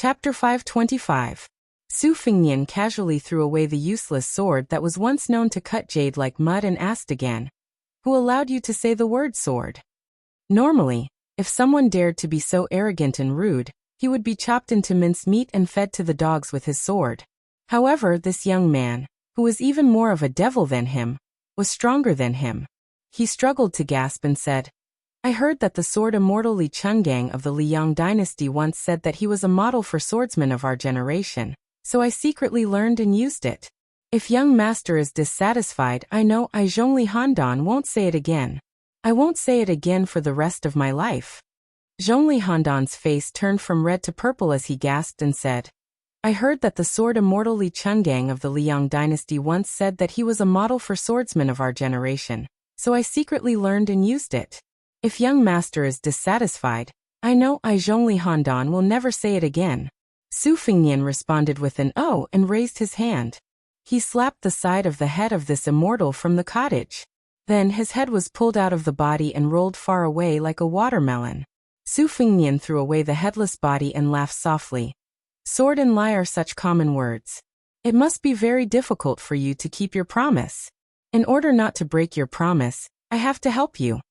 Chapter 525. Su Fingnian casually threw away the useless sword that was once known to cut jade like mud and asked again, "Who allowed you to say the word sword?" Normally, if someone dared to be so arrogant and rude, he would be chopped into mincemeat and fed to the dogs with his sword. However, this young man, who was even more of a devil than him, was stronger than him. He struggled to gasp and said, "I heard that the sword immortal Li Chungang of the Liang dynasty once said that he was a model for swordsmen of our generation, so I secretly learned and used it. If young master is dissatisfied, I know I Zhongli Handan won't say it again. I won't say it again for the rest of my life." Zhongli Handan's face turned from red to purple as he gasped and said, "I heard that the sword immortal Li Chungang of the Liang dynasty once said that he was a model for swordsmen of our generation, so I secretly learned and used it. If young master is dissatisfied, I know I Zhongli Handan will never say it again." Su Fingnian responded with an "oh" and raised his hand. He slapped the side of the head of this immortal from the cottage. Then his head was pulled out of the body and rolled far away like a watermelon. Su Fingnian threw away the headless body and laughed softly. "Sword and lie are such common words. It must be very difficult for you to keep your promise. In order not to break your promise, I have to help you."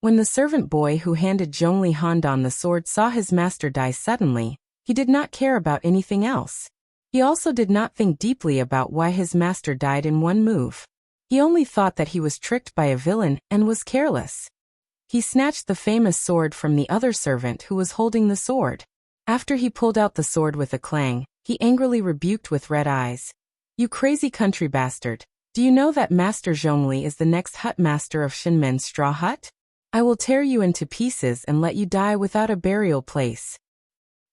When the servant boy who handed Zhongli Handan the sword saw his master die suddenly, he did not care about anything else. He also did not think deeply about why his master died in one move. He only thought that he was tricked by a villain and was careless. He snatched the famous sword from the other servant who was holding the sword. After he pulled out the sword with a clang, he angrily rebuked with red eyes, "You crazy country bastard, do you know that Master Zhongli is the next hut master of Shinmen's straw hut? I will tear you into pieces and let you die without a burial place."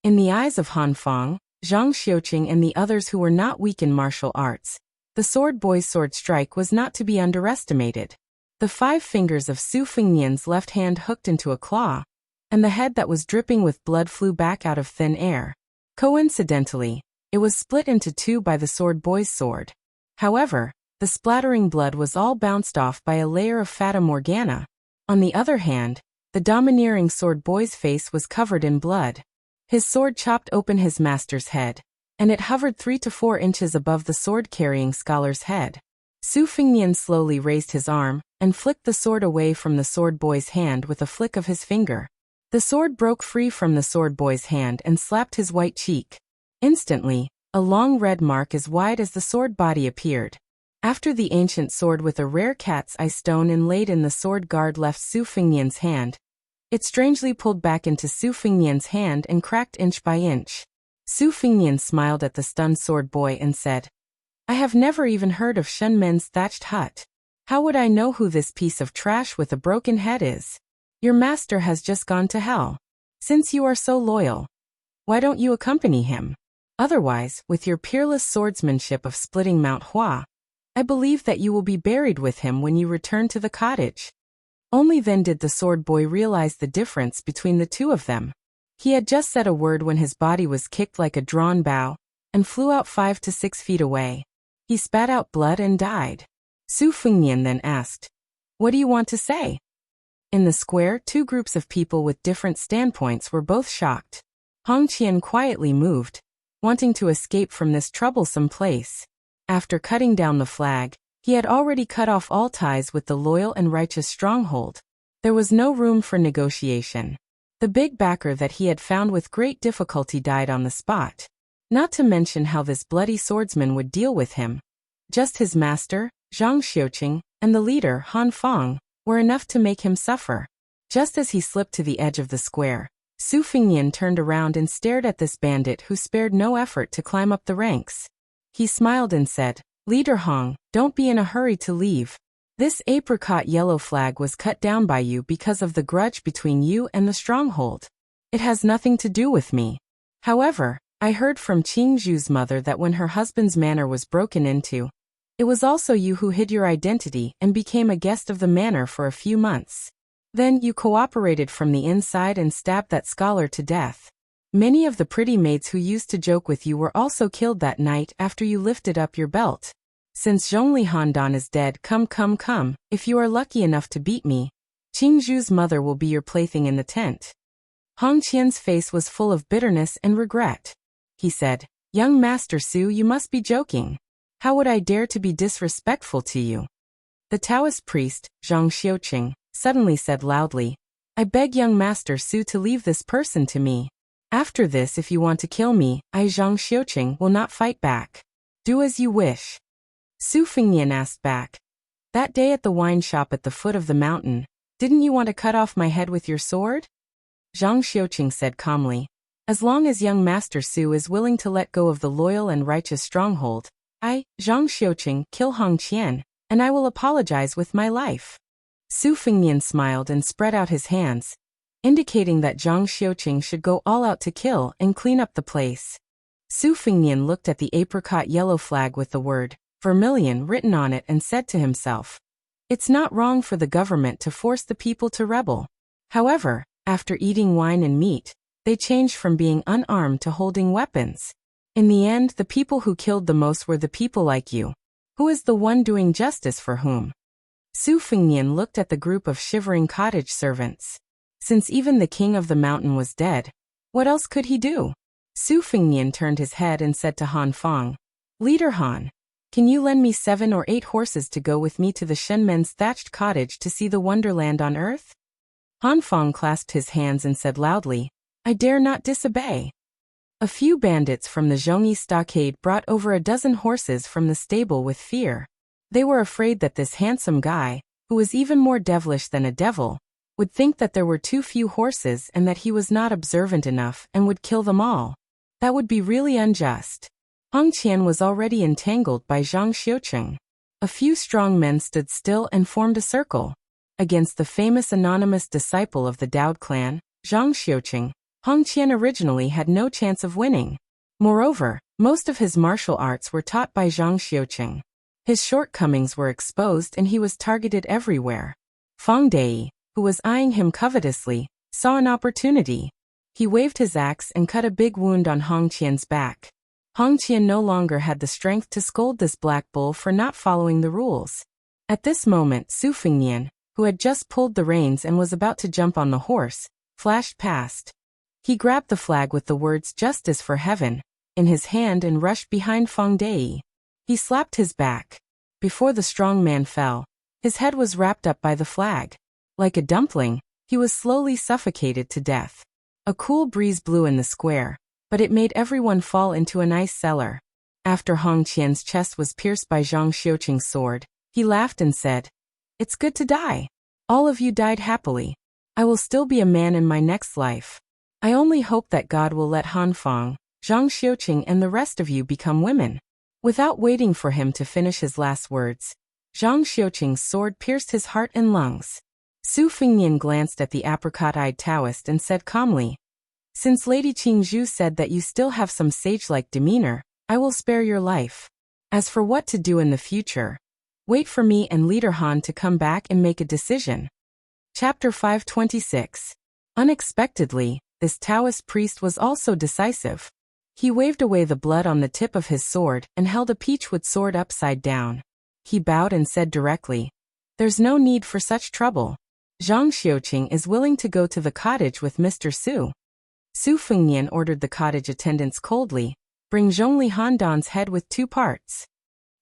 In the eyes of Han Feng, Zhang Xiuqing and the others who were not weak in martial arts, the sword boy's sword strike was not to be underestimated. The 5 fingers of Su Fingnian's left hand hooked into a claw, and the head that was dripping with blood flew back out of thin air. Coincidentally, it was split into 2 by the sword boy's sword. However, the splattering blood was all bounced off by a layer of Fata Morgana. On the other hand, the domineering sword boy's face was covered in blood. His sword chopped open his master's head, and it hovered 3 to 4 inches above the sword-carrying scholar's head. Su Fingnian slowly raised his arm and flicked the sword away from the sword boy's hand with a flick of his finger. The sword broke free from the sword boy's hand and slapped his white cheek. Instantly, a long red mark as wide as the sword body appeared. After the ancient sword with a rare cat's eye stone inlaid in the sword guard left Su Fingnian's hand, it strangely pulled back into Su Fingnian's hand and cracked inch by inch. Su Fingnian smiled at the stunned sword boy and said, "I have never even heard of Shenmen's thatched hut. How would I know who this piece of trash with a broken head is? Your master has just gone to hell. Since you are so loyal, why don't you accompany him? Otherwise, with your peerless swordsmanship of splitting Mount Hua, I believe that you will be buried with him when you return to the cottage." Only then did the sword boy realize the difference between the 2 of them. He had just said a word when his body was kicked like a drawn bow and flew out 5 to 6 feet away. He spat out blood and died. Su Fingnian then asked, "What do you want to say?" In the square, 2 groups of people with different standpoints were both shocked. Hong Qian quietly moved, wanting to escape from this troublesome place. After cutting down the flag, he had already cut off all ties with the loyal and righteous stronghold. There was no room for negotiation. The big backer that he had found with great difficulty died on the spot. Not to mention how this bloody swordsman would deal with him. Just his master, Zhang Xiuqing, and the leader, Han Feng, were enough to make him suffer. Just as he slipped to the edge of the square, Su Fingnian turned around and stared at this bandit who spared no effort to climb up the ranks. He smiled and said, "Leader Hong, don't be in a hurry to leave. This apricot yellow flag was cut down by you because of the grudge between you and the stronghold. It has nothing to do with me. However, I heard from Qingzhu's mother that when her husband's manor was broken into, it was also you who hid your identity and became a guest of the manor for a few months. Then you cooperated from the inside and stabbed that scholar to death. Many of the pretty maids who used to joke with you were also killed that night after you lifted up your belt. Since Zhongli Handan is dead, come, if you are lucky enough to beat me, Qingzhu's mother will be your plaything in the tent." Hong Qian's face was full of bitterness and regret. he said. Young Master Su, you must be joking. How would I dare to be disrespectful to you? The Taoist priest, Zhang Xiuqing, suddenly said loudly, I beg young Master Su to leave this person to me. After this, if you want to kill me, I, Zhang Xiuqing, will not fight back. Do as you wish. Su Fengnian asked back. That day at the wine shop at the foot of the mountain, didn't you want to cut off my head with your sword? Zhang Xiuqing said calmly. As long as young Master Su is willing to let go of the loyal and righteous stronghold, I, Zhang Xiuqing, kill Hong Qian, and I will apologize with my life. Su Fengnian smiled and spread out his hands, indicating that Zhang Xiuqing should go all out to kill and clean up the place. Su Fengnian looked at the apricot yellow flag with the word vermilion written on it and said to himself, it's not wrong for the government to force the people to rebel. However, after eating wine and meat, they changed from being unarmed to holding weapons. In the end, the people who killed the most were the people like you. Who is the one doing justice for whom? Su Fengnian looked at the group of shivering cottage servants. Since even the king of the mountain was dead, what else could he do? Su Fengnian turned his head and said to Han Fang, Leader Han, can you lend me 7 or 8 horses to go with me to the Shenmen's thatched cottage to see the wonderland on earth? Han Fang clasped his hands and said loudly, I dare not disobey. A few bandits from the Zhongyi stockade brought over a dozen horses from the stable with fear. They were afraid that this handsome guy, who was even more devilish than a devil, would think that there were too few horses and that he was not observant enough and would kill them all. That would be really unjust. Hong Qian was already entangled by Zhang Xiuqing. A few strong men stood still and formed a circle. Against the famous anonymous disciple of the Dowd clan, Zhang Xiuqing, Hong Qian originally had no chance of winning. Moreover, most of his martial arts were taught by Zhang Xiuqing. His shortcomings were exposed and he was targeted everywhere. Fang Dei, who was eyeing him covetously, saw an opportunity. He waved his axe and cut a big wound on Hong Qian's back. Hong Qian no longer had the strength to scold this black bull for not following the rules. At this moment, Su Fengnian, who had just pulled the reins and was about to jump on the horse, flashed past. He grabbed the flag with the words Justice for Heaven in his hand and rushed behind Fang Dei. He slapped his back. Before the strong man fell, his head was wrapped up by the flag. Like a dumpling, he was slowly suffocated to death. A cool breeze blew in the square, but it made everyone fall into an ice cellar. After Hong Qian's chest was pierced by Zhang Xiuqing's sword, he laughed and said, It's good to die. All of you died happily. I will still be a man in my next life. I only hope that God will let Han Fang, Zhang Xiuqing and the rest of you become women. Without waiting for him to finish his last words, Zhang Xiuqing's sword pierced his heart and lungs. Su Fengnian glanced at the apricot-eyed Taoist and said calmly, Since Lady Qingzhu said that you still have some sage-like demeanor, I will spare your life. As for what to do in the future, wait for me and Leader Han to come back and make a decision. Chapter 526. Unexpectedly, this Taoist priest was also decisive. He waved away the blood on the tip of his sword and held a peachwood sword upside down. He bowed and said directly, There's no need for such trouble. Zhang Xiuqing is willing to go to the cottage with Mr. Su. Su Fengnian ordered the cottage attendants coldly, Bring Zhongli Handan's head with 2 parts.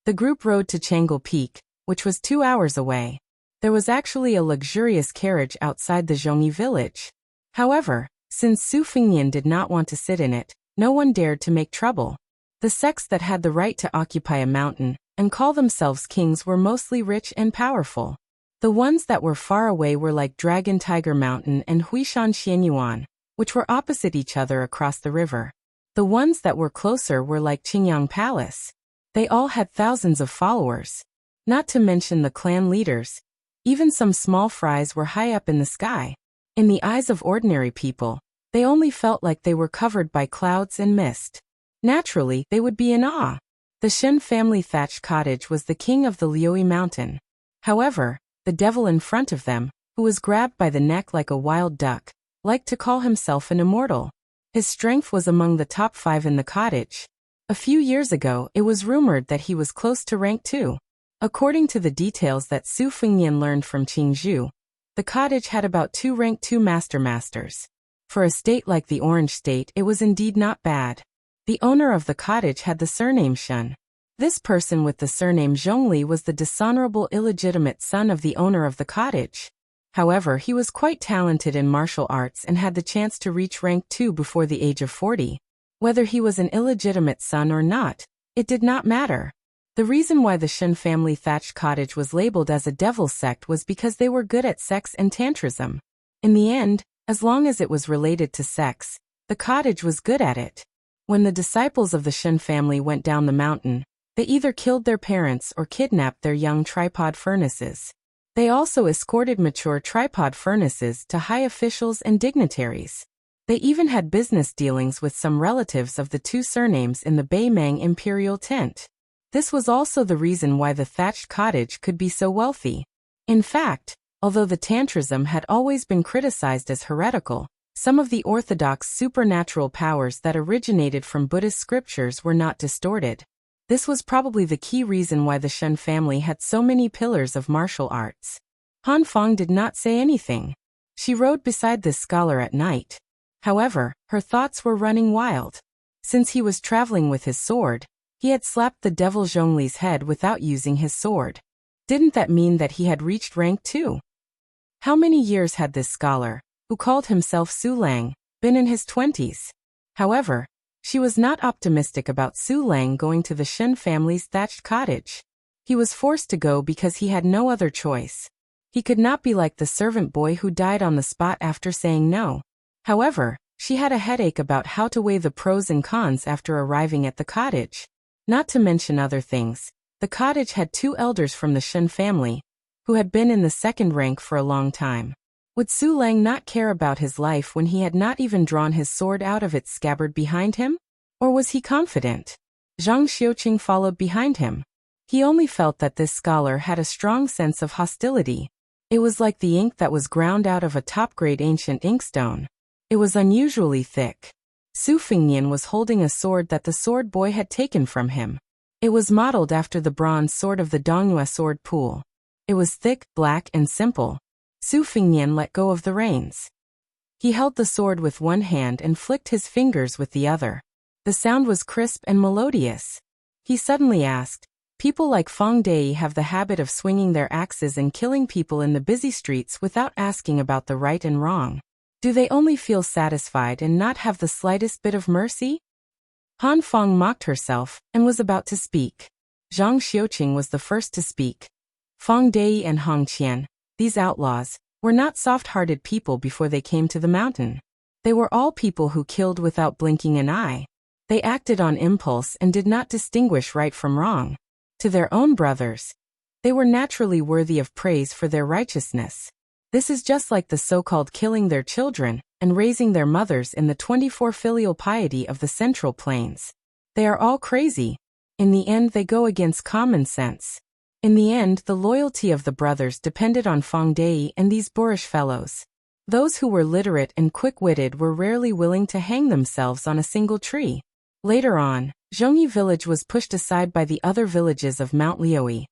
The group rode to Chang'e Peak, which was 2 hours away. There was actually a luxurious carriage outside the Zhongyi village. However, since Su Fengnian did not want to sit in it, no one dared to make trouble. The sects that had the right to occupy a mountain and call themselves kings were mostly rich and powerful. The ones that were far away were like Dragon Tiger Mountain and Huishan Xianyuan, which were opposite each other across the river. The ones that were closer were like Qingyang Palace. They all had thousands of followers. Not to mention the clan leaders. Even some small fries were high up in the sky. In the eyes of ordinary people, they only felt like they were covered by clouds and mist. Naturally, they would be in awe. The Shen family thatched cottage was the king of the Liuyi mountain. However, the devil in front of them, who was grabbed by the neck like a wild duck, liked to call himself an immortal. His strength was among the top 5 in the cottage. A few years ago, it was rumored that he was close to rank 2. According to the details that Su Fengnian learned from Qingzhu, the cottage had about 2 rank 2 masters. For a state like the Orange State, it was indeed not bad. The owner of the cottage had the surname Shun. This person with the surname Zhongli was the dishonorable illegitimate son of the owner of the cottage. However, he was quite talented in martial arts and had the chance to reach rank 2 before the age of 40. Whether he was an illegitimate son or not, it did not matter. The reason why the Shun family thatched cottage was labeled as a devil sect was because they were good at sex and tantrism. In the end, as long as it was related to sex, the cottage was good at it. When the disciples of the Shun family went down the mountain, they either killed their parents or kidnapped their young tripod furnaces. They also escorted mature tripod furnaces to high officials and dignitaries. They even had business dealings with some relatives of the two surnames in the Beimang imperial tent. This was also the reason why the thatched cottage could be so wealthy. In fact, although the tantrism had always been criticized as heretical, some of the orthodox supernatural powers that originated from Buddhist scriptures were not distorted. This was probably the key reason why the Shun family had so many pillars of martial arts. Han Feng did not say anything. She rode beside this scholar at night. However, her thoughts were running wild. Since he was traveling with his sword, he had slapped the devil Zhongli's head without using his sword. Didn't that mean that he had reached rank 2? How many years had this scholar, who called himself Su Lang, been in his 20s? However, she was not optimistic about Su Lang going to the Shun family's thatched cottage. He was forced to go because he had no other choice. He could not be like the servant boy who died on the spot after saying no. However, she had a headache about how to weigh the pros and cons after arriving at the cottage. Not to mention other things, the cottage had 2 elders from the Shun family, who had been in the second rank for a long time. Would Su Lang not care about his life when he had not even drawn his sword out of its scabbard behind him? Or was he confident? Zhang Xiuqing followed behind him. He only felt that this scholar had a strong sense of hostility. It was like the ink that was ground out of a top-grade ancient inkstone. It was unusually thick. Su Fingnian was holding a sword that the sword boy had taken from him. It was modeled after the bronze sword of the Dongyue sword pool. It was thick, black, and simple. Su Fingnian let go of the reins. He held the sword with one hand and flicked his fingers with the other. The sound was crisp and melodious. He suddenly asked, "People like Feng Dei have the habit of swinging their axes and killing people in the busy streets without asking about the right and wrong. Do they only feel satisfied and not have the slightest bit of mercy?" Han Feng mocked herself and was about to speak. Zhang Xiuqing was the first to speak. Feng Dei and Hong Qian, these outlaws, were not soft-hearted people before they came to the mountain. They were all people who killed without blinking an eye. They acted on impulse and did not distinguish right from wrong. To their own brothers, they were naturally worthy of praise for their righteousness. This is just like the so-called killing their children and raising their mothers in the 24 filial piety of the Central Plains. They are all crazy. In the end, they go against common sense. In the end, the loyalty of the brothers depended on Feng Dei and these boorish fellows. Those who were literate and quick-witted were rarely willing to hang themselves on a single tree. Later on, Zhongyi village was pushed aside by the other villages of Mount Liui,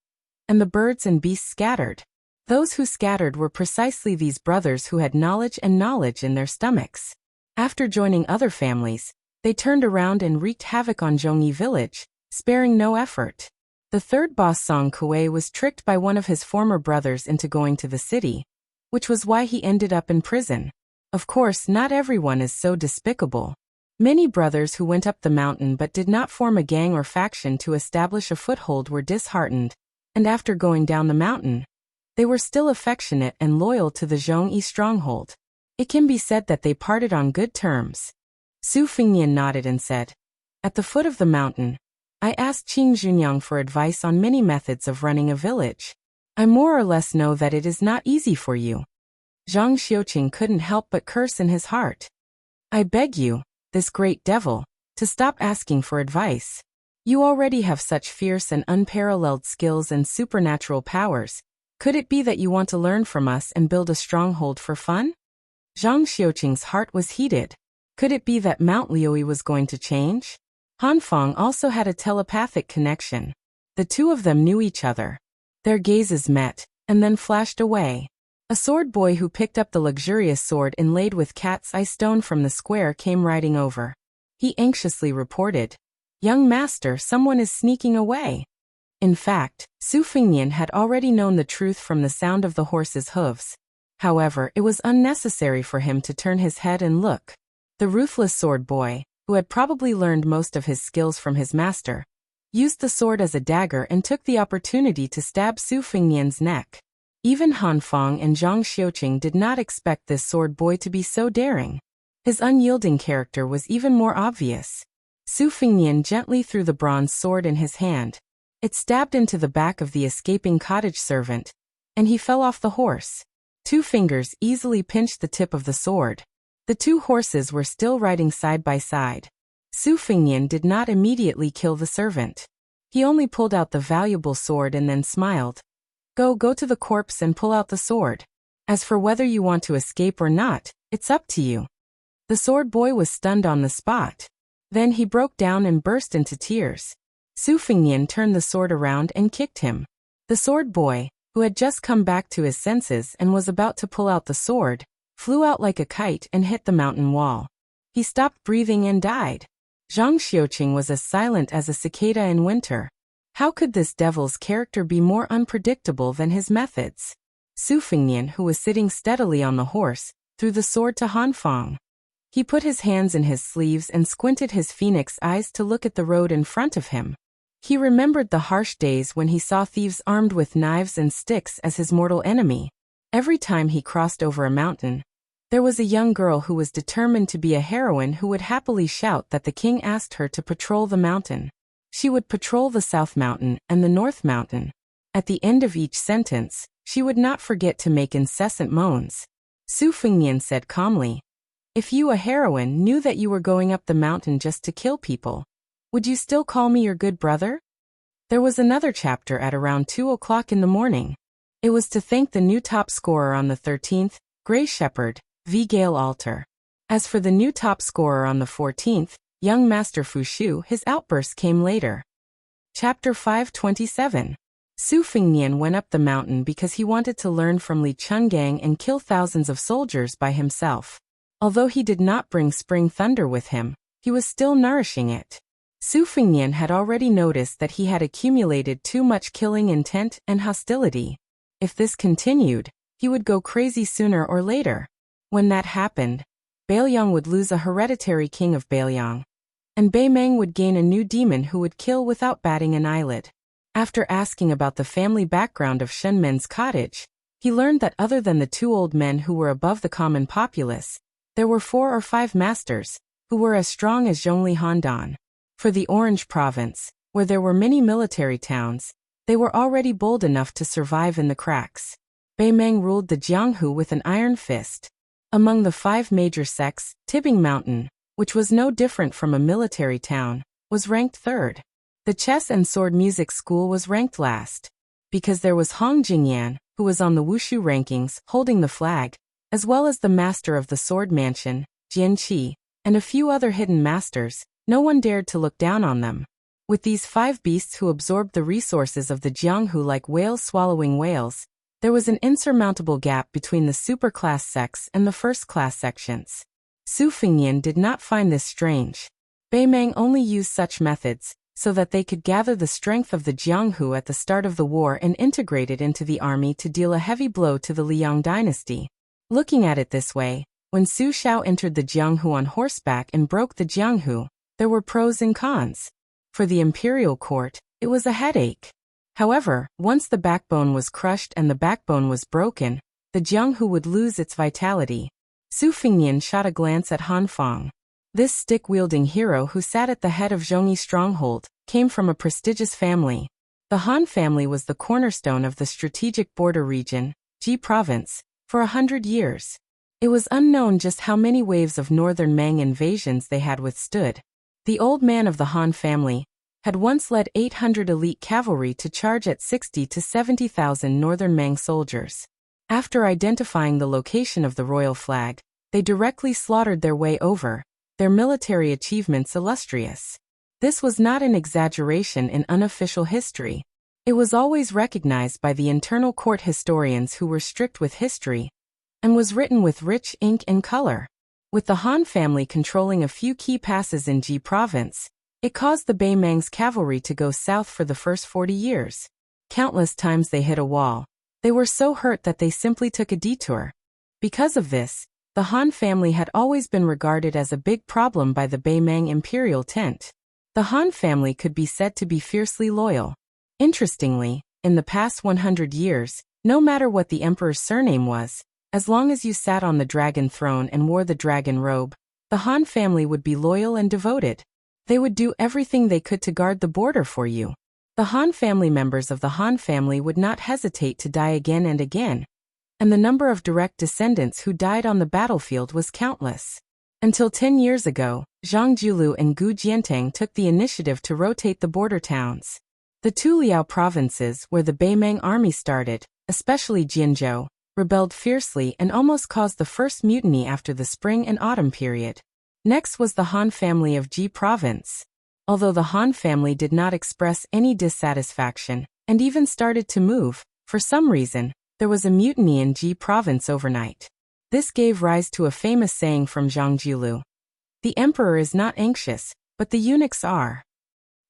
and the birds and beasts scattered. Those who scattered were precisely these brothers who had knowledge in their stomachs. After joining other families, they turned around and wreaked havoc on Zhongyi village, sparing no effort. The third boss Song Kuei was tricked by one of his former brothers into going to the city, which was why he ended up in prison. Of course, not everyone is so despicable. Many brothers who went up the mountain but did not form a gang or faction to establish a foothold were disheartened, and after going down the mountain, they were still affectionate and loyal to the Zhongyi stronghold. It can be said that they parted on good terms. Su Fingnian nodded and said, "At the foot of the mountain, I asked Qing Junyang for advice on many methods of running a village. I more or less know that it is not easy for you." Zhang Xiuqing couldn't help but curse in his heart. "I beg you, this great devil, to stop asking for advice. You already have such fierce and unparalleled skills and supernatural powers. Could it be that you want to learn from us and build a stronghold for fun?" Zhang Xiuqing's heart was heated. Could it be that Mount Liui was going to change? Han Feng also had a telepathic connection. The two of them knew each other. Their gazes met, and then flashed away. A sword boy who picked up the luxurious sword inlaid with cat's eye stone from the square came riding over. He anxiously reported, "Young master, someone is sneaking away." In fact, Su Fengnian had already known the truth from the sound of the horse's hooves. However, it was unnecessary for him to turn his head and look. The ruthless sword boy, who had probably learned most of his skills from his master, used the sword as a dagger and took the opportunity to stab Su Fengnian's neck. Even Han Feng and Zhang Xiuqing did not expect this sword boy to be so daring. His unyielding character was even more obvious. Su Fengnian gently threw the bronze sword in his hand. It stabbed into the back of the escaping cottage servant, and he fell off the horse. 2 fingers easily pinched the tip of the sword. The 2 horses were still riding side by side. Su Fengnian did not immediately kill the servant. He only pulled out the valuable sword and then smiled. Go to the corpse and pull out the sword. As for whether you want to escape or not, it's up to you." The sword boy was stunned on the spot. Then he broke down and burst into tears. Su Fengnian turned the sword around and kicked him. The sword boy, who had just come back to his senses and was about to pull out the sword, flew out like a kite and hit the mountain wall. He stopped breathing and died. Zhang Xiuqing was as silent as a cicada in winter. How could this devil's character be more unpredictable than his methods? Su Fengnian, who was sitting steadily on the horse, threw the sword to Han Feng. He put his hands in his sleeves and squinted his phoenix eyes to look at the road in front of him. He remembered the harsh days when he saw thieves armed with knives and sticks as his mortal enemy. Every time he crossed over a mountain, there was a young girl who was determined to be a heroine who would happily shout that the king asked her to patrol the mountain. She would patrol the South Mountain and the North Mountain. At the end of each sentence, she would not forget to make incessant moans. Su Fengnian said calmly, "If you, a heroine, knew that you were going up the mountain just to kill people, would you still call me your good brother?" There was another chapter at around 2 o'clock in the morning. It was to thank the new top scorer on the 13th, Grey Shepherd, V. Gale Altar. As for the new top scorer on the 14th, young Master Fu Shu, his outburst came later. Chapter 527. Su Fengnian went up the mountain because he wanted to learn from Li Chungang and kill thousands of soldiers by himself. Although he did not bring spring thunder with him, he was still nourishing it. Su Fengnian had already noticed that he had accumulated too much killing intent and hostility. If this continued, he would go crazy sooner or later. When that happened, Bailiang would lose a hereditary king of Bailiang, and Beimeng would gain a new demon who would kill without batting an eyelid. After asking about the family background of Shenmen's cottage, he learned that other than the 2 old men who were above the common populace, there were 4 or 5 masters, who were as strong as Zhongli Handan. For the Orange Province, where there were many military towns, they were already bold enough to survive in the cracks. Beimeng ruled the Jianghu with an iron fist. Among the 5 major sects, Tibing Mountain, which was no different from a military town, was ranked 3rd. The chess and sword music school was ranked last, because there was Hong Jingyan, who was on the Wushu rankings, holding the flag, as well as the master of the sword mansion, Jian Qi, and a few other hidden masters. No one dared to look down on them. With these 5 beasts who absorbed the resources of the Jianghu like whales swallowing whales, there was an insurmountable gap between the superclass sects and the first-class sections. Su Fengnian did not find this strange. Beimeng only used such methods so that they could gather the strength of the Jianghu at the start of the war and integrate it into the army to deal a heavy blow to the Liang dynasty. Looking at it this way, when Su Shao entered the Jianghu on horseback and broke the Jianghu, there were pros and cons. For the imperial court, it was a headache. However, once the backbone was crushed and the backbone was broken, the Jianghu would lose its vitality. Su Fengnian shot a glance at Han Feng. This stick-wielding hero who sat at the head of Zhongyi stronghold came from a prestigious family. The Han family was the cornerstone of the strategic border region, Ji province, for 100 years. It was unknown just how many waves of northern Mang invasions they had withstood. The old man of the Han family had once led 800 elite cavalry to charge at 60 to 70,000 northern Mang soldiers. After identifying the location of the royal flag, they directly slaughtered their way over, their military achievements illustrious. This was not an exaggeration in unofficial history. It was always recognized by the internal court historians who were strict with history, and was written with rich ink and color. With the Han family controlling a few key passes in Ji province, it caused the Baimang's cavalry to go south for the first 40 years. Countless times they hit a wall. They were so hurt that they simply took a detour. Because of this, the Han family had always been regarded as a big problem by the Baimang imperial tent. The Han family could be said to be fiercely loyal. Interestingly, in the past 100 years, no matter what the emperor's surname was, as long as you sat on the dragon throne and wore the dragon robe, the Han family would be loyal and devoted. They would do everything they could to guard the border for you. The Han family members of the Han family would not hesitate to die again and again, and the number of direct descendants who died on the battlefield was countless. Until 10 years ago, Zhang Julu and Gu Jiantang took the initiative to rotate the border towns. The two Liao provinces, where the Baimang army started, especially Jinzhou, rebelled fiercely and almost caused the first mutiny after the spring and autumn period. Next was the Han family of Ji province. Although the Han family did not express any dissatisfaction, and even started to move, for some reason, there was a mutiny in Ji province overnight. This gave rise to a famous saying from Zhang Julu. The emperor is not anxious, but the eunuchs are.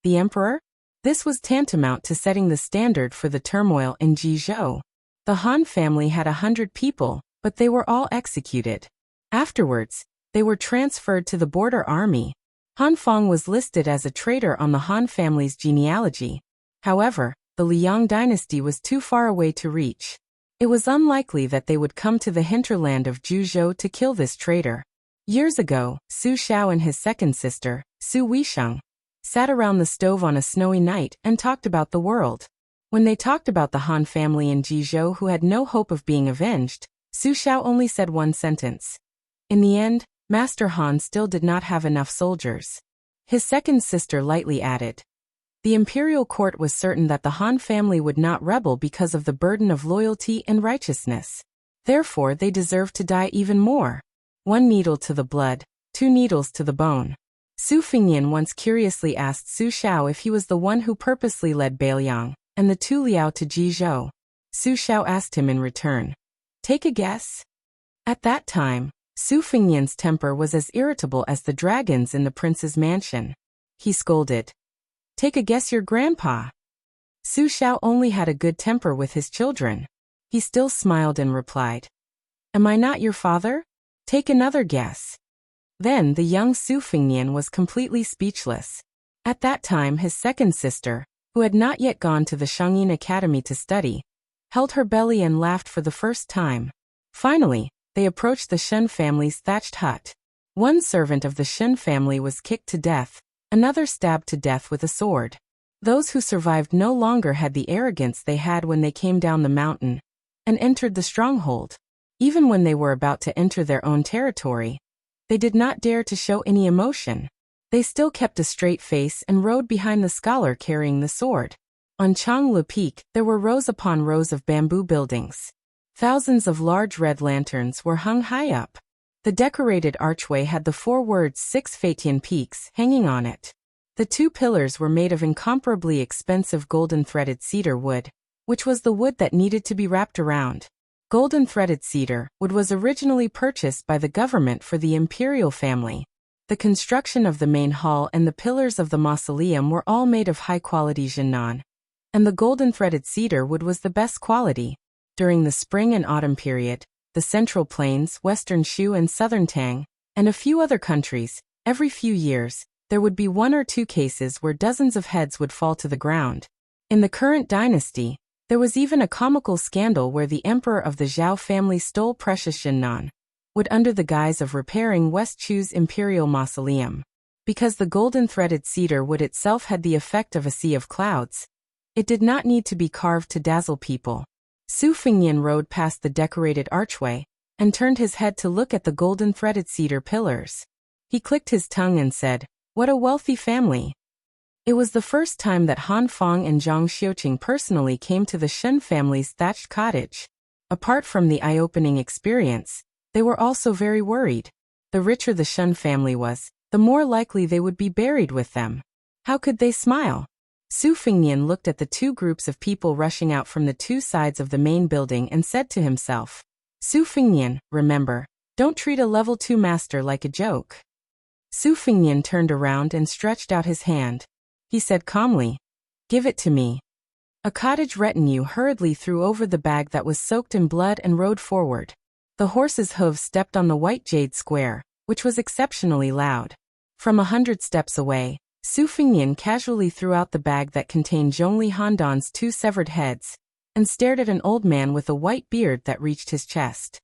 The emperor? This was tantamount to setting the standard for the turmoil in Jizhou. The Han family had 100 people, but they were all executed. Afterwards, they were transferred to the border army. Han Feng was listed as a traitor on the Han family's genealogy. However, the Liang dynasty was too far away to reach. It was unlikely that they would come to the hinterland of Juzhou to kill this traitor. Years ago, Su Xiao and his second sister, Su Weisheng, sat around the stove on a snowy night and talked about the world. When they talked about the Han family in Jizhou who had no hope of being avenged, Su Xiao only said one sentence. In the end, Master Han still did not have enough soldiers. His second sister lightly added. The imperial court was certain that the Han family would not rebel because of the burden of loyalty and righteousness. Therefore they deserved to die even more. One needle to the blood, two needles to the bone. Su Fingyan once curiously asked Su Xiao if he was the one who purposely led Bailiang and the two Liao to Jizhou. Su Xiao asked him in return. Take a guess? At that time, Su Fingyan's temper was as irritable as the dragons in the prince's mansion. He scolded. Take a guess, your grandpa. Su Xiao only had a good temper with his children. He still smiled and replied. Am I not your father? Take another guess. Then the young Su Fingyan was completely speechless. At that time his second sister, who had not yet gone to the Shangyin Academy to study, held her belly and laughed for the first time. Finally, they approached the Shen family's thatched hut. One servant of the Shen family was kicked to death, another stabbed to death with a sword. Those who survived no longer had the arrogance they had when they came down the mountain and entered the stronghold. Even when they were about to enter their own territory, they did not dare to show any emotion. They still kept a straight face and rode behind the scholar carrying the sword. On Changlu Peak, there were rows upon rows of bamboo buildings. Thousands of large red lanterns were hung high up. The decorated archway had the 4 words 6 Faetian peaks hanging on it. The 2 pillars were made of incomparably expensive golden-threaded cedar wood, which was the wood that needed to be wrapped around. Golden-threaded cedar wood was originally purchased by the government for the imperial family. The construction of the main hall and the pillars of the mausoleum were all made of high-quality Jinan, and the golden-threaded cedar wood was the best quality. During the spring and autumn period, the Central Plains, Western Shu and Southern Tang, and a few other countries, every few years, there would be 1 or 2 cases where dozens of heads would fall to the ground. In the current dynasty, there was even a comical scandal where the emperor of the Zhao family stole precious Jinan wood under the guise of repairing West Chu's imperial mausoleum. Because the golden-threaded cedar wood itself had the effect of a sea of clouds, it did not need to be carved to dazzle people. Su Fingyan rode past the decorated archway and turned his head to look at the golden-threaded cedar pillars. He clicked his tongue and said, "What a wealthy family." It was the first time that Han Feng and Zhang Xiuqing personally came to the Shen family's thatched cottage. Apart from the eye-opening experience, they were also very worried. The richer the Shen family was, the more likely they would be buried with them. How could they smile? Su Fingyan looked at the 2 groups of people rushing out from the 2 sides of the main building and said to himself, Su Fingyan, remember, Don't treat a level 2 master like a joke. Su Fengnian turned around and stretched out his hand. He said calmly, "Give it to me." A cottage retinue hurriedly threw over the bag that was soaked in blood and rode forward. The horse's hooves stepped on the white jade square, which was exceptionally loud. From 100 steps away, Su Fengnian casually threw out the bag that contained Zhongli Handan's 2 severed heads, and stared at an old man with a white beard that reached his chest.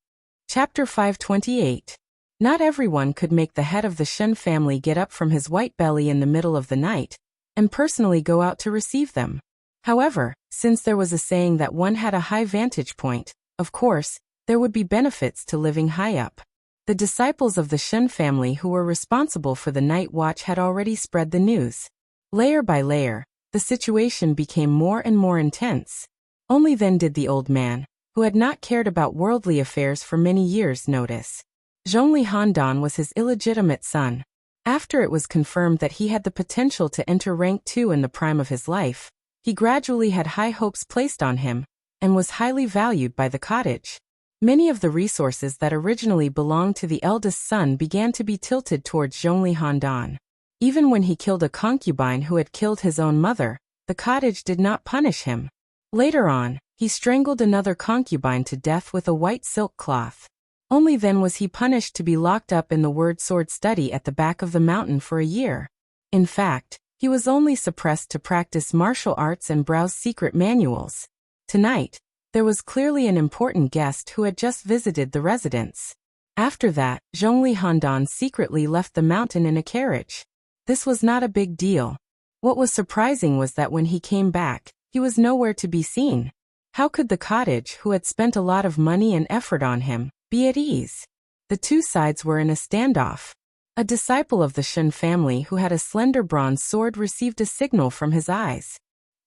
Chapter 528. Not everyone could make the head of the Shen family get up from his white belly in the middle of the night, and personally go out to receive them. However, since there was a saying that one had a high vantage point, of course, there would be benefits to living high up. The disciples of the Shen family who were responsible for the night watch had already spread the news. Layer by layer, the situation became more and more intense. Only then did the old man, who had not cared about worldly affairs for many years, notice. Zhongli Handan was his illegitimate son. After it was confirmed that he had the potential to enter rank 2 in the prime of his life, he gradually had high hopes placed on him, and was highly valued by the cottage. Many of the resources that originally belonged to the eldest son began to be tilted towards Zhongli Handan. Even when he killed a concubine who had killed his own mother, the cottage did not punish him. Later on, he strangled another concubine to death with a white silk cloth. Only then was he punished to be locked up in the word sword study at the back of the mountain for a year. In fact, he was only suppressed to practice martial arts and browse secret manuals. Tonight, there was clearly an important guest who had just visited the residence. After that, Zhongli Handan secretly left the mountain in a carriage. This was not a big deal. What was surprising was that when he came back, he was nowhere to be seen. How could the cottage, who had spent a lot of money and effort on him, be at ease? The two sides were in a standoff. A disciple of the Shen family who had a slender bronze sword received a signal from his eyes.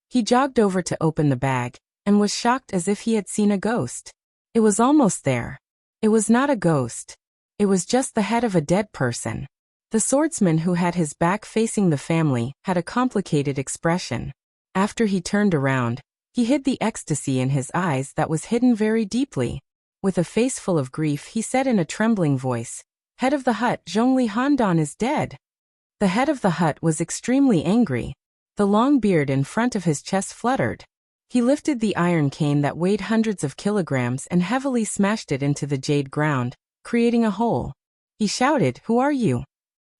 He jogged over to open the bag, and was shocked as if he had seen a ghost. It was almost there. It was not a ghost. It was just the head of a dead person. The swordsman who had his back facing the family had a complicated expression. After he turned around, he hid the ecstasy in his eyes that was hidden very deeply. With a face full of grief, he said in a trembling voice, "Head of the hut, Zhongli Handan is dead." The head of the hut was extremely angry. The long beard in front of his chest fluttered. He lifted the iron cane that weighed hundreds of kilograms and heavily smashed it into the jade ground, creating a hole. He shouted, "Who are you?"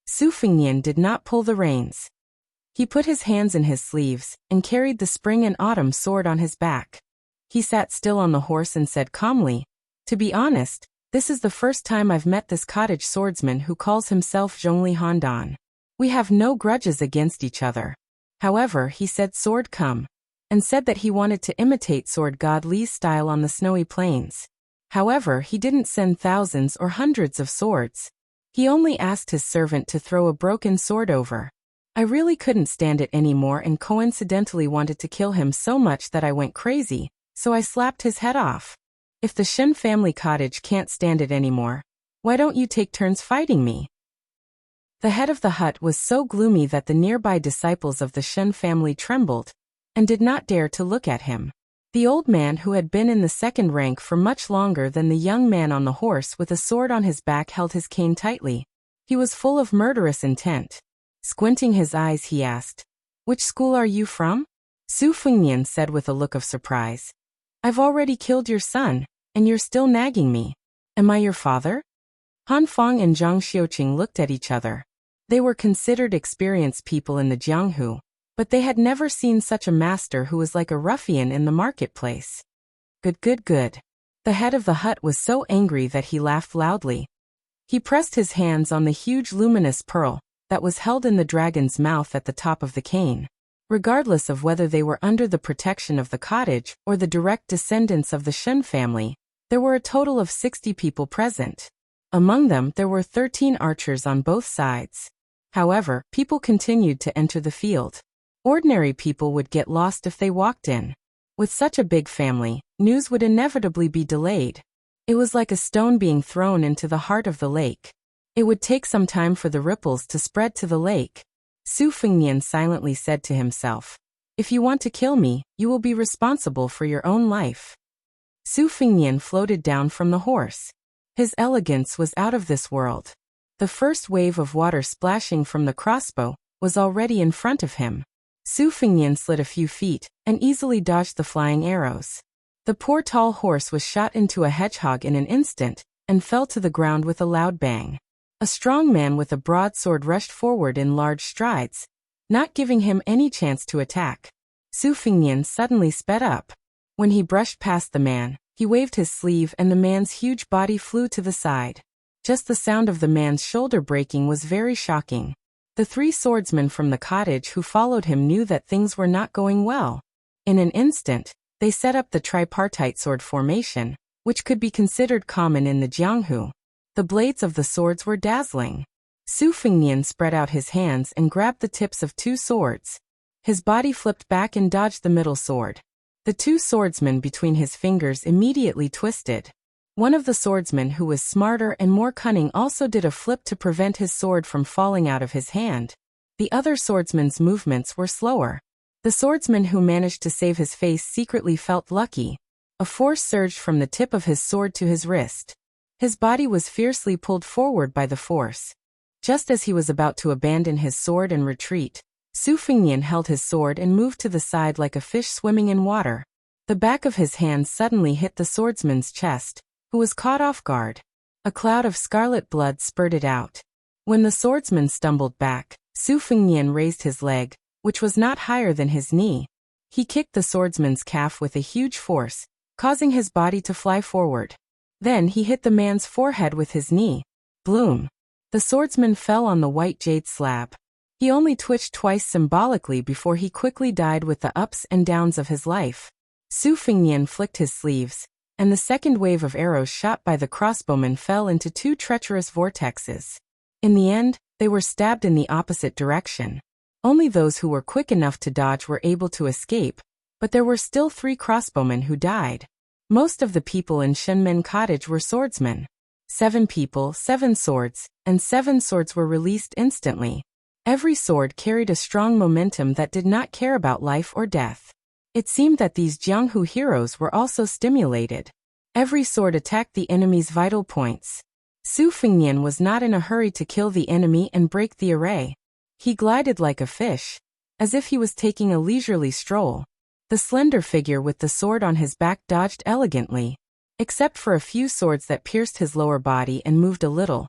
Su Fengnian did not pull the reins. He put his hands in his sleeves, and carried the spring and autumn sword on his back. He sat still on the horse and said calmly, "To be honest, this is the first time I've met this cottage swordsman who calls himself Zhongli Handan. We have no grudges against each other." However, he said sword come, and said that he wanted to imitate sword god Li's style on the snowy plains. However, he didn't send thousands or hundreds of swords. He only asked his servant to throw a broken sword over. I really couldn't stand it anymore and coincidentally wanted to kill him so much that I went crazy, so I slapped his head off. If the Shen family cottage can't stand it anymore, why don't you take turns fighting me? The head of the hut was so gloomy that the nearby disciples of the Shen family trembled, and did not dare to look at him. The old man who had been in the second rank for much longer than the young man on the horse with a sword on his back held his cane tightly. He was full of murderous intent. Squinting his eyes, he asked, "Which school are you from?" Su Fengnian said with a look of surprise, "I've already killed your son, and you're still nagging me. Am I your father?" Han Feng and Zhang Xiuqing looked at each other. They were considered experienced people in the Jianghu, but they had never seen such a master who was like a ruffian in the marketplace. Good. The head of the hut was so angry that he laughed loudly. He pressed his hands on the huge luminous pearl that was held in the dragon's mouth at the top of the cane. Regardless of whether they were under the protection of the cottage or the direct descendants of the Shen family, there were a total of 60 people present. Among them, there were 13 archers on both sides. However, people continued to enter the field. Ordinary people would get lost if they walked in. With such a big family, news would inevitably be delayed. It was like a stone being thrown into the heart of the lake. It would take some time for the ripples to spread to the lake. Su Fengnian silently said to himself, "If you want to kill me, you will be responsible for your own life." Su Fengnian floated down from the horse. His elegance was out of this world. The first wave of water splashing from the crossbow was already in front of him. Su Fengnian slid a few feet and easily dodged the flying arrows. The poor tall horse was shot into a hedgehog in an instant and fell to the ground with a loud bang. A strong man with a broadsword rushed forward in large strides, not giving him any chance to attack. Su Fengnian suddenly sped up. When he brushed past the man, he waved his sleeve and the man's huge body flew to the side. Just the sound of the man's shoulder breaking was very shocking. The 3 swordsmen from the cottage who followed him knew that things were not going well. In an instant, they set up the tripartite sword formation, which could be considered common in the Jianghu. The blades of the swords were dazzling. Su Fengnian spread out his hands and grabbed the tips of 2 swords. His body flipped back and dodged the middle sword. The 2 swordsmen between his fingers immediately twisted. One of the swordsmen who was smarter and more cunning also did a flip to prevent his sword from falling out of his hand. The other swordsman's movements were slower. The swordsman who managed to save his face secretly felt lucky. A force surged from the tip of his sword to his wrist. His body was fiercely pulled forward by the force. Just as he was about to abandon his sword and retreat, Su Fengnian held his sword and moved to the side like a fish swimming in water. The back of his hand suddenly hit the swordsman's chest, who was caught off guard. A cloud of scarlet blood spurted out. When the swordsman stumbled back, Su Fengnian raised his leg, which was not higher than his knee. He kicked the swordsman's calf with a huge force, causing his body to fly forward. Then he hit the man's forehead with his knee. Bloom! The swordsman fell on the white jade slab. He only twitched twice symbolically before he quickly died with the ups and downs of his life. Su Fengnian flicked his sleeves, and the second wave of arrows shot by the crossbowmen fell into 2 treacherous vortexes. In the end, they were stabbed in the opposite direction. Only those who were quick enough to dodge were able to escape, but there were still 3 crossbowmen who died. Most of the people in Shenmen Cottage were swordsmen. 7 people, 7 swords, and 7 swords were released instantly. Every sword carried a strong momentum that did not care about life or death. It seemed that these Jianghu heroes were also stimulated. Every sword attacked the enemy's vital points. Su Fengnian was not in a hurry to kill the enemy and break the array. He glided like a fish, as if he was taking a leisurely stroll. The slender figure with the sword on his back dodged elegantly. Except for a few swords that pierced his lower body and moved a little.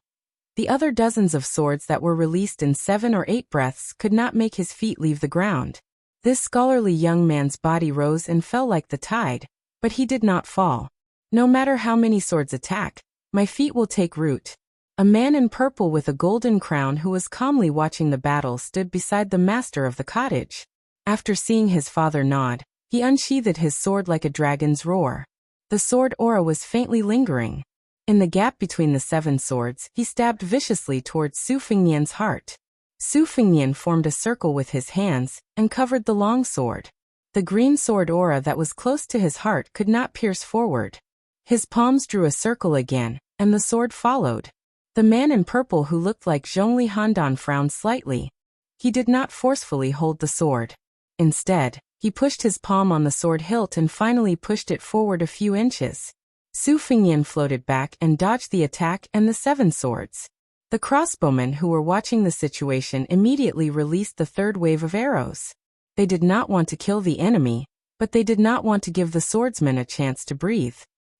The other dozens of swords that were released in 7 or 8 breaths could not make his feet leave the ground. This scholarly young man's body rose and fell like the tide, but he did not fall. No matter how many swords attack, my feet will take root. A man in purple with a golden crown who was calmly watching the battle stood beside the master of the cottage. After seeing his father nod, he unsheathed his sword like a dragon's roar. The sword aura was faintly lingering. In the gap between the 7 swords, he stabbed viciously towards Su Fengnian's heart. Su Fengnian formed a circle with his hands and covered the long sword. The green sword aura that was close to his heart could not pierce forward. His palms drew a circle again, and the sword followed. The man in purple who looked like Zhongli Handan frowned slightly. He did not forcefully hold the sword. Instead, he pushed his palm on the sword hilt and finally pushed it forward a few inches. Su Fengnian floated back and dodged the attack and the 7 swords. The crossbowmen who were watching the situation immediately released the 3rd wave of arrows. They did not want to kill the enemy, but they did not want to give the swordsman a chance to breathe.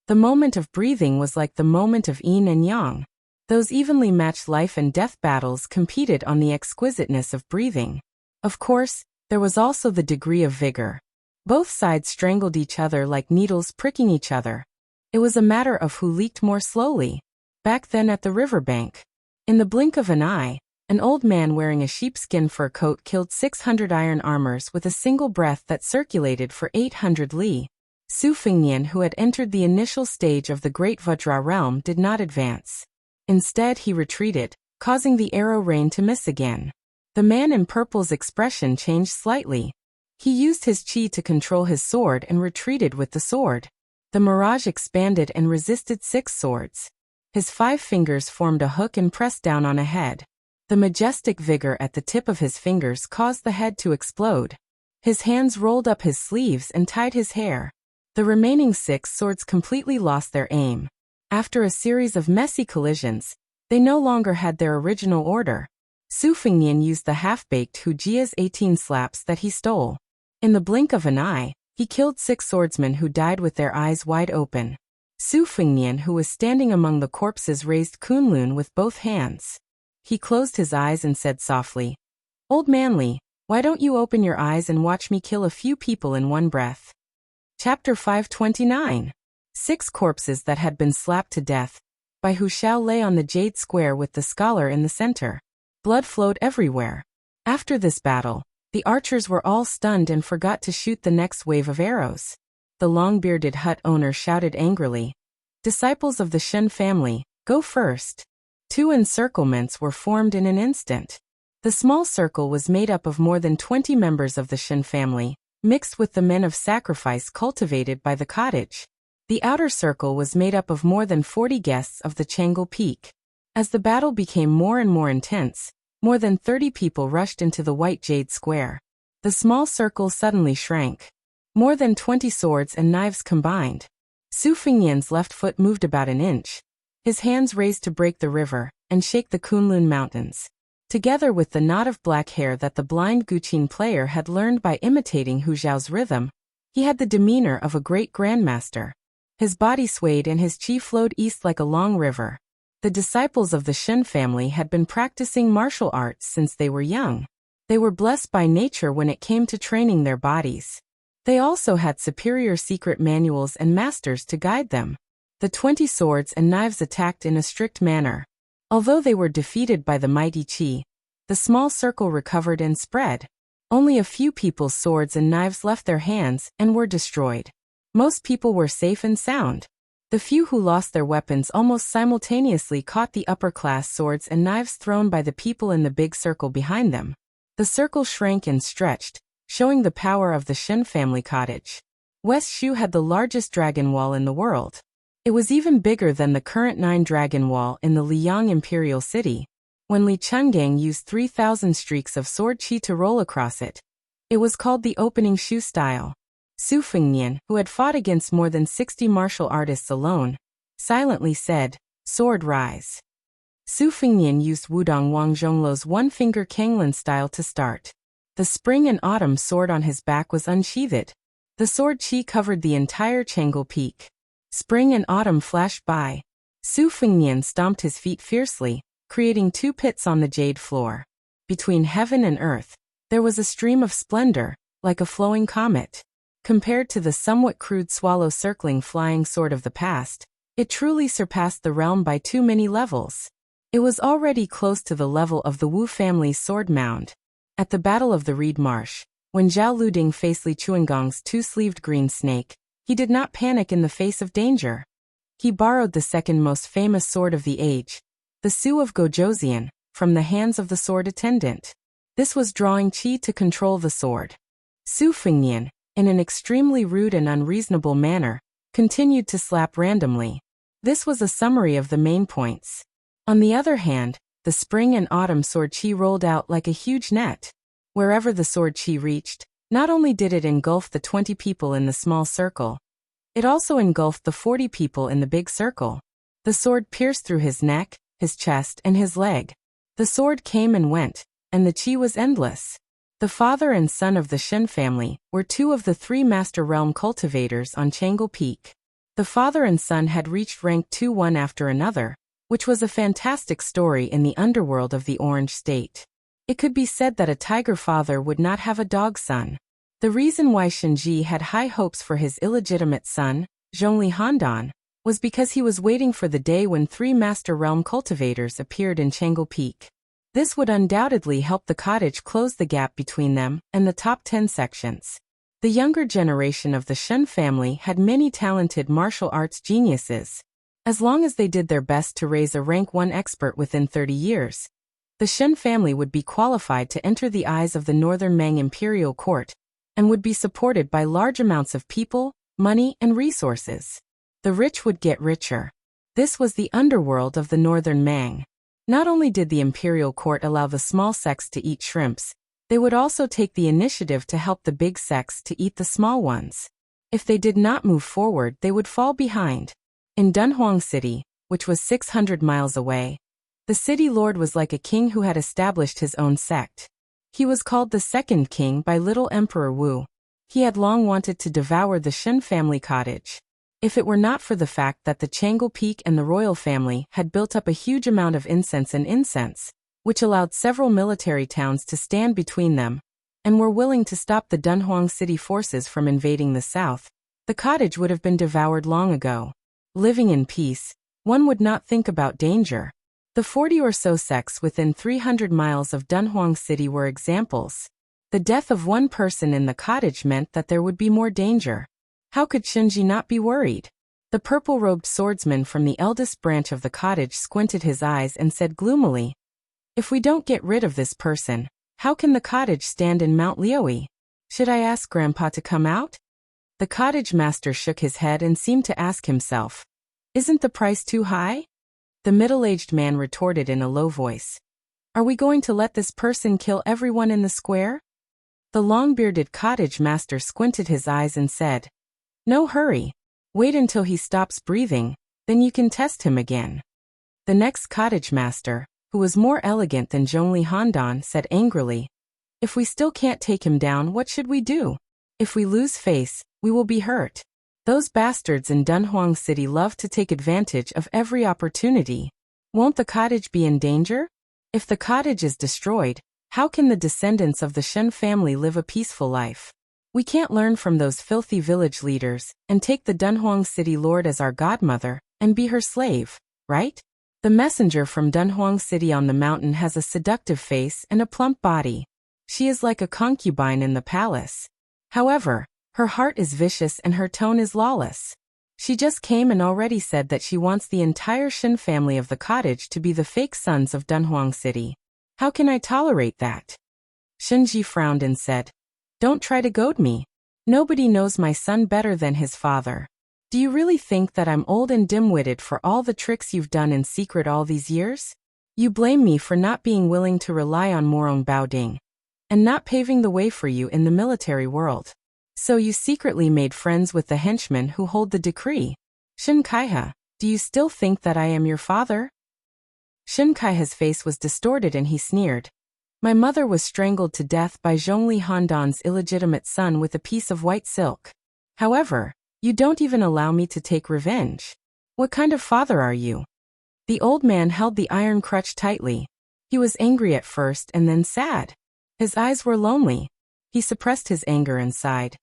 The moment of breathing was like the moment of yin and yang. Those evenly matched life and death battles competed on the exquisiteness of breathing. Of course, there was also the degree of vigor. Both sides strangled each other like needles pricking each other. It was a matter of who leaked more slowly. Back then at the riverbank. In the blink of an eye, an old man wearing a sheepskin fur coat killed 600 iron armors with a single breath that circulated for 800 li. Su Fengnian, who had entered the initial stage of the Great Vajra realm, did not advance. Instead he retreated, causing the arrow rain to miss again. The man in purple's expression changed slightly. He used his chi to control his sword and retreated with the sword. The mirage expanded and resisted 6 swords. His 5 fingers formed a hook and pressed down on a head. The majestic vigor at the tip of his fingers caused the head to explode. His hands rolled up his sleeves and tied his hair. The remaining 6 swords completely lost their aim. After a series of messy collisions, they no longer had their original order. Su Fengnian used the half-baked Wuxia's 18 slaps that he stole. In the blink of an eye, he killed 6 swordsmen who died with their eyes wide open. Su Fengnian, who was standing among the corpses, raised Kunlun with both hands. He closed his eyes and said softly, "Old Manly, why don't you open your eyes and watch me kill a few people in one breath?" Chapter 529. 6 corpses that had been slapped to death by Hu Xiao lay on the jade square with the scholar in the center. Blood flowed everywhere. After this battle, the archers were all stunned and forgot to shoot the next wave of arrows. The long-bearded hut owner shouted angrily, "Disciples of the Shen family, go first." 2 encirclements were formed in an instant. The small circle was made up of more than 20 members of the Shen family, mixed with the men of sacrifice cultivated by the cottage. The outer circle was made up of more than 40 guests of the Chang'e Peak. As the battle became more and more intense, more than 30 people rushed into the white jade square. The small circle suddenly shrank. More than 20 swords and knives combined. Su Fengnian's left foot moved about an inch. His hands raised to break the river and shake the Kunlun mountains. Together with the knot of black hair that the blind Guqin player had learned by imitating Hu Zhao's rhythm, he had the demeanor of a great grandmaster. His body swayed and his qi flowed east like a long river. The disciples of the Shen family had been practicing martial arts since they were young. They were blessed by nature when it came to training their bodies. They also had superior secret manuals and masters to guide them. The 20 swords and knives attacked in a strict manner. Although they were defeated by the mighty qi, the small circle recovered and spread. Only a few people's swords and knives left their hands and were destroyed. Most people were safe and sound. The few who lost their weapons almost simultaneously caught the upper-class swords and knives thrown by the people in the big circle behind them. The circle shrank and stretched, showing the power of the Shen family cottage. West Shu had the largest dragon wall in the world. It was even bigger than the current 9-dragon wall in the Liang imperial city. When Li Chungang used 3,000 streaks of sword qi to roll across it, it was called the opening Shu style. Su Fengnian, who had fought against more than 60 martial artists alone, silently said, "Sword rise." Su Fengnian used Wudong Wang Zhongluo's one-finger Kanglan style to start. The spring and autumn sword on his back was unsheathed. The sword qi covered the entire Chang'e Peak. Spring and autumn flashed by. Su Fengnian stomped his feet fiercely, creating 2 pits on the jade floor. Between heaven and earth, there was a stream of splendor, like a flowing comet. Compared to the somewhat crude swallow-circling flying sword of the past, it truly surpassed the realm by too many levels. It was already close to the level of the Wu family's sword mound. At the Battle of the Reed Marsh, when Zhao Luding faced Li Chuangong's 2-sleeved green snake, he did not panic in the face of danger. He borrowed the second most famous sword of the age, the Su of Gojouzian, from the hands of the sword attendant. This was drawing qi to control the sword. Su Fengnian, in an extremely rude and unreasonable manner, continued to slap randomly. This was a summary of the main points. On the other hand, the spring and autumn sword qi rolled out like a huge net. Wherever the sword qi reached, not only did it engulf the 20 people in the small circle, it also engulfed the 40 people in the big circle. The sword pierced through his neck, his chest, and his leg. The sword came and went, and the qi was endless. The father and son of the Shen family were 2 of the 3 master realm cultivators on Chang'e Peak. The father and son had reached rank 2 one after another, which was a fantastic story in the underworld of the Orange State. It could be said that a tiger father would not have a dog son. The reason why Shenji had high hopes for his illegitimate son, Zhongli Handan, was because he was waiting for the day when 3 master realm cultivators appeared in Chang'e Peak. This would undoubtedly help the cottage close the gap between them and the top 10 sections. The younger generation of the Shen family had many talented martial arts geniuses. As long as they did their best to raise a rank 1 expert within 30 years, the Shen family would be qualified to enter the eyes of the Northern Mang imperial court, and would be supported by large amounts of people, money, and resources. The rich would get richer. This was the underworld of the Northern Mang. Not only did the imperial court allow the small sects to eat shrimps, they would also take the initiative to help the big sects to eat the small ones. If they did not move forward, they would fall behind. In Dunhuang City, which was 600 miles away, the city lord was like a king who had established his own sect. He was called the Second King by little Emperor Wu. He had long wanted to devour the Shen family cottage. If it were not for the fact that the Chang'e Peak and the royal family had built up a huge amount of incense, which allowed several military towns to stand between them, and were willing to stop the Dunhuang city forces from invading the south, the cottage would have been devoured long ago. Living in peace, one would not think about danger. The 40 or so sects within 300 miles of Dunhuang City were examples. The death of one person in the cottage meant that there would be more danger. How could Shinji not be worried? The purple-robed swordsman from the eldest branch of the cottage squinted his eyes and said gloomily, "If we don't get rid of this person, how can the cottage stand in Mount Liui? Should I ask Grandpa to come out?" The cottage master shook his head and seemed to ask himself, "Isn't the price too high?" The middle-aged man retorted in a low voice, "Are we going to let this person kill everyone in the square?" The long-bearded cottage master squinted his eyes and said, "No hurry. Wait until he stops breathing, then you can test him again." The next cottage master, who was more elegant than Zhongli Handan, said angrily, "If we still can't take him down, what should we do? If we lose face, we will be hurt. Those bastards in Dunhuang City love to take advantage of every opportunity. Won't the cottage be in danger? If the cottage is destroyed, how can the descendants of the Shen family live a peaceful life? We can't learn from those filthy village leaders and take the Dunhuang City lord as our godmother and be her slave, right? The messenger from Dunhuang City on the mountain has a seductive face and a plump body. She is like a concubine in the palace. However, her heart is vicious and her tone is lawless. She just came and already said that she wants the entire Shen family of the cottage to be the fake sons of Dunhuang City. How can I tolerate that?" Shinji frowned and said, "Don't try to goad me. Nobody knows my son better than his father. Do you really think that I'm old and dim-witted for all the tricks you've done in secret all these years? You blame me for not being willing to rely on Morong Baoding and not paving the way for you in the military world. So you secretly made friends with the henchmen who hold the decree. Shin Kaiha, do you still think that I am your father?" Shin Kaiha's face was distorted and he sneered. "My mother was strangled to death by Zhongli Handan's illegitimate son with a piece of white silk. However, you don't even allow me to take revenge. What kind of father are you?" The old man held the iron crutch tightly. He was angry at first and then sad. His eyes were lonely. He suppressed his anger and sighed.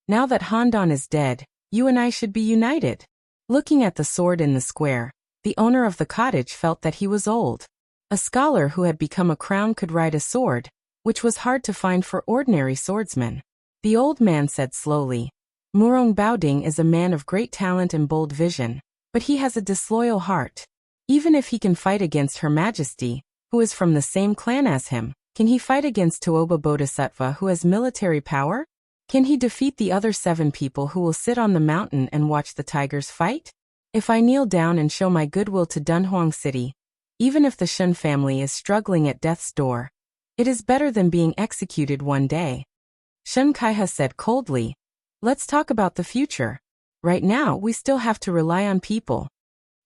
"Now that Handan is dead, you and I should be united." Looking at the sword in the square, the owner of the cottage felt that he was old. A scholar who had become a crown could ride a sword, which was hard to find for ordinary swordsmen. The old man said slowly, "Murong Baoding is a man of great talent and bold vision, but he has a disloyal heart. Even if he can fight against Her Majesty, who is from the same clan as him, can he fight against Tuoba Bodhisattva who has military power? Can he defeat the other 7 people who will sit on the mountain and watch the tigers fight? If I kneel down and show my goodwill to Dunhuang City, even if the Shen family is struggling at death's door, it is better than being executed one day." Shen Kaiha said coldly, "Let's talk about the future. Right now, we still have to rely on people."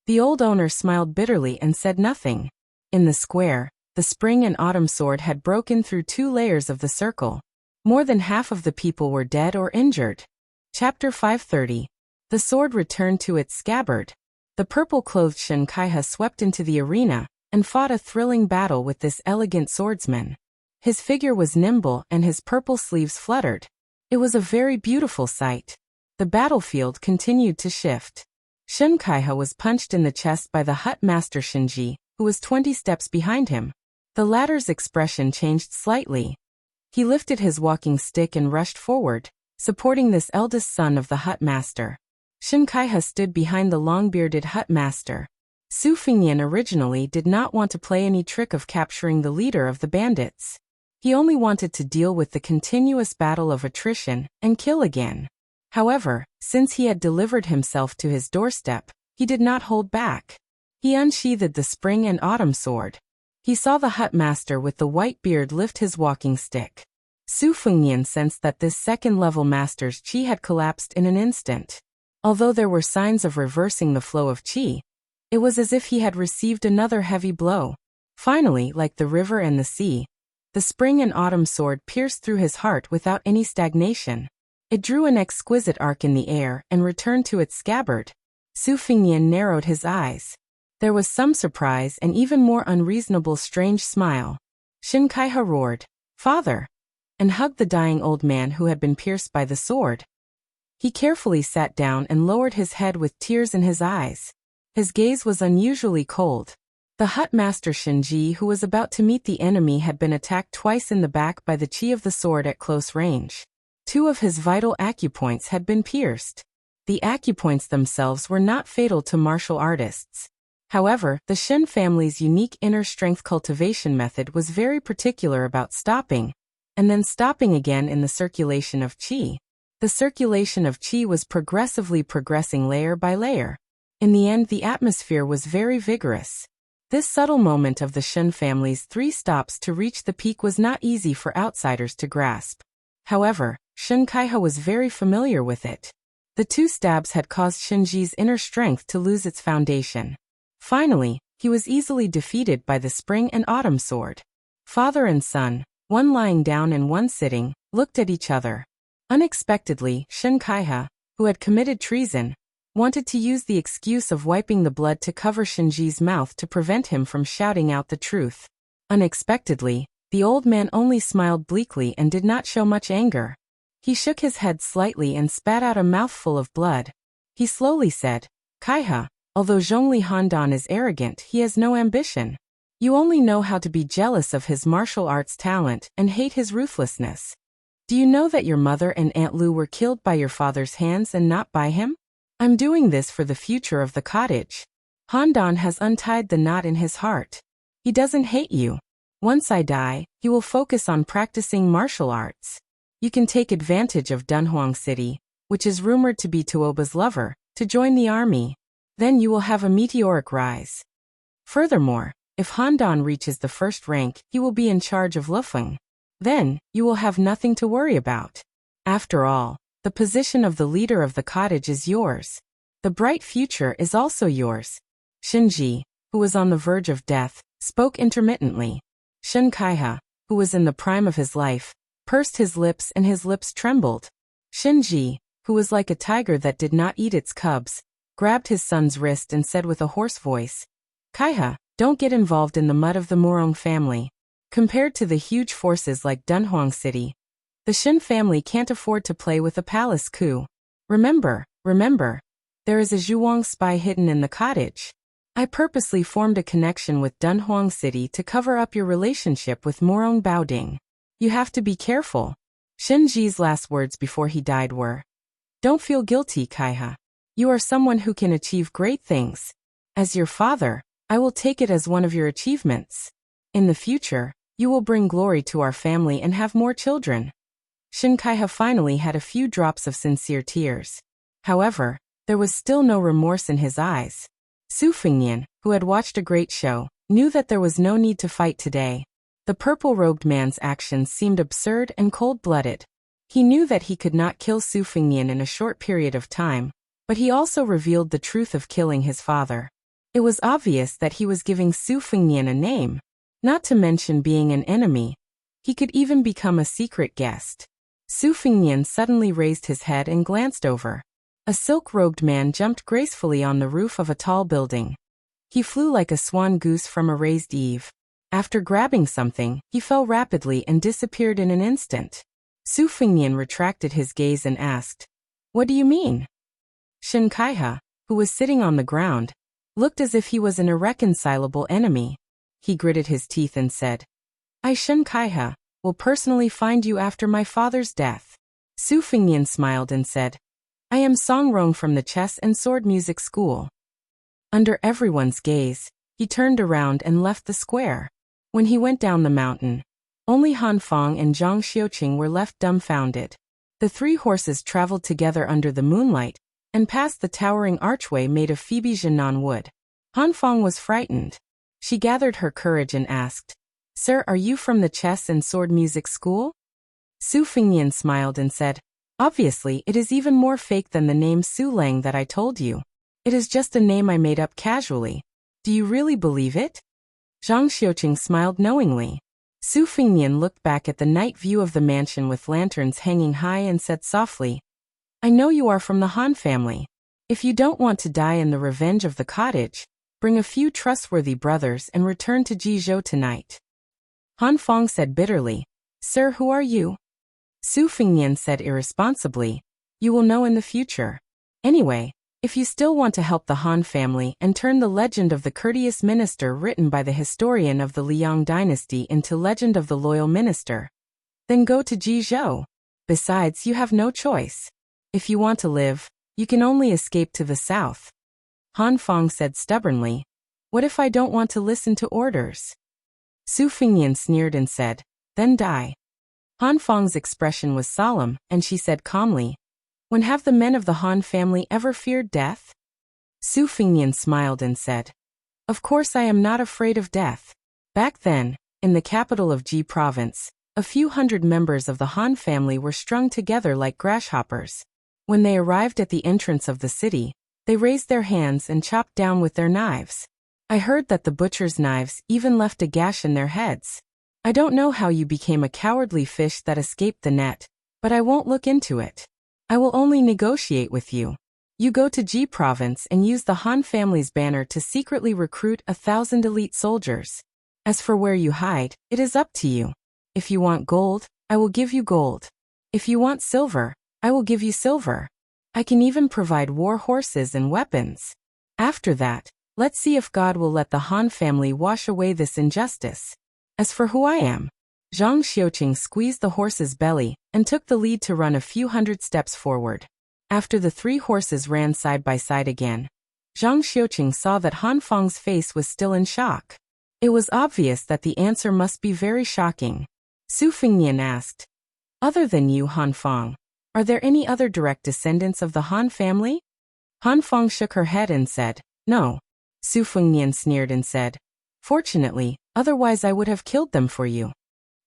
The old owner smiled bitterly and said nothing. In the square, the spring and autumn sword had broken through 2 layers of the circle. More than half of the people were dead or injured. Chapter 530. The sword returned to its scabbard. The purple-clothed Shin Kaiha swept into the arena and fought a thrilling battle with this elegant swordsman. His figure was nimble and his purple sleeves fluttered. It was a very beautiful sight. The battlefield continued to shift. Shin Kaiha was punched in the chest by the hut master Shinji, who was 20 steps behind him. The latter's expression changed slightly. He lifted his walking stick and rushed forward, supporting this eldest son of the hut master. Shin Kaiha stood behind the long-bearded hut master. Su Fingyan originally did not want to play any trick of capturing the leader of the bandits. He only wanted to deal with the continuous battle of attrition and kill again. However, since he had delivered himself to his doorstep, he did not hold back. He unsheathed the spring and autumn sword. He saw the hut master with the white beard lift his walking stick. Su Fengnian sensed that this second-level master's chi had collapsed in an instant. Although there were signs of reversing the flow of qi, it was as if he had received another heavy blow. Finally, like the river and the sea, the spring and autumn sword pierced through his heart without any stagnation. It drew an exquisite arc in the air and returned to its scabbard. Su Fingnian narrowed his eyes. There was some surprise and even more unreasonable strange smile. Shin Kaiha roared, "Father!" and hugged the dying old man who had been pierced by the sword. He carefully sat down and lowered his head with tears in his eyes. His gaze was unusually cold. The hut master Shinji, who was about to meet the enemy, had been attacked twice in the back by the qi of the sword at close range. 2 of his vital acupoints had been pierced. The acupoints themselves were not fatal to martial artists. However, the Shin family's unique inner strength cultivation method was very particular about stopping, and then stopping again in the circulation of qi. The circulation of qi was progressing layer by layer. In the end, the atmosphere was very vigorous. This subtle moment of the Shin family's 3 stops to reach the peak was not easy for outsiders to grasp. However, Shin Kaiha was very familiar with it. The 2 stabs had caused Shinji's inner strength to lose its foundation. Finally, he was easily defeated by the spring and autumn sword. Father and son, one lying down and one sitting, looked at each other. Unexpectedly, Shin Kaiha, who had committed treason, wanted to use the excuse of wiping the blood to cover Shinji's mouth to prevent him from shouting out the truth. Unexpectedly, the old man only smiled bleakly and did not show much anger. He shook his head slightly and spat out a mouthful of blood. He slowly said, "Kaiha, although Zhongli Handan is arrogant, he has no ambition. You only know how to be jealous of his martial arts talent and hate his ruthlessness. Do you know that your mother and Aunt Lu were killed by your father's hands and not by him? I'm doing this for the future of the cottage. Handan has untied the knot in his heart. He doesn't hate you. Once I die, he will focus on practicing martial arts. You can take advantage of Dunhuang City, which is rumored to be Tuoba's lover, to join the army. Then you will have a meteoric rise. Furthermore, if Handan reaches the 1st rank, he will be in charge of Lufeng. Then, you will have nothing to worry about. After all, the position of the leader of the cottage is yours. The bright future is also yours." Shinji, who was on the verge of death, spoke intermittently. Shin Kaiha, who was in the prime of his life, pursed his lips and his lips trembled. Shinji, who was like a tiger that did not eat its cubs, grabbed his son's wrist and said with a hoarse voice, "Kaiha, don't get involved in the mud of the Murong family. Compared to the huge forces like Dunhuang City, the Shin family can't afford to play with a palace coup. Remember, there is a Zhuang spy hidden in the cottage. I purposely formed a connection with Dunhuang City to cover up your relationship with Murong Baoding. You have to be careful." Shinji's last words before he died were, "Don't feel guilty, Kaiha. You are someone who can achieve great things. As your father, I will take it as one of your achievements. In the future, you will bring glory to our family and have more children." Shin Kaiha finally had a few drops of sincere tears. However, there was still no remorse in his eyes. Su Fingnian, who had watched a great show, knew that there was no need to fight today. The purple-robed man's actions seemed absurd and cold-blooded. He knew that he could not kill Su Fingnian in a short period of time, but he also revealed the truth of killing his father. It was obvious that he was giving Su Fingnian a name, not to mention being an enemy. He could even become a secret guest. Su Fingnian suddenly raised his head and glanced over. A silk-robed man jumped gracefully on the roof of a tall building. He flew like a swan goose from a raised eave. After grabbing something, he fell rapidly and disappeared in an instant. Su Fingnian retracted his gaze and asked, "What do you mean?" Shin Kaiha, who was sitting on the ground, looked as if he was an irreconcilable enemy. He gritted his teeth and said, "I, Shin Kaiha, will personally find you after my father's death." Su Fingnian smiled and said, "I am Songrong from the chess and sword music school." Under everyone's gaze, he turned around and left the square. When he went down the mountain, only Han Fong and Zhang Xiuqing were left dumbfounded. The 3 horses traveled together under the moonlight and passed the towering archway made of Phoebe Jinan wood. Han Fong was frightened. She gathered her courage and asked, "Sir, are you from the chess and sword music school?" Su Fingnian smiled and said, Obviously, it is even more fake than the name Su Lang that I told you. It is just a name I made up casually. Do you really believe it? Zhang Xiuqing smiled knowingly. Su Fingnian looked back at the night view of the mansion with lanterns hanging high and said softly, I know you are from the Han family. If you don't want to die in the revenge of the cottage, bring a few trustworthy brothers and return to Jizhou tonight. Han Fong said bitterly, Sir, who are you? Su Fingnian said irresponsibly, You will know in the future. Anyway, if you still want to help the Han family and turn the legend of the courteous minister written by the historian of the Liang dynasty into legend of the loyal minister, then go to Jizhou. Besides, you have no choice. If you want to live, you can only escape to the south. Han Fong said stubbornly, What if I don't want to listen to orders? Su Fingnian sneered and said, Then die. Han Fong's expression was solemn, and she said calmly, When have the men of the Han family ever feared death? Su Fingnian smiled and said, Of course I am not afraid of death. Back then, in the capital of Ji province, a few hundred members of the Han family were strung together like grasshoppers. When they arrived at the entrance of the city, they raised their hands and chopped down with their knives. I heard that the butcher's knives even left a gash in their heads. I don't know how you became a cowardly fish that escaped the net, but I won't look into it. I will only negotiate with you. You go to Ji province and use the Han family's banner to secretly recruit 1,000 elite soldiers. As for where you hide, it is up to you. If you want gold, I will give you gold. If you want silver, I will give you silver. I can even provide war horses and weapons. After that, let's see if God will let the Han family wash away this injustice. As for who I am, Zhang Xiuqing squeezed the horse's belly and took the lead to run a few hundred steps forward. After the 3 horses ran side by side again, Zhang Xiuqing saw that Han Fong's face was still in shock. It was obvious that the answer must be very shocking. Su Fingnian asked, Other than you, Han Fong, are there any other direct descendants of the Han family? Han Fong shook her head and said, No. Su Fingnian sneered and said, Fortunately, otherwise I would have killed them for you.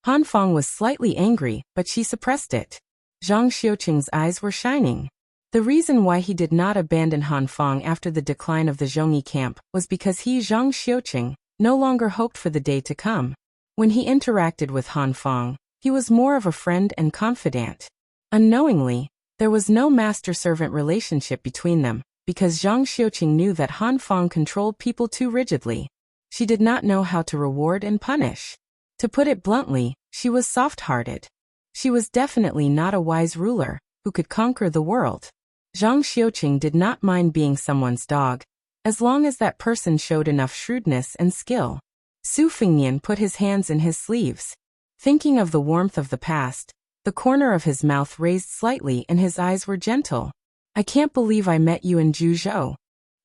Han Fong was slightly angry, but she suppressed it. Zhang Xiuqing's eyes were shining. The reason why he did not abandon Han Fong after the decline of the Zhongyi camp was because he, Zhang Xiuqing, no longer hoped for the day to come. When he interacted with Han Fong, he was more of a friend and confidant. Unknowingly, there was no master-servant relationship between them, because Zhang Xiuqing knew that Han Fong controlled people too rigidly. She did not know how to reward and punish. To put it bluntly, she was soft-hearted. She was definitely not a wise ruler who could conquer the world. Zhang Xiuqing did not mind being someone's dog, as long as that person showed enough shrewdness and skill. Su Fingnian put his hands in his sleeves. Thinking of the warmth of the past, the corner of his mouth raised slightly and his eyes were gentle. I can't believe I met you in Juzhou.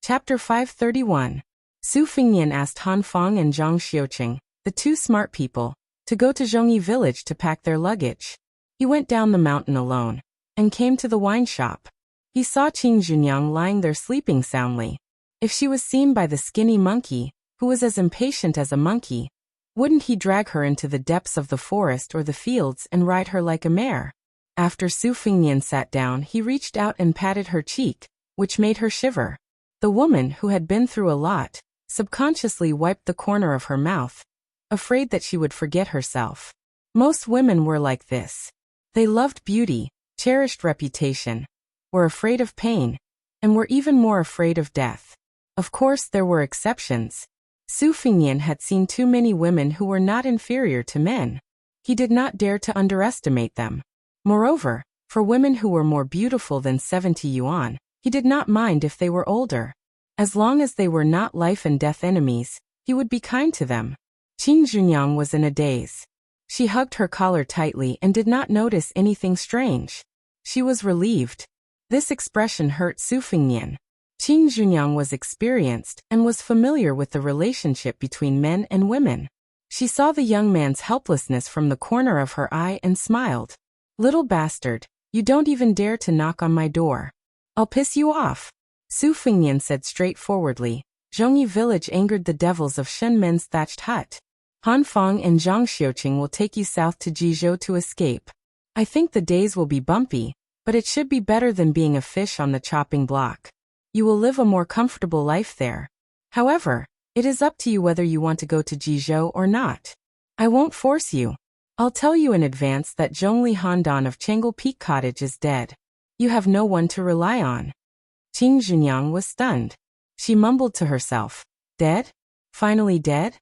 Chapter 531. Su Fingnian asked Han Fong and Zhang Xiuqing, the 2 smart people, to go to Zhongyi village to pack their luggage. He went down the mountain alone, and came to the wine shop. He saw Qing Junyang lying there sleeping soundly. If she was seen by the skinny monkey, who was as impatient as a monkey, wouldn't he drag her into the depths of the forest or the fields and ride her like a mare? After Su Fingnian sat down, he reached out and patted her cheek, which made her shiver. The woman, who had been through a lot, subconsciously wiped the corner of her mouth, afraid that she would forget herself. Most women were like this. They loved beauty, cherished reputation, were afraid of pain, and were even more afraid of death. Of course, there were exceptions. Su Fingnian had seen too many women who were not inferior to men. He did not dare to underestimate them. Moreover, for women who were more beautiful than 70 yuan, he did not mind if they were older. As long as they were not life and death enemies, he would be kind to them. Qing Junyang was in a daze. She hugged her collar tightly and did not notice anything strange. She was relieved. This expression hurt Su Fingnian. Qing Junyang was experienced and was familiar with the relationship between men and women. She saw the young man's helplessness from the corner of her eye and smiled. Little bastard, you don't even dare to knock on my door. I'll piss you off. Su Fingnian said straightforwardly. Zhongyi village angered the devils of Shen Men's thatched hut. Han Fong and Zhang Xiuqing will take you south to Jizhou to escape. I think the days will be bumpy, But it should be better than being a fish on the chopping block. You will live a more comfortable life there. However, it is up to you whether you want to go to Jizhou or not. I won't force you. I'll tell you in advance that Zhongli Handan of Changel Peak Cottage is dead. You have no one to rely on. Qing Junyang was stunned. She mumbled to herself, dead? Finally dead?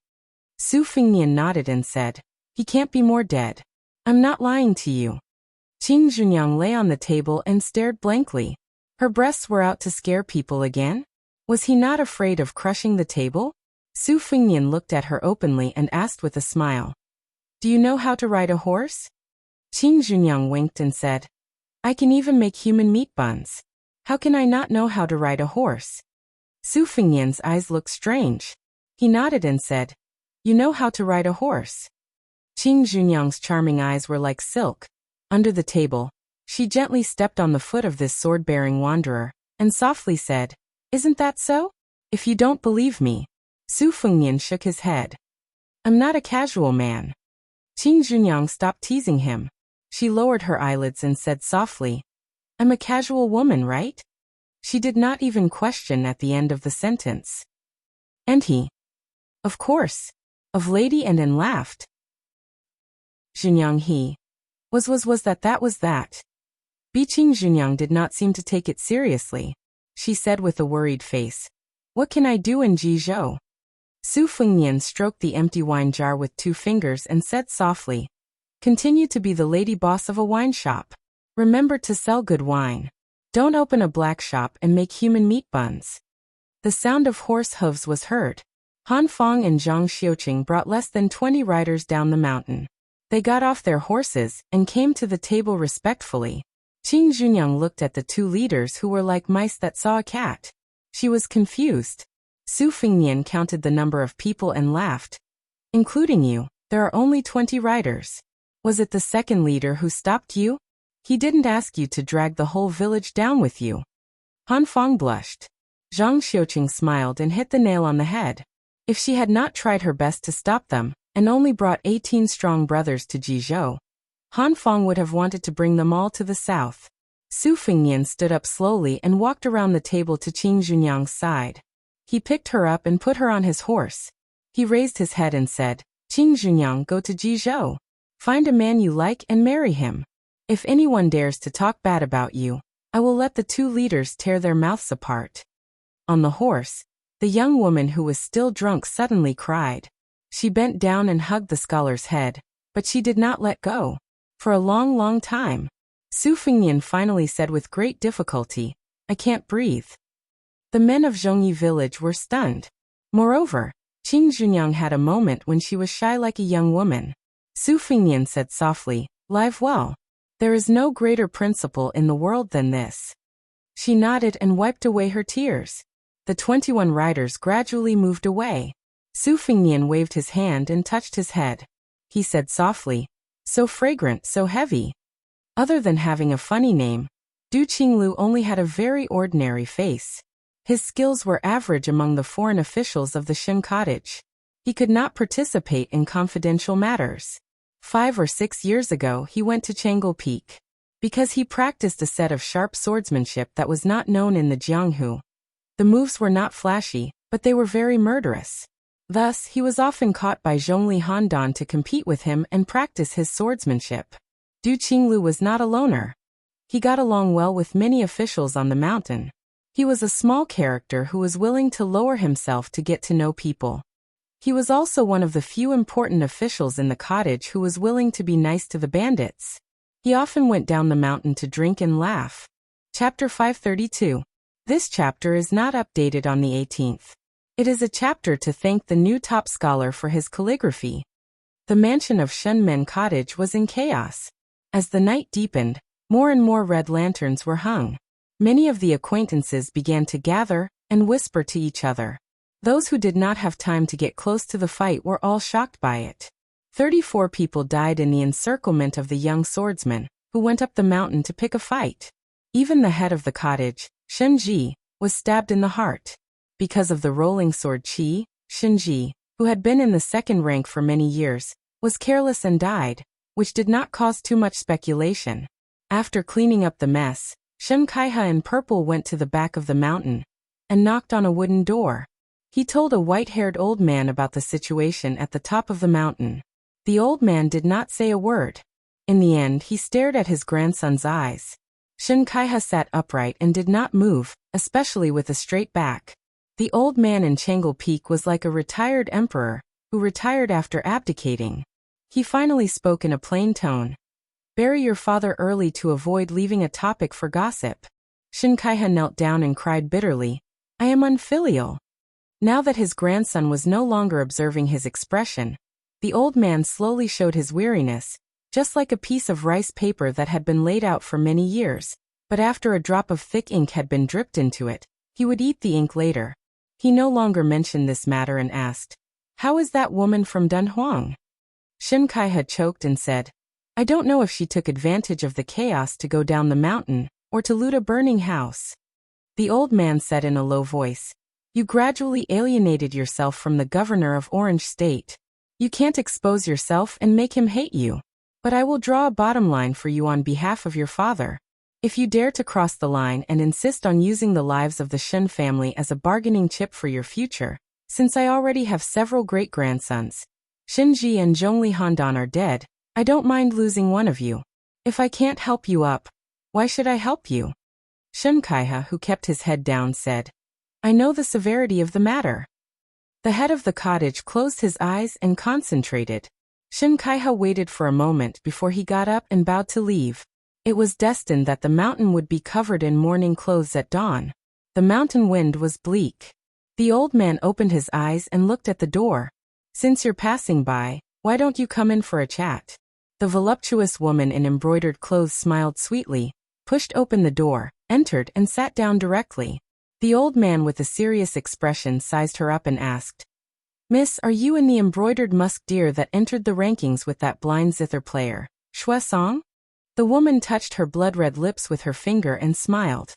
Su Fingnian nodded and said, he can't be more dead. I'm not lying to you. Qing Junyang lay on the table and stared blankly. Her breasts were out to scare people again? Was he not afraid of crushing the table? Su Fingnian looked at her openly and asked with a smile, do you know how to ride a horse? Qing Junyang winked and said, I can even make human meat buns. How can I not know how to ride a horse? Su Fingnian's eyes looked strange. He nodded and said, you know how to ride a horse. Qing Junyang's charming eyes were like silk. Under the table, she gently stepped on the foot of this sword-bearing wanderer, and softly said, isn't that so? If you don't believe me. Su Fingnian shook his head. I'm not a casual man. Qing Junyang stopped teasing him. She lowered her eyelids and said softly, I'm a casual woman, right? She did not even question at the end of the sentence. And he? Of course. Of lady and laughed. Junyang he. Was that was that. Biqing Junyang did not seem to take it seriously. She said with a worried face, what can I do in Jizhou? Su Fingnian stroked the empty wine jar with 2 fingers and said softly, continue to be the lady boss of a wine shop. Remember to sell good wine. Don't open a black shop and make human meat buns. The sound of horse hooves was heard. Han Fong and Zhang Xiuqing brought less than 20 riders down the mountain. They got off their horses and came to the table respectfully. Qing Junyang looked at the 2 leaders who were like mice that saw a cat. She was confused. Su Fingnian counted the number of people and laughed. Including you, there are only 20 riders. Was it the second leader who stopped you? He didn't ask you to drag the whole village down with you. Han Fong blushed. Zhang Xiuqing smiled and hit the nail on the head. If she had not tried her best to stop them, and only brought 18 strong brothers to Jizhou, Han Fong would have wanted to bring them all to the south. Su Fingnian stood up slowly and walked around the table to Qing Junyang's side. He picked her up and put her on his horse. He raised his head and said, Qing Junyang, go to Jizhou. Find a man you like and marry him. If anyone dares to talk bad about you, I will let the 2 leaders tear their mouths apart. On the horse, the young woman who was still drunk suddenly cried. She bent down and hugged the scholar's head, but she did not let go. For a long time. Su Fingnian finally said with great difficulty, I can't breathe. The men of Zhongyi village were stunned. Moreover, Qing Junyang had a moment when she was shy like a young woman. Su Fingnian said softly, live well. There is no greater principle in the world than this. She nodded and wiped away her tears. The 21 riders gradually moved away. Su Fingnian waved his hand and touched his head. He said softly, so fragrant, so heavy. Other than having a funny name, Du Qinglu only had a very ordinary face. His skills were average among the foreign officials of the Shen cottage. He could not participate in confidential matters. 5 or 6 years ago he went to Changel Peak. Because he practiced a set of sharp swordsmanship that was not known in the Jianghu. The moves were not flashy, but they were very murderous. Thus, he was often caught by Zhongli Handan to compete with him and practice his swordsmanship. Du Qinglu was not a loner. He got along well with many officials on the mountain. He was a small character who was willing to lower himself to get to know people. He was also one of the few important officials in the cottage who was willing to be nice to the bandits. He often went down the mountain to drink and laugh. Chapter 532. This chapter is not updated on the 18th. It is a chapter to thank the new top scholar for his calligraphy. The mansion of Shenmen Cottage was in chaos. As the night deepened, more and more red lanterns were hung. Many of the acquaintances began to gather and whisper to each other. Those who did not have time to get close to the fight were all shocked by it. 34 people died in the encirclement of the young swordsman, who went up the mountain to pick a fight. Even the head of the cottage, Shen Ji, was stabbed in the heart. Because of the rolling sword Qi, Shen Ji, who had been in the second rank for many years, was careless and died, which did not cause too much speculation. After cleaning up the mess, Shen Kaiha in purple went to the back of the mountain and knocked on a wooden door. He told a white-haired old man about the situation at the top of the mountain. The old man did not say a word. In the end, he stared at his grandson's eyes. Shen Kaiha sat upright and did not move, especially with a straight back. The old man in Changle Peak was like a retired emperor, who retired after abdicating. He finally spoke in a plain tone. Bury your father early to avoid leaving a topic for gossip. Shen Kaiha knelt down and cried bitterly, I am unfilial. Now that his grandson was no longer observing his expression, the old man slowly showed his weariness, just like a piece of rice paper that had been laid out for many years, but after a drop of thick ink had been dripped into it, he would eat the ink later. He no longer mentioned this matter and asked, How is that woman from Dunhuang? Shen Kaiha choked and said, I don't know if she took advantage of the chaos to go down the mountain, or to loot a burning house. The old man said in a low voice, You gradually alienated yourself from the governor of Orange State. You can't expose yourself and make him hate you. But I will draw a bottom line for you on behalf of your father. If you dare to cross the line and insist on using the lives of the Shen family as a bargaining chip for your future, since I already have several great-grandsons, Shinji and Zhongli Handan are dead, I don't mind losing one of you. If I can't help you up, why should I help you? Shen Kaiha, who kept his head down, said, I know the severity of the matter. The head of the cottage closed his eyes and concentrated. Shen Kaiha waited for a moment before he got up and bowed to leave. It was destined that the mountain would be covered in mourning clothes at dawn. The mountain wind was bleak. The old man opened his eyes and looked at the door. Since you're passing by, why don't you come in for a chat? The voluptuous woman in embroidered clothes smiled sweetly, pushed open the door, entered and sat down directly. The old man with a serious expression sized her up and asked, Miss, are you in the embroidered musk deer that entered the rankings with that blind zither player, Shui Song? The woman touched her blood-red lips with her finger and smiled.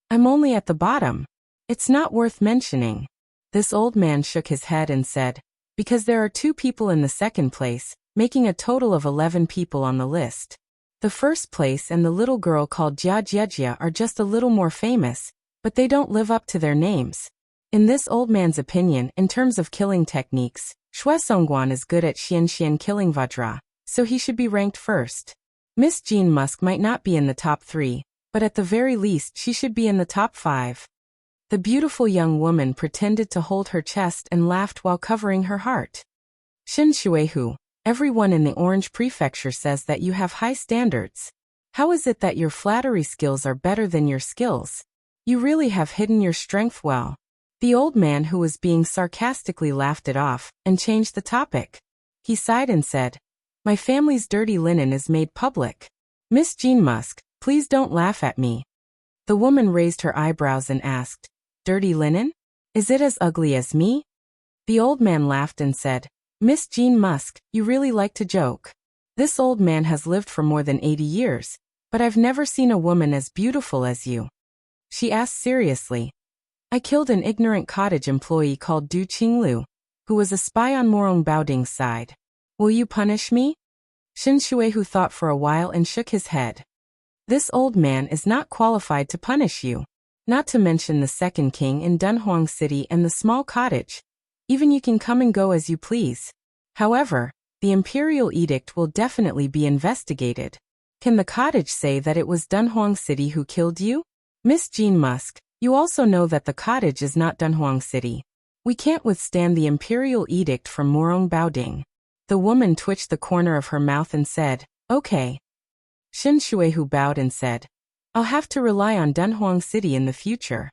I'm only at the bottom. It's not worth mentioning. This old man shook his head and said, Because there are 2 people in the second place, making a total of 11 people on the list. The first place and the little girl called Jia Jiejia are just a little more famous, but they don't live up to their names. In this old man's opinion, in terms of killing techniques, Shui Songguan is good at Xian killing Vajra, so he should be ranked first. Miss Jean Musk might not be in the top 3, but at the very least she should be in the top 5. The beautiful young woman pretended to hold her chest and laughed while covering her heart. Shin Shuehu, everyone in the Orange Prefecture says that you have high standards. How is it that your flattery skills are better than your skills? You really have hidden your strength well. The old man who was being sarcastically laughed it off and changed the topic. He sighed and said, My family's dirty linen is made public. Miss Jean Musk, please don't laugh at me. The woman raised her eyebrows and asked, Dirty linen? Is it as ugly as me? The old man laughed and said, Miss Jean Musk, you really like to joke. This old man has lived for more than 80 years, but I've never seen a woman as beautiful as you. She asked seriously, I killed an ignorant cottage employee called Du Qinglu, who was a spy on Morong Baoding's side. Will you punish me? Shin Shuehu thought for a while and shook his head. This old man is not qualified to punish you. Not to mention the second king in Dunhuang City and the small cottage. Even you can come and go as you please. However, the imperial edict will definitely be investigated. Can the cottage say that it was Dunhuang City who killed you? Miss Jean Musk, you also know that the cottage is not Dunhuang City. We can't withstand the imperial edict from Morong Baoding. The woman twitched the corner of her mouth and said, Okay. Shin Shuehu bowed and said, I'll have to rely on Dunhuang City in the future.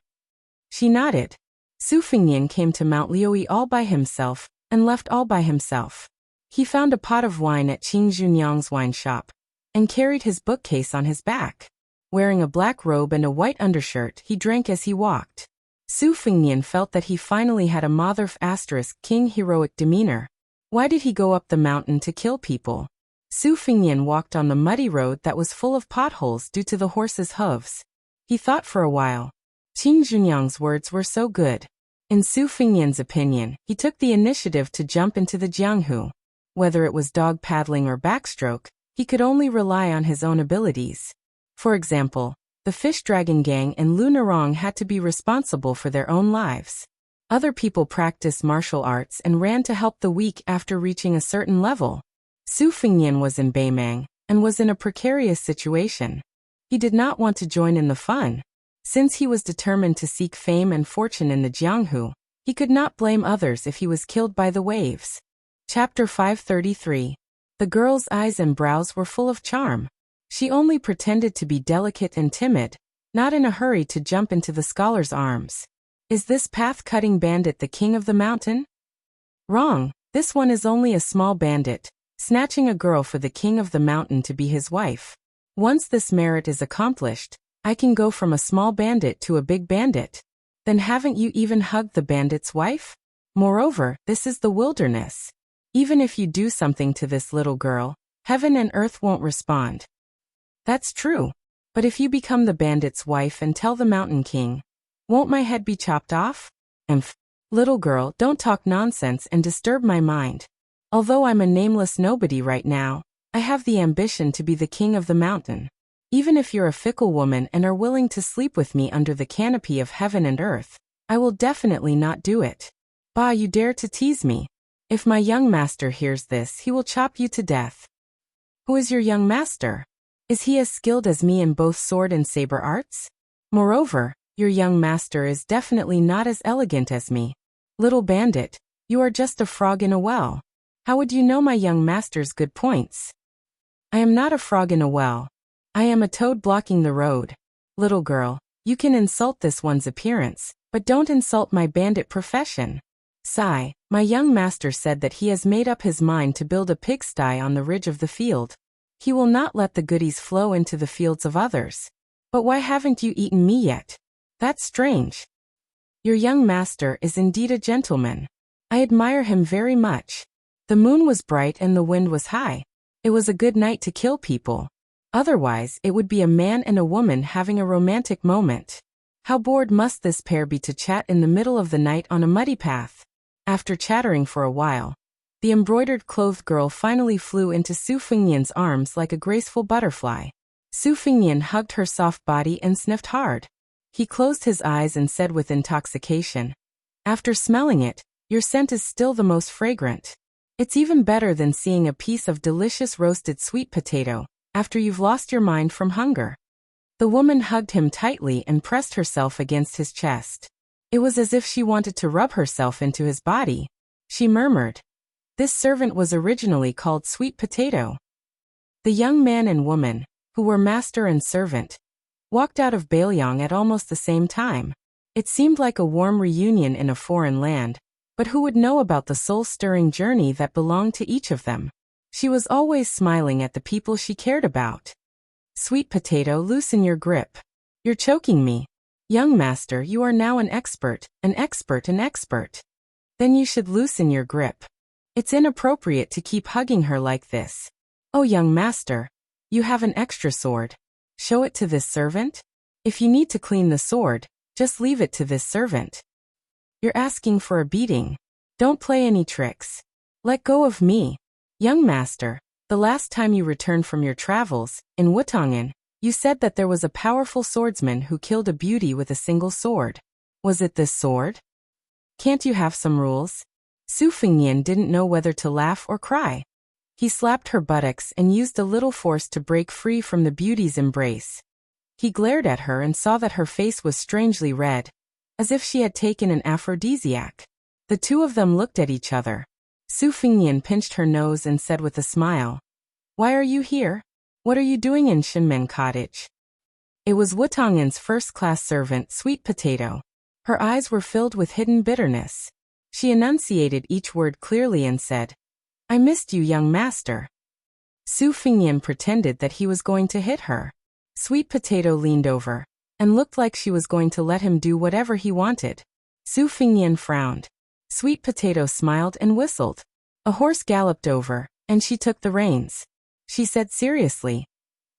She nodded. Su Fingnian came to Mount Liui all by himself, and left all by himself. He found a pot of wine at Qing Junyang's wine shop, and carried his bookcase on his back. Wearing a black robe and a white undershirt, he drank as he walked. Su Fingnian felt that he finally had a Motherf * king heroic demeanor. Why did he go up the mountain to kill people? Su Fingnian walked on the muddy road that was full of potholes due to the horse's hooves. He thought for a while. Qing Junyang's words were so good. In Su Fingnian's opinion, he took the initiative to jump into the Jianghu. Whether it was dog paddling or backstroke, he could only rely on his own abilities. For example, the Fish Dragon Gang and Lu Narong had to be responsible for their own lives. Other people practiced martial arts and ran to help the weak after reaching a certain level. Su Fengnian was in Beimang and was in a precarious situation. He did not want to join in the fun. Since he was determined to seek fame and fortune in the Jianghu, he could not blame others if he was killed by the waves. Chapter 533. The girl's eyes and brows were full of charm. She only pretended to be delicate and timid, not in a hurry to jump into the scholar's arms. Is this path-cutting bandit the king of the mountain? Wrong, this one is only a small bandit, snatching a girl for the king of the mountain to be his wife. Once this merit is accomplished, I can go from a small bandit to a big bandit. Then haven't you even hugged the bandit's wife? Moreover, this is the wilderness. Even if you do something to this little girl, heaven and earth won't respond. That's true. But if you become the bandit's wife and tell the mountain king, won't my head be chopped off? Little girl, don't talk nonsense and disturb my mind. Although I'm a nameless nobody right now, I have the ambition to be the king of the mountain. Even if you're a fickle woman and are willing to sleep with me under the canopy of heaven and earth, I will definitely not do it. Bah, you dare to tease me. If my young master hears this, he will chop you to death. Who is your young master? Is he as skilled as me in both sword and saber arts? Moreover, your young master is definitely not as elegant as me. Little bandit, you are just a frog in a well. How would you know my young master's good points? I am not a frog in a well. I am a toad blocking the road. Little girl, you can insult this one's appearance, but don't insult my bandit profession. Sigh, my young master said that he has made up his mind to build a pigsty on the ridge of the field. He will not let the goodies flow into the fields of others. But why haven't you eaten me yet? That's strange. Your young master is indeed a gentleman. I admire him very much. The moon was bright and the wind was high. It was a good night to kill people. Otherwise, it would be a man and a woman having a romantic moment. How bored must this pair be to chat in the middle of the night on a muddy path? After chattering for a while, the embroidered-clothed girl finally flew into Su Fengnian's arms like a graceful butterfly. Su Fengnian hugged her soft body and sniffed hard. He closed his eyes and said with intoxication, "After smelling it, your scent is still the most fragrant. It's even better than seeing a piece of delicious roasted sweet potato, after you've lost your mind from hunger." The woman hugged him tightly and pressed herself against his chest. It was as if she wanted to rub herself into his body. She murmured, "This servant was originally called Sweet Potato." The young man and woman, who were master and servant, walked out of Bailiang at almost the same time. It seemed like a warm reunion in a foreign land, but who would know about the soul-stirring journey that belonged to each of them? She was always smiling at the people she cared about. "Sweet Potato, loosen your grip. You're choking me. Young master, you are now an expert, an expert, an expert. Then you should loosen your grip. It's inappropriate to keep hugging her like this. Oh, young master, you have an extra sword. Show it to this servant? If you need to clean the sword, just leave it to this servant. You're asking for a beating. Don't play any tricks. Let go of me. Young master, the last time you returned from your travels, in Wutangan, you said that there was a powerful swordsman who killed a beauty with a single sword. Was it this sword? Can't you have some rules?" Su Fengnian didn't know whether to laugh or cry. He slapped her buttocks and used a little force to break free from the beauty's embrace. He glared at her and saw that her face was strangely red, as if she had taken an aphrodisiac. The two of them looked at each other. Su Fengnian pinched her nose and said with a smile, "Why are you here? What are you doing in Shinmen Cottage?" It was Wutangan's first-class servant, Sweet Potato. Her eyes were filled with hidden bitterness. She enunciated each word clearly and said, "I missed you, young master." Su Fengnian pretended that he was going to hit her. Sweet Potato leaned over and looked like she was going to let him do whatever he wanted. Su Fengnian frowned. Sweet Potato smiled and whistled. A horse galloped over, and she took the reins. She said seriously,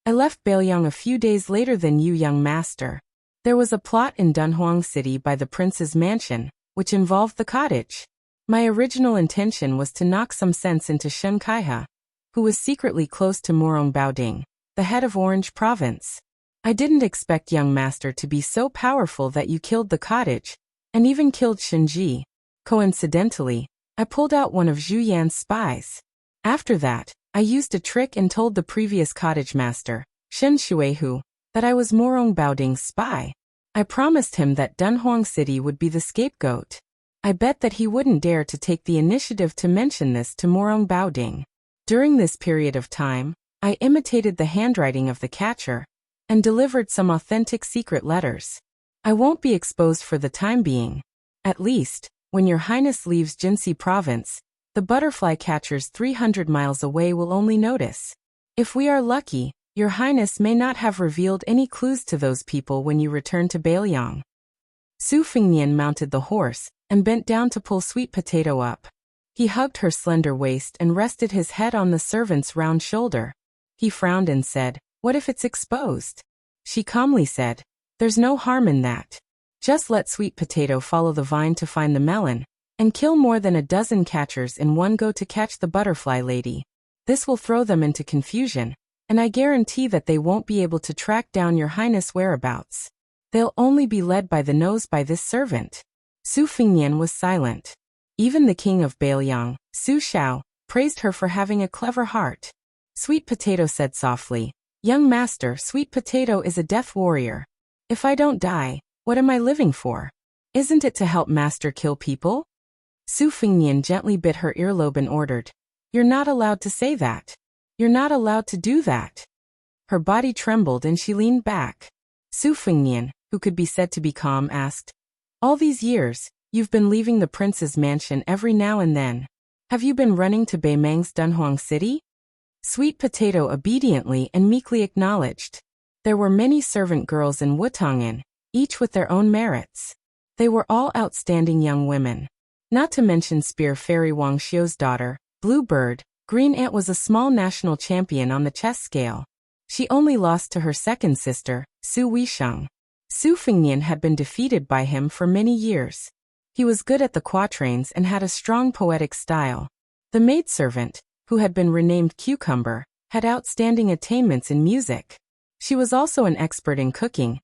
"I left Bailiang a few days later than you, young master. There was a plot in Dunhuang City by the prince's mansion, which involved the cottage. My original intention was to knock some sense into Shun Kaiha, who was secretly close to Morong Baoding, the head of Orange Province. I didn't expect young master to be so powerful that you killed the cottage, and even killed Shinji. Coincidentally, I pulled out one of Zhu Yan's spies. After that, I used a trick and told the previous cottage master, Shen Shuehu, that I was Morong Baoding's spy. I promised him that Dunhuang City would be the scapegoat. I bet that he wouldn't dare to take the initiative to mention this to Morong Baoding. During this period of time, I imitated the handwriting of the catcher and delivered some authentic secret letters. I won't be exposed for the time being. At least, when your highness leaves Jinsi province, the butterfly catchers 300 miles away will only notice. If we are lucky, your highness may not have revealed any clues to those people when you return to Bailiang. Su Fingnian mounted the horse and bent down to pull Sweet Potato up. He hugged her slender waist and rested his head on the servant's round shoulder. He frowned and said, "What if it's exposed?" She calmly said, "There's no harm in that. Just let Sweet Potato follow the vine to find the melon, and kill more than a dozen catchers in one go to catch the butterfly lady. This will throw them into confusion, and I guarantee that they won't be able to track down your highness' whereabouts. They'll only be led by the nose by this servant." Su Fingnian was silent. Even the king of Bailiang, Su Xiao, praised her for having a clever heart. Sweet Potato said softly, "Young master, Sweet Potato is a death warrior. If I don't die, what am I living for? Isn't it to help master kill people?" Su Fingnian gently bit her earlobe and ordered, "You're not allowed to say that. You're not allowed to do that." Her body trembled and she leaned back. Su Fingnian, who could be said to be calm, asked, "All these years, you've been leaving the prince's mansion every now and then. Have you been running to Beimang's Dunhuang City?" Sweet Potato obediently and meekly acknowledged. There were many servant girls in Wutong'an, each with their own merits. They were all outstanding young women. Not to mention Spear Fairy Wang Xiu's daughter, Blue Bird, Green Ant was a small national champion on the chess scale. She only lost to her second sister, Su Weisheng. Su Fingnian had been defeated by him for many years. He was good at the quatrains and had a strong poetic style. The maidservant, who had been renamed Cucumber, had outstanding attainments in music. She was also an expert in cooking,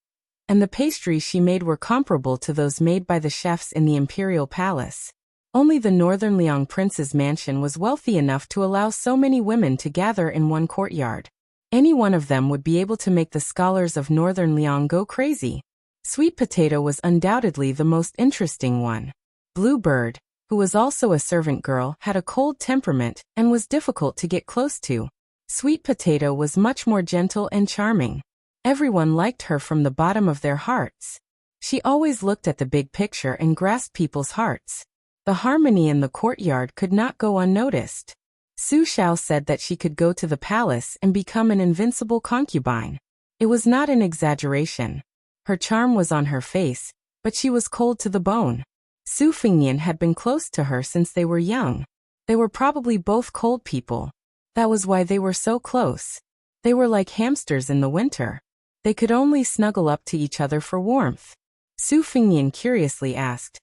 and the pastries she made were comparable to those made by the chefs in the imperial palace. Only the Northern Liang prince's mansion was wealthy enough to allow so many women to gather in one courtyard. Any one of them would be able to make the scholars of Northern Liang go crazy. Sweet Potato was undoubtedly the most interesting one. Blue Bird, who was also a servant girl, had a cold temperament and was difficult to get close to. Sweet Potato was much more gentle and charming. Everyone liked her from the bottom of their hearts. She always looked at the big picture and grasped people's hearts. The harmony in the courtyard could not go unnoticed. Su Xiao said that she could go to the palace and become an invincible concubine. It was not an exaggeration. Her charm was on her face, but she was cold to the bone. Su Fingnian had been close to her since they were young. They were probably both cold people. That was why they were so close. They were like hamsters in the winter. They could only snuggle up to each other for warmth. Su Fingnian curiously asked,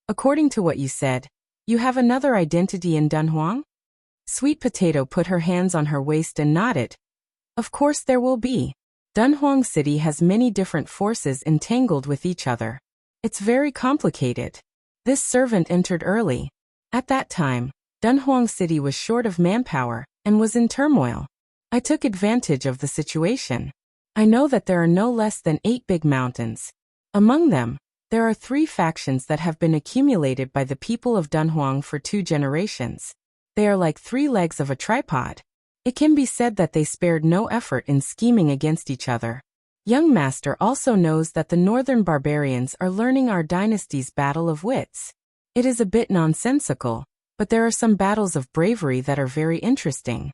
"According to what you said, you have another identity in Dunhuang?" Sweet Potato put her hands on her waist and nodded. "Of course there will be. Dunhuang City has many different forces entangled with each other. It's very complicated." This servant entered early. At that time, Dunhuang City was short of manpower and was in turmoil. I took advantage of the situation. I know that there are no less than 8 big mountains. Among them, there are 3 factions that have been accumulated by the people of Dunhuang for 2 generations. They are like 3 legs of a tripod. It can be said that they spared no effort in scheming against each other. Young Master also knows that the northern barbarians are learning our dynasty's battle of wits. It is a bit nonsensical, but there are some battles of bravery that are very interesting.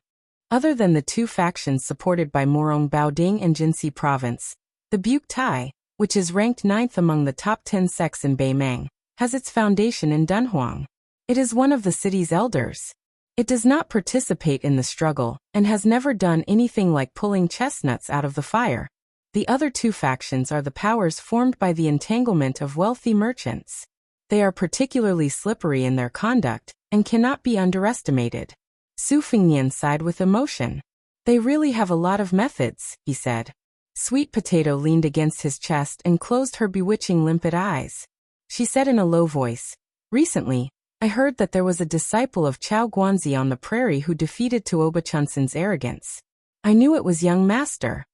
Other than the 2 factions supported by Morong Baoding and Jinsi province, the Buke Tai, which is ranked 9th among the top 10 sects in Beimang, has its foundation in Dunhuang. It is one of the city's elders. It does not participate in the struggle, and has never done anything like pulling chestnuts out of the fire. The other 2 factions are the powers formed by the entanglement of wealthy merchants. They are particularly slippery in their conduct, and cannot be underestimated. Su Fingnian sighed with emotion. "They really have a lot of methods," he said. Sweet Potato leaned against his chest and closed her bewitching limpid eyes. She said in a low voice, "Recently, I heard that there was a disciple of Chao Guanzi on the prairie who defeated Tuoba Chunsen's arrogance. I knew it was young master."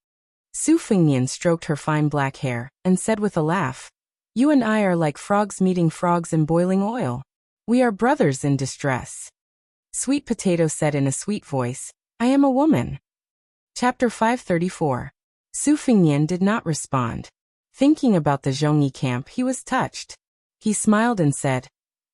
Su Fingnian stroked her fine black hair and said with a laugh, "You and I are like frogs meeting frogs in boiling oil. We are brothers in distress." Sweet Potato said in a sweet voice, "I am a woman." Chapter 534. Su Fingnian did not respond. Thinking about the Zhongyi camp, he was touched. He smiled and said,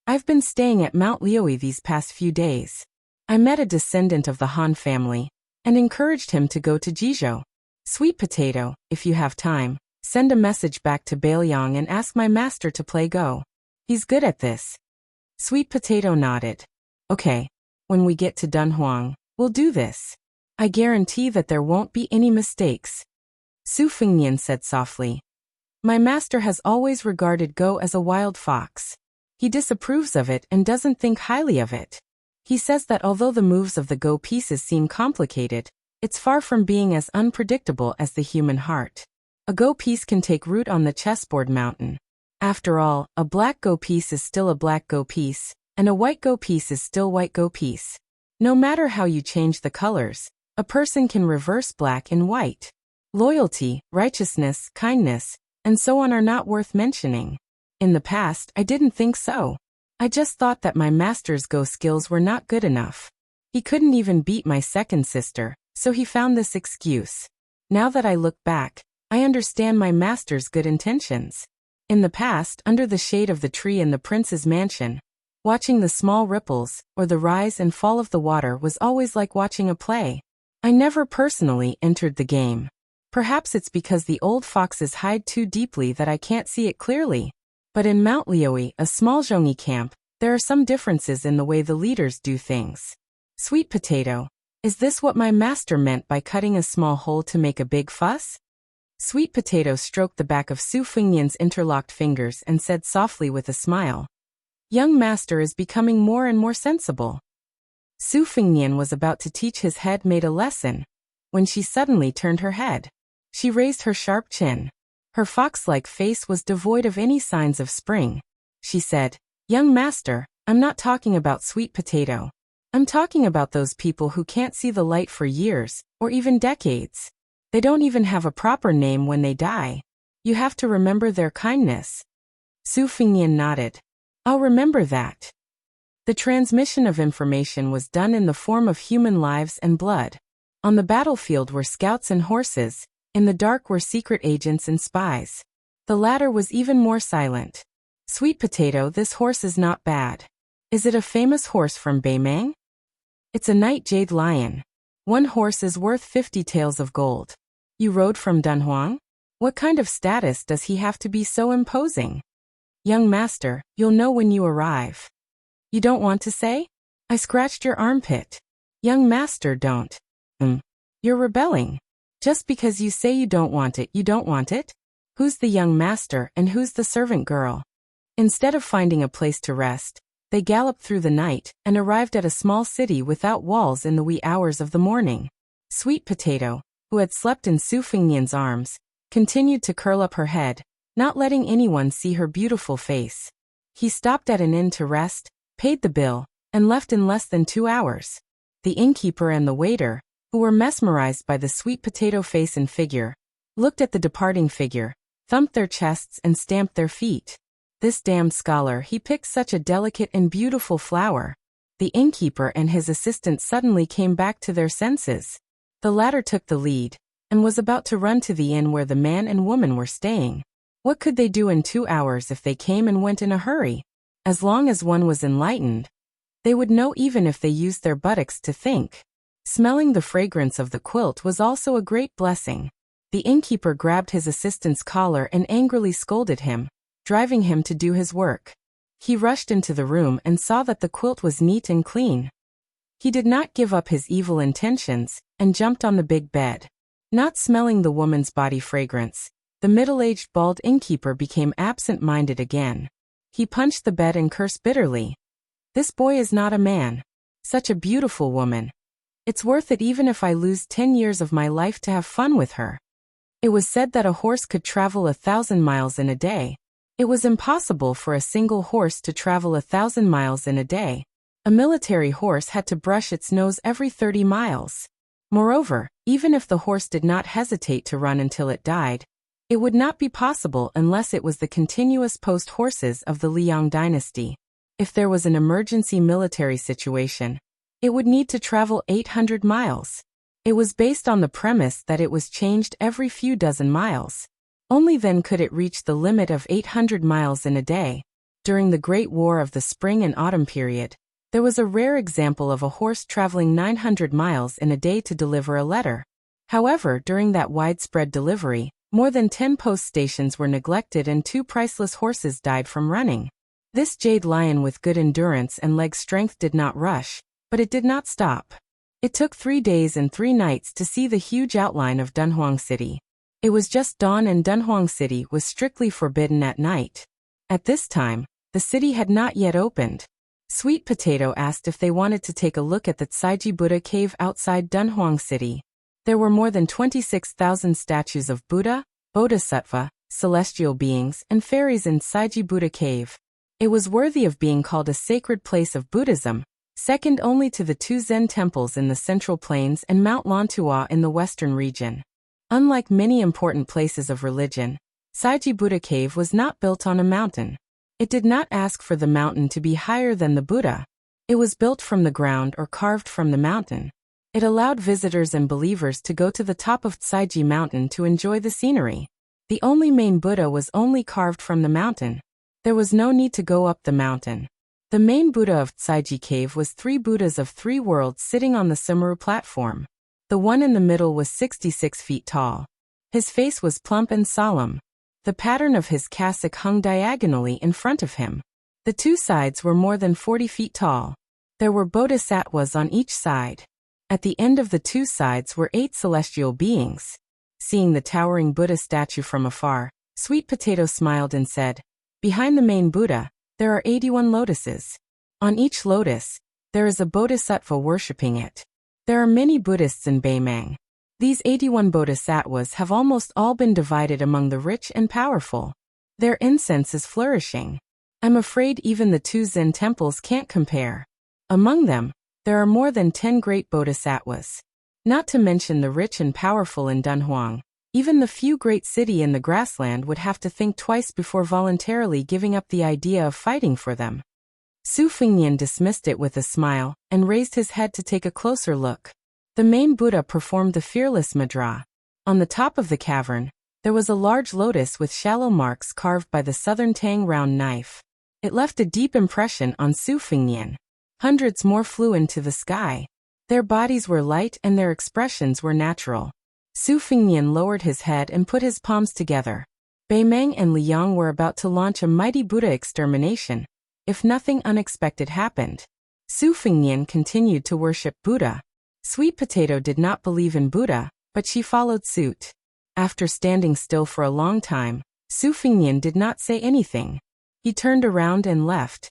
"I've been staying at Mount Liui these past few days. I met a descendant of the Han family and encouraged him to go to Jizhou. Sweet Potato, if you have time, send a message back to Bailiang and ask my master to play Go. He's good at this." Sweet Potato nodded. "Okay. When we get to Dunhuang, we'll do this. I guarantee that there won't be any mistakes." Su Fingnian said softly, "My master has always regarded Go as a wild fox. He disapproves of it and doesn't think highly of it. He says that although the moves of the Go pieces seem complicated, it's far from being as unpredictable as the human heart. A Go piece can take root on the chessboard mountain. After all, a black Go piece is still a black Go piece, and a white Go piece is still white Go piece. No matter how you change the colors, a person can reverse black and white. Loyalty, righteousness, kindness, and so on are not worth mentioning. In the past, I didn't think so. I just thought that my master's Go skills were not good enough. He couldn't even beat my second sister, so he found this excuse. Now that I look back, I understand my master's good intentions. In the past, under the shade of the tree in the prince's mansion, watching the small ripples, or the rise and fall of the water was always like watching a play. I never personally entered the game. Perhaps it's because the old foxes hide too deeply that I can't see it clearly. But in Mount Liui, a small Zhongyi camp, there are some differences in the way the leaders do things. Sweet Potato, is this what my master meant by cutting a small hole to make a big fuss?" Sweet Potato stroked the back of Su Fingnian's interlocked fingers and said softly with a smile, "Young master is becoming more and more sensible." Su Fingnian was about to teach his head made a lesson, when she suddenly turned her head. She raised her sharp chin. Her fox-like face was devoid of any signs of spring. She said, "Young master, I'm not talking about Sweet Potato. I'm talking about those people who can't see the light for years, or even decades. They don't even have a proper name when they die. You have to remember their kindness." Su Fingnian nodded. "I'll remember that." The transmission of information was done in the form of human lives and blood. On the battlefield were scouts and horses. In the dark were secret agents and spies. The latter was even more silent. "Sweet Potato, this horse is not bad. Is it a famous horse from Beimang?" "It's a night jade lion. One horse is worth 50 taels of gold." "You rode from Dunhuang? What kind of status does he have to be so imposing?" "Young master, you'll know when you arrive." "You don't want to say? I scratched your armpit." "Young master, don't." You're rebelling. Just because you say you don't want it, you don't want it? Who's the young master and who's the servant girl?" Instead of finding a place to rest, they galloped through the night and arrived at a small city without walls in the wee hours of the morning. Sweet Potato, who had slept in Su Fingnian's arms, continued to curl up her head, not letting anyone see her beautiful face. He stopped at an inn to rest, paid the bill, and left in less than 2 hours. The innkeeper and the waiter, who were mesmerized by the Sweet Potato face and figure, looked at the departing figure, thumped their chests and stamped their feet. "This damned scholar, he picked such a delicate and beautiful flower." The innkeeper and his assistant suddenly came back to their senses. The latter took the lead, and was about to run to the inn where the man and woman were staying. What could they do in 2 hours if they came and went in a hurry? As long as one was enlightened, they would know even if they used their buttocks to think. Smelling the fragrance of the quilt was also a great blessing. The innkeeper grabbed his assistant's collar and angrily scolded him, driving him to do his work. He rushed into the room and saw that the quilt was neat and clean. He did not give up his evil intentions, and jumped on the big bed. Not smelling the woman's body fragrance, the middle-aged bald innkeeper became absent-minded again. He punched the bed and cursed bitterly. "This boy is not a man. Such a beautiful woman. It's worth it even if I lose 10 years of my life to have fun with her." It was said that a horse could travel 1,000 miles in a day. It was impossible for a single horse to travel 1,000 miles in a day. A military horse had to brush its nose every 30 miles. Moreover, even if the horse did not hesitate to run until it died, it would not be possible unless it was the continuous post horses of the Liang dynasty. If there was an emergency military situation, it would need to travel 800 miles. It was based on the premise that it was changed every few dozen miles. Only then could it reach the limit of 800 miles in a day. During the Great War of the Spring and Autumn period, there was a rare example of a horse traveling 900 miles in a day to deliver a letter. However, during that widespread delivery, more than 10 post stations were neglected and 2 priceless horses died from running. This jade lion with good endurance and leg strength did not rush, but it did not stop. It took 3 days and 3 nights to see the huge outline of Dunhuang City. It was just dawn and Dunhuang City was strictly forbidden at night. At this time, the city had not yet opened. Sweet Potato asked if they wanted to take a look at the Tsaiji Buddha cave outside Dunhuang City. There were more than 26,000 statues of Buddha, Bodhisattva, celestial beings, and fairies in Tsaiji Buddha cave. It was worthy of being called a sacred place of Buddhism, second only to the 2 Zen temples in the Central Plains and Mount Lontua in the western region. Unlike many important places of religion, Tsaiji Buddha cave was not built on a mountain. It did not ask for the mountain to be higher than the Buddha. It was built from the ground or carved from the mountain. It allowed visitors and believers to go to the top of Tsaiji Mountain to enjoy the scenery. The only main Buddha was only carved from the mountain. There was no need to go up the mountain. The main Buddha of Tsaiji cave was 3 Buddhas of 3 worlds sitting on the Samaru platform. The one in the middle was 66 feet tall. His face was plump and solemn. The pattern of his cassock hung diagonally in front of him. The 2 sides were more than 40 feet tall. There were bodhisattvas on each side. At the end of the 2 sides were 8 celestial beings. Seeing the towering Buddha statue from afar, Sweet Potato smiled and said, "Behind the main Buddha, there are 81 lotuses. On each lotus, there is a bodhisattva worshipping it. There are many Buddhists in Baimang. These 81 bodhisattvas have almost all been divided among the rich and powerful. Their incense is flourishing. I'm afraid even the 2 Zen temples can't compare. Among them, there are more than 10 great bodhisattvas. Not to mention the rich and powerful in Dunhuang. Even the few great city in the grassland would have to think twice before voluntarily giving up the idea of fighting for them." Su Fengnian dismissed it with a smile and raised his head to take a closer look. The main Buddha performed the fearless mudra. On the top of the cavern, there was a large lotus with shallow marks carved by the southern Tang round knife. It left a deep impression on Su Fengnian. Hundreds more flew into the sky. Their bodies were light and their expressions were natural. Su Fengnian lowered his head and put his palms together. Baimang and Liang were about to launch a mighty Buddha extermination, if nothing unexpected happened. Su Fengnian continued to worship Buddha. Sweet Potato did not believe in Buddha, but she followed suit. After standing still for a long time, Su Fengnian did not say anything. He turned around and left.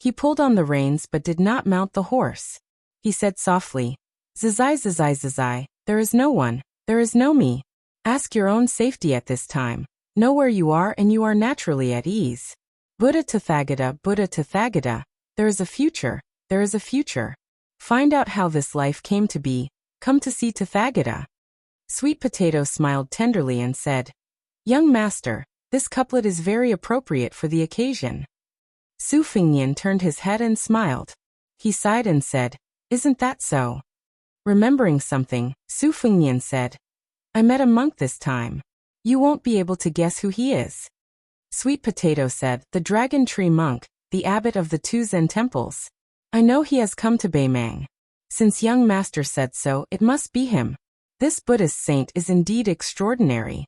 He pulled on the reins but did not mount the horse. He said softly, "Zizai, zizai, zizai, there is no one, there is no me. Ask your own safety at this time. Know where you are and you are naturally at ease. Buddha Tathagata, Buddha Tathagata, there is a future, there is a future. Find out how this life came to be, come to see Tathagata." Sweet Potato smiled tenderly and said, "Young master, this couplet is very appropriate for the occasion." Su Fengnian turned his head and smiled. He sighed and said, "Isn't that so?" Remembering something, Su Fengnian said, "I met a monk this time. You won't be able to guess who he is." Sweet Potato said, "The Dragon Tree Monk, the abbot of the 2 Zen temples. I know he has come to Baimang. Since young master said so, it must be him. This Buddhist saint is indeed extraordinary.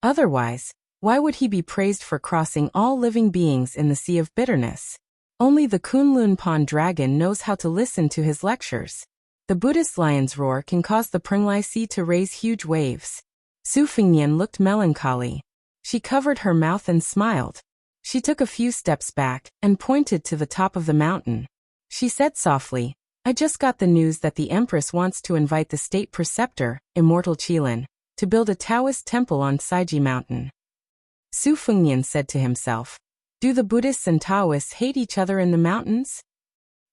Otherwise, why would he be praised for crossing all living beings in the sea of bitterness? Only the Kunlun Pond dragon knows how to listen to his lectures. The Buddhist lion's roar can cause the Prenglai Sea to raise huge waves." Su Fengnian looked melancholy. She covered her mouth and smiled. She took a few steps back and pointed to the top of the mountain. She said softly, "I just got the news that the Empress wants to invite the state preceptor, Immortal Qilin, to build a Taoist temple on Saiji Mountain. Su Fengnian said to himself, do the Buddhists and Taoists hate each other in the mountains?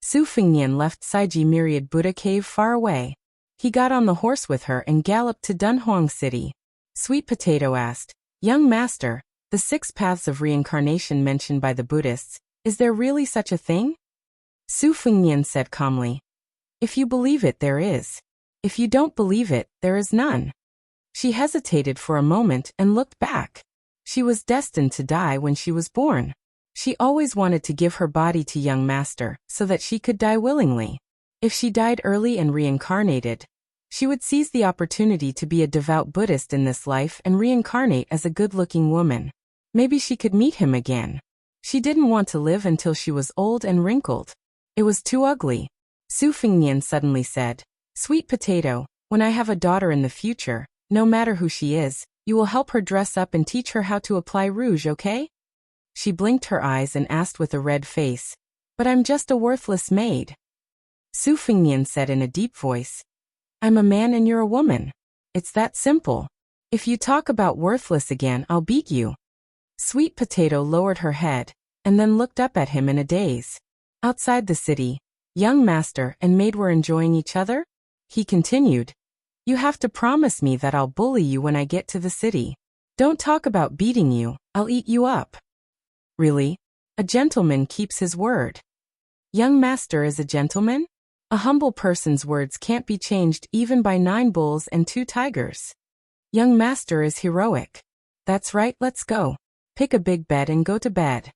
Su Fengnian left Saiji Myriad Buddha Cave far away. He got on the horse with her and galloped to Dunhuang City. Sweet Potato asked, young master, the 6 paths of reincarnation mentioned by the Buddhists, is there really such a thing? Su Fengnian said calmly, if you believe it, there is. If you don't believe it, there is none. She hesitated for a moment and looked back. She was destined to die when she was born. She always wanted to give her body to young master so that she could die willingly. If she died early and reincarnated, she would seize the opportunity to be a devout Buddhist in this life and reincarnate as a good-looking woman. Maybe she could meet him again. She didn't want to live until she was old and wrinkled. It was too ugly. Su Fengnian suddenly said, Sweet Potato, when I have a daughter in the future, no matter who she is, you will help her dress up and teach her how to apply rouge, okay? She blinked her eyes and asked with a red face, but I'm just a worthless maid. Su Fengnian said in a deep voice, I'm a man and you're a woman. It's that simple. If you talk about worthless again, I'll beat you. Sweet Potato lowered her head, and then looked up at him in a daze. Outside the city, young master and maid were enjoying each other. He continued, you have to promise me that I'll bully you when I get to the city. Don't talk about beating you, I'll eat you up. Really? A gentleman keeps his word. Young master is a gentleman? A humble person's words can't be changed even by 9 bulls and 2 tigers. Young master is heroic. That's right, let's go. Pick a big bed and go to bed.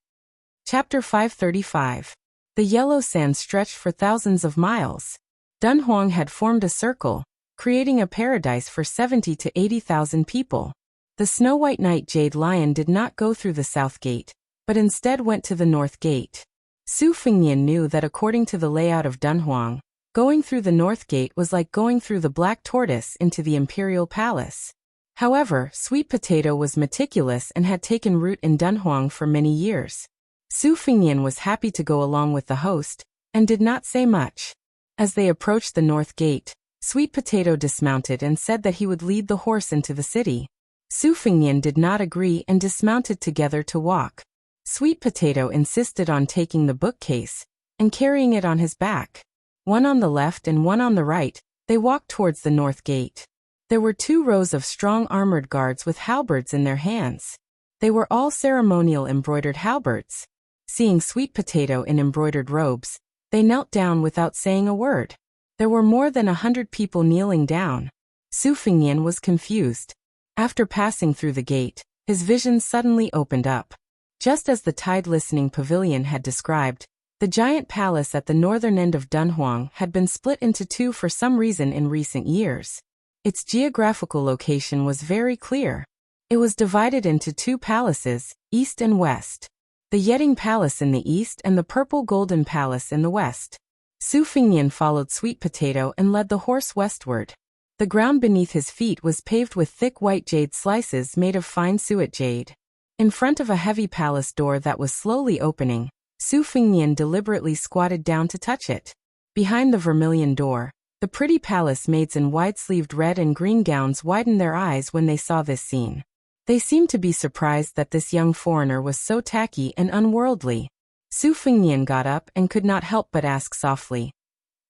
Chapter 535. The yellow sand stretched for thousands of miles. Dunhuang had formed a circle, creating a paradise for 70 to 80,000 people. The snow-white knight Jade Lion did not go through the south gate, but instead went to the north gate. Su Fengnian knew that according to the layout of Dunhuang, going through the north gate was like going through the Black Tortoise into the imperial palace. However, Sweet Potato was meticulous and had taken root in Dunhuang for many years. Su Fengnian was happy to go along with the host, and did not say much. As they approached the north gate, Sweet Potato dismounted and said that he would lead the horse into the city. Su Fengnian did not agree and dismounted together to walk. Sweet Potato insisted on taking the bookcase and carrying it on his back. One on the left and one on the right, they walked towards the north gate. There were 2 rows of strong armored guards with halberds in their hands. They were all ceremonial embroidered halberds. Seeing Sweet Potato in embroidered robes, they knelt down without saying a word. There were more than 100 people kneeling down. Su Fengnian was confused. After passing through the gate, his vision suddenly opened up. Just as the tide-listening pavilion had described, the giant palace at the northern end of Dunhuang had been split into 2 for some reason in recent years. Its geographical location was very clear. It was divided into 2 palaces, east and west. The Yeting Palace in the east and the Purple Golden Palace in the west. Su Fengnian followed Sweet Potato and led the horse westward. The ground beneath his feet was paved with thick white jade slices made of fine suet jade. In front of a heavy palace door that was slowly opening, Su Fengnian deliberately squatted down to touch it. Behind the vermilion door, the pretty palace maids in wide-sleeved red and green gowns widened their eyes when they saw this scene. They seemed to be surprised that this young foreigner was so tacky and unworldly. Su Fengnian got up and could not help but ask softly,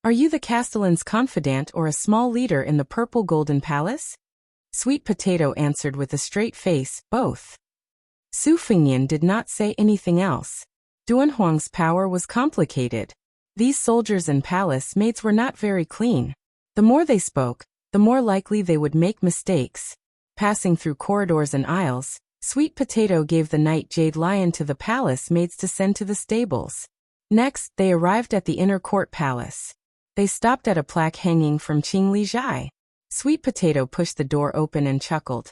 Are you the Castellan's confidant or a small leader in the Purple Golden Palace? Sweet Potato answered with a straight face, both. Su Fengnian did not say anything else. Dunhuang's power was complicated. These soldiers and palace maids were not very clean. The more they spoke, the more likely they would make mistakes. Passing through corridors and aisles, Sweet Potato gave the knight Jade Lion to the palace maids to send to the stables. Next, they arrived at the inner court palace. They stopped at a plaque hanging from Qing Li Zhai. Sweet Potato pushed the door open and chuckled.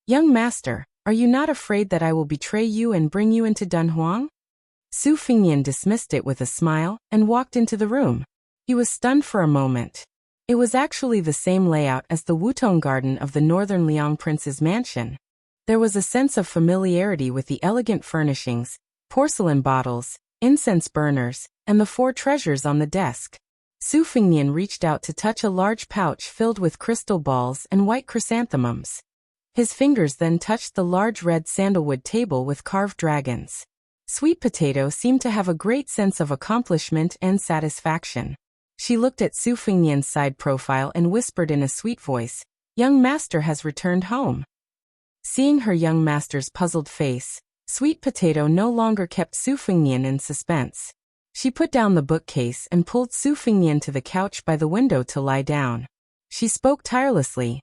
Young master, are you not afraid that I will betray you and bring you into Dunhuang? Su Fengnian dismissed it with a smile and walked into the room. He was stunned for a moment. It was actually the same layout as the Wutong Garden of the Northern Liang Prince's mansion. There was a sense of familiarity with the elegant furnishings, porcelain bottles, incense burners, and the 4 treasures on the desk. Su Fengnian reached out to touch a large pouch filled with crystal balls and white chrysanthemums. His fingers then touched the large red sandalwood table with carved dragons. Sweet Potato seemed to have a great sense of accomplishment and satisfaction. She looked at Su Fengnian's side profile and whispered in a sweet voice, "Young master has returned home." Seeing her young master's puzzled face, Sweet Potato no longer kept Su Fengnian in suspense. She put down the bookcase and pulled Su Fengnian to the couch by the window to lie down. She spoke tirelessly.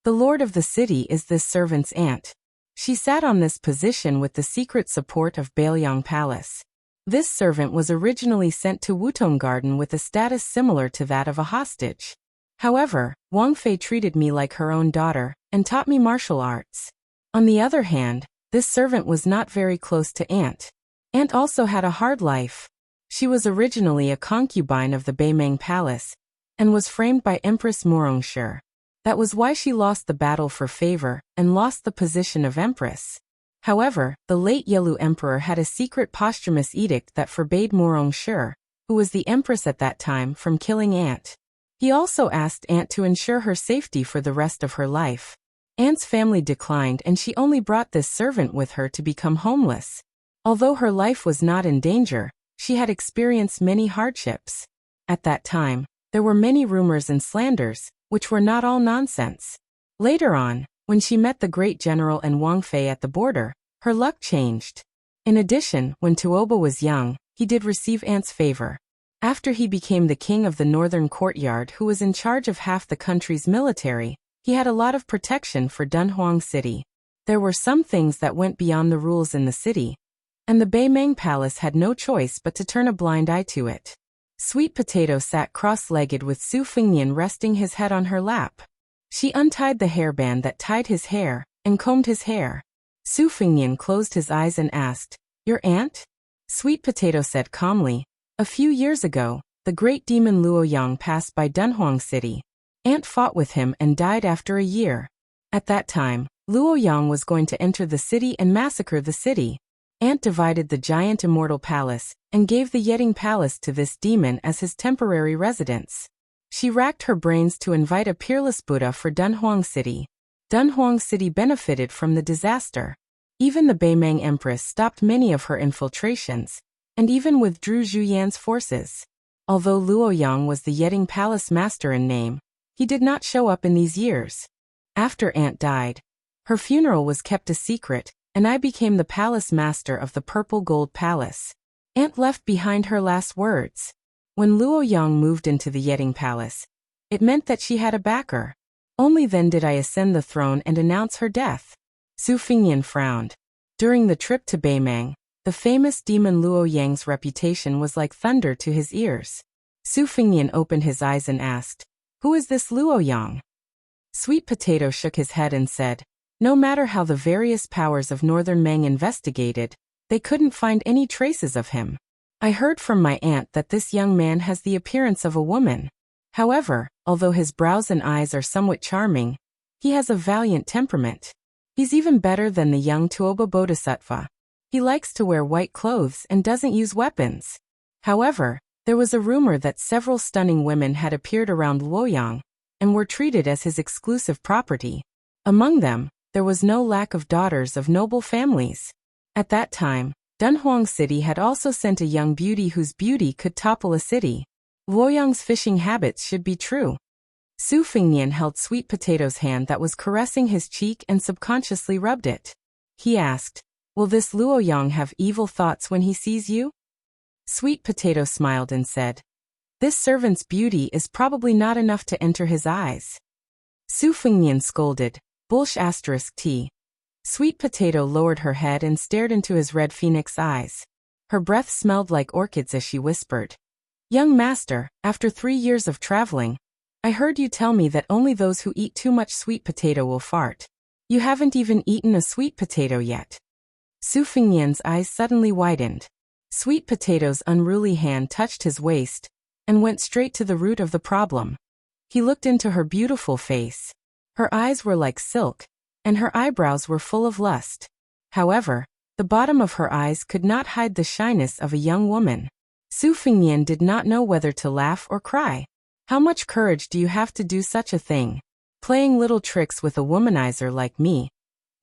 "The lord of the city is this servant's aunt." She sat on this position with the secret support of Bailiang Palace. This servant was originally sent to Wutong Garden with a status similar to that of a hostage. However, Wang Fei treated me like her own daughter and taught me martial arts. On the other hand, this servant was not very close to Aunt. Aunt also had a hard life. She was originally a concubine of the Beimeng Palace and was framed by Empress Murongshi. That was why she lost the battle for favor and lost the position of empress. However, the late Yelu emperor had a secret posthumous edict that forbade Murongshi, who was the empress at that time, from killing Aunt. He also asked Aunt to ensure her safety for the rest of her life. Aunt's family declined and she only brought this servant with her to become homeless. Although her life was not in danger, she had experienced many hardships. At that time, there were many rumors and slanders, which were not all nonsense. Later on, when she met the great general and Wang Fei at the border, her luck changed. In addition, when Tuoba was young, he did receive Aunt's favor. After he became the king of the northern courtyard who was in charge of half the country's military, he had a lot of protection for Dunhuang City. There were some things that went beyond the rules in the city, and the Beimeng Palace had no choice but to turn a blind eye to it. Sweet Potato sat cross-legged with Su Fengnian resting his head on her lap. She untied the hairband that tied his hair and combed his hair. Su Fengnian closed his eyes and asked, "Your aunt?" Sweet Potato said calmly, "A few years ago, the great demon Luoyang passed by Dunhuang City. Aunt fought with him and died after a year. At that time, Luoyang was going to enter the city and massacre the city. Aunt divided the giant immortal palace and gave the Yeting Palace to this demon as his temporary residence. She racked her brains to invite a peerless Buddha for Dunhuang City. Dunhuang City benefited from the disaster. Even the Beimeng Empress stopped many of her infiltrations, and even withdrew Zhu Yan's forces. Although Luoyang was the Yeting Palace master in name, he did not show up in these years. After Aunt died, her funeral was kept a secret, and I became the palace master of the Purple Gold Palace. Aunt left behind her last words. When Luoyang moved into the Yeting Palace, it meant that she had a backer. Only then did I ascend the throne and announce her death." Su Fengnian frowned. During the trip to Beimeng, the famous demon Luoyang's reputation was like thunder to his ears. Su Fengnian opened his eyes and asked, "Who is this Luoyang?" Sweet Potato shook his head and said, "No matter how the various powers of Northern Meng investigated, they couldn't find any traces of him. I heard from my aunt that this young man has the appearance of a woman. However, although his brows and eyes are somewhat charming, he has a valiant temperament. He's even better than the young Tuoba Bodhisattva. He likes to wear white clothes and doesn't use weapons." However, there was a rumor that several stunning women had appeared around Luoyang and were treated as his exclusive property. Among them, there was no lack of daughters of noble families. At that time, Dunhuang City had also sent a young beauty whose beauty could topple a city. Luoyang's fishing habits should be true. Su Fengnian held Sweet Potato's hand that was caressing his cheek and subconsciously rubbed it. He asked, "Will this Luoyang have evil thoughts when he sees you?" Sweet Potato smiled and said, "This servant's beauty is probably not enough to enter his eyes." Su Fengnian scolded, "Bullsh*t." Sweet Potato lowered her head and stared into his red phoenix eyes. Her breath smelled like orchids as she whispered, "Young master, after 3 years of traveling, I heard you tell me that only those who eat too much sweet potato will fart. You haven't even eaten a sweet potato yet." Su Fengnian's eyes suddenly widened. Sweet Potato's unruly hand touched his waist and went straight to the root of the problem. He looked into her beautiful face. Her eyes were like silk, and her eyebrows were full of lust. However, the bottom of her eyes could not hide the shyness of a young woman. Su Fengnian did not know whether to laugh or cry. "How much courage do you have to do such a thing? Playing little tricks with a womanizer like me,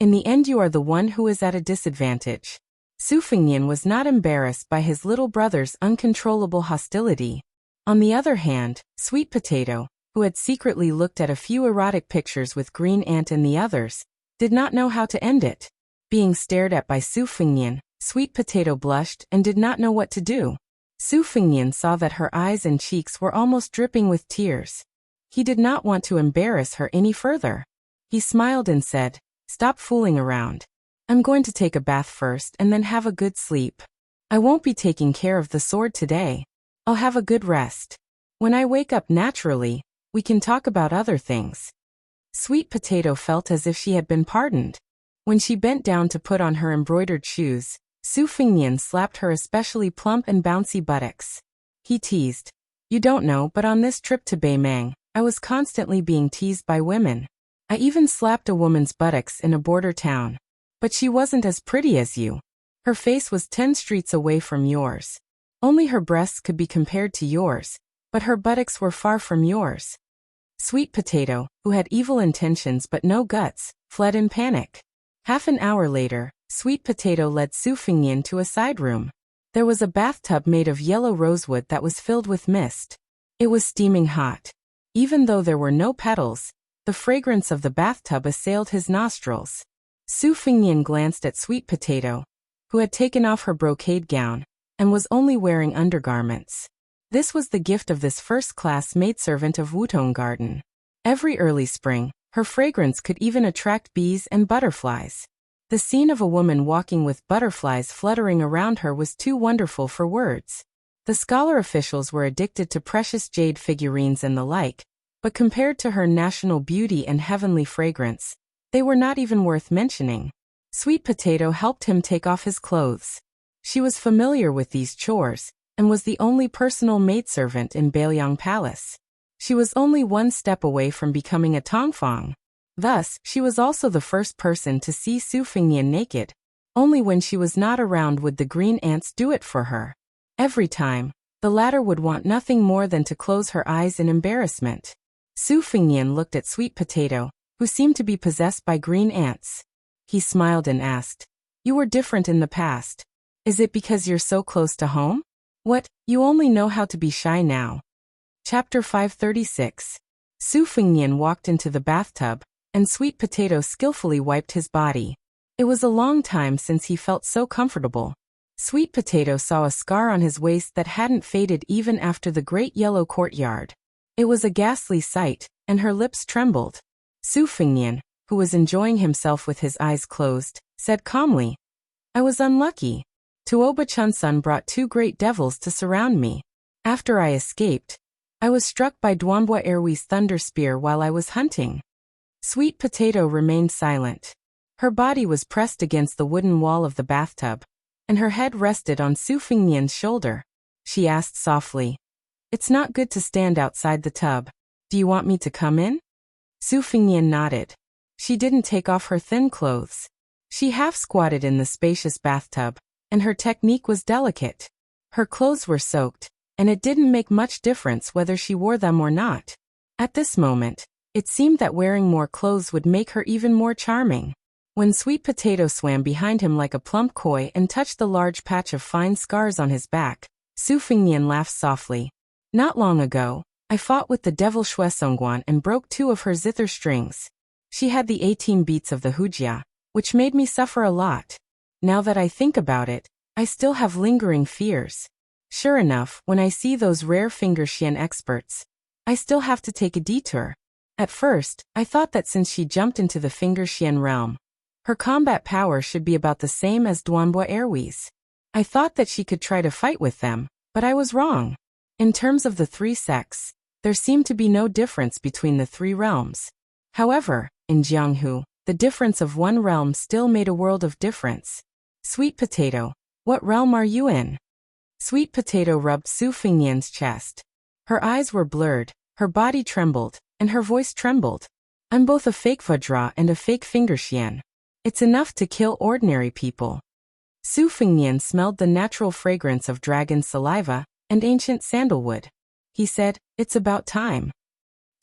In the end you are the one who is at a disadvantage. Su Fengnian was not embarrassed by his little brother's uncontrollable hostility. On the other hand, Sweet Potato, who had secretly looked at a few erotic pictures with Green Ant and the others, did not know how to end it. Being stared at by Su Fengnian, Sweet Potato blushed and did not know what to do. Su Fengnian saw that her eyes and cheeks were almost dripping with tears. He did not want to embarrass her any further. He smiled and said, "Stop fooling around. I'm going to take a bath first and then have a good sleep. I won't be taking care of the sword today. I'll have a good rest. When I wake up naturally, we can talk about other things." Sweet Potato felt as if she had been pardoned. When she bent down to put on her embroidered shoes, Su Fengnian slapped her especially plump and bouncy buttocks. He teased, "You don't know, but on this trip to Beimang, I was constantly being teased by women. I even slapped a woman's buttocks in a border town. But she wasn't as pretty as you. Her face was 10 streets away from yours. Only her breasts could be compared to yours, but her buttocks were far from yours." Sweet Potato, who had evil intentions but no guts, fled in panic. Half an hour later, Sweet Potato led Su Fengnian to a side room. There was a bathtub made of yellow rosewood that was filled with mist. It was steaming hot. Even though there were no petals, the fragrance of the bathtub assailed his nostrils. Su Fengnian glanced at Sweet Potato, who had taken off her brocade gown and was only wearing undergarments. This was the gift of this first-class maidservant of Wutong Garden. Every early spring, her fragrance could even attract bees and butterflies. The scene of a woman walking with butterflies fluttering around her was too wonderful for words. The scholar officials were addicted to precious jade figurines and the like, but compared to her national beauty and heavenly fragrance, they were not even worth mentioning. Sweet Potato helped him take off his clothes. She was familiar with these chores, and was the only personal maidservant in Beiliang Palace. She was only one step away from becoming a Tongfang. Thus, she was also the first person to see Su Fengnian naked. Only when she was not around would the green ants do it for her. Every time, the latter would want nothing more than to close her eyes in embarrassment. Su Fengnian looked at Sweet Potato, who seemed to be possessed by green ants. He smiled and asked, "You were different in the past. Is it because you're so close to home? What, you only know how to be shy now?" Chapter 536. Su Fengnian walked into the bathtub, and Sweet Potato skillfully wiped his body. It was a long time since he felt so comfortable. Sweet Potato saw a scar on his waist that hadn't faded even after the great yellow courtyard. It was a ghastly sight, and her lips trembled. Su Fengnian, who was enjoying himself with his eyes closed, said calmly, "I was unlucky. Tuoba Chunsun brought 2 great devils to surround me. After I escaped, I was struck by Duanbua Erwi's thunder spear while I was hunting." Sweet Potato remained silent. Her body was pressed against the wooden wall of the bathtub, and her head rested on Su Fengnian's shoulder. She asked softly, "It's not good to stand outside the tub. Do you want me to come in?" Su Fengnian nodded. She didn't take off her thin clothes. She half-squatted in the spacious bathtub, and her technique was delicate. Her clothes were soaked, and it didn't make much difference whether she wore them or not. At this moment, it seemed that wearing more clothes would make her even more charming. When Sweet Potato swam behind him like a plump koi and touched the large patch of fine scars on his back, Su Fengnian laughed softly. "Not long ago, I fought with the devil Shuesongguan and broke 2 of her zither strings. She had the 18 beats of the Wuxia, which made me suffer a lot. Now that I think about it, I still have lingering fears. Sure enough, when I see those rare finger Xian experts, I still have to take a detour. At first, I thought that since she jumped into the finger Xian realm, her combat power should be about the same as Duanbua Erwi's. I thought that she could try to fight with them, but I was wrong. In terms of the 3 sects, there seemed to be no difference between the 3 realms. However, in Jianghu, the difference of one realm still made a world of difference. Sweet Potato, what realm are you in?" Sweet Potato rubbed Su Fengnian's chest. Her eyes were blurred, her body trembled, and her voice trembled. "I'm both a fake Vajra and a fake finger Xian. It's enough to kill ordinary people." Su Fengnian smelled the natural fragrance of dragon saliva and ancient sandalwood. He said, "It's about time."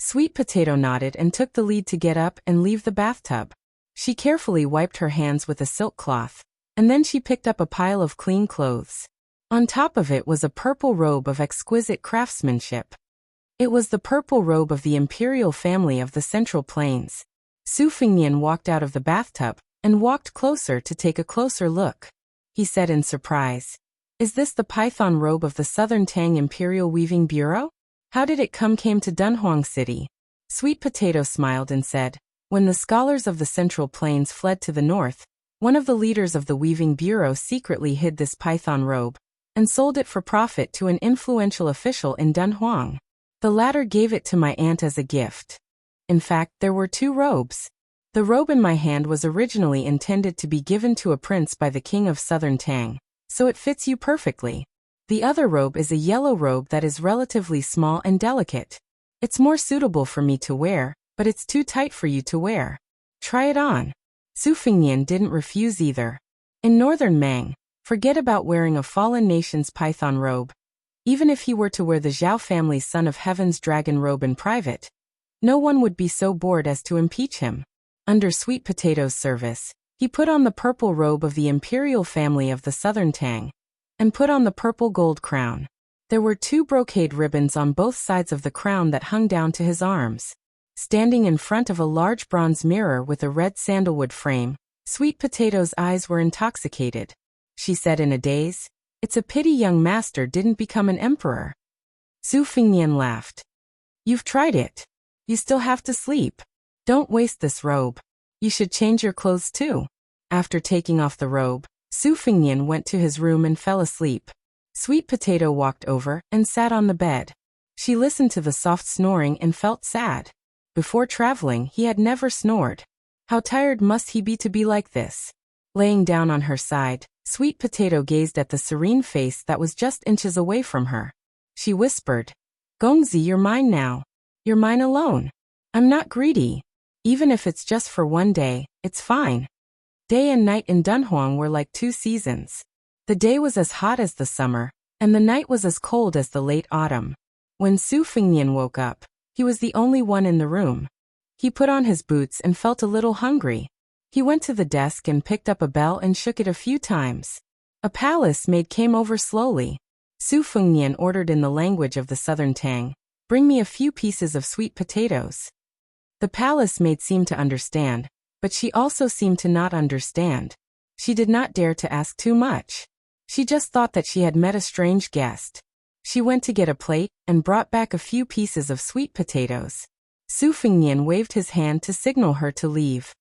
Sweet Potato nodded and took the lead to get up and leave the bathtub. She carefully wiped her hands with a silk cloth, and then she picked up a pile of clean clothes. On top of it was a purple robe of exquisite craftsmanship. It was the purple robe of the imperial family of the Central Plains. Su Fengnian walked out of the bathtub and walked closer to take a closer look. He said in surprise, "Is this the python robe of the Southern Tang Imperial Weaving Bureau? How did it came to Dunhuang City?" Sweet Potato smiled and said, "When the scholars of the Central Plains fled to the north, one of the leaders of the Weaving Bureau secretly hid this python robe and sold it for profit to an influential official in Dunhuang. The latter gave it to my aunt as a gift. In fact, there were two robes. The robe in my hand was originally intended to be given to a prince by the king of Southern Tang, so it fits you perfectly. The other robe is a yellow robe that is relatively small and delicate. It's more suitable for me to wear, but it's too tight for you to wear. Try it on." Su Fengnian didn't refuse either. In northern Mang, forget about wearing a fallen nation's python robe. Even if he were to wear the Zhao family's Son of Heaven's dragon robe in private, no one would be so bored as to impeach him. Under Sweet Potato's service, he put on the purple robe of the imperial family of the Southern Tang, and put on the purple gold crown. There were two brocade ribbons on both sides of the crown that hung down to his arms. Standing in front of a large bronze mirror with a red sandalwood frame, Sweet Potato's eyes were intoxicated. She said in a daze, "It's a pity young master didn't become an emperor." Su Fengnian laughed. "You've tried it. You still have to sleep. Don't waste this robe. You should change your clothes too." After taking off the robe, Su Fengnian went to his room and fell asleep. Sweet Potato walked over and sat on the bed. She listened to the soft snoring and felt sad. Before traveling, he had never snored. How tired must he be to be like this? Laying down on her side, Sweet Potato gazed at the serene face that was just inches away from her. She whispered, "Gongzi, you're mine now. You're mine alone. I'm not greedy. Even if it's just for one day, it's fine." Day and night in Dunhuang were like two seasons. The day was as hot as the summer, and the night was as cold as the late autumn. When Su Fengnian woke up, he was the only one in the room. He put on his boots and felt a little hungry. He went to the desk and picked up a bell and shook it a few times. A palace maid came over slowly. Su Fengnian ordered in the language of the Southern Tang, "Bring me a few pieces of sweet potatoes." The palace maid seemed to understand, but she also seemed to not understand. She did not dare to ask too much. She just thought that she had met a strange guest. She went to get a plate and brought back a few pieces of sweet potatoes. Su Fengnian waved his hand to signal her to leave.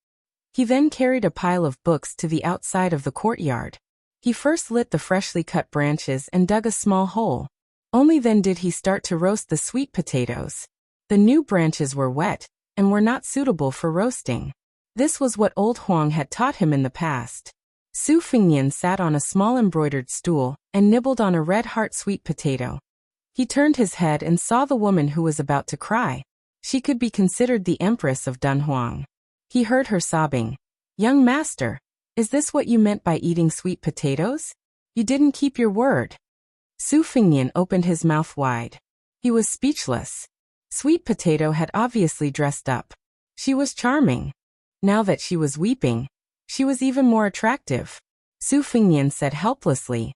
He then carried a pile of books to the outside of the courtyard. He first lit the freshly cut branches and dug a small hole. Only then did he start to roast the sweet potatoes. The new branches were wet and were not suitable for roasting. This was what old Huang had taught him in the past. Su Fengnian sat on a small embroidered stool and nibbled on a red heart sweet potato. He turned his head and saw the woman who was about to cry. She could be considered the empress of Dunhuang. He heard her sobbing. "Young master, is this what you meant by eating sweet potatoes? You didn't keep your word." Su Fengnian opened his mouth wide. He was speechless. Sweet Potato had obviously dressed up. She was charming. Now that she was weeping, she was even more attractive. Su Fengnian said helplessly,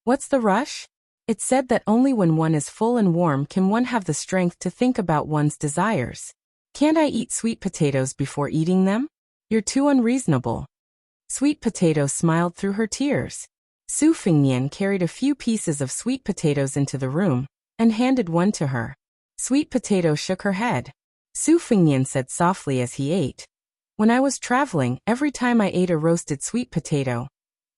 "What's the rush? It's said that only when one is full and warm can one have the strength to think about one's desires. Can't I eat sweet potatoes before eating them? You're too unreasonable." Sweet Potato smiled through her tears. Su Fengnian carried a few pieces of sweet potatoes into the room and handed one to her. Sweet Potato shook her head. Su Fengnian said softly as he ate, "When I was traveling, every time I ate a roasted sweet potato,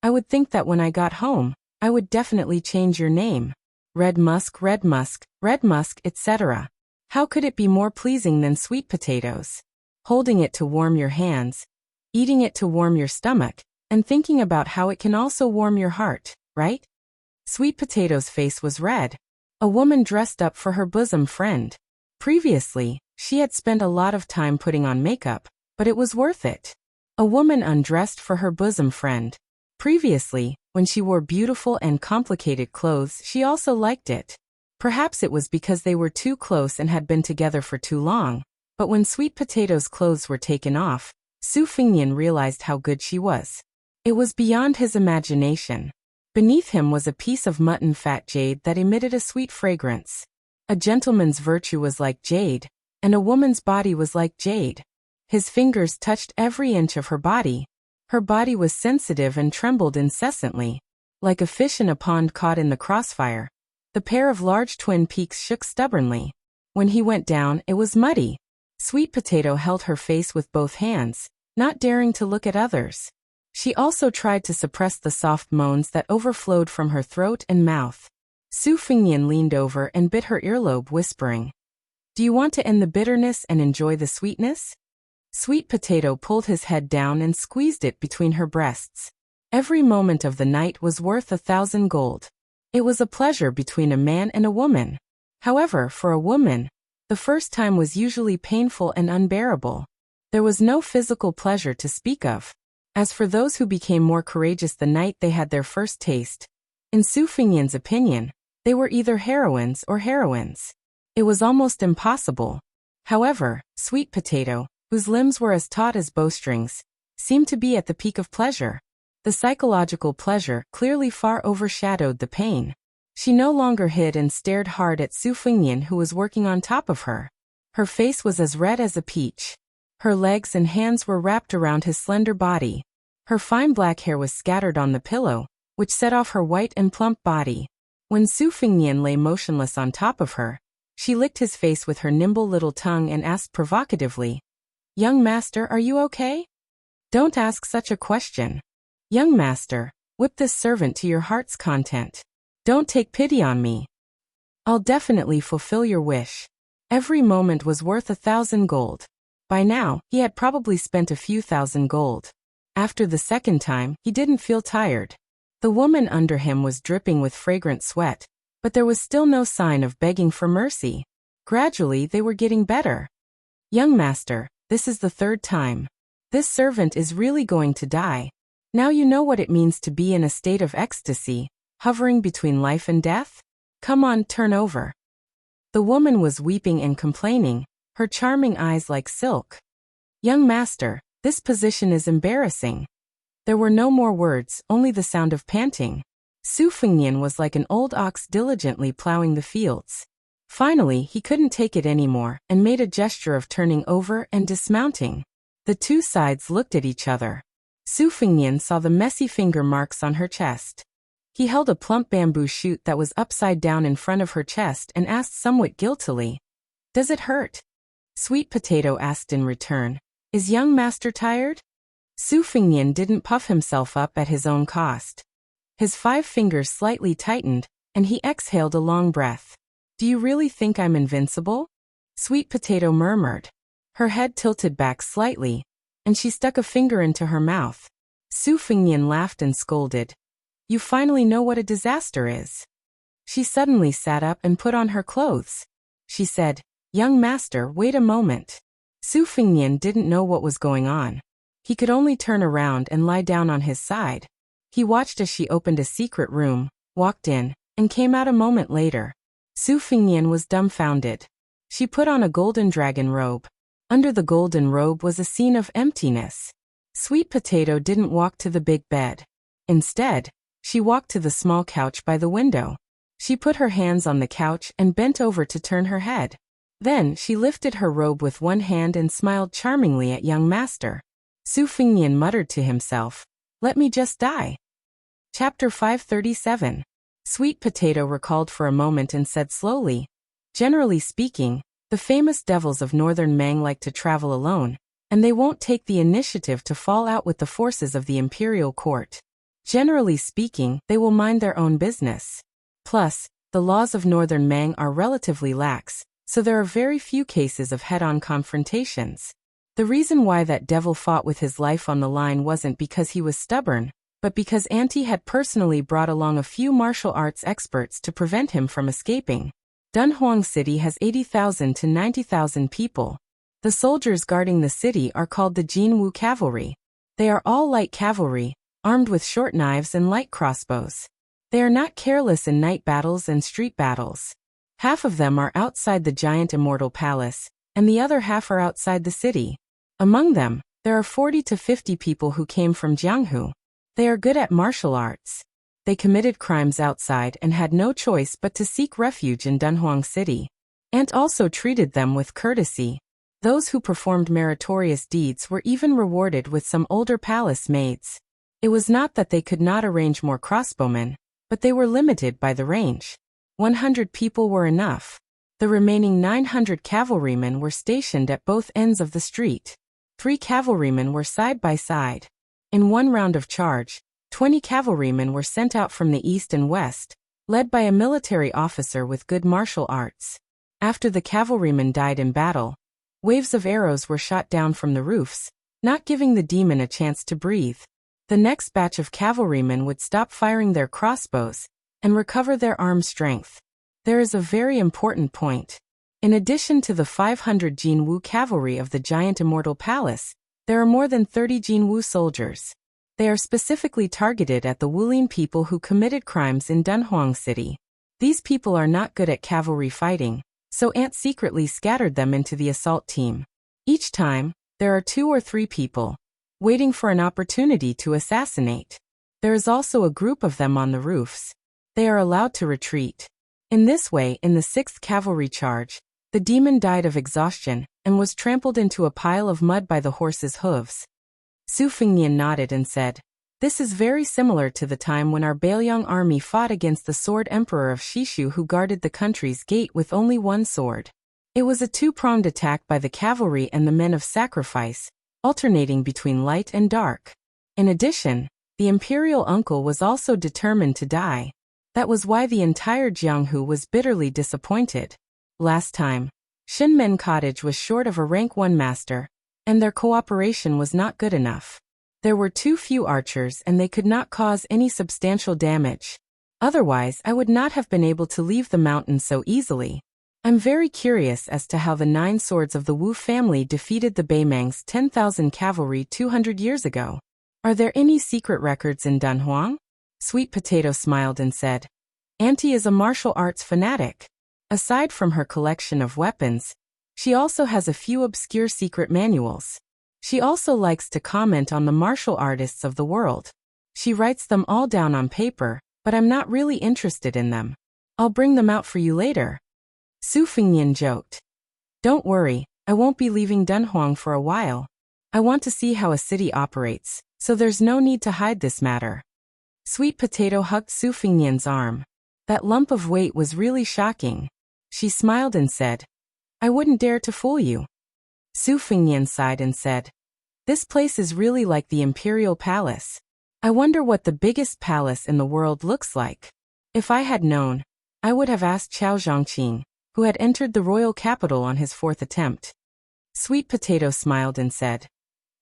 I would think that when I got home, I would definitely change your name. Red musk, etc. How could it be more pleasing than sweet potatoes? Holding it to warm your hands, eating it to warm your stomach, and thinking about how it can also warm your heart, right?" Sweet Potato's face was red. A woman dressed up for her bosom friend. Previously, she had spent a lot of time putting on makeup, but it was worth it. A woman undressed for her bosom friend. Previously, when she wore beautiful and complicated clothes, she also liked it. Perhaps it was because they were too close and had been together for too long, but when Sweet Potato's clothes were taken off, Su Fingnian realized how good she was. It was beyond his imagination. Beneath him was a piece of mutton fat jade that emitted a sweet fragrance. A gentleman's virtue was like jade, and a woman's body was like jade. His fingers touched every inch of her body. Her body was sensitive and trembled incessantly, like a fish in a pond caught in the crossfire. The pair of large twin peaks shook stubbornly. When he went down, it was muddy. Sweet Potato held her face with both hands, not daring to look at others. She also tried to suppress the soft moans that overflowed from her throat and mouth. Su Fingnian leaned over and bit her earlobe, whispering, "Do you want to end the bitterness and enjoy the sweetness?" Sweet Potato pulled his head down and squeezed it between her breasts. Every moment of the night was worth 1,000 gold. It was a pleasure between a man and a woman. However, for a woman, the first time was usually painful and unbearable. There was no physical pleasure to speak of. As for those who became more courageous the night they had their first taste, in Su Fingnian's opinion, they were either heroines or heroines. It was almost impossible. However, Sweet Potato, whose limbs were as taut as bowstrings, seemed to be at the peak of pleasure. The psychological pleasure clearly far overshadowed the pain. She no longer hid and stared hard at Su Fingnian, who was working on top of her. Her face was as red as a peach. Her legs and hands were wrapped around his slender body. Her fine black hair was scattered on the pillow, which set off her white and plump body. When Su Fingnian lay motionless on top of her, she licked his face with her nimble little tongue and asked provocatively, "Young master, are you okay?" "Don't ask such a question. Young master, whip this servant to your heart's content. Don't take pity on me. I'll definitely fulfill your wish." Every moment was worth 1,000 gold. By now, he had probably spent a few thousand gold. After the second time, he didn't feel tired. The woman under him was dripping with fragrant sweat, but there was still no sign of begging for mercy. Gradually, they were getting better. "Young master, this is the third time. This servant is really going to die. Now you know what it means to be in a state of ecstasy, hovering between life and death? Come on, turn over." The woman was weeping and complaining, her charming eyes like silk. "Young master, this position is embarrassing." There were no more words, only the sound of panting. Su Fingnian was like an old ox diligently plowing the fields. Finally, he couldn't take it anymore and made a gesture of turning over and dismounting. The two sides looked at each other. Su Fingnian saw the messy finger marks on her chest. He held a plump bamboo shoot that was upside down in front of her chest and asked somewhat guiltily, "Does it hurt?" Sweet Potato asked in return, "Is young master tired?" Su Fingnian didn't puff himself up at his own cost. His 5 fingers slightly tightened, and he exhaled a long breath. "Do you really think I'm invincible?" Sweet Potato murmured. Her head tilted back slightly, and she stuck a finger into her mouth. Su Fingnian laughed and scolded, "You finally know what a disaster is." She suddenly sat up and put on her clothes. She said, "Young master, wait a moment." Su Fingnian didn't know what was going on. He could only turn around and lie down on his side. He watched as she opened a secret room, walked in, and came out a moment later. Su Fingnian was dumbfounded. She put on a golden dragon robe. Under the golden robe was a scene of emptiness. Sweet Potato didn't walk to the big bed. Instead, she walked to the small couch by the window. She put her hands on the couch and bent over to turn her head. Then she lifted her robe with one hand and smiled charmingly at young master. Su Fingnian muttered to himself, "Let me just die." Chapter 537. Sweet Potato recalled for a moment and said slowly, "Generally speaking, the famous devils of northern Mang like to travel alone, and they won't take the initiative to fall out with the forces of the imperial court. Generally speaking, they will mind their own business. Plus, the laws of northern Mang are relatively lax, so there are very few cases of head-on confrontations. The reason why that devil fought with his life on the line wasn't because he was stubborn, but because Auntie had personally brought along a few martial arts experts to prevent him from escaping. Dunhuang City has 80,000 to 90,000 people. The soldiers guarding the city are called the Jinwu Cavalry. They are all light cavalry, armed with short knives and light crossbows. They are not careless in night battles and street battles. Half of them are outside the giant immortal palace, and the other half are outside the city. Among them, There are 40 to 50 people who came from Jianghu. They are good at martial arts. They committed crimes outside and had no choice but to seek refuge in Dunhuang City. Ant also treated them with courtesy. Those who performed meritorious deeds were even rewarded with some older palace maids. It was not that they could not arrange more crossbowmen, but they were limited by the range. 100 people were enough. The remaining 900 cavalrymen were stationed at both ends of the street. 3 cavalrymen were side by side. In one round of charge, 20 cavalrymen were sent out from the east and west, led by a military officer with good martial arts. After the cavalrymen died in battle, waves of arrows were shot down from the roofs, not giving the demon a chance to breathe. The next batch of cavalrymen would stop firing their crossbows and recover their arm strength. There is a very important point. In addition to the 500 Jinwu cavalry of the giant immortal palace, there are more than 30 Jinwu soldiers. They are specifically targeted at the Wulin people who committed crimes in Dunhuang City. These people are not good at cavalry fighting, so Ant secretly scattered them into the assault team. Each time, there are 2 or 3 people waiting for an opportunity to assassinate. There is also a group of them on the roofs. They are allowed to retreat. In this way, in the 6th cavalry charge, the demon died of exhaustion and was trampled into a pile of mud by the horse's hooves. Su Fengnian nodded and said, "This is very similar to the time when our Bailiang army fought against the sword emperor of Shishu who guarded the country's gate with only one sword. It was a 2-pronged attack by the cavalry and the men of sacrifice, alternating between light and dark. In addition, the imperial uncle was also determined to die. That was why the entire Jianghu was bitterly disappointed. Last time, Shinmen Cottage was short of a rank 1 master, and their cooperation was not good enough. There were too few archers and they could not cause any substantial damage. Otherwise, I would not have been able to leave the mountain so easily. I'm very curious as to how the 9 swords of the Wu family defeated the Beimang's 10,000 cavalry 200 years ago. Are there any secret records in Dunhuang?" Sweet Potato smiled and said, "Auntie is a martial arts fanatic. Aside from her collection of weapons, she also has a few obscure secret manuals. She also likes to comment on the martial artists of the world. She writes them all down on paper, but I'm not really interested in them. I'll bring them out for you later." Su Fengnian joked. "Don't worry, I won't be leaving Dunhuang for a while. I want to see how a city operates, so there's no need to hide this matter." Sweet Potato hugged Su Fengnian's arm. That lump of weight was really shocking. She smiled and said, "I wouldn't dare to fool you." Su Fengnian sighed and said, "This place is really like the Imperial Palace. I wonder what the biggest palace in the world looks like. If I had known, I would have asked Qiao Zhongqing, who had entered the royal capital on his 4th attempt." Sweet Potato smiled and said,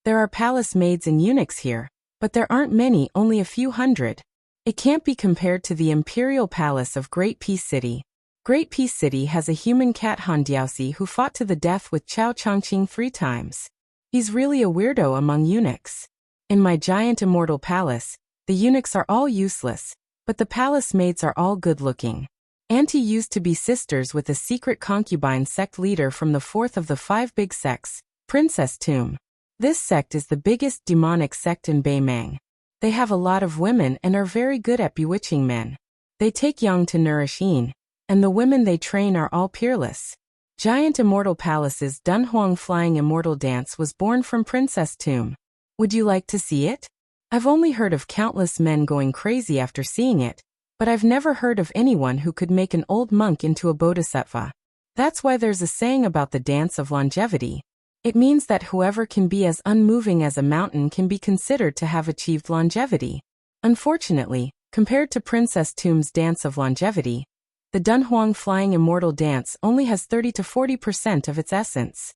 "There are palace maids and eunuchs here, but there aren't many, only a few hundred. It can't be compared to the Imperial Palace of Great Peace City. Great Peace City has a human cat Han Diaoxi who fought to the death with Qiao Chongqing 3 times. He's really a weirdo among eunuchs. In my giant immortal palace, the eunuchs are all useless, but the palace maids are all good-looking. Auntie used to be sisters with a secret concubine sect leader from the 4th of the 5 big sects, Princess Tomb. This sect is the biggest demonic sect in Beimang. They have a lot of women and are very good at bewitching men. They take young to nourish Yin, and the women they train are all peerless. Giant Immortal Palace's Dunhuang Flying Immortal Dance was born from Princess Tomb. Would you like to see it? I've only heard of countless men going crazy after seeing it, but I've never heard of anyone who could make an old monk into a bodhisattva. That's why there's a saying about the dance of longevity. It means that whoever can be as unmoving as a mountain can be considered to have achieved longevity. Unfortunately, compared to Princess Tomb's dance of longevity, the Dunhuang Flying Immortal Dance only has 30 to 40% of its essence.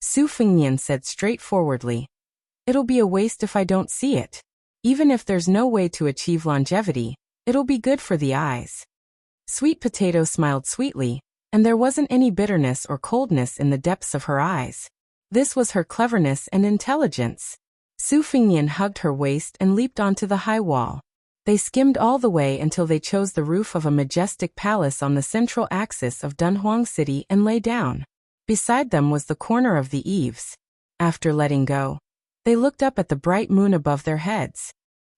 Su Fengnian said straightforwardly, "It'll be a waste if I don't see it. Even if there's no way to achieve longevity, it'll be good for the eyes." Sweet Potato smiled sweetly, and there wasn't any bitterness or coldness in the depths of her eyes. This was her cleverness and intelligence. Su Fengnian hugged her waist and leaped onto the high wall. They skimmed all the way until they chose the roof of a majestic palace on the central axis of Dunhuang City and lay down. Beside them was the corner of the eaves. After letting go, They looked up at the bright moon above their heads.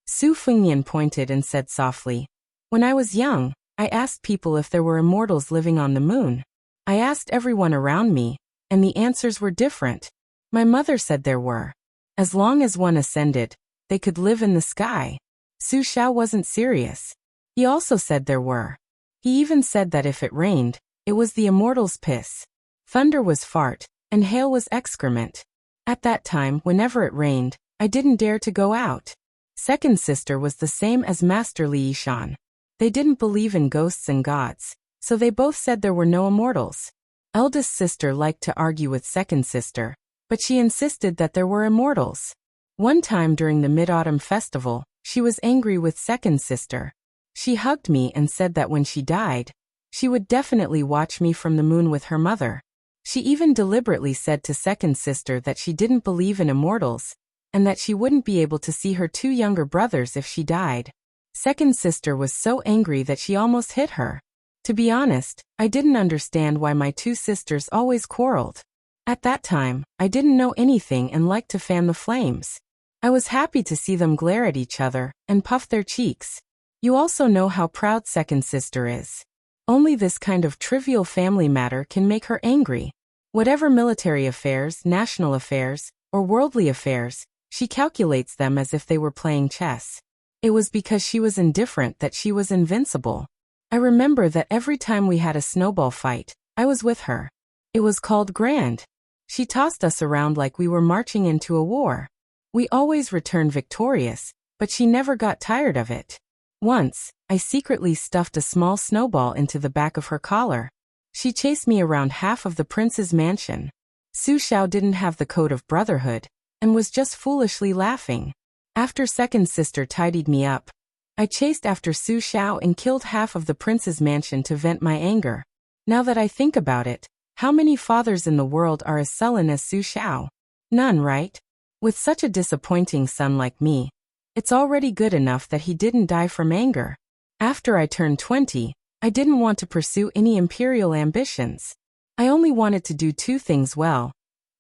Su Fengnian pointed and said softly, "When I was young, I asked people if there were immortals living on the moon. I asked everyone around me, and the answers were different. My mother said there were. As long as one ascended, they could live in the sky." Su Xiao wasn't serious. He also said there were. He even said that if it rained, it was the immortals' piss. Thunder was fart, and hail was excrement. At that time, whenever it rained, I didn't dare to go out. Second sister was the same as Master Li Yishan. They didn't believe in ghosts and gods, so they both said there were no immortals. Eldest sister liked to argue with second sister, but she insisted that there were immortals. One time during the Mid-Autumn Festival, she was angry with second sister. She hugged me and said that when she died, she would definitely watch me from the moon with her mother. She even deliberately said to second sister that she didn't believe in immortals, and that she wouldn't be able to see her two younger brothers if she died. Second sister was so angry that she almost hit her. To be honest, I didn't understand why my two sisters always quarreled. At that time, I didn't know anything and liked to fan the flames. I was happy to see them glare at each other and puff their cheeks. You also know how proud second sister is. Only this kind of trivial family matter can make her angry. Whatever military affairs, national affairs, or worldly affairs, she calculates them as if they were playing chess. It was because she was indifferent that she was invincible. I remember that every time we had a snowball fight, I was with her. It was called grand. She tossed us around like we were marching into a war. We always returned victorious, but she never got tired of it. Once, I secretly stuffed a small snowball into the back of her collar. She chased me around half of the prince's mansion. Su Xiao didn't have the code of brotherhood, and was just foolishly laughing. After second sister tidied me up, I chased after Su Xiao and killed half of the prince's mansion to vent my anger. Now that I think about it, how many fathers in the world are as sullen as Su Xiao? None, right? With such a disappointing son like me, it's already good enough that he didn't die from anger. After I turned 20, I didn't want to pursue any imperial ambitions. I only wanted to do two things well: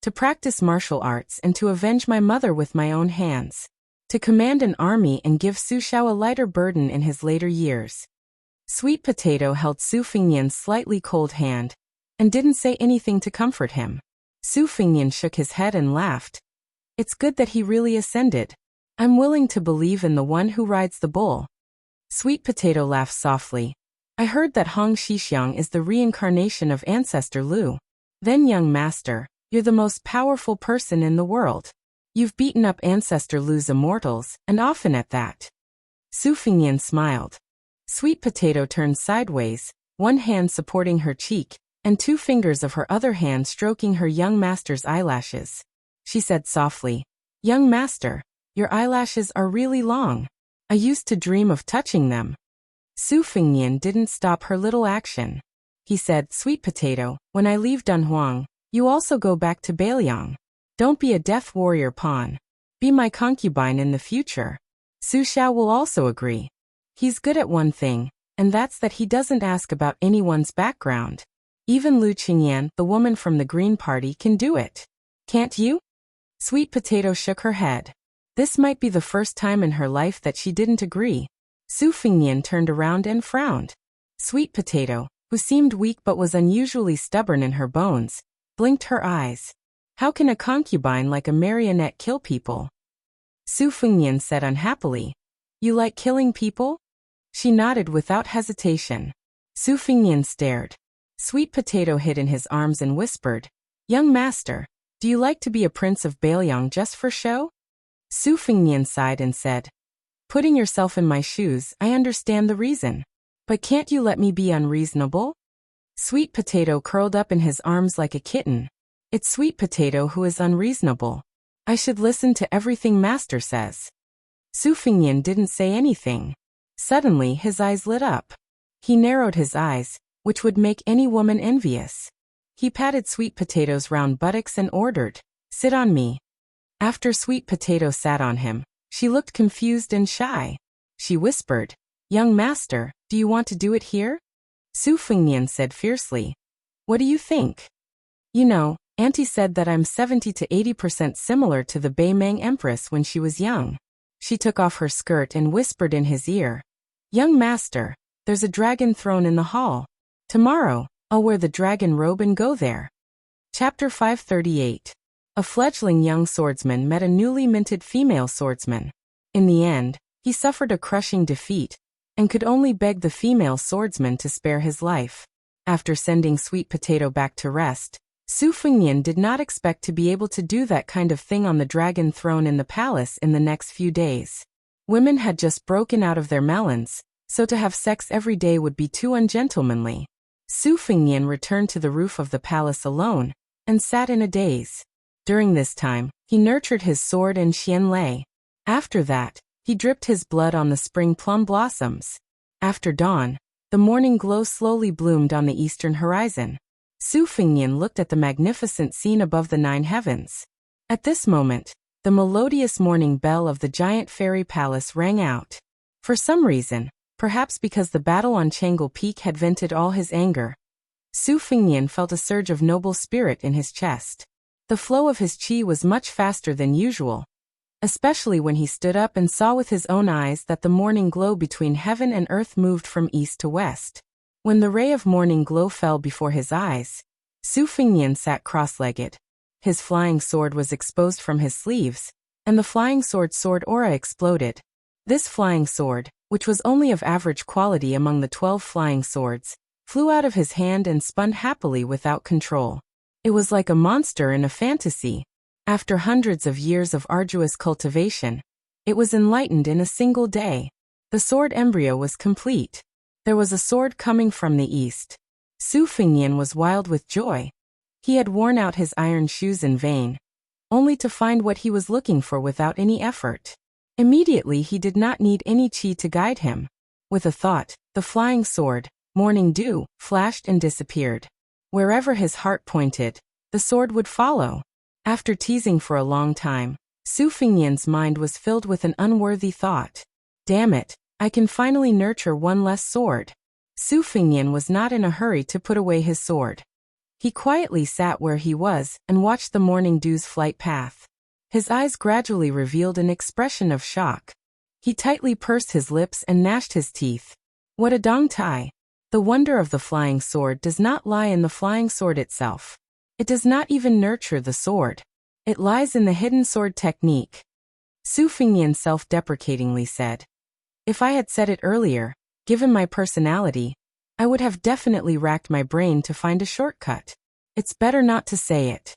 to practice martial arts and to avenge my mother with my own hands. To command an army and give Su Xiao a lighter burden in his later years. Sweet Potato held Su Fengnian's slightly cold hand, and didn't say anything to comfort him. Su Fengnian shook his head and laughed. It's good that he really ascended. I'm willing to believe in the one who rides the bull. Sweet Potato laughed softly. I heard that Hong Xixiang is the reincarnation of Ancestor Lu. Then, young master, you're the most powerful person in the world. You've beaten up Ancestor Lu's immortals, and often at that. Su Fengnian smiled. Sweet Potato turned sideways, one hand supporting her cheek, and two fingers of her other hand stroking her young master's eyelashes. She said softly, "Young master, your eyelashes are really long. I used to dream of touching them." Su Fengnian didn't stop her little action. He said, "Sweet Potato, when I leave Dunhuang, you also go back to Beiliang. Don't be a death warrior pawn. Be my concubine in the future." Su Xiao will also agree. He's good at one thing, and that's that he doesn't ask about anyone's background. Even Lu Qingyan, the woman from the Green Party, can do it. Can't you? Sweet Potato shook her head. This might be the first time in her life that she didn't agree. Su Fengnian turned around and frowned. Sweet Potato, who seemed weak but was unusually stubborn in her bones, blinked her eyes. How can a concubine like a marionette kill people? Su Fengnian said unhappily. You like killing people? She nodded without hesitation. Su Fengnian stared. Sweet Potato hid in his arms and whispered, "Young master, do you like to be a prince of Beiliang just for show?" Su Fengnian sighed and said, "Putting yourself in my shoes, I understand the reason. But can't you let me be unreasonable?" Sweet Potato curled up in his arms like a kitten. It's Sweet Potato who is unreasonable. I should listen to everything master says. Su Fengnian didn't say anything. Suddenly his eyes lit up. He narrowed his eyes, which would make any woman envious. He patted Sweet Potato's round buttocks and ordered, "Sit on me." After Sweet Potato sat on him, she looked confused and shy. She whispered, "Young master, do you want to do it here?" Su Fengnian said fiercely, "What do you think? You know, Auntie said that I'm 70 to 80% similar to the Beimeng Empress when she was young. She took off her skirt and whispered in his ear, "Young master, there's a dragon throne in the hall. Tomorrow, I'll wear the dragon robe and go there." Chapter 538. A fledgling young swordsman met a newly minted female swordsman. In the end, he suffered a crushing defeat, and could only beg the female swordsman to spare his life. After sending Sweet Potato back to rest, Su Fengnian did not expect to be able to do that kind of thing on the dragon throne in the palace in the next few days. Women had just broken out of their melons, so to have sex every day would be too ungentlemanly. Su Fengnian returned to the roof of the palace alone, and sat in a daze. During this time, he nurtured his sword and Xian Lei. After that, he dripped his blood on the spring plum blossoms. After dawn, the morning glow slowly bloomed on the eastern horizon. Su Fengnian looked at the magnificent scene above the 9 heavens. At this moment, the melodious morning bell of the giant fairy palace rang out. For some reason, perhaps because the battle on Chang'e Peak had vented all his anger, Su Fengnian felt a surge of noble spirit in his chest. The flow of his qi was much faster than usual, especially when he stood up and saw with his own eyes that the morning glow between heaven and earth moved from east to west. When the ray of morning glow fell before his eyes, Su Fengnian sat cross-legged. His flying sword was exposed from his sleeves, and the flying sword aura exploded. This flying sword, which was only of average quality among the 12 flying swords, flew out of his hand and spun happily without control. It was like a monster in a fantasy. After hundreds of years of arduous cultivation, it was enlightened in a single day. The sword embryo was complete. There was a sword coming from the east. Su Fengnian was wild with joy. He had worn out his iron shoes in vain, only to find what he was looking for without any effort. Immediately he did not need any qi to guide him. With a thought, the flying sword, Morning Dew, flashed and disappeared. Wherever his heart pointed, the sword would follow. After teasing for a long time, Su Fengnian's mind was filled with an unworthy thought. Damn it, I can finally nurture one less sword. Su Fengnian was not in a hurry to put away his sword. He quietly sat where he was and watched the morning dew's flight path. His eyes gradually revealed an expression of shock. He tightly pursed his lips and gnashed his teeth. What a dong tai! The wonder of the flying sword does not lie in the flying sword itself. It does not even nurture the sword. It lies in the hidden sword technique. Su Fengnian self-deprecatingly said. If I had said it earlier, given my personality, I would have definitely racked my brain to find a shortcut. It's better not to say it.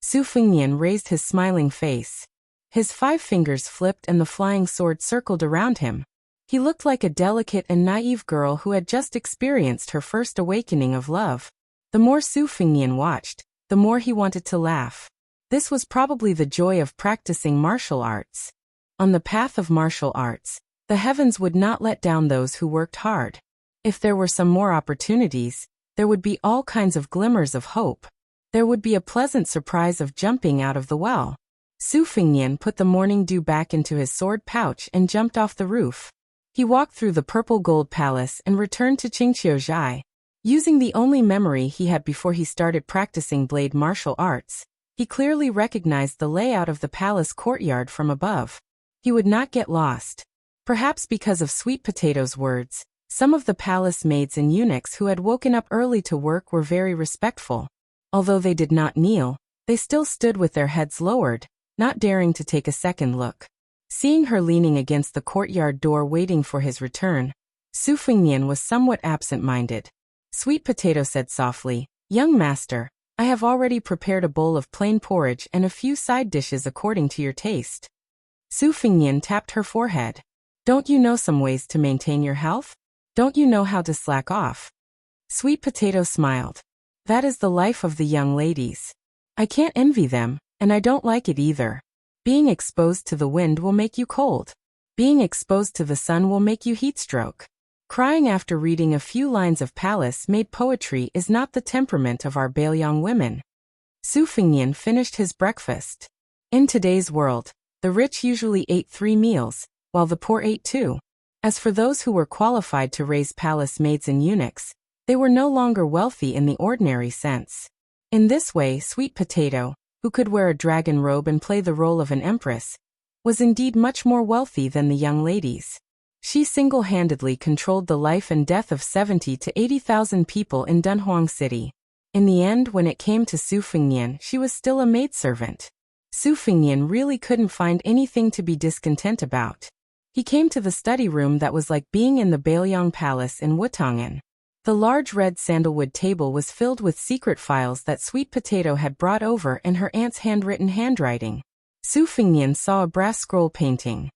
Su Fengnian raised his smiling face. His 5 fingers flipped and the flying sword circled around him. He looked like a delicate and naive girl who had just experienced her first awakening of love. The more Su Fengnian watched, the more he wanted to laugh. This was probably the joy of practicing martial arts. On the path of martial arts, the heavens would not let down those who worked hard. If there were some more opportunities, there would be all kinds of glimmers of hope. There would be a pleasant surprise of jumping out of the well. Su Fengnian put the morning dew back into his sword pouch and jumped off the roof. He walked through the purple gold palace and returned to Qingqiuzhai. Using the only memory he had before he started practicing blade martial arts, he clearly recognized the layout of the palace courtyard from above. He would not get lost. Perhaps because of Sweet Potato's words, some of the palace maids and eunuchs who had woken up early to work were very respectful. Although they did not kneel, they still stood with their heads lowered, not daring to take a second look. Seeing her leaning against the courtyard door waiting for his return, Su Fengnian was somewhat absent-minded. Sweet Potato said softly, "Young master, I have already prepared a bowl of plain porridge and a few side dishes according to your taste." Su Fengnian tapped her forehead. "Don't you know some ways to maintain your health? Don't you know how to slack off?" Sweet Potato smiled. "That is the life of the young ladies. I can't envy them, and I don't like it either. Being exposed to the wind will make you cold. Being exposed to the sun will make you heatstroke. Crying after reading a few lines of palace-made poetry is not the temperament of our Bailiang women." Su Fengnian finished his breakfast. In today's world, the rich usually ate 3 meals, while the poor ate 2. As for those who were qualified to raise palace maids and eunuchs, they were no longer wealthy in the ordinary sense. In this way, Sweet Potato, who could wear a dragon robe and play the role of an empress, was indeed much more wealthy than the young ladies. She single-handedly controlled the life and death of 70 to 80,000 people in Dunhuang City. In the end, when it came to Su Fengnian, she was still a maidservant. Su Fengnian really couldn't find anything to be discontent about. He came to the study room that was like being in the Bailiang Palace in Wutangan. The large red sandalwood table was filled with secret files that Sweet Potato had brought over in her aunt's handwritten handwriting. Su Fengnian saw a brass scroll painting.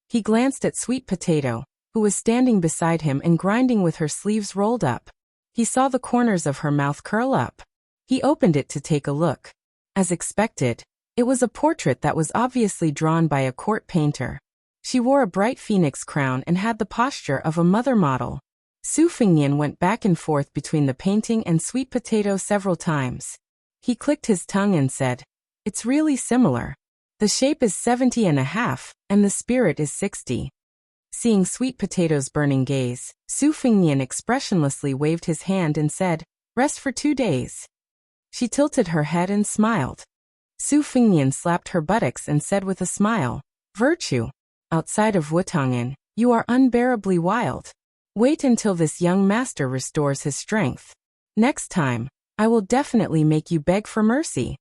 He glanced at Sweet Potato, who was standing beside him and grinding with her sleeves rolled up. He saw the corners of her mouth curl up. He opened it to take a look. As expected, it was a portrait that was obviously drawn by a court painter. She wore a bright phoenix crown and had the posture of a mother model. Su Fengnian went back and forth between the painting and Sweet Potato several times. He clicked his tongue and said, "It's really similar. The shape is 70.5, and the spirit is 60. Seeing Sweet Potato's burning gaze, Su Fengnian expressionlessly waved his hand and said, "Rest for 2 days." She tilted her head and smiled. Su Fengnian slapped her buttocks and said with a smile, "Virtue. Outside of Wutangan, you are unbearably wild. Wait until this young master restores his strength. Next time, I will definitely make you beg for mercy."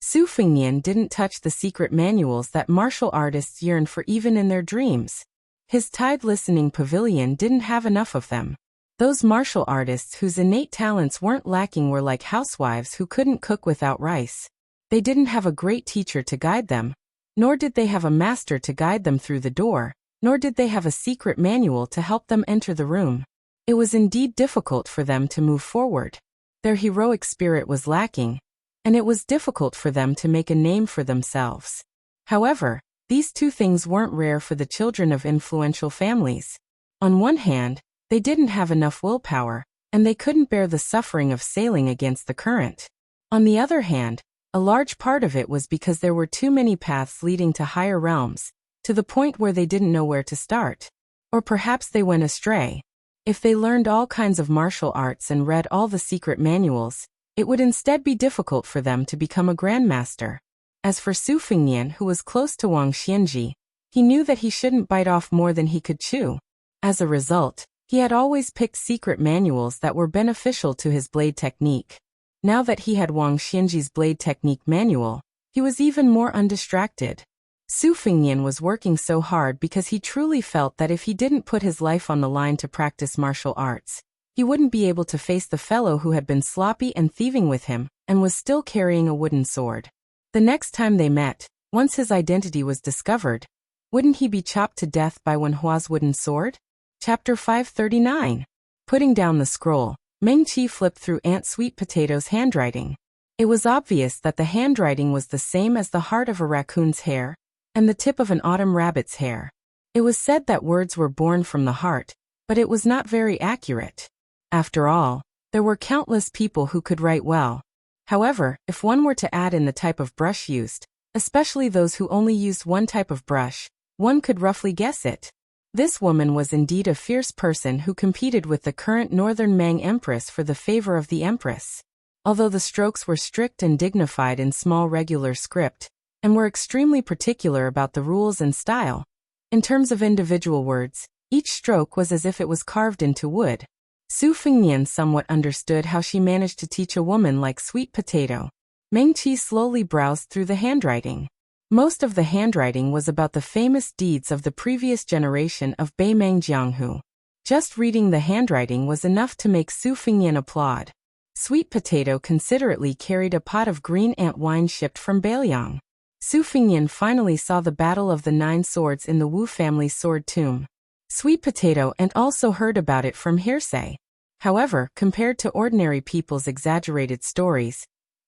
Su Fengnian didn't touch the secret manuals that martial artists yearn for even in their dreams. His tide-listening pavilion didn't have enough of them. Those martial artists whose innate talents weren't lacking were like housewives who couldn't cook without rice. They didn't have a great teacher to guide them, nor did they have a master to guide them through the door, nor did they have a secret manual to help them enter the room. It was indeed difficult for them to move forward. Their heroic spirit was lacking, and it was difficult for them to make a name for themselves. However, these two things weren't rare for the children of influential families. On one hand, they didn't have enough willpower, and they couldn't bear the suffering of sailing against the current. On the other hand, a large part of it was because there were too many paths leading to higher realms, to the point where they didn't know where to start. Or perhaps they went astray. If they learned all kinds of martial arts and read all the secret manuals, it would instead be difficult for them to become a grandmaster. As for Su Fengnian, who was close to Wang Xianji, he knew that he shouldn't bite off more than he could chew. As a result, he had always picked secret manuals that were beneficial to his blade technique. Now that he had Wang Xianji's blade technique manual, he was even more undistracted. Su Fengnian was working so hard because he truly felt that if he didn't put his life on the line to practice martial arts, he wouldn't be able to face the fellow who had been sloppy and thieving with him, and was still carrying a wooden sword. The next time they met, once his identity was discovered, wouldn't he be chopped to death by Wen Hua's wooden sword? Chapter 539. Putting down the scroll, Meng Qi flipped through Aunt Sweet Potato's handwriting. It was obvious that the handwriting was the same as the heart of a raccoon's hair, and the tip of an autumn rabbit's hair. It was said that words were born from the heart, but it was not very accurate. After all, there were countless people who could write well. However, if one were to add in the type of brush used, especially those who only used one type of brush, one could roughly guess it. This woman was indeed a fierce person who competed with the current Northern Mang Empress for the favor of the Empress. Although the strokes were strict and dignified in small regular script, and were extremely particular about the rules and style, in terms of individual words, each stroke was as if it was carved into wood. Su Fengnian somewhat understood how she managed to teach a woman like Sweet Potato. Meng Qi slowly browsed through the handwriting. Most of the handwriting was about the famous deeds of the previous generation of Beimeng Jianghu. Just reading the handwriting was enough to make Su Fengnian applaud. Sweet Potato considerately carried a pot of green ant wine shipped from Bailiang. Su Fengnian finally saw the Battle of the Nine Swords in the Wu family's sword tomb. Sweet Potato and also heard about it from hearsay. However, compared to ordinary people's exaggerated stories,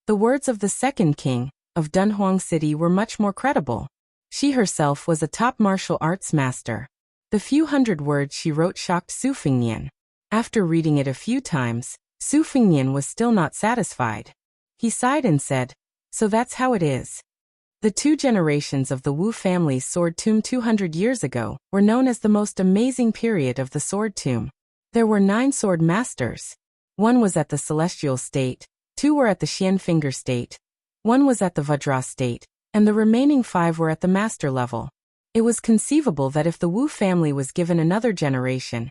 the words of the second king of Dunhuang City were much more credible. She herself was a top martial arts master. The few hundred words she wrote shocked Su Fengnian. After reading it a few times, Su Fengnian was still not satisfied. He sighed and said, "So that's how it is." The two generations of the Wu family's sword tomb 200 years ago were known as the most amazing period of the sword tomb. There were 9 sword masters. One was at the celestial state, 2 were at the Xian finger state, 1 was at the Vajra state, and the remaining 5 were at the master level. It was conceivable that if the Wu family was given another generation,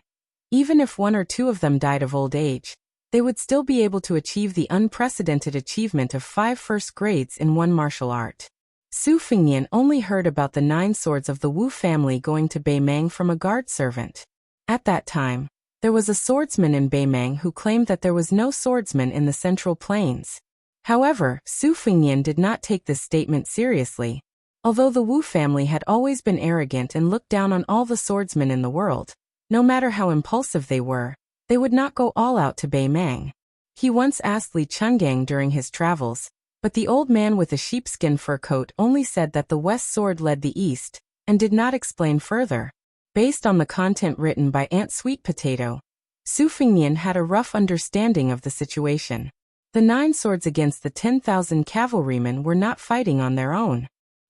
even if 1 or 2 of them died of old age, they would still be able to achieve the unprecedented achievement of 5 first grades in one martial art. Su Fengnian only heard about the 9 swords of the Wu family going to Beimang from a guard servant. At that time, there was a swordsman in Beimang who claimed that there was no swordsman in the Central Plains. However, Su Fengnian did not take this statement seriously. Although the Wu family had always been arrogant and looked down on all the swordsmen in the world, no matter how impulsive they would not go all out to Beimang. He once asked Li Chungang during his travels, but the old man with a sheepskin fur coat only said that the west sword led the east, and did not explain further. Based on the content written by Aunt Sweet Potato, Su Fengnian had a rough understanding of the situation. The 9 swords against the 10,000 cavalrymen were not fighting on their own.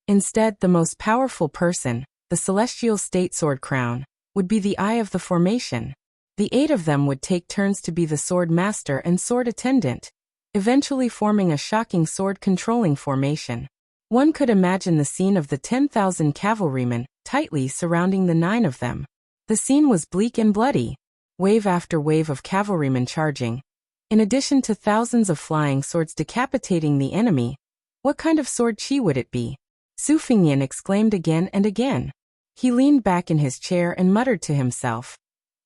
Instead, the most powerful person, the celestial state sword crown, would be the eye of the formation. The 8 of them would take turns to be the sword master and sword attendant, eventually forming a shocking sword-controlling formation. One could imagine the scene of the 10,000 cavalrymen, tightly surrounding the 9 of them. The scene was bleak and bloody, wave after wave of cavalrymen charging. In addition to thousands of flying swords decapitating the enemy, what kind of sword chi would it be? Su Fengnian exclaimed again and again. He leaned back in his chair and muttered to himself.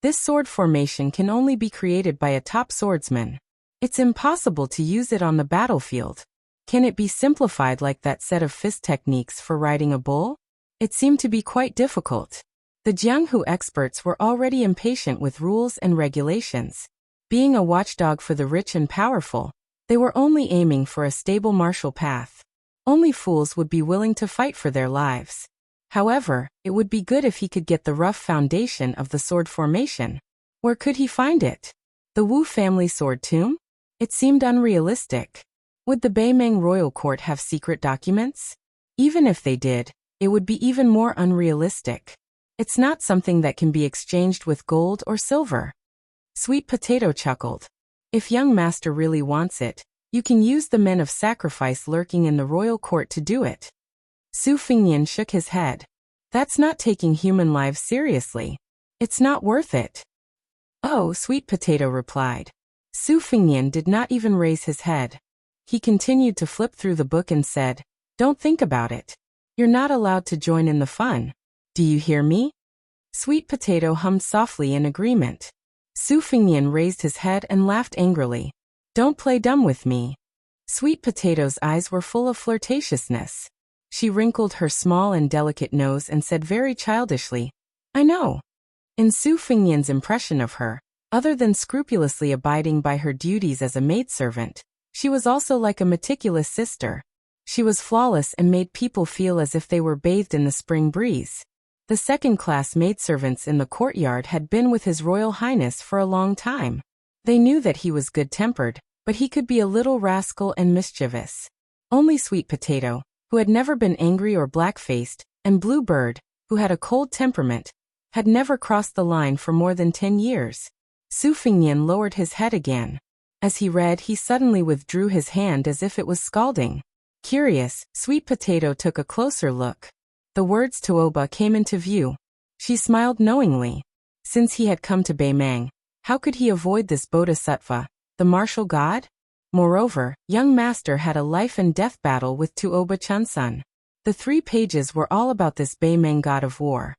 This sword formation can only be created by a top swordsman. It's impossible to use it on the battlefield. Can it be simplified like that set of fist techniques for riding a bull? It seemed to be quite difficult. The Jianghu experts were already impatient with rules and regulations. Being a watchdog for the rich and powerful, they were only aiming for a stable martial path. Only fools would be willing to fight for their lives. However, it would be good if he could get the rough foundation of the sword formation. Where could he find it? The Wu family sword tomb? It seemed unrealistic. Would the Beimang royal court have secret documents? Even if they did, it would be even more unrealistic. It's not something that can be exchanged with gold or silver. Sweet Potato chuckled. If young master really wants it, you can use the men of sacrifice lurking in the royal court to do it. Su Fengnian shook his head. That's not taking human lives seriously. It's not worth it. Oh, Sweet Potato replied. Su Fengnian did not even raise his head. He continued to flip through the book and said, Don't think about it. You're not allowed to join in the fun. Do you hear me? Sweet Potato hummed softly in agreement. Su Fengnian raised his head and laughed angrily. Don't play dumb with me. Sweet Potato's eyes were full of flirtatiousness. She wrinkled her small and delicate nose and said very childishly, I know. In Su Fengnian's impression of her, other than scrupulously abiding by her duties as a maidservant, she was also like a meticulous sister. She was flawless and made people feel as if they were bathed in the spring breeze. The second-class maidservants in the courtyard had been with His Royal Highness for a long time. They knew that he was good-tempered, but he could be a little rascal and mischievous. Only Sweet Potato, who had never been angry or black-faced, and Blue Bird, who had a cold temperament, had never crossed the line for more than 10 years. Su Fengnian lowered his head again. As he read, he suddenly withdrew his hand as if it was scalding. Curious, Sweet Potato took a closer look. The words Tuoba came into view. She smiled knowingly. Since he had come to Beimang, how could he avoid this Bodhisattva, the martial god? Moreover, young master had a life-and-death battle with Tuoba Chunsun. The 3 pages were all about this Beimang god of war.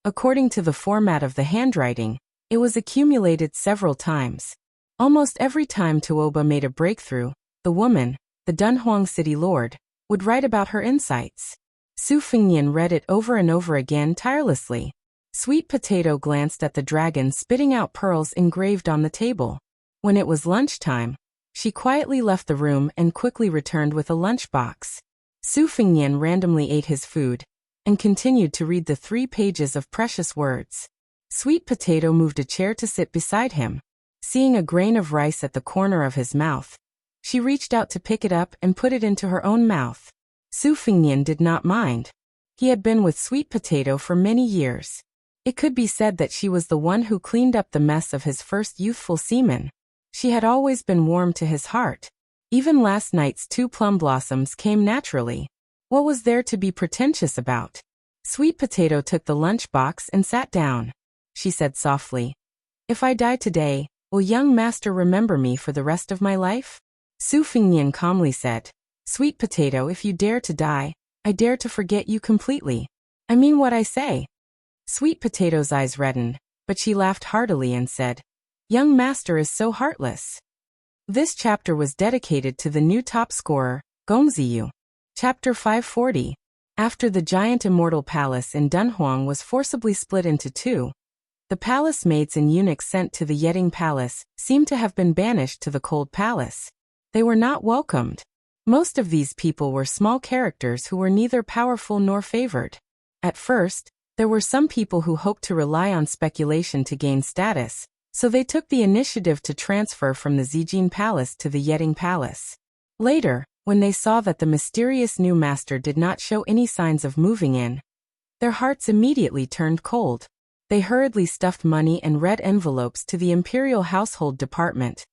According to the format of the handwriting, it was accumulated several times. Almost every time Tuoba made a breakthrough, the woman, the Dunhuang city lord, would write about her insights. Su Fengnian read it over and over again tirelessly. Sweet Potato glanced at the dragon spitting out pearls engraved on the table. When it was lunchtime, she quietly left the room and quickly returned with a lunchbox. Su Fengnian randomly ate his food, and continued to read the 3 pages of precious words. Sweet Potato moved a chair to sit beside him. Seeing a grain of rice at the corner of his mouth, she reached out to pick it up and put it into her own mouth. Su Fengnian did not mind. He had been with Sweet Potato for many years. It could be said that she was the one who cleaned up the mess of his first youthful semen. She had always been warm to his heart. Even last night's 2 plum blossoms came naturally. What was there to be pretentious about? Sweet Potato took the lunch box and sat down. She said softly, "If I die today, will young master remember me for the rest of my life?" Su Fingnian calmly said, "Sweet Potato, if you dare to die, I dare to forget you completely. I mean what I say." Sweet Potato's eyes reddened, but she laughed heartily and said, "Young master is so heartless." This chapter was dedicated to the new top scorer, Gongziyu. Chapter 540. After the giant immortal palace in Dunhuang was forcibly split into 2, the palace maids and eunuchs sent to the Yeting Palace seemed to have been banished to the cold palace. They were not welcomed. Most of these people were small characters who were neither powerful nor favored. At first, there were some people who hoped to rely on speculation to gain status, so they took the initiative to transfer from the Zijin Palace to the Yeting Palace. Later, when they saw that the mysterious new master did not show any signs of moving in, their hearts immediately turned cold. They hurriedly stuffed money and red envelopes to the Imperial Household Department,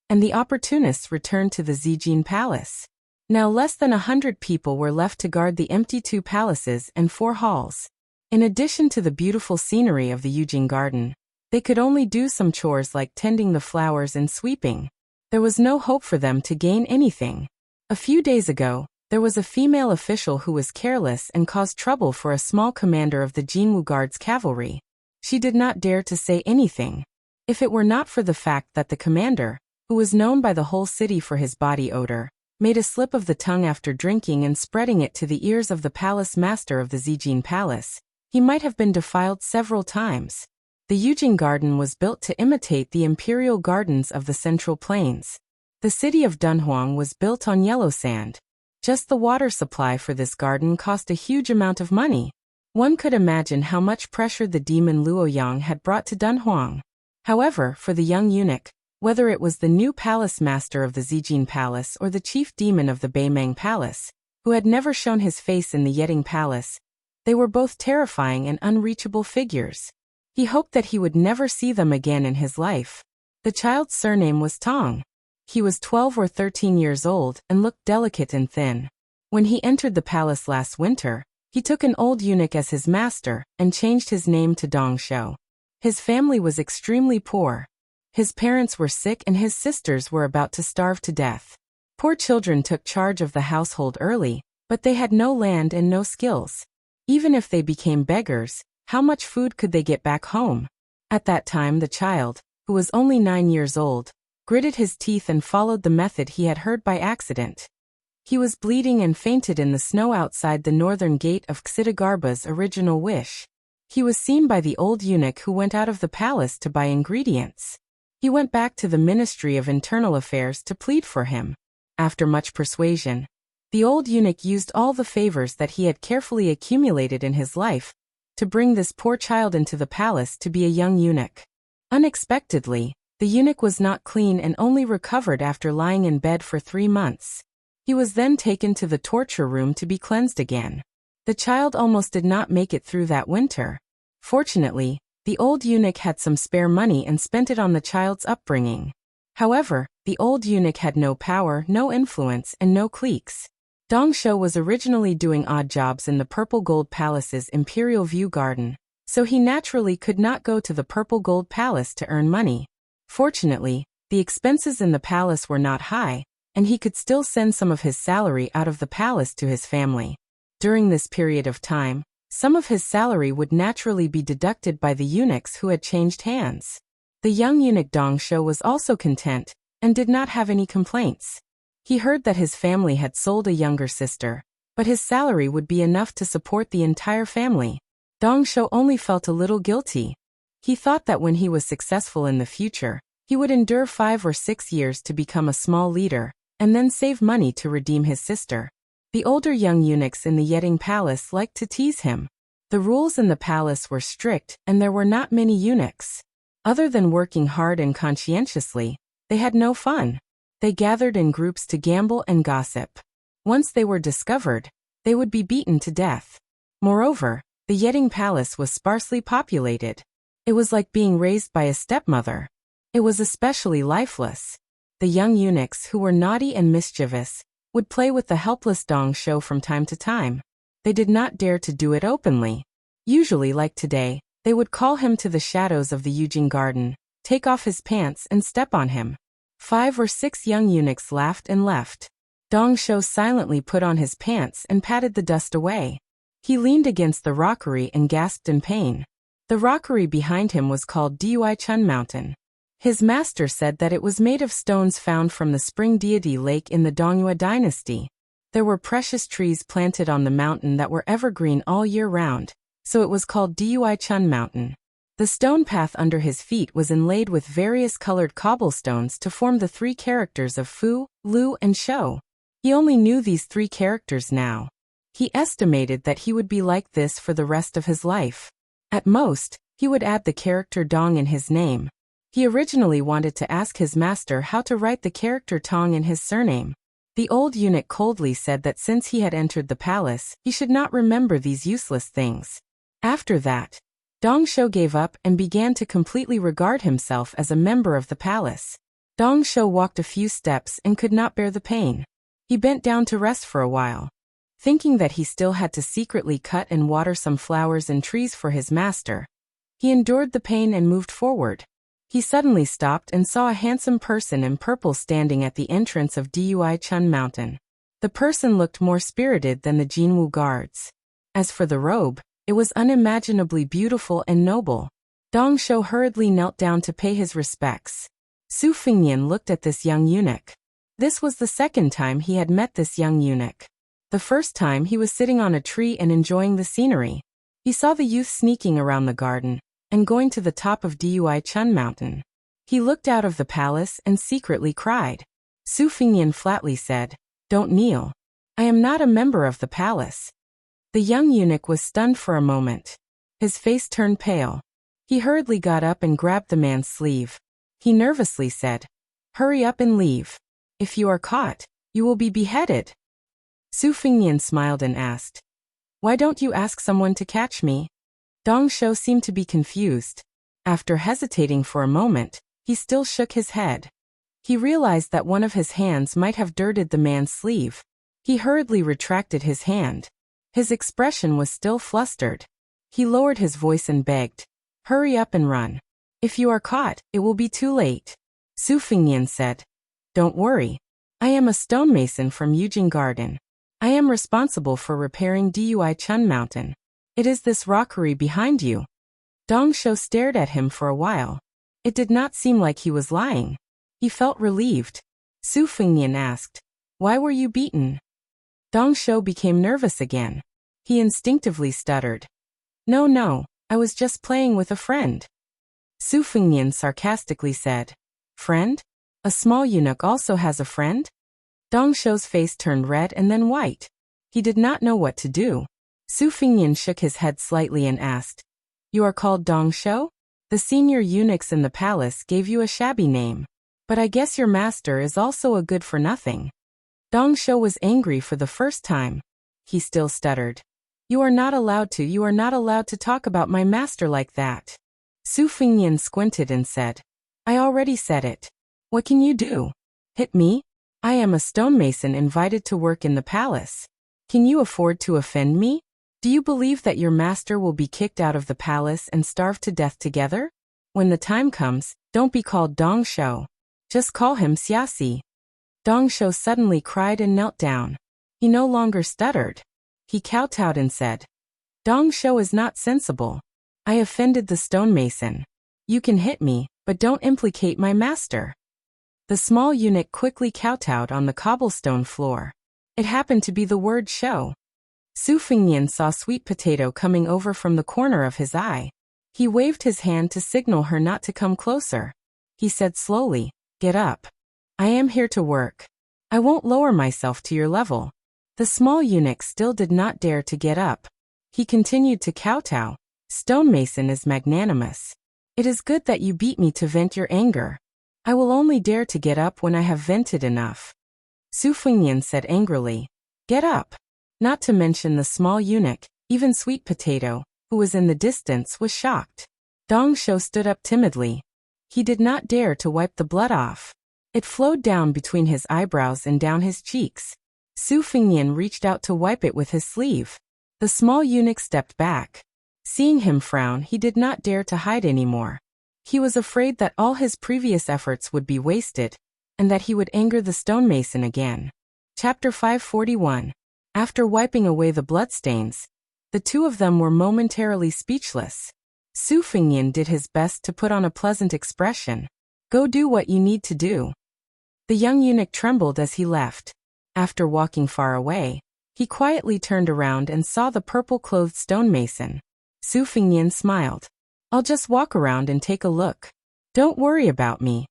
and the opportunists returned to the Zijin Palace. Now less than 100 people were left to guard the empty 2 palaces and 4 halls. In addition to the beautiful scenery of the Yujing Garden, they could only do some chores like tending the flowers and sweeping. There was no hope for them to gain anything. A few days ago, there was a female official who was careless and caused trouble for a small commander of the Jinwu Guard's cavalry. She did not dare to say anything. If it were not for the fact that the commander, who was known by the whole city for his body odor, made a slip of the tongue after drinking and spreading it to the ears of the palace master of the Zijin Palace, he might have been defiled several times. The Yujing Garden was built to imitate the imperial gardens of the Central Plains. The city of Dunhuang was built on yellow sand. Just the water supply for this garden cost a huge amount of money. One could imagine how much pressure the demon Luoyang had brought to Dunhuang. However, for the young eunuch, whether it was the new palace master of the Zijin Palace or the chief demon of the Beimeng Palace, who had never shown his face in the Yeting Palace, they were both terrifying and unreachable figures. He hoped that he would never see them again in his life. The child's surname was Tong. He was 12 or 13 years old and looked delicate and thin. When he entered the palace last winter, he took an old eunuch as his master and changed his name to Dong Shou. His family was extremely poor. His parents were sick and his sisters were about to starve to death. Poor children took charge of the household early, but they had no land and no skills. Even if they became beggars, how much food could they get back home? At that time the child, who was only 9 years old, gritted his teeth and followed the method he had heard by accident. He was bleeding and fainted in the snow outside the northern gate of Xidagarba's original wish. He was seen by the old eunuch who went out of the palace to buy ingredients. He went back to the Ministry of Internal Affairs to plead for him. After much persuasion, the old eunuch used all the favors that he had carefully accumulated in his life to bring this poor child into the palace to be a young eunuch. Unexpectedly, the eunuch was not clean and only recovered after lying in bed for 3 months. He was then taken to the torture room to be cleansed again. The child almost did not make it through that winter. Fortunately, the old eunuch had some spare money and spent it on the child's upbringing. However, the old eunuch had no power, no influence, and no cliques. Dong Shou was originally doing odd jobs in the Purple Gold Palace's Imperial View Garden, so he naturally could not go to the Purple Gold Palace to earn money. Fortunately, the expenses in the palace were not high, and he could still send some of his salary out of the palace to his family. During this period of time, some of his salary would naturally be deducted by the eunuchs who had changed hands. The young eunuch Dong Shou was also content, and did not have any complaints. He heard that his family had sold a younger sister, but his salary would be enough to support the entire family. Dong Shou only felt a little guilty. He thought that when he was successful in the future, he would endure 5 or 6 years to become a small leader, and then save money to redeem his sister. The older young eunuchs in the Yeting Palace liked to tease him. The rules in the palace were strict, and there were not many eunuchs. Other than working hard and conscientiously, they had no fun. They gathered in groups to gamble and gossip. Once they were discovered, they would be beaten to death. Moreover, the Yeting Palace was sparsely populated. It was like being raised by a stepmother. It was especially lifeless. The young eunuchs, who were naughty and mischievous, would play with the helpless Dong Shou from time to time. They did not dare to do it openly. Usually, like today, they would call him to the shadows of the Yujing garden, take off his pants and step on him. 5 or 6 young eunuchs laughed and left. Dong Shou silently put on his pants and patted the dust away. He leaned against the rockery and gasped in pain. The rockery behind him was called Dui Chun Mountain. His master said that it was made of stones found from the spring deity lake in the Dongyue dynasty. There were precious trees planted on the mountain that were evergreen all year round, so it was called Dui Chun Mountain. The stone path under his feet was inlaid with various colored cobblestones to form the 3 characters of Fu, Lu, and Shou. He only knew these 3 characters now. He estimated that he would be like this for the rest of his life. At most, he would add the character Dong in his name. He originally wanted to ask his master how to write the character Tong in his surname. The old eunuch coldly said that since he had entered the palace, he should not remember these useless things. After that, Dong Shou gave up and began to completely regard himself as a member of the palace. Dong Shou walked a few steps and could not bear the pain. He bent down to rest for a while. Thinking that he still had to secretly cut and water some flowers and trees for his master, he endured the pain and moved forward. He suddenly stopped and saw a handsome person in purple standing at the entrance of Dui Chun Mountain. The person looked more spirited than the Jinwu guards. As for the robe, it was unimaginably beautiful and noble. Dong Shou hurriedly knelt down to pay his respects. Su Fingyan looked at this young eunuch. This was the second time he had met this young eunuch. The first time he was sitting on a tree and enjoying the scenery. He saw the youth sneaking around the garden and going to the top of Dui Chun Mountain. He looked out of the palace and secretly cried. Su Fingyan flatly said, "Don't kneel. I am not a member of the palace." The young eunuch was stunned for a moment. His face turned pale. He hurriedly got up and grabbed the man's sleeve. He nervously said, "Hurry up and leave. If you are caught, you will be beheaded." Su Fingyan smiled and asked, "Why don't you ask someone to catch me?" Dong Shou seemed to be confused. After hesitating for a moment, he still shook his head. He realized that one of his hands might have dirted the man's sleeve. He hurriedly retracted his hand. His expression was still flustered. He lowered his voice and begged, "Hurry up and run. If you are caught, it will be too late." Su Fingyan said, "Don't worry. I am a stonemason from Yujing Garden. I am responsible for repairing Dui Chun Mountain. It is this rockery behind you." Dong Shou stared at him for a while. It did not seem like he was lying. He felt relieved. Su Fingyan asked, "Why were you beaten?" Dong Shou became nervous again. He instinctively stuttered, No, I was just playing with a friend." Su Fingyan sarcastically said, "Friend? A small eunuch also has a friend?" Dong Shou's face turned red and then white. He did not know what to do. Su Fingyan shook his head slightly and asked, "You are called Dong Shou? The senior eunuchs in the palace gave you a shabby name. But I guess your master is also a good-for-nothing." Dong Shou was angry for the first time. He still stuttered, You are not allowed to talk about my master like that." Su Fingyan squinted and said, "I already said it. What can you do? Hit me? I am a stonemason invited to work in the palace. Can you afford to offend me? Do you believe that your master will be kicked out of the palace and starve to death together? When the time comes, don't be called Dong Shou. Just call him Xiaxi." Dong Shou suddenly cried and knelt down. He no longer stuttered. He kowtowed and said, "Dong Shou is not sensible. I offended the stonemason. You can hit me, but don't implicate my master." The small eunuch quickly kowtowed on the cobblestone floor. It happened to be the word "show." Su Fingyan saw Sweet Potato coming over from the corner of his eye. He waved his hand to signal her not to come closer. He said slowly, "Get up. I am here to work. I won't lower myself to your level." The small eunuch still did not dare to get up. He continued to kowtow. "Stonemason is magnanimous. It is good that you beat me to vent your anger. I will only dare to get up when I have vented enough." Su Fingyan said angrily, "Get up." Not to mention the small eunuch, even Sweet Potato, who was in the distance, was shocked. Dong Shou stood up timidly. He did not dare to wipe the blood off. It flowed down between his eyebrows and down his cheeks. Su Fengnian reached out to wipe it with his sleeve. The small eunuch stepped back. Seeing him frown, he did not dare to hide anymore. He was afraid that all his previous efforts would be wasted, and that he would anger the stonemason again. Chapter 541. After wiping away the bloodstains, the two of them were momentarily speechless. Su Fengnian did his best to put on a pleasant expression. Go do what you need to do. The young eunuch trembled as he left. After walking far away, he quietly turned around and saw the purple-clothed stonemason. Su Fengnian smiled. I'll just walk around and take a look. Don't worry about me.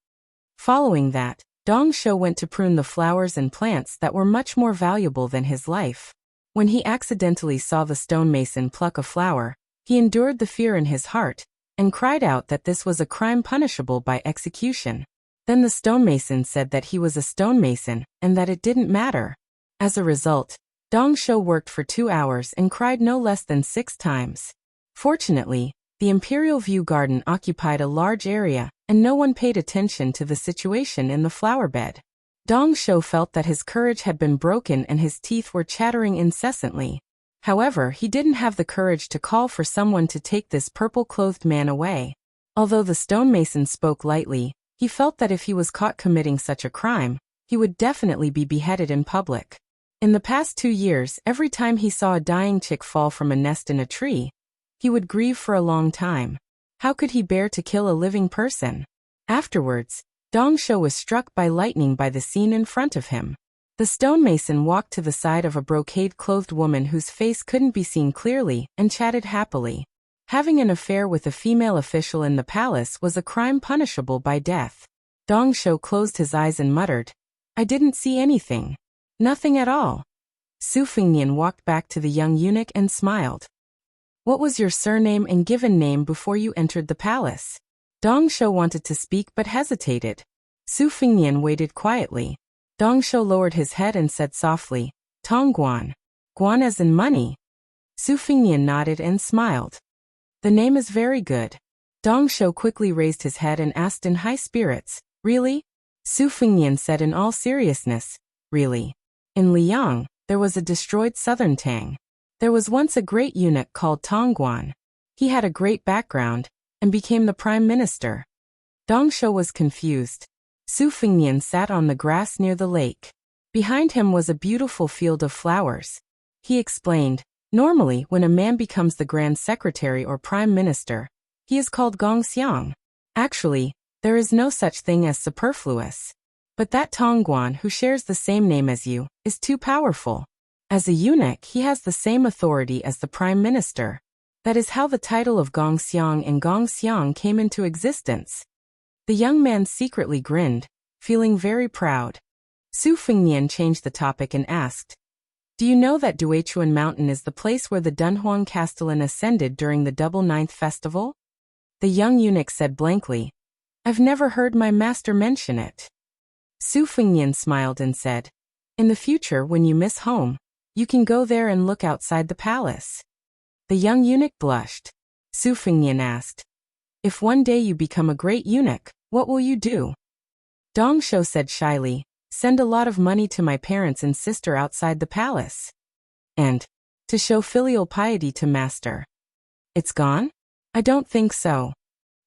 Following that, Dong Shou went to prune the flowers and plants that were much more valuable than his life. When he accidentally saw the stonemason pluck a flower, he endured the fear in his heart, and cried out that this was a crime punishable by execution. Then the stonemason said that he was a stonemason, and that it didn't matter. As a result, Dong Shou worked for 2 hours and cried no less than 6 times. Fortunately, the Imperial View Garden occupied a large area, and no one paid attention to the situation in the flower bed. Dong Shou felt that his courage had been broken and his teeth were chattering incessantly. However, he didn't have the courage to call for someone to take this purple-clothed man away. Although the stonemason spoke lightly, he felt that if he was caught committing such a crime, he would definitely be beheaded in public. In the past 2 years, every time he saw a dying chick fall from a nest in a tree, he would grieve for a long time. How could he bear to kill a living person? Afterwards, Dong Shou was struck by lightning by the scene in front of him. The stonemason walked to the side of a brocade-clothed woman whose face couldn't be seen clearly, and chatted happily. Having an affair with a female official in the palace was a crime punishable by death. Dong Shou closed his eyes and muttered, I didn't see anything. Nothing at all. Su Fengnian walked back to the young eunuch and smiled. What was your surname and given name before you entered the palace? Dong Shou wanted to speak but hesitated. Su Fengnian waited quietly. Dong Shou lowered his head and said softly, Tong Guan. Guan as in money. Su Fengnian nodded and smiled. The name is very good. Dong Shou quickly raised his head and asked in high spirits, Really? Su Fengnian said in all seriousness, Really? In Liang, there was a destroyed southern Tang. There was once a great eunuch called Tong Guan. He had a great background, and became the prime minister. Dong Shou was confused. Su Fengnian sat on the grass near the lake. Behind him was a beautiful field of flowers. He explained, Normally, when a man becomes the grand secretary or prime minister, he is called gongxiang. Actually, there is no such thing as superfluous. But that Tong Guan who shares the same name as you, is too powerful. As a eunuch, he has the same authority as the prime minister. That is how the title of gongxiang and gongxiang came into existence. The young man secretly grinned, feeling very proud. Su Fengnian changed the topic and asked, Do you know that Duichuan Mountain is the place where the Dunhuang Castellan ascended during the Double Ninth Festival? The young eunuch said blankly, I've never heard my master mention it. Su Fengnian smiled and said, In the future when you miss home, you can go there and look outside the palace. The young eunuch blushed. Su Fengnian asked, If one day you become a great eunuch, what will you do? Dong Shou said shyly, Send a lot of money to my parents and sister outside the palace. And, to show filial piety to master. It's gone? I don't think so.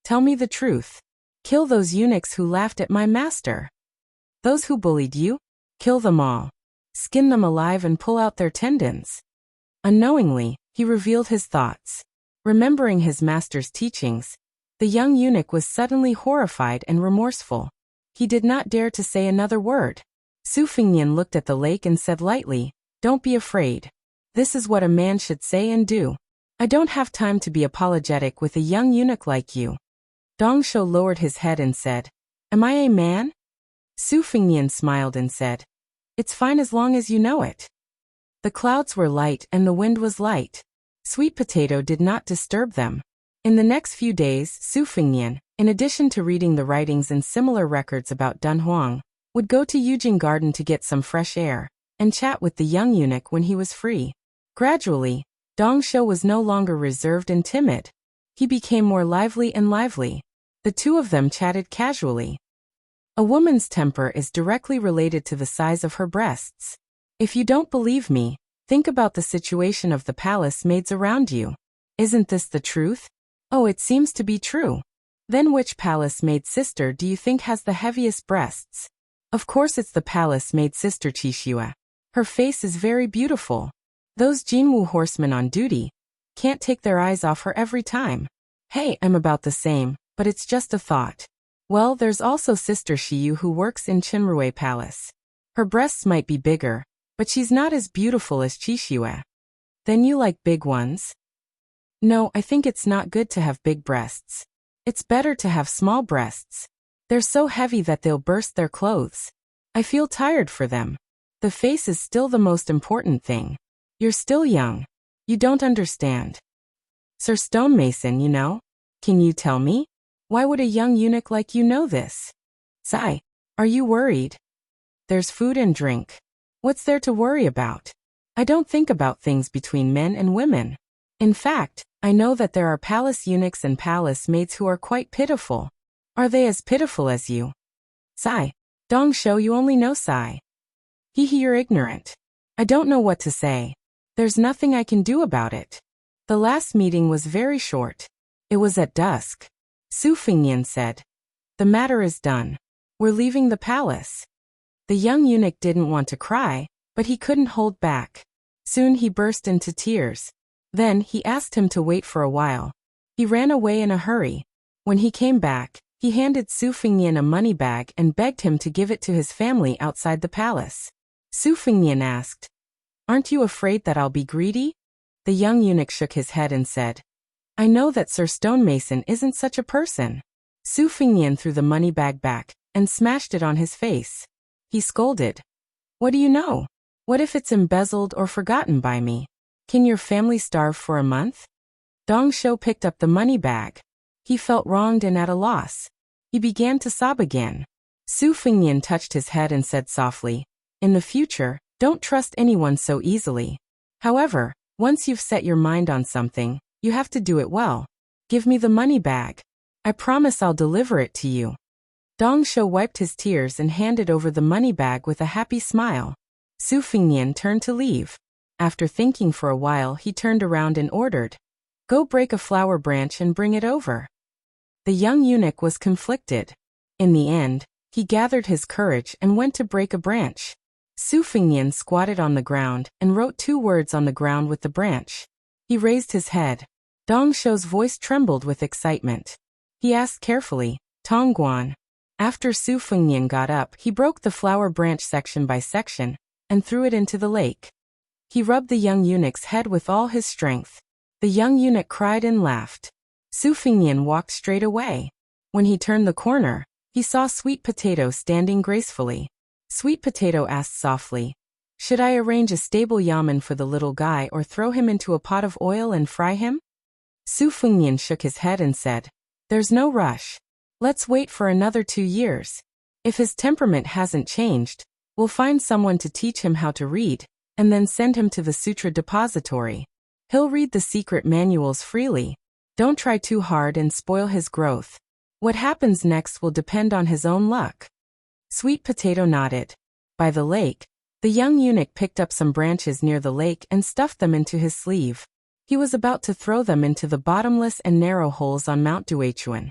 Tell me the truth. Kill those eunuchs who laughed at my master. Those who bullied you? Kill them all. Skin them alive and pull out their tendons. Unknowingly, he revealed his thoughts. Remembering his master's teachings, the young eunuch was suddenly horrified and remorseful. He did not dare to say another word. Su Fengnian looked at the lake and said lightly, Don't be afraid. This is what a man should say and do. I don't have time to be apologetic with a young eunuch like you. Dong Shou lowered his head and said, Am I a man? Su Fengnian smiled and said, It's fine as long as you know it. The clouds were light and the wind was light. Sweet potato did not disturb them. In the next few days, Su Fengnian, in addition to reading the writings and similar records about Dunhuang, would go to Yujing Garden to get some fresh air, and chat with the young eunuch when he was free. Gradually, Dong Shou was no longer reserved and timid. He became more lively and lively. The two of them chatted casually. A woman's temper is directly related to the size of her breasts. If you don't believe me, think about the situation of the palace maids around you. Isn't this the truth? Oh, it seems to be true. Then which palace maid sister do you think has the heaviest breasts? Of course it's the palace maid sister Qixue. Her face is very beautiful. Those Jinwu horsemen on duty can't take their eyes off her every time. Hey, I'm about the same, but it's just a thought. Well, there's also Sister Shiyu who works in Qinrui Palace. Her breasts might be bigger, but she's not as beautiful as Qixue. Then you like big ones? No, I think it's not good to have big breasts. It's better to have small breasts. They're so heavy that they'll burst their clothes. I feel tired for them. The face is still the most important thing. You're still young. You don't understand. Sir Stonemason, you know? Can you tell me? Why would a young eunuch like you know this? Sigh. Are you worried? There's food and drink. What's there to worry about? I don't think about things between men and women. In fact, I know that there are palace eunuchs and palace maids who are quite pitiful. Are they as pitiful as you? Sigh. Dong Shou, you only know sigh. Hehe, you're ignorant. I don't know what to say. There's nothing I can do about it. The last meeting was very short. It was at dusk. Su Fingyan said. The matter is done. We're leaving the palace. The young eunuch didn't want to cry, but he couldn't hold back. Soon he burst into tears. Then he asked him to wait for a while. He ran away in a hurry. When he came back, he handed Su Fingyan a money bag and begged him to give it to his family outside the palace. Su Fingyan asked, Aren't you afraid that I'll be greedy? The young eunuch shook his head and said, I know that Sir Stonemason isn't such a person. Su Fingyan threw the money bag back and smashed it on his face. He scolded. What do you know? What if it's embezzled or forgotten by me? Can your family starve for a month? Dong Shou picked up the money bag. He felt wronged and at a loss. He began to sob again. Su Fingyan touched his head and said softly, In the future, don't trust anyone so easily. However, once you've set your mind on something, you have to do it well. Give me the money bag. I promise I'll deliver it to you. Dong Shou wiped his tears and handed over the money bag with a happy smile. Su Fingyan turned to leave. After thinking for a while, he turned around and ordered, Go break a flower branch and bring it over. The young eunuch was conflicted. In the end, he gathered his courage and went to break a branch. Su Fingyan squatted on the ground and wrote 2 words on the ground with the branch. He raised his head. Dong Shou's voice trembled with excitement. He asked carefully, Tongguan. After Su Fingyan got up, he broke the flower branch section by section and threw it into the lake. He rubbed the young eunuch's head with all his strength. The young eunuch cried and laughed. Su Fingyan walked straight away. When he turned the corner, he saw Sweet Potato standing gracefully. Sweet Potato asked softly, Should I arrange a stable yamen for the little guy or throw him into a pot of oil and fry him? Su Fingyan shook his head and said, There's no rush. Let's wait for another 2 years. If his temperament hasn't changed, we'll find someone to teach him how to read, and then send him to the sutra depository. He'll read the secret manuals freely. Don't try too hard and spoil his growth. What happens next will depend on his own luck. Sweet Potato nodded. By the lake, the young eunuch picked up some branches near the lake and stuffed them into his sleeve. He was about to throw them into the bottomless and narrow holes on Mount Duichuan.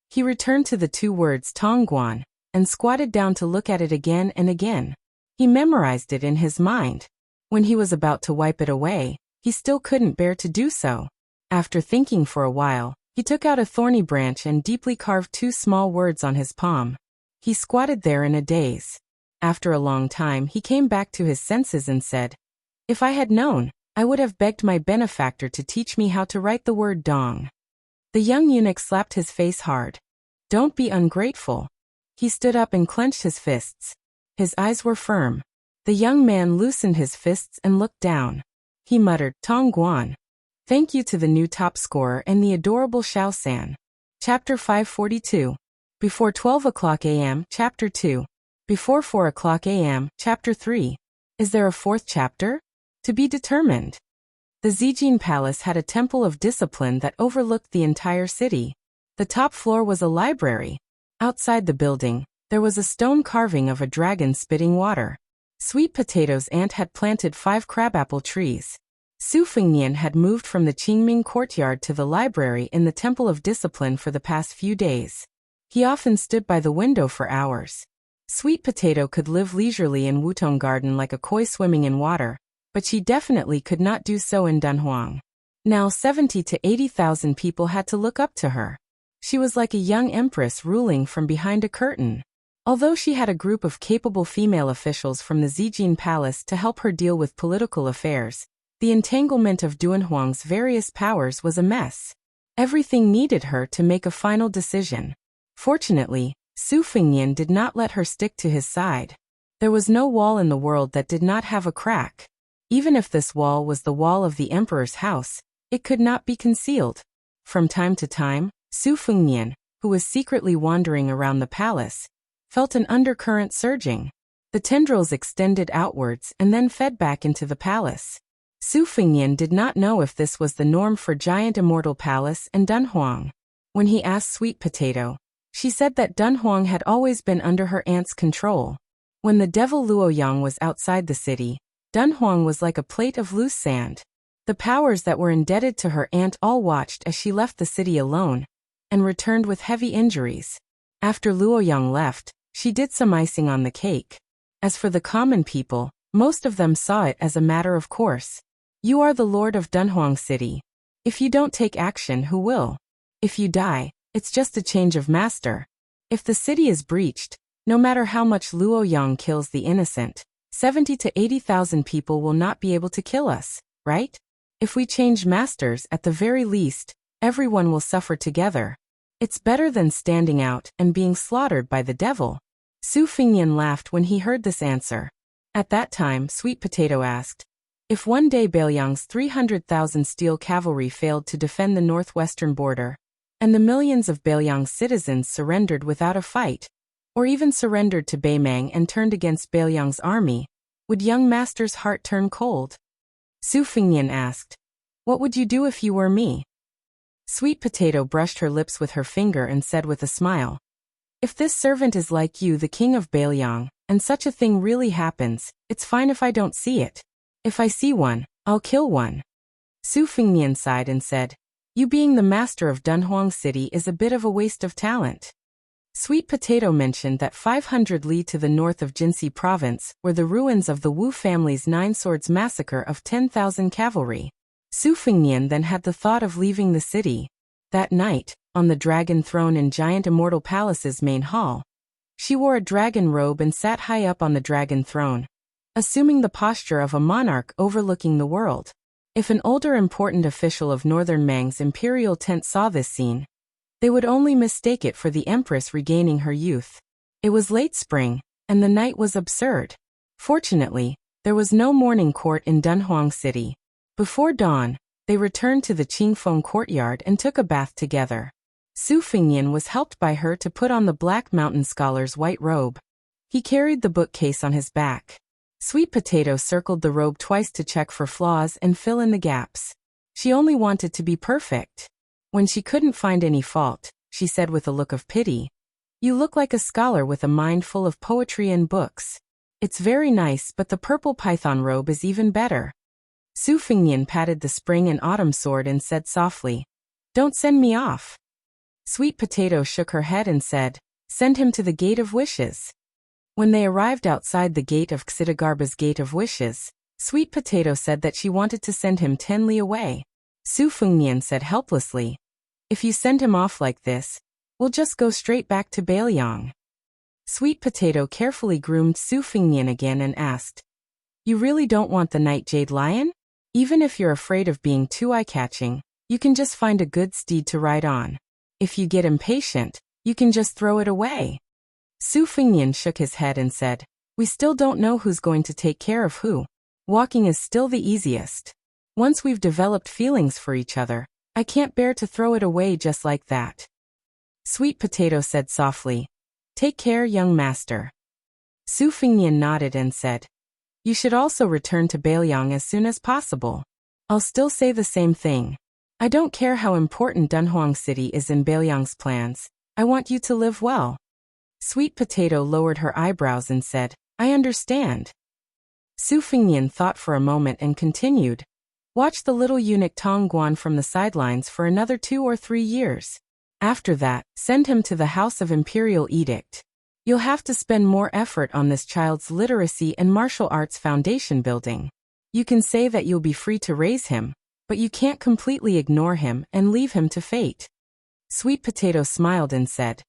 He returned to the 2 words Tongguan and squatted down to look at it again and again. He memorized it in his mind. When he was about to wipe it away, he still couldn't bear to do so. After thinking for a while, he took out a thorny branch and deeply carved 2 small words on his palm. He squatted there in a daze. After a long time, he came back to his senses and said, If I had known, I would have begged my benefactor to teach me how to write the word dong. The young eunuch slapped his face hard. Don't be ungrateful. He stood up and clenched his fists. His eyes were firm. The young man loosened his fists and looked down. He muttered, Tongguan. Thank you to the new top scorer and the adorable Xiao San. Chapter 542. Before 12 o'clock a.m., Chapter 2. Before 4 o'clock a.m., Chapter 3. Is there a 4th chapter? To be determined. The Zijin Palace had a temple of discipline that overlooked the entire city. The top floor was a library. Outside the building, There was a stone carving of a dragon spitting water. Sweet Potato's aunt had planted 5 crabapple trees. Su Fengnian had moved from the Qingming courtyard to the library in the Temple of Discipline for the past few days. He often stood by the window for hours. Sweet Potato could live leisurely in Wutong Garden like a koi swimming in water, but she definitely could not do so in Dunhuang. Now 70 to 80,000 people had to look up to her. She was like a young empress ruling from behind a curtain. Although she had a group of capable female officials from the Zijin Palace to help her deal with political affairs, the entanglement of Dunhuang's various powers was a mess. Everything needed her to make a final decision. Fortunately, Su Fengnian did not let her stick to his side. There was no wall in the world that did not have a crack. Even if this wall was the wall of the emperor's house, it could not be concealed. From time to time, Su Fengnian, who was secretly wandering around the palace, felt an undercurrent surging. The tendrils extended outwards and then fed back into the palace. Su Fengnian did not know if this was the norm for Giant Immortal Palace and Dunhuang. When he asked Sweet Potato, she said that Dunhuang had always been under her aunt's control. When the devil Luoyang was outside the city, Dunhuang was like a plate of loose sand. The powers that were indebted to her aunt all watched as she left the city alone, and returned with heavy injuries. After Luoyang left, she did some icing on the cake. As for the common people, most of them saw it as a matter of course. You are the lord of Dunhuang City. If you don't take action, who will? If you die, it's just a change of master. If the city is breached, no matter how much Luoyang kills the innocent, 70 to 80,000 people will not be able to kill us, right? If we change masters, at the very least, everyone will suffer together. It's better than standing out and being slaughtered by the devil. Su Fengnian laughed when he heard this answer. At that time, Sweet Potato asked, if one day Beiliang's 300,000 steel cavalry failed to defend the northwestern border, and the millions of Beiliang's citizens surrendered without a fight, or even surrendered to Beimang and turned against Beiliang's army, would young master's heart turn cold? Su Fengnian asked, what would you do if you were me? Sweet Potato brushed her lips with her finger and said with a smile, if this servant is like you, the king of Beiliang, and such a thing really happens, it's fine if I don't see it. If I see one, I'll kill one. Su Fengnian sighed and said, you being the master of Dunhuang City is a bit of a waste of talent. Sweet Potato mentioned that 500 li to the north of Jinxi province were the ruins of the Wu family's 9 swords massacre of 10,000 cavalry. Su Fengnian then had the thought of leaving the city. That night, on the dragon throne in Giant Immortal Palace's main hall, she wore a dragon robe and sat high up on the dragon throne, assuming the posture of a monarch overlooking the world. If an older important official of Northern Mang's imperial tent saw this scene, they would only mistake it for the empress regaining her youth. It was late spring, and the night was absurd. Fortunately, there was no morning court in Dunhuang City. Before dawn, they returned to the Qingfeng courtyard and took a bath together. Su Fengnian was helped by her to put on the Black Mountain Scholar's white robe. He carried the bookcase on his back. Sweet Potato circled the robe twice to check for flaws and fill in the gaps. She only wanted to be perfect. When she couldn't find any fault, she said with a look of pity, you look like a scholar with a mind full of poetry and books. It's very nice, but the purple python robe is even better. Su Fengnian patted the spring and autumn sword and said softly, don't send me off. Sweet Potato shook her head and said, send him to the Gate of Wishes. When they arrived outside the gate of Xidagarba's Gate of Wishes, Sweet Potato said that she wanted to send him 10 li away. Su Fengnian said helplessly, if you send him off like this, we'll just go straight back to Beiliang. Sweet Potato carefully groomed Su Fengnian again and asked, you really don't want the Night Jade Lion? Even if you're afraid of being too eye-catching, you can just find a good steed to ride on. If you get impatient, you can just throw it away. Su Fengnian shook his head and said, we still don't know who's going to take care of who. Walking is still the easiest. Once we've developed feelings for each other, I can't bear to throw it away just like that. Sweet Potato said softly, take care, young master. Su Fengnian nodded and said, you should also return to Beiliang as soon as possible. I'll still say the same thing. I don't care how important Dunhuang City is in Beiliang's plans. I want you to live well. Sweet Potato lowered her eyebrows and said, I understand. Su Fingnian thought for a moment and continued, watch the little eunuch Tong Guan from the sidelines for another 2 or 3 years. After that, send him to the House of Imperial Edict. You'll have to spend more effort on this child's literacy and martial arts foundation building. You can say that you'll be free to raise him, but you can't completely ignore him and leave him to fate. Sweet Potato smiled and said,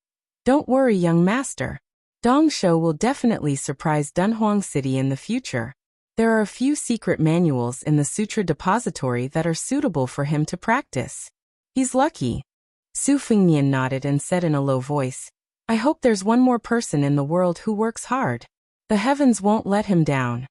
don't worry, young master. Dong Shou will definitely surprise Dunhuang City in the future. There are a few secret manuals in the Sutra Depository that are suitable for him to practice. He's lucky. Su Fingnian nodded and said in a low voice, I hope there's one more person in the world who works hard. The heavens won't let him down.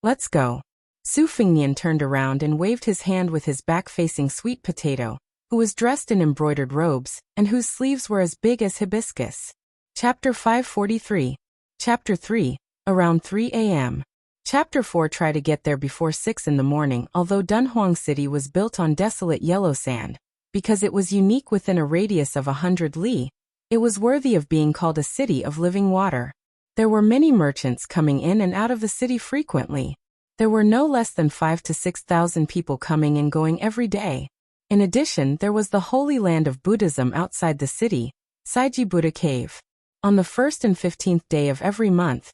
Let's go. Su Fingnian turned around and waved his hand with his back facing Sweet Potato, who was dressed in embroidered robes and whose sleeves were as big as hibiscus. Chapter 543. Chapter 3. Around 3 a.m. Chapter 4. Try to get there before 6 in the morning. Although Dunhuang City was built on desolate yellow sand, because it was unique within a radius of 100 li, it was worthy of being called a city of living water. There were many merchants coming in and out of the city frequently. There were no less than 5,000 to 6,000 people coming and going every day. In addition, there was the Holy Land of Buddhism outside the city, Saiji Buddha Cave. On the 1st and 15th day of every month,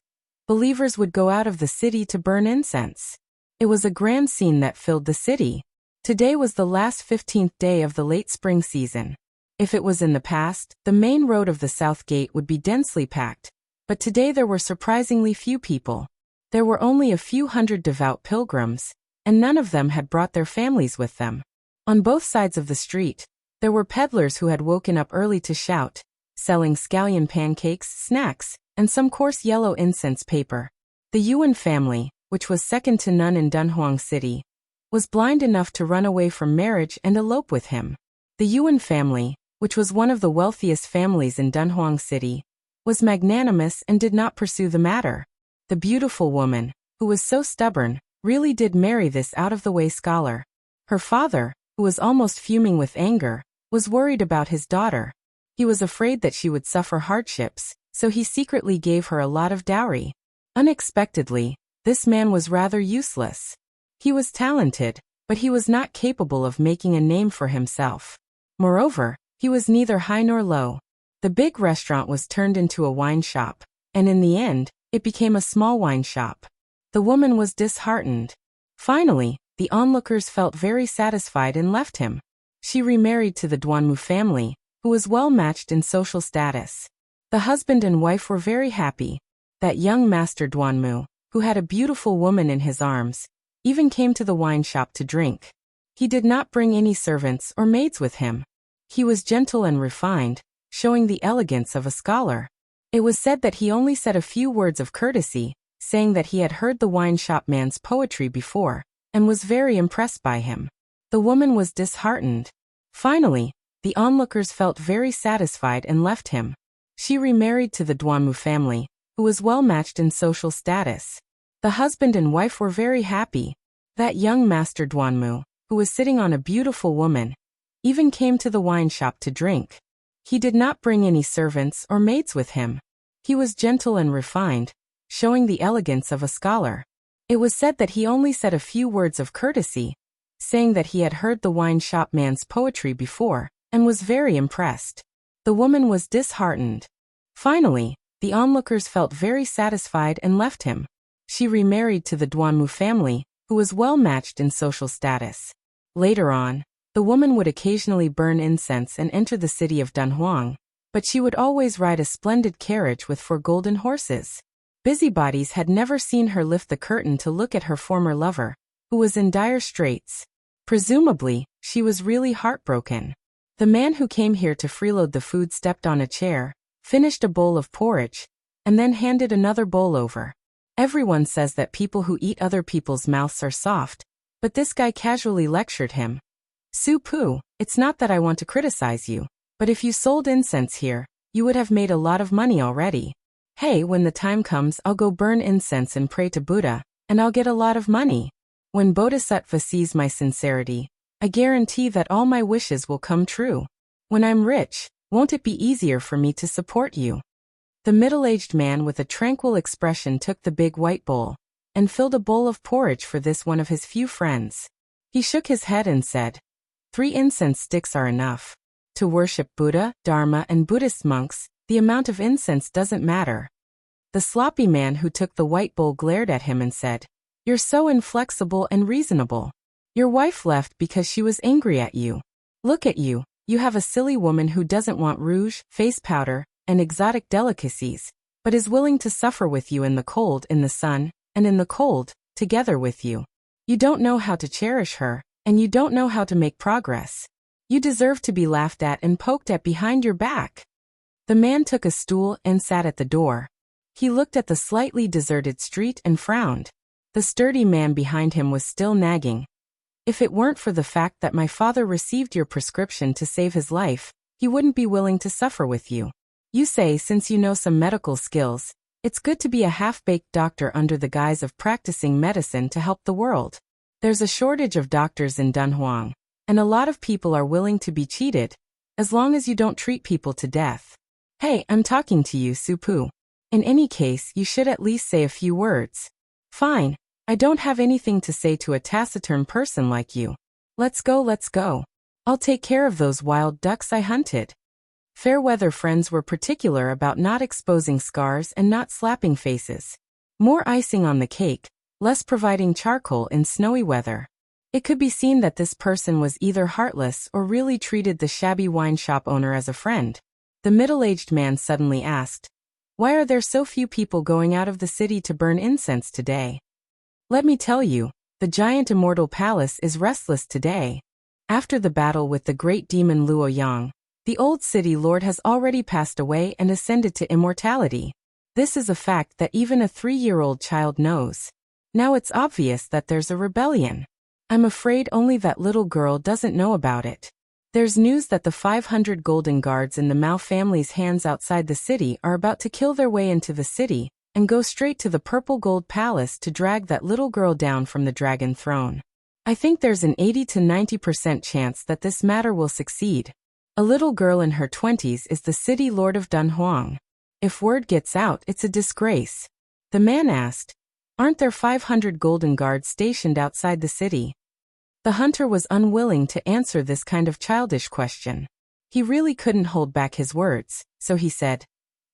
believers would go out of the city to burn incense. It was a grand scene that filled the city. Today was the last 15th day of the late spring season. If it was in the past, the main road of the South Gate would be densely packed, but today there were surprisingly few people. There were only a few hundred devout pilgrims, and none of them had brought their families with them. On both sides of the street, there were peddlers who had woken up early to shout, selling scallion pancakes, snacks, and some coarse yellow incense paper. The Yuan family, which was second to none in Dunhuang City, was blind enough to run away from marriage and elope with him. The Yuan family, which was one of the wealthiest families in Dunhuang City, was magnanimous and did not pursue the matter. The beautiful woman, who was so stubborn, really did marry this out-of-the-way scholar. Her father, who was almost fuming with anger, was worried about his daughter. He was afraid that she would suffer hardships, so he secretly gave her a lot of dowry. Unexpectedly, this man was rather useless. He was talented, but he was not capable of making a name for himself. Moreover, he was neither high nor low. The big restaurant was turned into a wine shop, and in the end, it became a small wine shop. The woman was disheartened. Finally, the onlookers felt very satisfied and left him. She remarried to the Duanmu family, who was well matched in social status. The husband and wife were very happy. That young master Duanmu, who had a beautiful woman in his arms, even came to the wine shop to drink. He did not bring any servants or maids with him. He was gentle and refined, showing the elegance of a scholar. It was said that he only said a few words of courtesy, saying that he had heard the wine shop man's poetry before, and was very impressed by him. The woman was disheartened. Finally, the onlookers felt very satisfied and left him. She remarried to the Duanmu family, who was well matched in social status. The husband and wife were very happy. That young master Duanmu, who was sitting on a beautiful woman, even came to the wine shop to drink. He did not bring any servants or maids with him. He was gentle and refined, showing the elegance of a scholar. It was said that he only said a few words of courtesy, saying that he had heard the wine shop man's poetry before, and was very impressed. The woman was disheartened. Finally, the onlookers felt very satisfied and left him. She remarried to the Duanmu family, who was well matched in social status. Later on, the woman would occasionally burn incense and enter the city of Dunhuang, but she would always ride a splendid carriage with 4 golden horses. Busybodies had never seen her lift the curtain to look at her former lover, who was in dire straits. Presumably, she was really heartbroken. The man who came here to freeload the food stepped on a chair, finished a bowl of porridge, and then handed another bowl over. Everyone says that people who eat other people's mouths are soft, but this guy casually lectured him. Su Pu, it's not that I want to criticize you, but if you sold incense here, you would have made a lot of money already. Hey, when the time comes, I'll go burn incense and pray to Buddha, and I'll get a lot of money. When Bodhisattva sees my sincerity, I guarantee that all my wishes will come true. When I'm rich, won't it be easier for me to support you? The middle-aged man with a tranquil expression took the big white bowl and filled a bowl of porridge for this one of his few friends. He shook his head and said, 3 incense sticks are enough. To worship Buddha, Dharma, and Buddhist monks, the amount of incense doesn't matter. The sloppy man who took the white bowl glared at him and said, You're so inflexible and reasonable. Your wife left because she was angry at you. Look at you, you have a silly woman who doesn't want rouge, face powder, and exotic delicacies, but is willing to suffer with you in the cold, in the sun, and in the cold, together with you. You don't know how to cherish her, and you don't know how to make progress. You deserve to be laughed at and poked at behind your back. The man took a stool and sat at the door. He looked at the slightly deserted street and frowned. The sturdy man behind him was still nagging. If it weren't for the fact that my father received your prescription to save his life, he wouldn't be willing to suffer with you. You say since you know some medical skills, it's good to be a half-baked doctor under the guise of practicing medicine to help the world. There's a shortage of doctors in Dunhuang, and a lot of people are willing to be cheated, as long as you don't treat people to death. Hey, I'm talking to you, Supu. In any case, you should at least say a few words. Fine, I don't have anything to say to a taciturn person like you. Let's go, let's go. I'll take care of those wild ducks I hunted. Fair-weather friends were particular about not exposing scars and not slapping faces. More icing on the cake, less providing charcoal in snowy weather. It could be seen that this person was either heartless or really treated the shabby wine shop owner as a friend. The middle-aged man suddenly asked, Why are there so few people going out of the city to burn incense today? Let me tell you, the giant immortal palace is restless today. After the battle with the great demon Luoyang, the old city lord has already passed away and ascended to immortality. This is a fact that even a 3-year-old child knows. Now it's obvious that there's a rebellion. I'm afraid only that little girl doesn't know about it. There's news that the 500 golden guards in the Mao family's hands outside the city are about to kill their way into the city and go straight to the purple gold palace to drag that little girl down from the dragon throne. I think there's an 80 to 90% chance that this matter will succeed. A little girl in her 20s is the city lord of Dunhuang. If word gets out, it's a disgrace. The man asked, Aren't there 500 golden guards stationed outside the city? The hunter was unwilling to answer this kind of childish question. He really couldn't hold back his words, so he said,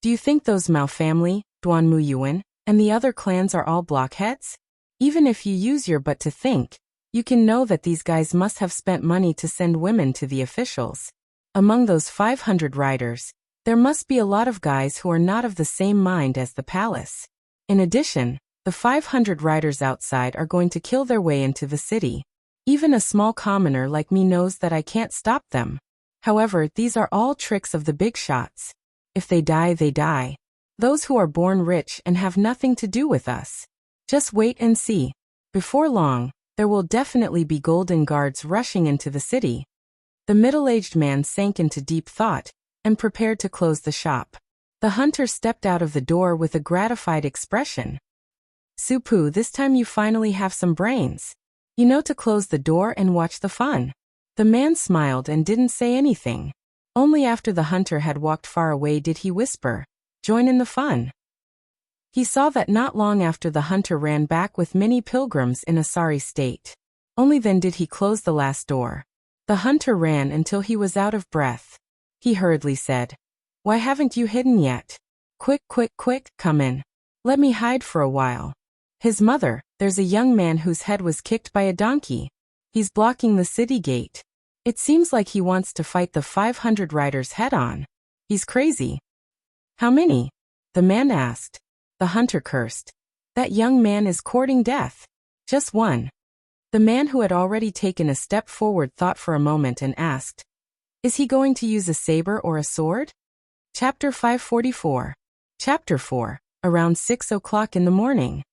Do you think those Mao family, Duanmu Yuan, and the other clans are all blockheads? Even if you use your butt to think, you can know that these guys must have spent money to send women to the officials. Among those 500 riders, there must be a lot of guys who are not of the same mind as the palace. In addition, the 500 riders outside are going to kill their way into the city. Even a small commoner like me knows that I can't stop them. However, these are all tricks of the big shots. If they die, they die. Those who are born rich and have nothing to do with us. Just wait and see. Before long, there will definitely be golden guards rushing into the city. The middle-aged man sank into deep thought and prepared to close the shop. The hunter stepped out of the door with a gratified expression. Supu, this time you finally have some brains. You know to close the door and watch the fun. The man smiled and didn't say anything. Only after the hunter had walked far away did he whisper, Join in the fun. He saw that not long after the hunter ran back with many pilgrims in a sorry state. Only then did he close the last door. The hunter ran until he was out of breath. He hurriedly said, Why haven't you hidden yet? Quick, quick, quick, come in. Let me hide for a while. His mother, there's a young man whose head was kicked by a donkey. He's blocking the city gate. It seems like he wants to fight the 500 riders head-on. He's crazy. How many? The man asked. The hunter cursed. That young man is courting death. Just one. The man who had already taken a step forward thought for a moment and asked, Is he going to use a saber or a sword? Chapter 544. Chapter 4. Around 6 o'clock in the morning.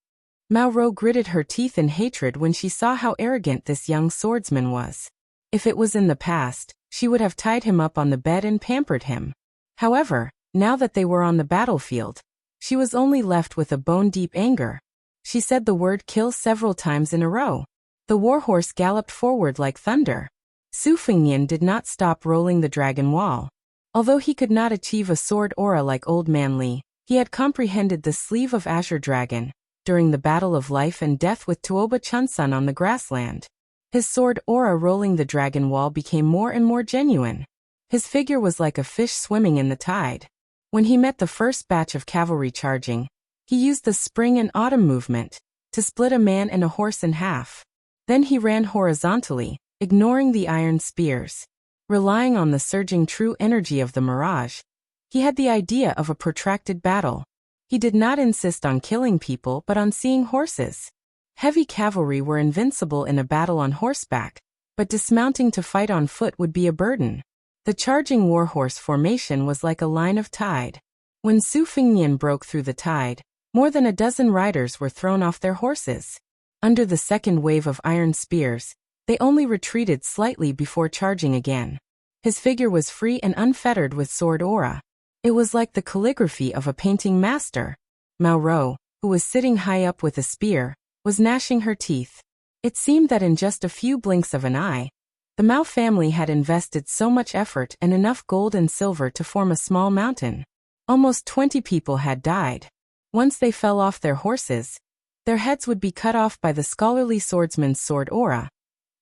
Mao Ro gritted her teeth in hatred when she saw how arrogant this young swordsman was. If it was in the past, she would have tied him up on the bed and pampered him. However, now that they were on the battlefield, she was only left with a bone-deep anger. She said the word kill several times in a row. The warhorse galloped forward like thunder. Su Fengnian did not stop rolling the dragon wall. Although he could not achieve a sword aura like Old Man Li, He had comprehended the sleeve of Azure Dragon during the battle of life and death with Tuoba Chunsun on the grassland. His sword aura rolling the dragon wall became more and more genuine. His figure was like a fish swimming in the tide. When he met the first batch of cavalry charging, he used the spring and autumn movement to split a man and a horse in half. Then he ran horizontally, ignoring the iron spears. Relying on the surging true energy of the mirage, he had the idea of a protracted battle. He did not insist on killing people but on seeing horses. Heavy cavalry were invincible in a battle on horseback, but dismounting to fight on foot would be a burden. The charging warhorse formation was like a line of tide. When Su Fengnian broke through the tide, more than a dozen riders were thrown off their horses. Under the second wave of iron spears, they only retreated slightly before charging again. His figure was free and unfettered with sword aura. It was like the calligraphy of a painting master. Mao Ro, who was sitting high up with a spear, was gnashing her teeth. It seemed that in just a few blinks of an eye, the Mao family had invested so much effort and enough gold and silver to form a small mountain. Almost 20 people had died. Once they fell off their horses, their heads would be cut off by the scholarly swordsman's sword aura,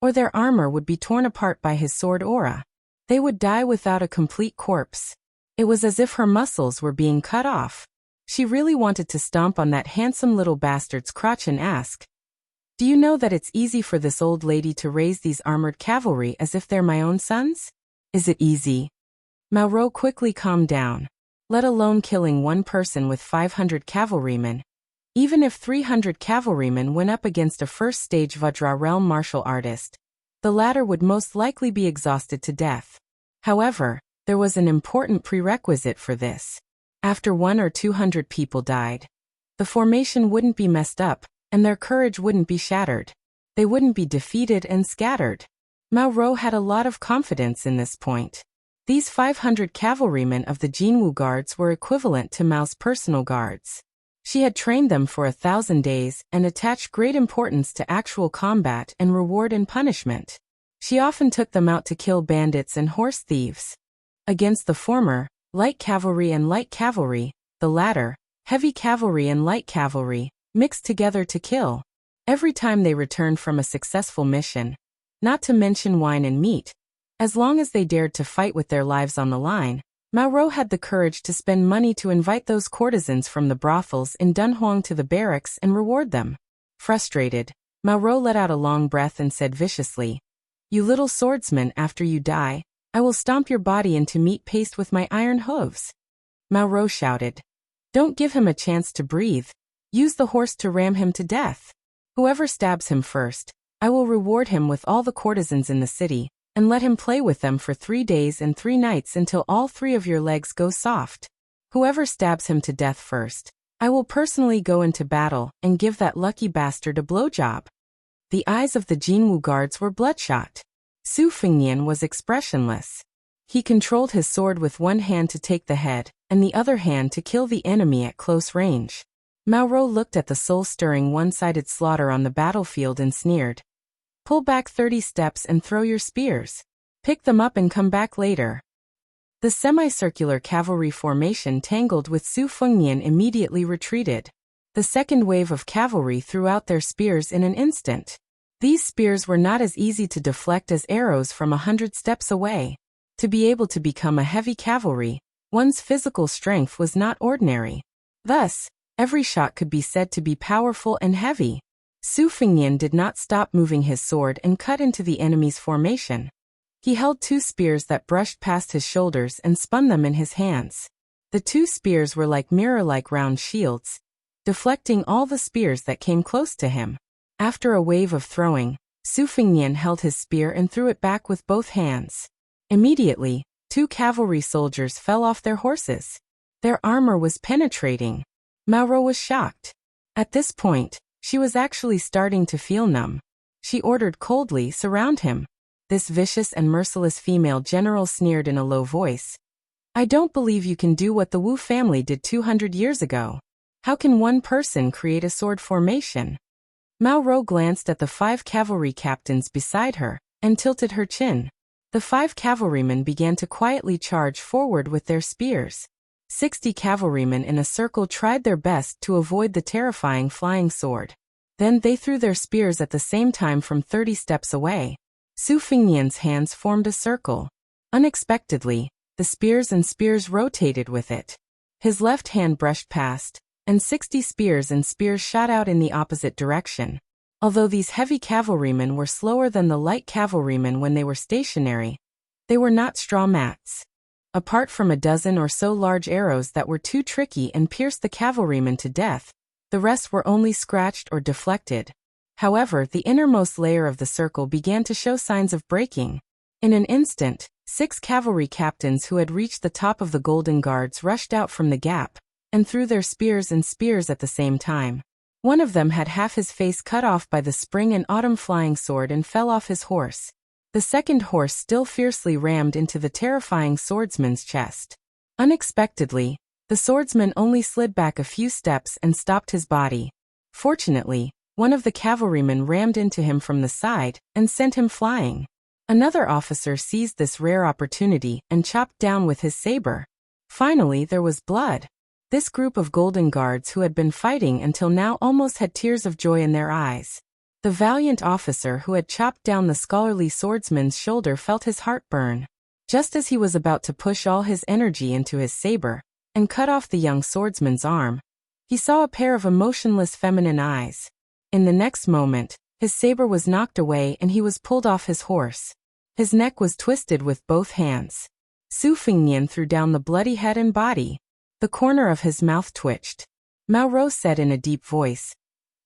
or their armor would be torn apart by his sword aura. They would die without a complete corpse. It was as if her muscles were being cut off. She really wanted to stomp on that handsome little bastard's crotch and ask, "Do you know that it's easy for this old lady to raise these armored cavalry as if they're my own sons? Is it easy?" Mao Ro quickly calmed down. Let alone killing one person with 500 cavalrymen. Even if 300 cavalrymen went up against a first-stage Vajra realm martial artist, the latter would most likely be exhausted to death. However, there was an important prerequisite for this. After 100 or 200 people died, the formation wouldn't be messed up, and their courage wouldn't be shattered. They wouldn't be defeated and scattered. Mao Ro had a lot of confidence in this point. These 500 cavalrymen of the Jinwu Guards were equivalent to Mao's personal guards. She had trained them for 1,000 days and attached great importance to actual combat and reward and punishment. She often took them out to kill bandits and horse thieves. Against the former, light cavalry and light cavalry, the latter, heavy cavalry and light cavalry, mixed together to kill. Every time they returned from a successful mission, not to mention wine and meat, as long as they dared to fight with their lives on the line, Mao Ro had the courage to spend money to invite those courtesans from the brothels in Dunhuang to the barracks and reward them. Frustrated, Mao Ro let out a long breath and said viciously, "You little swordsman, after you die, I will stomp your body into meat paste with my iron hooves." Mao Ro shouted, "Don't give him a chance to breathe. Use the horse to ram him to death. Whoever stabs him first, I will reward him with all the courtesans in the city, and let him play with them for 3 days and 3 nights until all 3 of your legs go soft. Whoever stabs him to death first, I will personally go into battle and give that lucky bastard a blowjob." The eyes of the Jinwu guards were bloodshot. Su Fengnian was expressionless. He controlled his sword with one hand to take the head, and the other hand to kill the enemy at close range. Mao Ro looked at the soul-stirring one-sided slaughter on the battlefield and sneered. "Pull back 30 steps and throw your spears. Pick them up and come back later." The semicircular cavalry formation tangled with Su Fengnian immediately retreated. The second wave of cavalry threw out their spears in an instant. These spears were not as easy to deflect as arrows from 100 steps away. To be able to become a heavy cavalry, one's physical strength was not ordinary. Thus, every shot could be said to be powerful and heavy. Su Fengnian did not stop moving his sword and cut into the enemy's formation. He held 2 spears that brushed past his shoulders and spun them in his hands. The 2 spears were like mirror-like round shields, deflecting all the spears that came close to him. After a wave of throwing, Su Fengnian held his spear and threw it back with both hands. Immediately, 2 cavalry soldiers fell off their horses. Their armor was penetrating. Mao Ro was shocked. At this point, she was actually starting to feel numb. She ordered coldly, "Surround him." This vicious and merciless female general sneered in a low voice. "I don't believe you can do what the Wu family did 200 years ago. How can one person create a sword formation?" Mao Ro glanced at the 5 cavalry captains beside her, and tilted her chin. The 5 cavalrymen began to quietly charge forward with their spears. 60 cavalrymen in a circle tried their best to avoid the terrifying flying sword. Then they threw their spears at the same time from 30 steps away. Su Fingnian's hands formed a circle. Unexpectedly, the spears rotated with it. His left hand brushed past, and 60 spears shot out in the opposite direction. Although these heavy cavalrymen were slower than the light cavalrymen when they were stationary, they were not straw mats. Apart from a dozen or so large arrows that were too tricky and pierced the cavalrymen to death, the rest were only scratched or deflected. However, the innermost layer of the circle began to show signs of breaking. In an instant, 6 cavalry captains who had reached the top of the Golden Guards rushed out from the gap and threw their spears at the same time. One of them had half his face cut off by the spring and autumn flying sword and fell off his horse. The second horse still fiercely rammed into the terrifying swordsman's chest. Unexpectedly, the swordsman only slid back a few steps and stopped his body. Fortunately, one of the cavalrymen rammed into him from the side and sent him flying. Another officer seized this rare opportunity and chopped down with his saber. Finally, there was blood. This group of Golden Guards who had been fighting until now almost had tears of joy in their eyes. The valiant officer who had chopped down the scholarly swordsman's shoulder felt his heart burn. Just as he was about to push all his energy into his saber and cut off the young swordsman's arm, he saw a pair of emotionless feminine eyes. In the next moment, his saber was knocked away and he was pulled off his horse. His neck was twisted with both hands. Su Fingnian threw down the bloody head and body. The corner of his mouth twitched. Mao Rou said in a deep voice,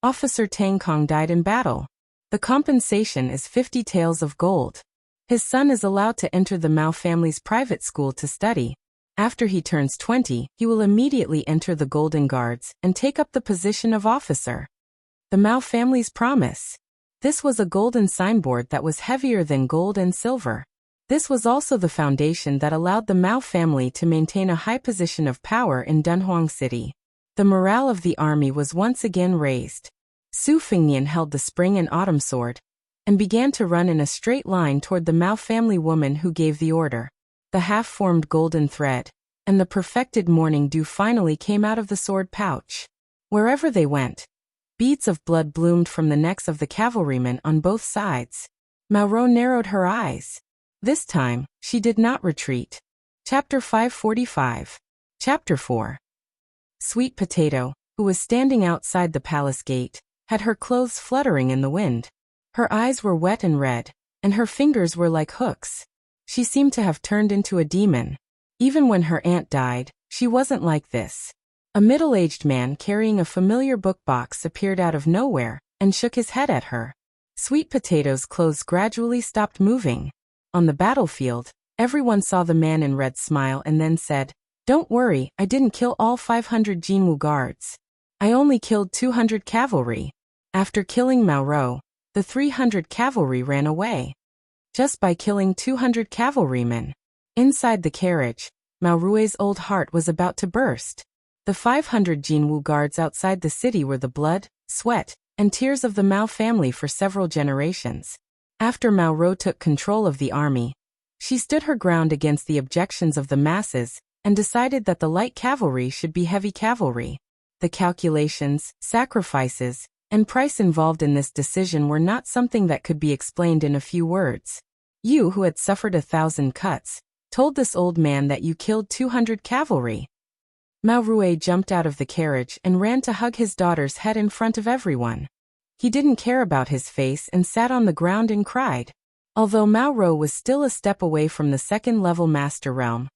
"Officer Tang Kong died in battle. The compensation is 50 taels of gold. His son is allowed to enter the Mao family's private school to study. After he turns 20, he will immediately enter the Golden Guards and take up the position of officer." The Mao family's promise. This was a golden signboard that was heavier than gold and silver. This was also the foundation that allowed the Mao family to maintain a high position of power in Dunhuang City. The morale of the army was once again raised. Su Fingnian held the spring and autumn sword and began to run in a straight line toward the Mao family woman who gave the order. The half-formed golden thread and the perfected morning dew finally came out of the sword pouch. Wherever they went, beads of blood bloomed from the necks of the cavalrymen on both sides. Mao Rou narrowed her eyes. This time, she did not retreat. Chapter 545. Chapter 4. Sweet Potato, who was standing outside the palace gate, had her clothes fluttering in the wind. Her eyes were wet and red, and her fingers were like hooks. She seemed to have turned into a demon. Even when her aunt died, she wasn't like this. A middle-aged man carrying a familiar book box appeared out of nowhere and shook his head at her. Sweet Potato's clothes gradually stopped moving. On the battlefield, everyone saw the man in red smile and then said, "Don't worry, I didn't kill all 500 Jinwu guards. I only killed 200 cavalry." After killing Mao Rou, the 300 cavalry ran away. Just by killing 200 cavalrymen. Inside the carriage, Mao Rui's old heart was about to burst. The 500 Jinwu guards outside the city were the blood, sweat, and tears of the Mao family for several generations. After Mao Rou took control of the army, she stood her ground against the objections of the masses and decided that the light cavalry should be heavy cavalry. The calculations, sacrifices, and price involved in this decision were not something that could be explained in a few words. You, who had suffered 1,000 cuts, told this old man that you killed 200 cavalry. Mao Rui jumped out of the carriage and ran to hug his daughter's head in front of everyone. He didn't care about his face and sat on the ground and cried. Although Mao Rou was still a step away from the second-level master realm,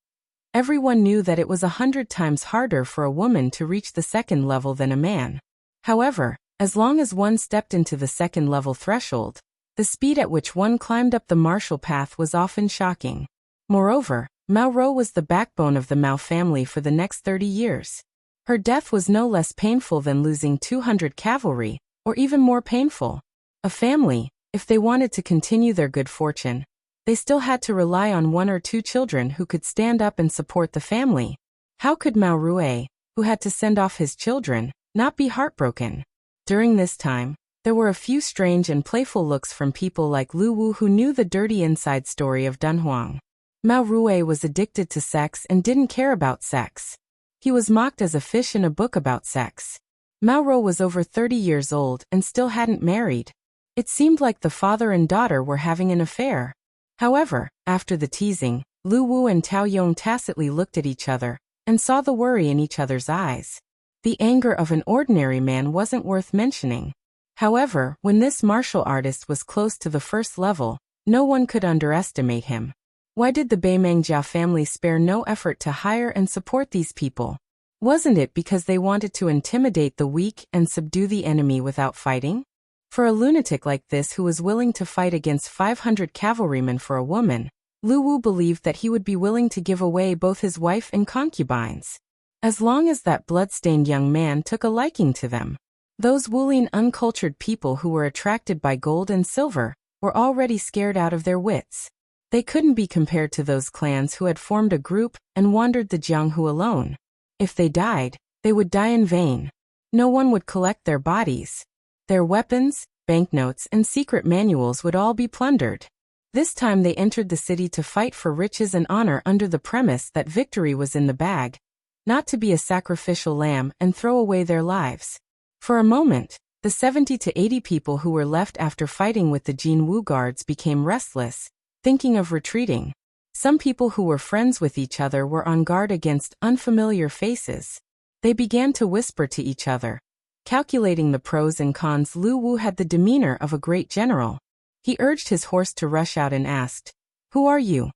everyone knew that it was 100 times harder for a woman to reach the second level than a man. However, as long as one stepped into the second-level threshold, the speed at which one climbed up the martial path was often shocking. Moreover, Mao Rou was the backbone of the Mao family for the next 30 years. Her death was no less painful than losing 200 cavalry, or even more painful. A family, if they wanted to continue their good fortune, they still had to rely on 1 or 2 children who could stand up and support the family. How could Mao Rui, who had to send off his children, not be heartbroken? During this time, there were a few strange and playful looks from people like Lu Wu who knew the dirty inside story of Dunhuang. Mao Rui was addicted to sex and didn't care about sex. He was mocked as a fish in a book about sex. Mao Rou was over 30 years old and still hadn't married. It seemed like the father and daughter were having an affair. However, after the teasing, Lu Wu and Tao Yong tacitly looked at each other and saw the worry in each other's eyes. The anger of an ordinary man wasn't worth mentioning. However, when this martial artist was close to the first level, no one could underestimate him. Why did the Beimangjiao family spare no effort to hire and support these people? Wasn't it because they wanted to intimidate the weak and subdue the enemy without fighting? For a lunatic like this who was willing to fight against 500 cavalrymen for a woman, Lu Wu believed that he would be willing to give away both his wife and concubines, as long as that blood-stained young man took a liking to them. Those Wulian uncultured people who were attracted by gold and silver were already scared out of their wits. They couldn't be compared to those clans who had formed a group and wandered the Jianghu alone. If they died, they would die in vain. No one would collect their bodies. Their weapons, banknotes, and secret manuals would all be plundered. This time they entered the city to fight for riches and honor under the premise that victory was in the bag, not to be a sacrificial lamb and throw away their lives. For a moment, the 70 to 80 people who were left after fighting with the Jin Wu guards became restless, thinking of retreating. Some people who were friends with each other were on guard against unfamiliar faces. They began to whisper to each other. Calculating the pros and cons, Lu Wu had the demeanor of a great general. He urged his horse to rush out and asked, "Who are you?"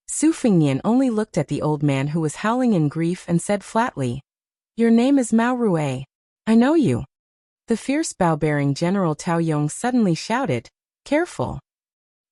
Su Fengnian only looked at the old man who was howling in grief and said flatly, "Your name is Mao Rue. I know you." The fierce bow-bearing General Tao Yong suddenly shouted, "Careful."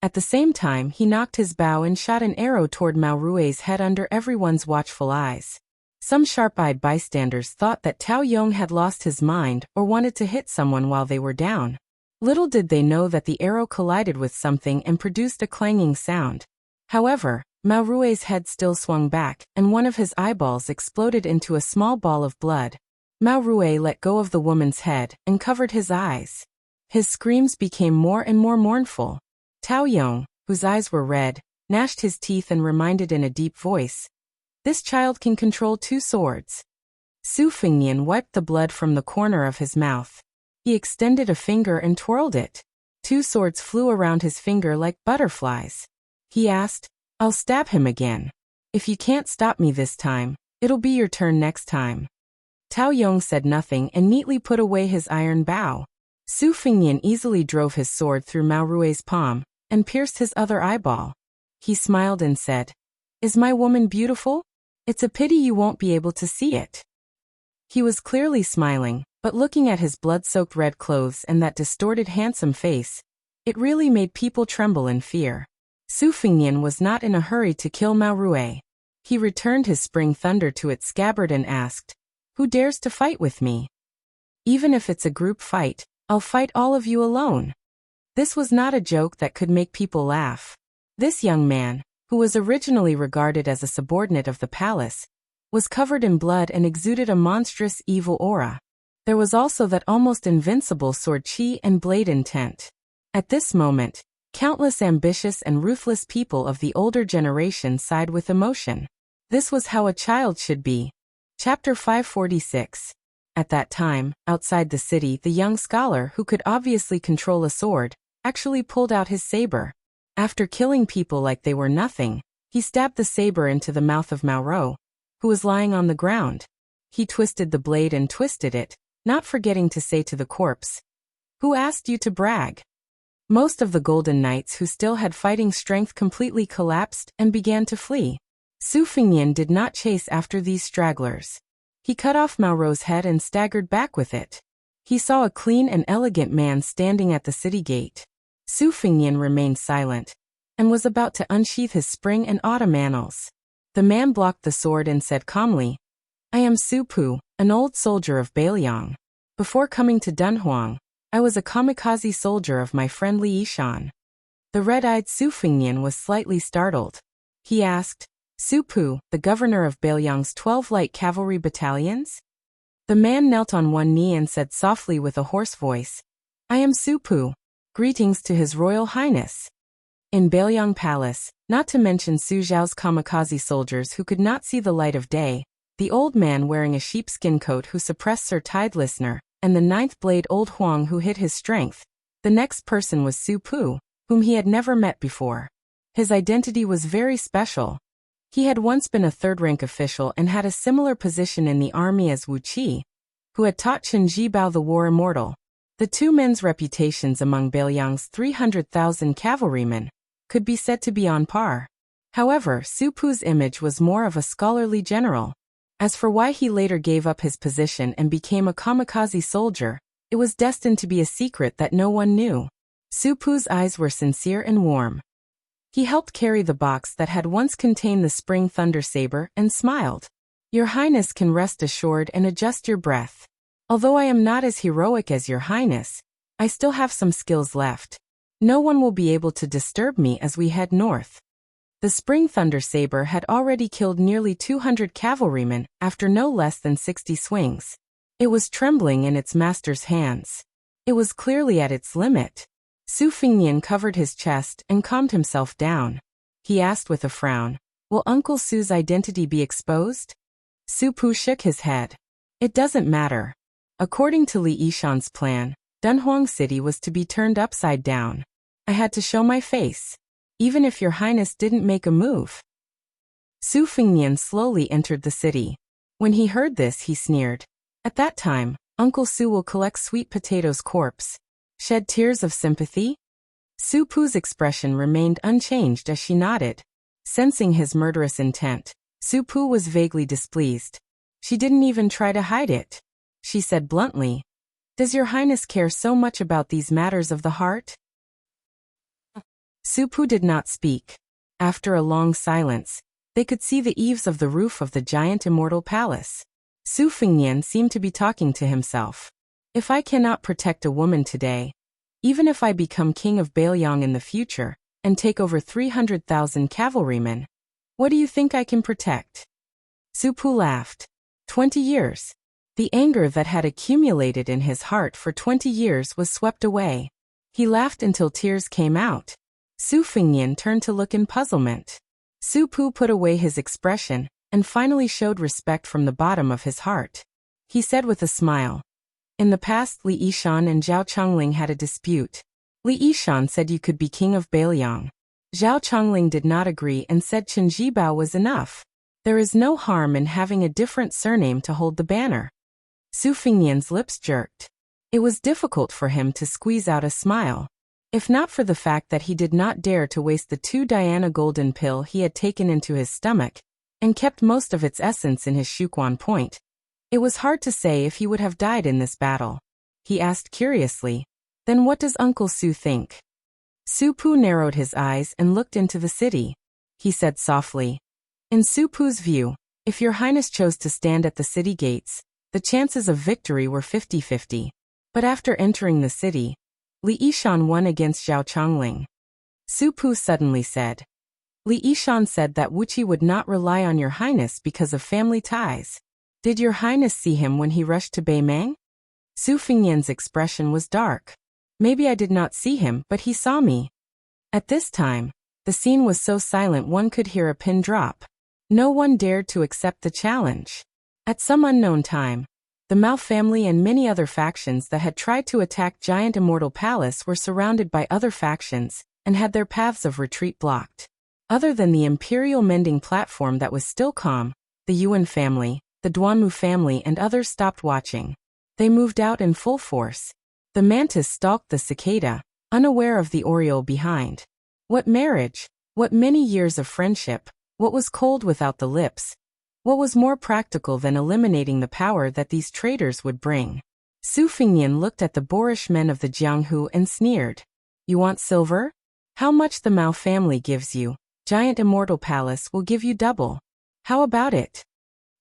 At the same time, he knocked his bow and shot an arrow toward Mao Rue's head under everyone's watchful eyes. Some sharp-eyed bystanders thought that Tao Yong had lost his mind or wanted to hit someone while they were down. Little did they know that the arrow collided with something and produced a clanging sound. However, Mao Rue's head still swung back, and one of his eyeballs exploded into a small ball of blood. Mao Rue let go of the woman's head and covered his eyes. His screams became more and more mournful. Tao Yong, whose eyes were red, gnashed his teeth and reminded in a deep voice, "This child can control 2 swords." Su Fengnian wiped the blood from the corner of his mouth. He extended a finger and twirled it. 2 swords flew around his finger like butterflies. He asked, "I'll stab him again. If you can't stop me this time, it'll be your turn next time." Tao Yong said nothing and neatly put away his iron bow. Su Fengnian easily drove his sword through Mao Rue's palm and pierced his other eyeball. He smiled and said, "Is my woman beautiful? It's a pity you won't be able to see it." He was clearly smiling, but looking at his blood-soaked red clothes and that distorted handsome face, it really made people tremble in fear. Su Fengnian was not in a hurry to kill Mao Rue. He returned his spring thunder to its scabbard and asked, "Who dares to fight with me? Even if it's a group fight, I'll fight all of you alone." This was not a joke that could make people laugh. This young man, who was originally regarded as a subordinate of the palace, was covered in blood and exuded a monstrous evil aura. There was also that almost invincible sword chi and blade intent. At this moment, countless ambitious and ruthless people of the older generation sighed with emotion. This was how a child should be. Chapter 546. At that time, outside the city, the young scholar who could obviously control a sword actually pulled out his saber. After killing people like they were nothing, he stabbed the saber into the mouth of Mao Rou, who was lying on the ground. He twisted the blade and twisted it, not forgetting to say to the corpse, "Who asked you to brag?" Most of the Golden Knights who still had fighting strength completely collapsed and began to flee. Su Fengnian did not chase after these stragglers. He cut off Mao Rou's head and staggered back with it. He saw a clean and elegant man standing at the city gate. Su Fengnian remained silent, and was about to unsheath his spring and autumn annals. The man blocked the sword and said calmly, "I am Su Pu, an old soldier of Beiliang. Before coming to Dunhuang, I was a kamikaze soldier of my friend Li Yishan." The red-eyed Su Fengnian was slightly startled. He asked, "Su Pu, the governor of Beiliang's 12 light cavalry battalions?" The man knelt on one knee and said softly with a hoarse voice, "I am Su Pu. Greetings to His Royal Highness." In Beiliang Palace, not to mention Su Zhao's kamikaze soldiers who could not see the light of day, the old man wearing a sheepskin coat who suppressed Sir Tide Listener, and the ninth blade old Huang who hid his strength. The next person was Su Pu, whom he had never met before. His identity was very special. He had once been a third-rank official and had a similar position in the army as Wuxia, who had taught Chen Jibao the war immortal. The two men's reputations among Beiliang's 300,000 cavalrymen could be said to be on par. However, Su Pu's image was more of a scholarly general. As for why he later gave up his position and became a kamikaze soldier, it was destined to be a secret that no one knew. Su Pu's eyes were sincere and warm. He helped carry the box that had once contained the spring thunder saber and smiled. Your Highness can rest assured and adjust your breath. Although I am not as heroic as your Highness, I still have some skills left. No one will be able to disturb me as we head north. The spring thunder saber had already killed nearly 200 cavalrymen after no less than 60 swings. It was trembling in its master's hands. It was clearly at its limit. Su Fengnian covered his chest and calmed himself down. He asked with a frown, "Will Uncle Su's identity be exposed?" Su Pu shook his head. "It doesn't matter." According to Li Yishan's plan, Dunhuang City was to be turned upside down. I had to show my face, even if your Highness didn't make a move. Su Fengnian slowly entered the city. When he heard this, he sneered. At that time, Uncle Su will collect Sweet Potato's corpse. Shed tears of sympathy? Su Pu's expression remained unchanged as she nodded. Sensing his murderous intent, Su Pu was vaguely displeased. She didn't even try to hide it. She said bluntly, "Does your Highness care so much about these matters of the heart?" Su Pu did not speak. After a long silence, they could see the eaves of the roof of the giant immortal palace. Su Fengnian seemed to be talking to himself. If I cannot protect a woman today, even if I become king of Beiliang in the future and take over 300,000 cavalrymen, what do you think I can protect? Su Pu laughed. 20 years. The anger that had accumulated in his heart for 20 years was swept away. He laughed until tears came out. Su Fengnian turned to look in puzzlement. Su Pu put away his expression and finally showed respect from the bottom of his heart. He said with a smile, "In the past, Li Yishan and Zhao Chongling had a dispute. Li Yishan said you could be king of Beiliang. Zhao Chongling did not agree and said Chen Jibao was enough. There is no harm in having a different surname to hold the banner." Su Fengnian's lips jerked. It was difficult for him to squeeze out a smile. If not for the fact that he did not dare to waste the 2 Diana golden pill he had taken into his stomach, and kept most of its essence in his Shuquan point, it was hard to say if he would have died in this battle. He asked curiously, "Then what does Uncle Su think?" Su Pu narrowed his eyes and looked into the city. He said softly, "In Su Pu's view, if your Highness chose to stand at the city gates, the chances of victory were 50-50. But after entering the city, Li Yishan won against Zhao Chongling." Su Pu suddenly said, "Li Yishan said that Wuxia would not rely on your Highness because of family ties. Did your Highness see him when he rushed to Beimeng?" Su Fengnian's expression was dark. "Maybe I did not see him, but he saw me." At this time, the scene was so silent one could hear a pin drop. No one dared to accept the challenge. At some unknown time, the Mao family and many other factions that had tried to attack Giant Immortal Palace were surrounded by other factions and had their paths of retreat blocked. Other than the Imperial Mending platform that was still calm, the Yuan family, the Duanmu family and others stopped watching. They moved out in full force. The mantis stalked the cicada, unaware of the oriole behind. What marriage? What many years of friendship? What was cold without the lips? What was more practical than eliminating the power that these traitors would bring? Su Fengnian looked at the boorish men of the Jianghu and sneered. "You want silver? How much the Mao family gives you, Giant Immortal Palace will give you double. How about it?"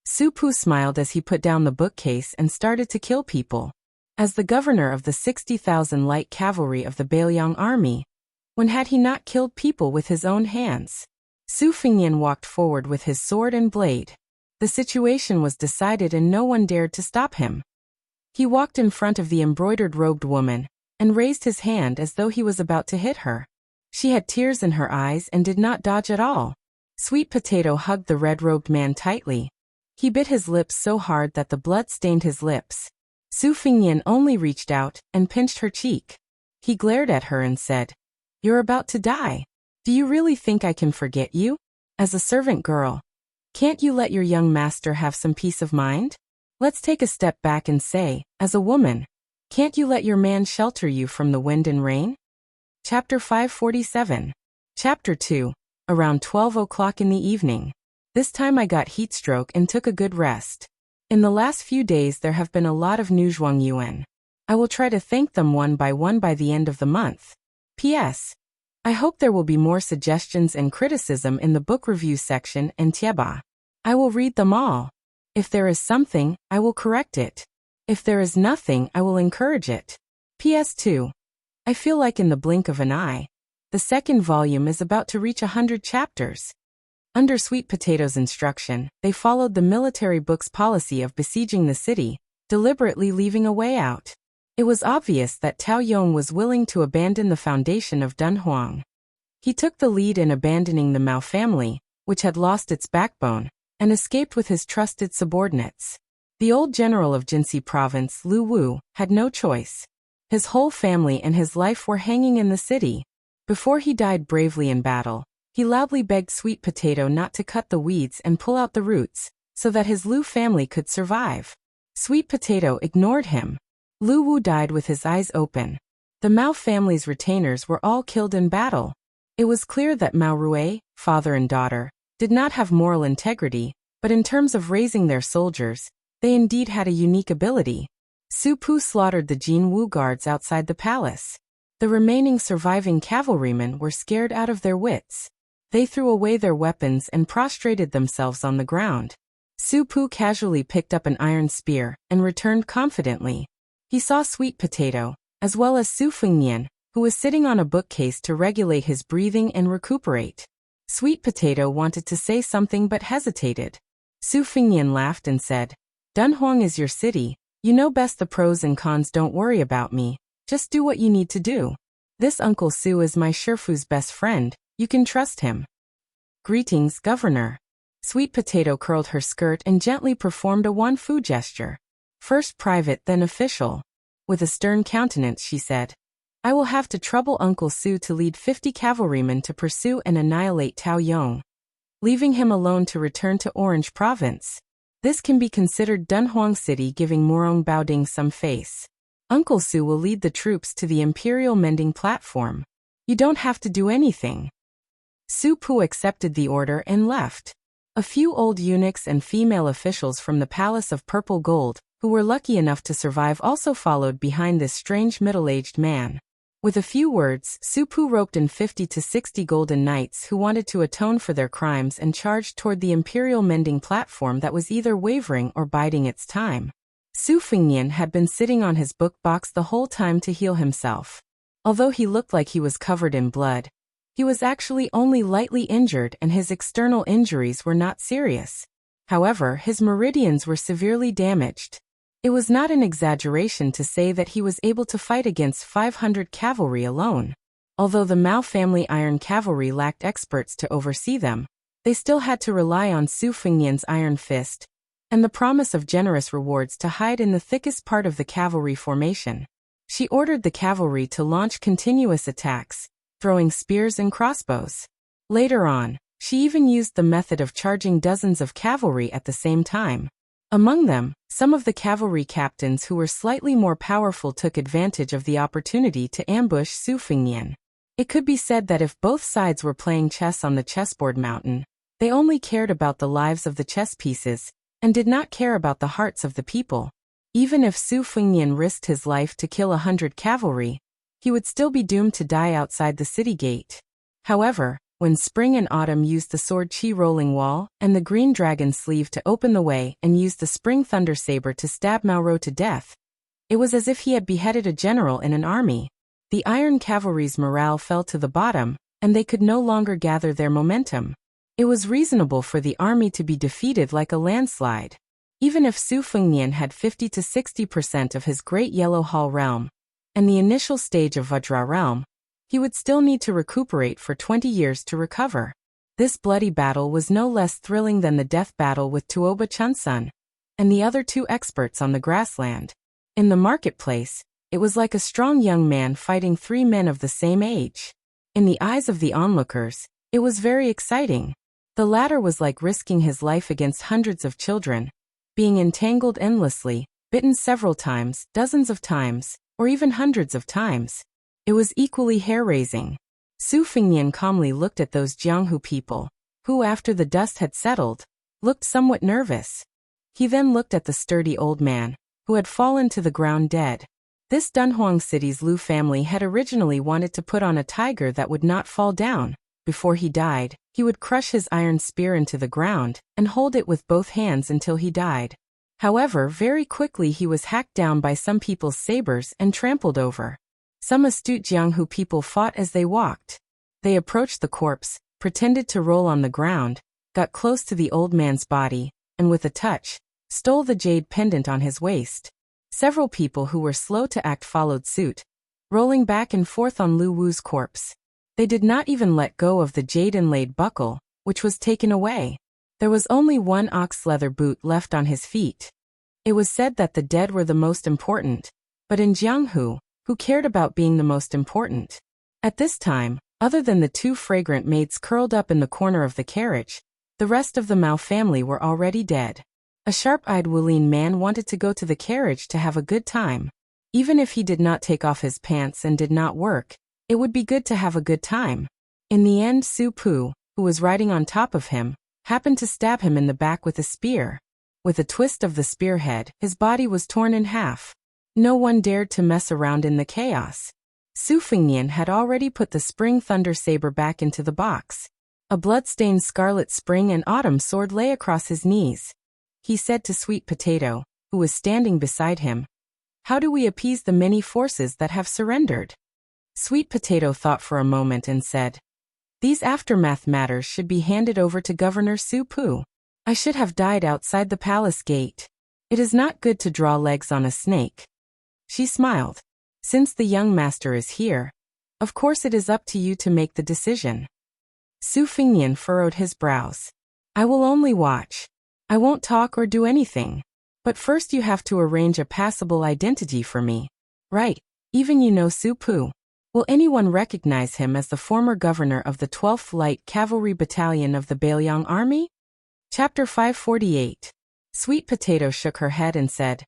Su Pu smiled as he put down the bookcase and started to kill people. As the governor of the 60,000 light cavalry of the Beiliang army, when had he not killed people with his own hands? Su Fengnian walked forward with his sword and blade. The situation was decided and no one dared to stop him. He walked in front of the embroidered-robed woman and raised his hand as though he was about to hit her. She had tears in her eyes and did not dodge at all. Sweet Potato hugged the red-robed man tightly. He bit his lips so hard that the blood stained his lips. Su Fingnian only reached out and pinched her cheek. He glared at her and said, "You're about to die. Do you really think I can forget you? As a servant girl, can't you let your young master have some peace of mind? Let's take a step back and say, as a woman, can't you let your man shelter you from the wind and rain?" Chapter 547. Chapter 2. Around 12 o'clock in the evening. This time I got heatstroke and took a good rest. In the last few days there have been a lot of new Zhuangyuan. I will try to thank them one by the end of the month. P.S. I hope there will be more suggestions and criticism in the book review section and Tieba. I will read them all. If there is something, I will correct it. If there is nothing, I will encourage it. PS2. I feel like in the blink of an eye, the second volume is about to reach 100 chapters. Under Sweet Potato's instruction, they followed the military book's policy of besieging the city, deliberately leaving a way out. It was obvious that Tao Yong was willing to abandon the foundation of Dunhuang. He took the lead in abandoning the Mao family, which had lost its backbone, and escaped with his trusted subordinates. The old general of Jinxi province, Lu Wu, had no choice. His whole family and his life were hanging in the city. Before he died bravely in battle, he loudly begged Sweet Potato not to cut the weeds and pull out the roots, so that his Lu family could survive. Sweet Potato ignored him. Lu Wu died with his eyes open. The Mao family's retainers were all killed in battle. It was clear that Mao Rui, father and daughter, did not have moral integrity, but in terms of raising their soldiers, they indeed had a unique ability. Su Pu slaughtered the Jin Wu guards outside the palace. The remaining surviving cavalrymen were scared out of their wits. They threw away their weapons and prostrated themselves on the ground. Su Pu casually picked up an iron spear and returned confidently. He saw Sweet Potato, as well as Su Fingnian, who was sitting on a bookcase to regulate his breathing and recuperate. Sweet Potato wanted to say something but hesitated. Su Fingnian laughed and said, "Dunhuang is your city. You know best the pros and cons. Don't worry about me. Just do what you need to do. This Uncle Su is my Shifu's best friend. You can trust him." "Greetings, Governor." Sweet Potato curled her skirt and gently performed a Wanfu gesture. First private, then official. With a stern countenance she said, "I will have to trouble Uncle Su to lead 50 cavalrymen to pursue and annihilate Tao Yong, leaving him alone to return to Orange Province. This can be considered Dunhuang City giving Morong Baoding some face. Uncle Su will lead the troops to the Imperial Mending Platform. You don't have to do anything." Su Pu accepted the order and left. A few old eunuchs and female officials from the Palace of Purple Gold, who were lucky enough to survive, also followed behind this strange middle-aged man. With a few words, Su Pu roped in 50 to 60 golden knights who wanted to atone for their crimes and charged toward the Imperial Mending Platform that was either wavering or biding its time. Su Fingnian had been sitting on his book box the whole time to heal himself. Although he looked like he was covered in blood, he was actually only lightly injured and his external injuries were not serious. However, his meridians were severely damaged. It was not an exaggeration to say that he was able to fight against 500 cavalry alone. Although the Mao family iron cavalry lacked experts to oversee them, they still had to rely on Su Fingnian's iron fist and the promise of generous rewards to hide in the thickest part of the cavalry formation. She ordered the cavalry to launch continuous attacks, throwing spears and crossbows. Later on, she even used the method of charging dozens of cavalry at the same time. Among them, some of the cavalry captains who were slightly more powerful took advantage of the opportunity to ambush Su Fingnian. It could be said that if both sides were playing chess on the chessboard mountain, they only cared about the lives of the chess pieces and did not care about the hearts of the people. Even if Su Fingnian risked his life to kill 100 cavalry, he would still be doomed to die outside the city gate. However, when Spring and Autumn used the Sword Chi Rolling Wall and the Green Dragon Sleeve to open the way and used the Spring Thunder Saber to stab Mauro to death, it was as if he had beheaded a general in an army. The Iron Cavalry's morale fell to the bottom, and they could no longer gather their momentum. It was reasonable for the army to be defeated like a landslide. Even if Su Fingnian had 50 to 60% of his Great Yellow Hall realm, and the initial stage of Vajra realm, he would still need to recuperate for 20 years to recover. This bloody battle was no less thrilling than the death battle with Tuoba Chunsun and the other two experts on the grassland. In the marketplace, it was like a strong young man fighting three men of the same age. In the eyes of the onlookers, it was very exciting. The latter was like risking his life against hundreds of children, being entangled endlessly, bitten several times, dozens of times, or even hundreds of times. It was equally hair-raising. Su Fingnian calmly looked at those Jianghu people, who after the dust had settled, looked somewhat nervous. He then looked at the sturdy old man, who had fallen to the ground dead. This Dunhuang City's Lu family had originally wanted to put on a tiger that would not fall down. Before he died, he would crush his iron spear into the ground and hold it with both hands until he died. However, very quickly he was hacked down by some people's sabers and trampled over. Some astute Jianghu people fought as they walked. They approached the corpse, pretended to roll on the ground, got close to the old man's body, and with a touch, stole the jade pendant on his waist. Several people who were slow to act followed suit, rolling back and forth on Lu Wu's corpse. They did not even let go of the jade-inlaid buckle, which was taken away. There was only one ox leather boot left on his feet. It was said that the dead were the most important, but in Jianghu, who cared about being the most important? At this time, other than the two fragrant maids curled up in the corner of the carriage, the rest of the Mao family were already dead. A sharp-eyed Wulin man wanted to go to the carriage to have a good time. Even if he did not take off his pants and did not work, it would be good to have a good time. In the end, Su Pu, who was riding on top of him, happened to stab him in the back with a spear. With a twist of the spearhead, his body was torn in half. No one dared to mess around in the chaos. Su Fingnian had already put the spring thunder saber back into the box. A blood-stained scarlet spring and autumn sword lay across his knees. He said to Sweet Potato, who was standing beside him, "How do we appease the many forces that have surrendered?" Sweet Potato thought for a moment and said, "These aftermath matters should be handed over to Governor Su Pu. I should have died outside the palace gate. It is not good to draw legs on a snake." She smiled. "Since the young master is here, of course it is up to you to make the decision." Su Fingnian furrowed his brows. "I will only watch. I won't talk or do anything. But first you have to arrange a passable identity for me. Right, even you know Su Pu. Will anyone recognize him as the former governor of the 12th Light Cavalry Battalion of the Bailiang Army? Chapter 548. Sweet Potato shook her head and said,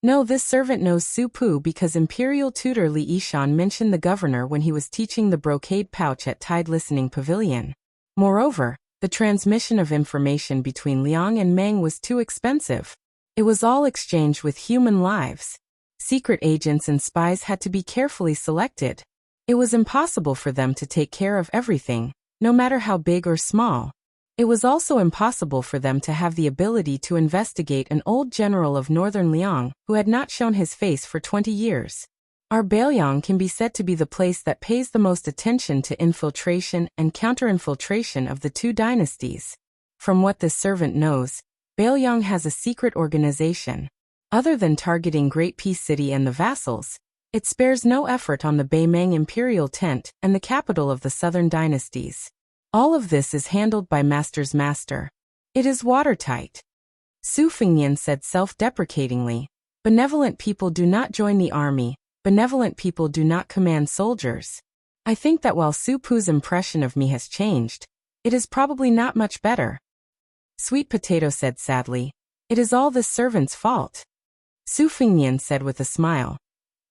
"No, this servant knows Su Pu because Imperial Tutor Li Yishan mentioned the governor when he was teaching the brocade pouch at Tide Listening Pavilion. Moreover, the transmission of information between Liang and Meng was too expensive. It was all exchanged with human lives. Secret agents and spies had to be carefully selected. It was impossible for them to take care of everything, no matter how big or small. It was also impossible for them to have the ability to investigate an old general of northern Liang who had not shown his face for 20 years. Our Bailiang can be said to be the place that pays the most attention to infiltration and counter-infiltration of the two dynasties. From what this servant knows, Bailiang has a secret organization. Other than targeting Great Peace City and the vassals, it spares no effort on the Beimeng imperial tent and the capital of the southern dynasties. All of this is handled by Master's master. It is watertight." Su Fingnian said self-deprecatingly, "Benevolent people do not join the army, benevolent people do not command soldiers. I think that while Su Pu's impression of me has changed, it is probably not much better." Sweet Potato said sadly, "It is all this servant's fault." Su Fingnian said with a smile,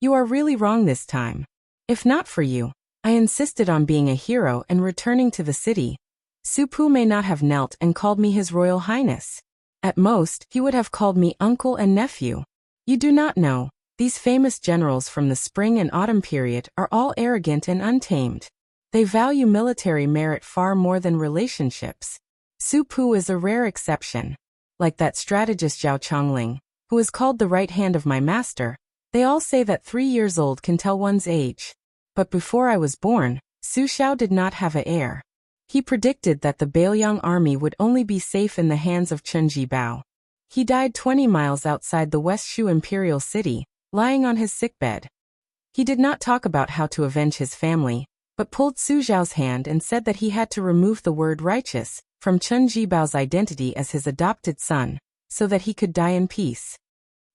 "You are really wrong this time. If not for you, I insisted on being a hero and returning to the city. Su Pu may not have knelt and called me His Royal Highness. At most, he would have called me uncle and nephew. You do not know, these famous generals from the spring and autumn period are all arrogant and untamed. They value military merit far more than relationships. Su Pu is a rare exception. Like that strategist Zhao Chongling, who is called the right hand of my master. They all say that 3 years old can tell one's age. But before I was born, Su Xiao did not have an heir. He predicted that the Bailiang army would only be safe in the hands of Chen Jibao. He died 20 miles outside the West Shu imperial city, lying on his sickbed. He did not talk about how to avenge his family, but pulled Su Zhao's hand and said that he had to remove the word righteous from Chen Jibao's identity as his adopted son, so that he could die in peace.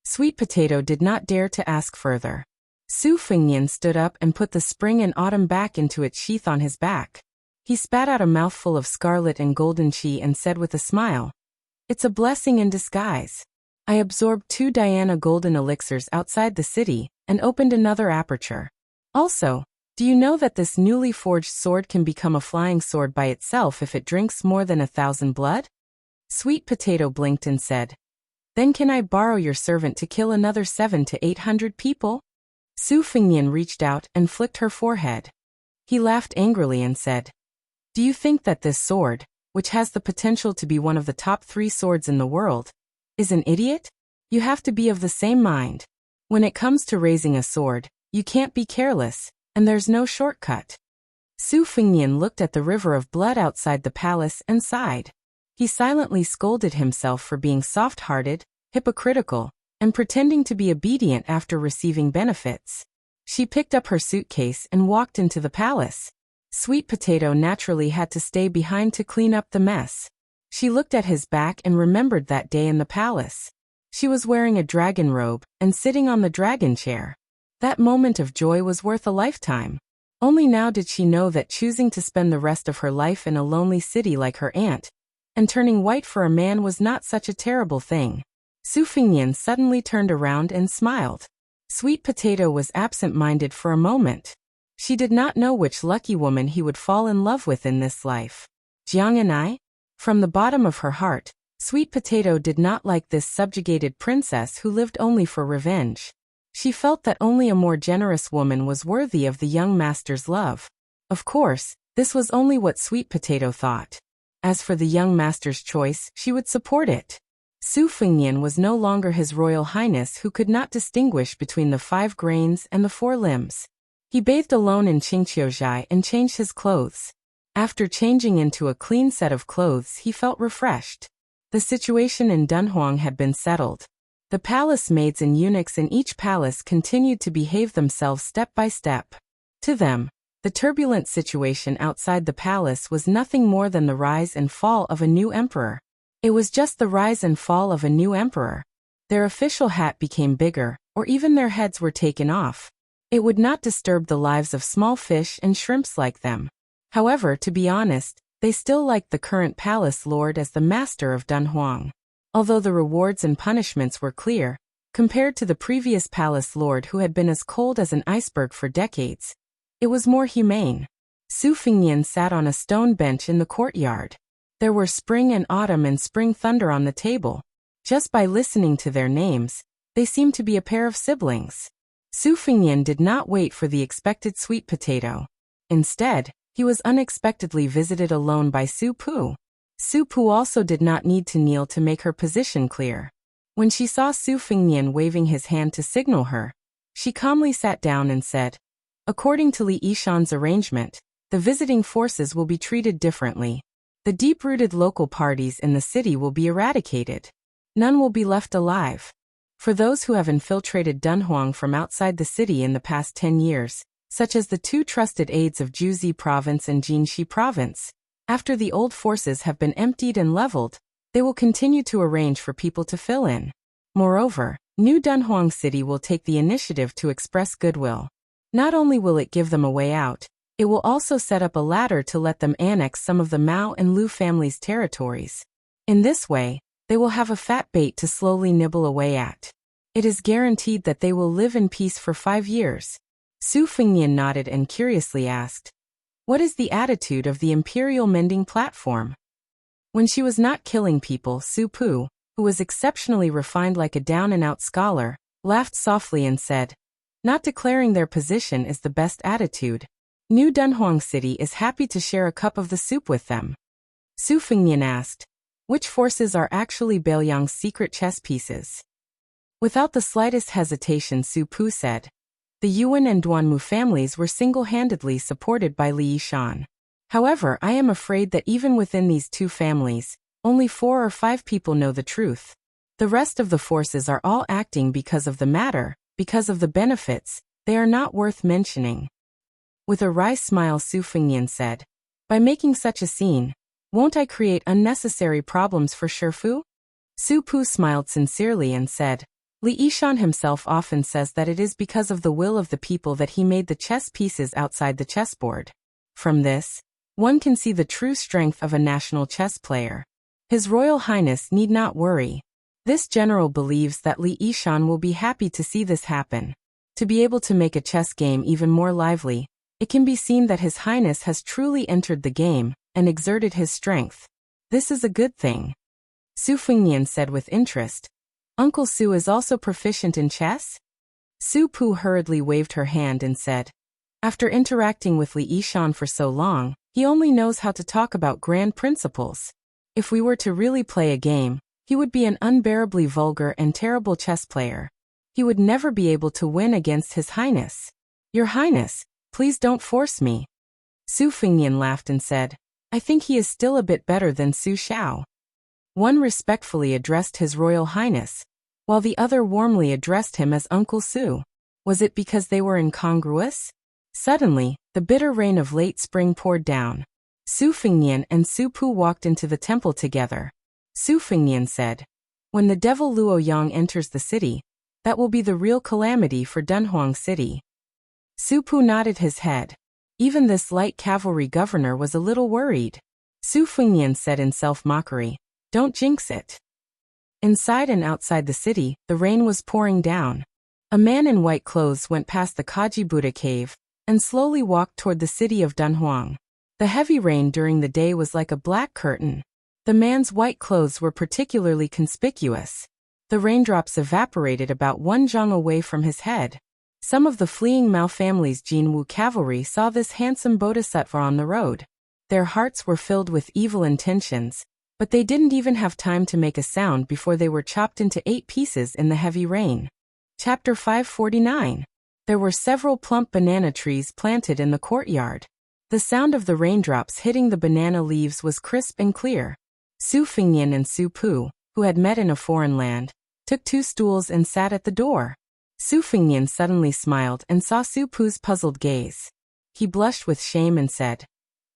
Sweet Potato did not dare to ask further. Su Fengnian stood up and put the spring and autumn back into its sheath on his back. He spat out a mouthful of scarlet and golden qi and said with a smile, "It's a blessing in disguise. I absorbed 2 Diana golden elixirs outside the city and opened another aperture. Also, do you know that this newly forged sword can become a flying sword by itself if it drinks more than 1,000 blood?" Sweet Potato blinked and said, "Then can I borrow your servant to kill another 700 to 800 people?" Su Fengnian reached out and flicked her forehead. He laughed angrily and said, "Do you think that this sword, which has the potential to be one of the top 3 swords in the world, is an idiot? You have to be of the same mind. When it comes to raising a sword, you can't be careless, and there's no shortcut." Su Fengnian looked at the river of blood outside the palace and sighed. He silently scolded himself for being soft-hearted, hypocritical, and pretending to be obedient after receiving benefits. She picked up her suitcase and walked into the palace. Sweet Potato naturally had to stay behind to clean up the mess. She looked at his back and remembered that day in the palace. She was wearing a dragon robe and sitting on the dragon chair. That moment of joy was worth a lifetime. Only now did she know that choosing to spend the rest of her life in a lonely city like her aunt, and turning white for a man was not such a terrible thing. Su Fengnian suddenly turned around and smiled. Sweet Potato was absent-minded for a moment. She did not know which lucky woman he would fall in love with in this life. Jiang and I? From the bottom of her heart, Sweet Potato did not like this subjugated princess who lived only for revenge. She felt that only a more generous woman was worthy of the young master's love. Of course, this was only what Sweet Potato thought. As for the young master's choice, she would support it. Su Fengnian was no longer His Royal Highness who could not distinguish between the 5 grains and the 4 limbs. He bathed alone in Qingqiuzhai and changed his clothes. After changing into a clean set of clothes, he felt refreshed. The situation in Dunhuang had been settled. The palace maids and eunuchs in each palace continued to behave themselves step by step. To them, the turbulent situation outside the palace was nothing more than the rise and fall of a new emperor. It was just the rise and fall of a new emperor. Their official hat became bigger, or even their heads were taken off. It would not disturb the lives of small fish and shrimps like them. However, to be honest, they still liked the current palace lord as the master of Dunhuang. Although the rewards and punishments were clear, compared to the previous palace lord who had been as cold as an iceberg for decades, it was more humane. Su Fengnian sat on a stone bench in the courtyard. There were spring and autumn and spring thunder on the table. Just by listening to their names, they seemed to be a pair of siblings. Su Fengnian did not wait for the expected Sweet Potato. Instead, he was unexpectedly visited alone by Su Pu. Su Pu also did not need to kneel to make her position clear. When she saw Su Fengnian waving his hand to signal her, she calmly sat down and said, "According to Li Yishan's arrangement, the visiting forces will be treated differently. The deep-rooted local parties in the city will be eradicated. None will be left alive. For those who have infiltrated Dunhuang from outside the city in the past 10 years, such as the 2 trusted aides of Juzi Province and Jinxi Province, after the old forces have been emptied and leveled, they will continue to arrange for people to fill in. Moreover, New Dunhuang City will take the initiative to express goodwill. Not only will it give them a way out, it will also set up a ladder to let them annex some of the Mao and Lu families' territories. In this way, they will have a fat bait to slowly nibble away at. It is guaranteed that they will live in peace for 5 years." Su Fengnian nodded and curiously asked, "What is the attitude of the Imperial Mending Platform?" When she was not killing people, Su Pu, who was exceptionally refined like a down-and-out scholar, laughed softly and said, "Not declaring their position is the best attitude. New Dunhuang City is happy to share a cup of the soup with them." Su Fengnian asked, "Which forces are actually Baoyang's secret chess pieces?" Without the slightest hesitation, Su Pu said, "The Yuan and Duanmu families were single-handedly supported by Li Yishan. However, I am afraid that even within these 2 families, only 4 or 5 people know the truth. The rest of the forces are all acting because of the matter, because of the benefits. They are not worth mentioning." With a wry smile, Su Fengnian said, "By making such a scene, won't I create unnecessary problems for Shifu?" Su Pu smiled sincerely and said, "Li Yishan himself often says that it is because of the will of the people that he made the chess pieces outside the chessboard. From this, one can see the true strength of a national chess player. His Royal Highness need not worry. This general believes that Li Yishan will be happy to see this happen. To be able to make a chess game even more lively, it can be seen that His Highness has truly entered the game and exerted his strength. This is a good thing." Su Fengnian said with interest, "Uncle Su is also proficient in chess?" Su Pu hurriedly waved her hand and said, "After interacting with Li Yishan for so long, he only knows how to talk about grand principles. If we were to really play a game, he would be an unbearably vulgar and terrible chess player. He would never be able to win against His Highness. Your Highness, please don't force me." Su Fengnian laughed and said, "I think he is still a bit better than Su Xiao." One respectfully addressed His Royal Highness, while the other warmly addressed him as Uncle Su. Was it because they were incongruous? Suddenly, the bitter rain of late spring poured down. Su Fengnian and Su Pu walked into the temple together. Su Fengnian said, "When the devil Luo Yang enters the city, that will be the real calamity for Dunhuang City." Su Pu nodded his head. Even this light cavalry governor was a little worried. Su Fengnian said in self-mockery, "Don't jinx it." Inside and outside the city, the rain was pouring down. A man in white clothes went past the Kaji Buddha cave and slowly walked toward the city of Dunhuang. The heavy rain during the day was like a black curtain. The man's white clothes were particularly conspicuous. The raindrops evaporated about 1 zhang away from his head. Some of the fleeing Mao family's Jinwu cavalry saw this handsome bodhisattva on the road. Their hearts were filled with evil intentions, but they didn't even have time to make a sound before they were chopped into 8 pieces in the heavy rain. Chapter 549. There were several plump banana trees planted in the courtyard. The sound of the raindrops hitting the banana leaves was crisp and clear. Su Fengnian and Su Pu, who had met in a foreign land, took 2 stools and sat at the door. Su Fengnian suddenly smiled and saw Su Pu's puzzled gaze. He blushed with shame and said,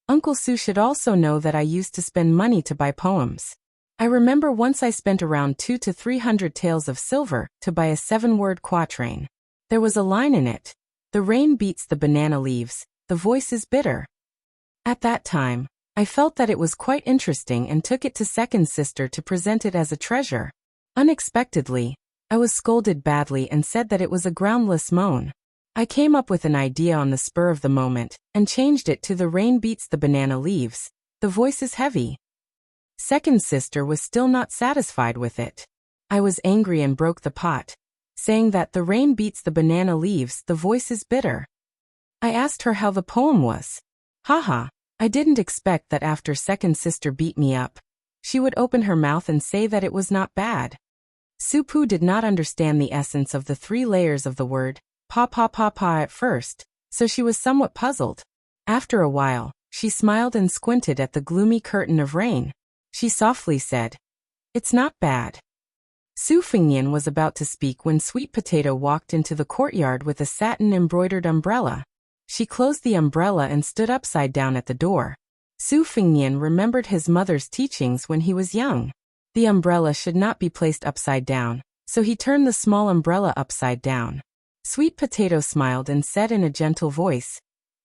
"Uncle Su should also know that I used to spend money to buy poems. I remember once I spent around 200 to 300 taels of silver to buy a 7-word quatrain. There was a line in it, 'The rain beats the banana leaves, the voice is bitter.' At that time, I felt that it was quite interesting and took it to second sister to present it as a treasure. Unexpectedly, I was scolded badly and said that it was a groundless moan. I came up with an idea on the spur of the moment and changed it to 'The rain beats the banana leaves, the voice is heavy.' Second sister was still not satisfied with it. I was angry and broke the pot, saying that 'the rain beats the banana leaves, the voice is bitter.' I asked her how the poem was. Haha, I didn't expect that after second sister beat me up, she would open her mouth and say that it was not bad." Su Pu did not understand the essence of the 3 layers of the word pa at first, so she was somewhat puzzled. After a while, she smiled and squinted at the gloomy curtain of rain. She softly said, "It's not bad." Su Fengnian was about to speak when Sweet Potato walked into the courtyard with a satin-embroidered umbrella. She closed the umbrella and stood upside down at the door. Su Fengnian remembered his mother's teachings when he was young. The umbrella should not be placed upside down, so he turned the small umbrella upside down. Sweet Potato smiled and said in a gentle voice,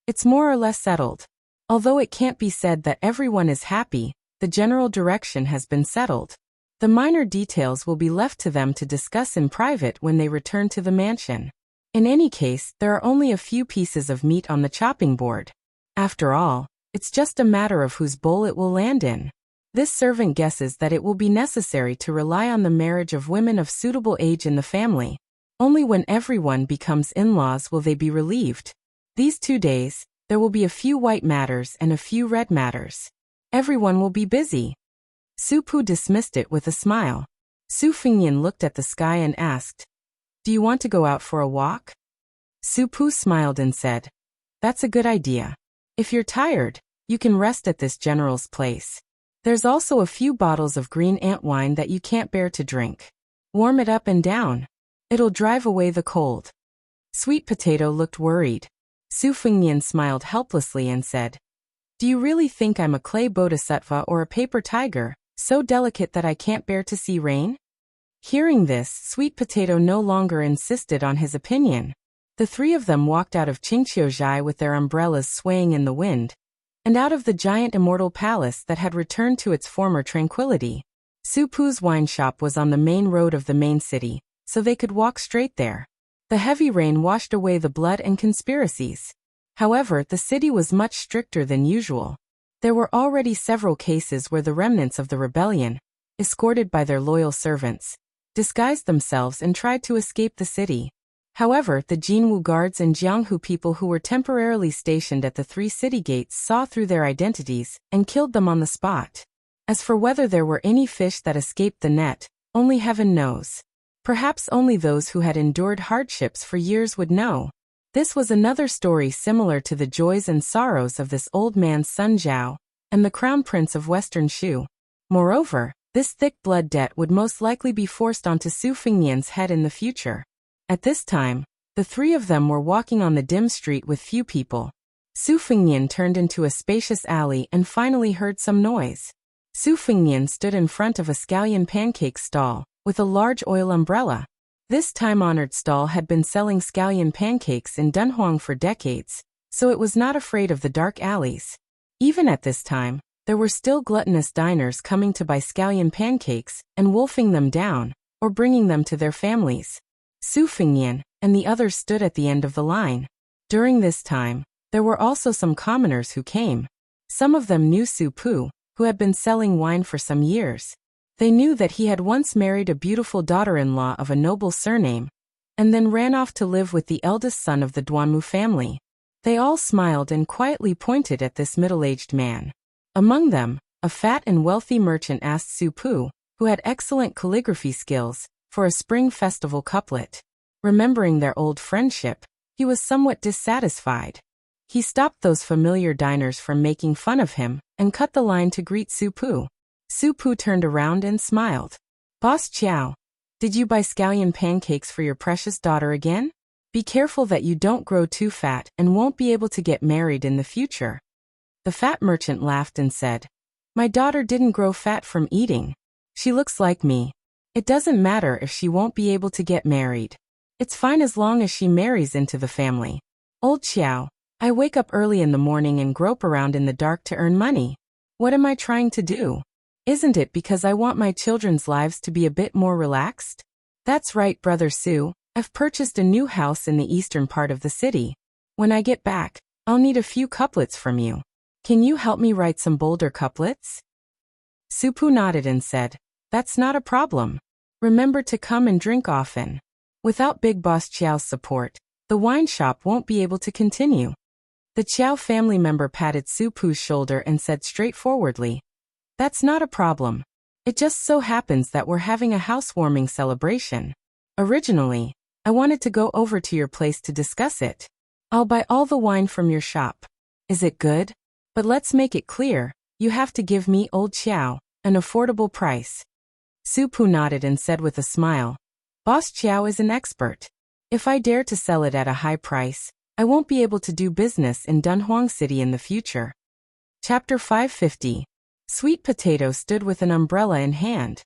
"It's more or less settled. Although it can't be said that everyone is happy, the general direction has been settled. The minor details will be left to them to discuss in private when they return to the mansion. In any case, there are only a few pieces of meat on the chopping board. After all, it's just a matter of whose bowl it will land in. This servant guesses that it will be necessary to rely on the marriage of women of suitable age in the family. Only when everyone becomes in-laws will they be relieved. These 2 days, there will be a few white matters and a few red matters. Everyone will be busy." Su Pu dismissed it with a smile. Su Fengnian looked at the sky and asked, "Do you want to go out for a walk?" Su Pu smiled and said, "That's a good idea. If you're tired, you can rest at this general's place. There's also a few bottles of green ant wine that you can't bear to drink. Warm it up and down. It'll drive away the cold." Sweet Potato looked worried. Su Fengnian smiled helplessly and said, "Do you really think I'm a clay bodhisattva or a paper tiger, so delicate that I can't bear to see rain?" Hearing this, Sweet Potato no longer insisted on his opinion. The three of them walked out of Qingqiuzhai with their umbrellas swaying in the wind, and out of the giant immortal palace that had returned to its former tranquility. Su Pu's wine shop was on the main road of the main city, so they could walk straight there. The heavy rain washed away the blood and conspiracies. However, the city was much stricter than usual. There were already several cases where the remnants of the rebellion, escorted by their loyal servants, disguised themselves and tried to escape the city. However, the Jinwu guards and Jianghu people who were temporarily stationed at the three city gates saw through their identities and killed them on the spot. As for whether there were any fish that escaped the net, only heaven knows. Perhaps only those who had endured hardships for years would know. This was another story similar to the joys and sorrows of this old man's son Zhao, and the crown prince of Western Shu. Moreover, this thick blood debt would most likely be forced onto Su Fengnian's head in the future. At this time, the three of them were walking on the dim street with few people. Su Fengnian turned into a spacious alley and finally heard some noise. Su Fengnian stood in front of a scallion pancake stall, with a large oil umbrella. This time-honored stall had been selling scallion pancakes in Dunhuang for decades, so it was not afraid of the dark alleys. Even at this time, there were still gluttonous diners coming to buy scallion pancakes and wolfing them down, or bringing them to their families. Su Fengnian and the others stood at the end of the line. During this time, there were also some commoners who came. Some of them knew Su Pu, who had been selling wine for some years. They knew that he had once married a beautiful daughter-in-law of a noble surname, and then ran off to live with the eldest son of the Duanmu family. They all smiled and quietly pointed at this middle-aged man. Among them, a fat and wealthy merchant asked Su Pu, who had excellent calligraphy skills, for a spring festival couplet. Remembering their old friendship, he was somewhat dissatisfied. He stopped those familiar diners from making fun of him and cut the line to greet Su Pu. Su Pu turned around and smiled. "Boss Qiao, did you buy scallion pancakes for your precious daughter again? Be careful that you don't grow too fat and won't be able to get married in the future." The fat merchant laughed and said, "My daughter didn't grow fat from eating. She looks like me. It doesn't matter if she won't be able to get married. It's fine as long as she marries into the family. Old Qiao, I wake up early in the morning and grope around in the dark to earn money. What am I trying to do? Isn't it because I want my children's lives to be a bit more relaxed?" "That's right, Brother Su. I've purchased a new house in the eastern part of the city. When I get back, I'll need a few couplets from you. Can you help me write some bolder couplets?" Su Pu nodded and said, "That's not a problem. Remember to come and drink often. Without Big Boss Qiao's support, the wine shop won't be able to continue." The Qiao family member patted Su Pu's shoulder and said straightforwardly, "That's not a problem. It just so happens that we're having a housewarming celebration. Originally, I wanted to go over to your place to discuss it. I'll buy all the wine from your shop. Is it good? But let's make it clear, you have to give me, Old Qiao, an affordable price." Su Pu nodded and said with a smile, "Boss Qiao is an expert. If I dare to sell it at a high price, I won't be able to do business in Dunhuang City in the future." Chapter 550. Sweet Potato stood with an umbrella in hand.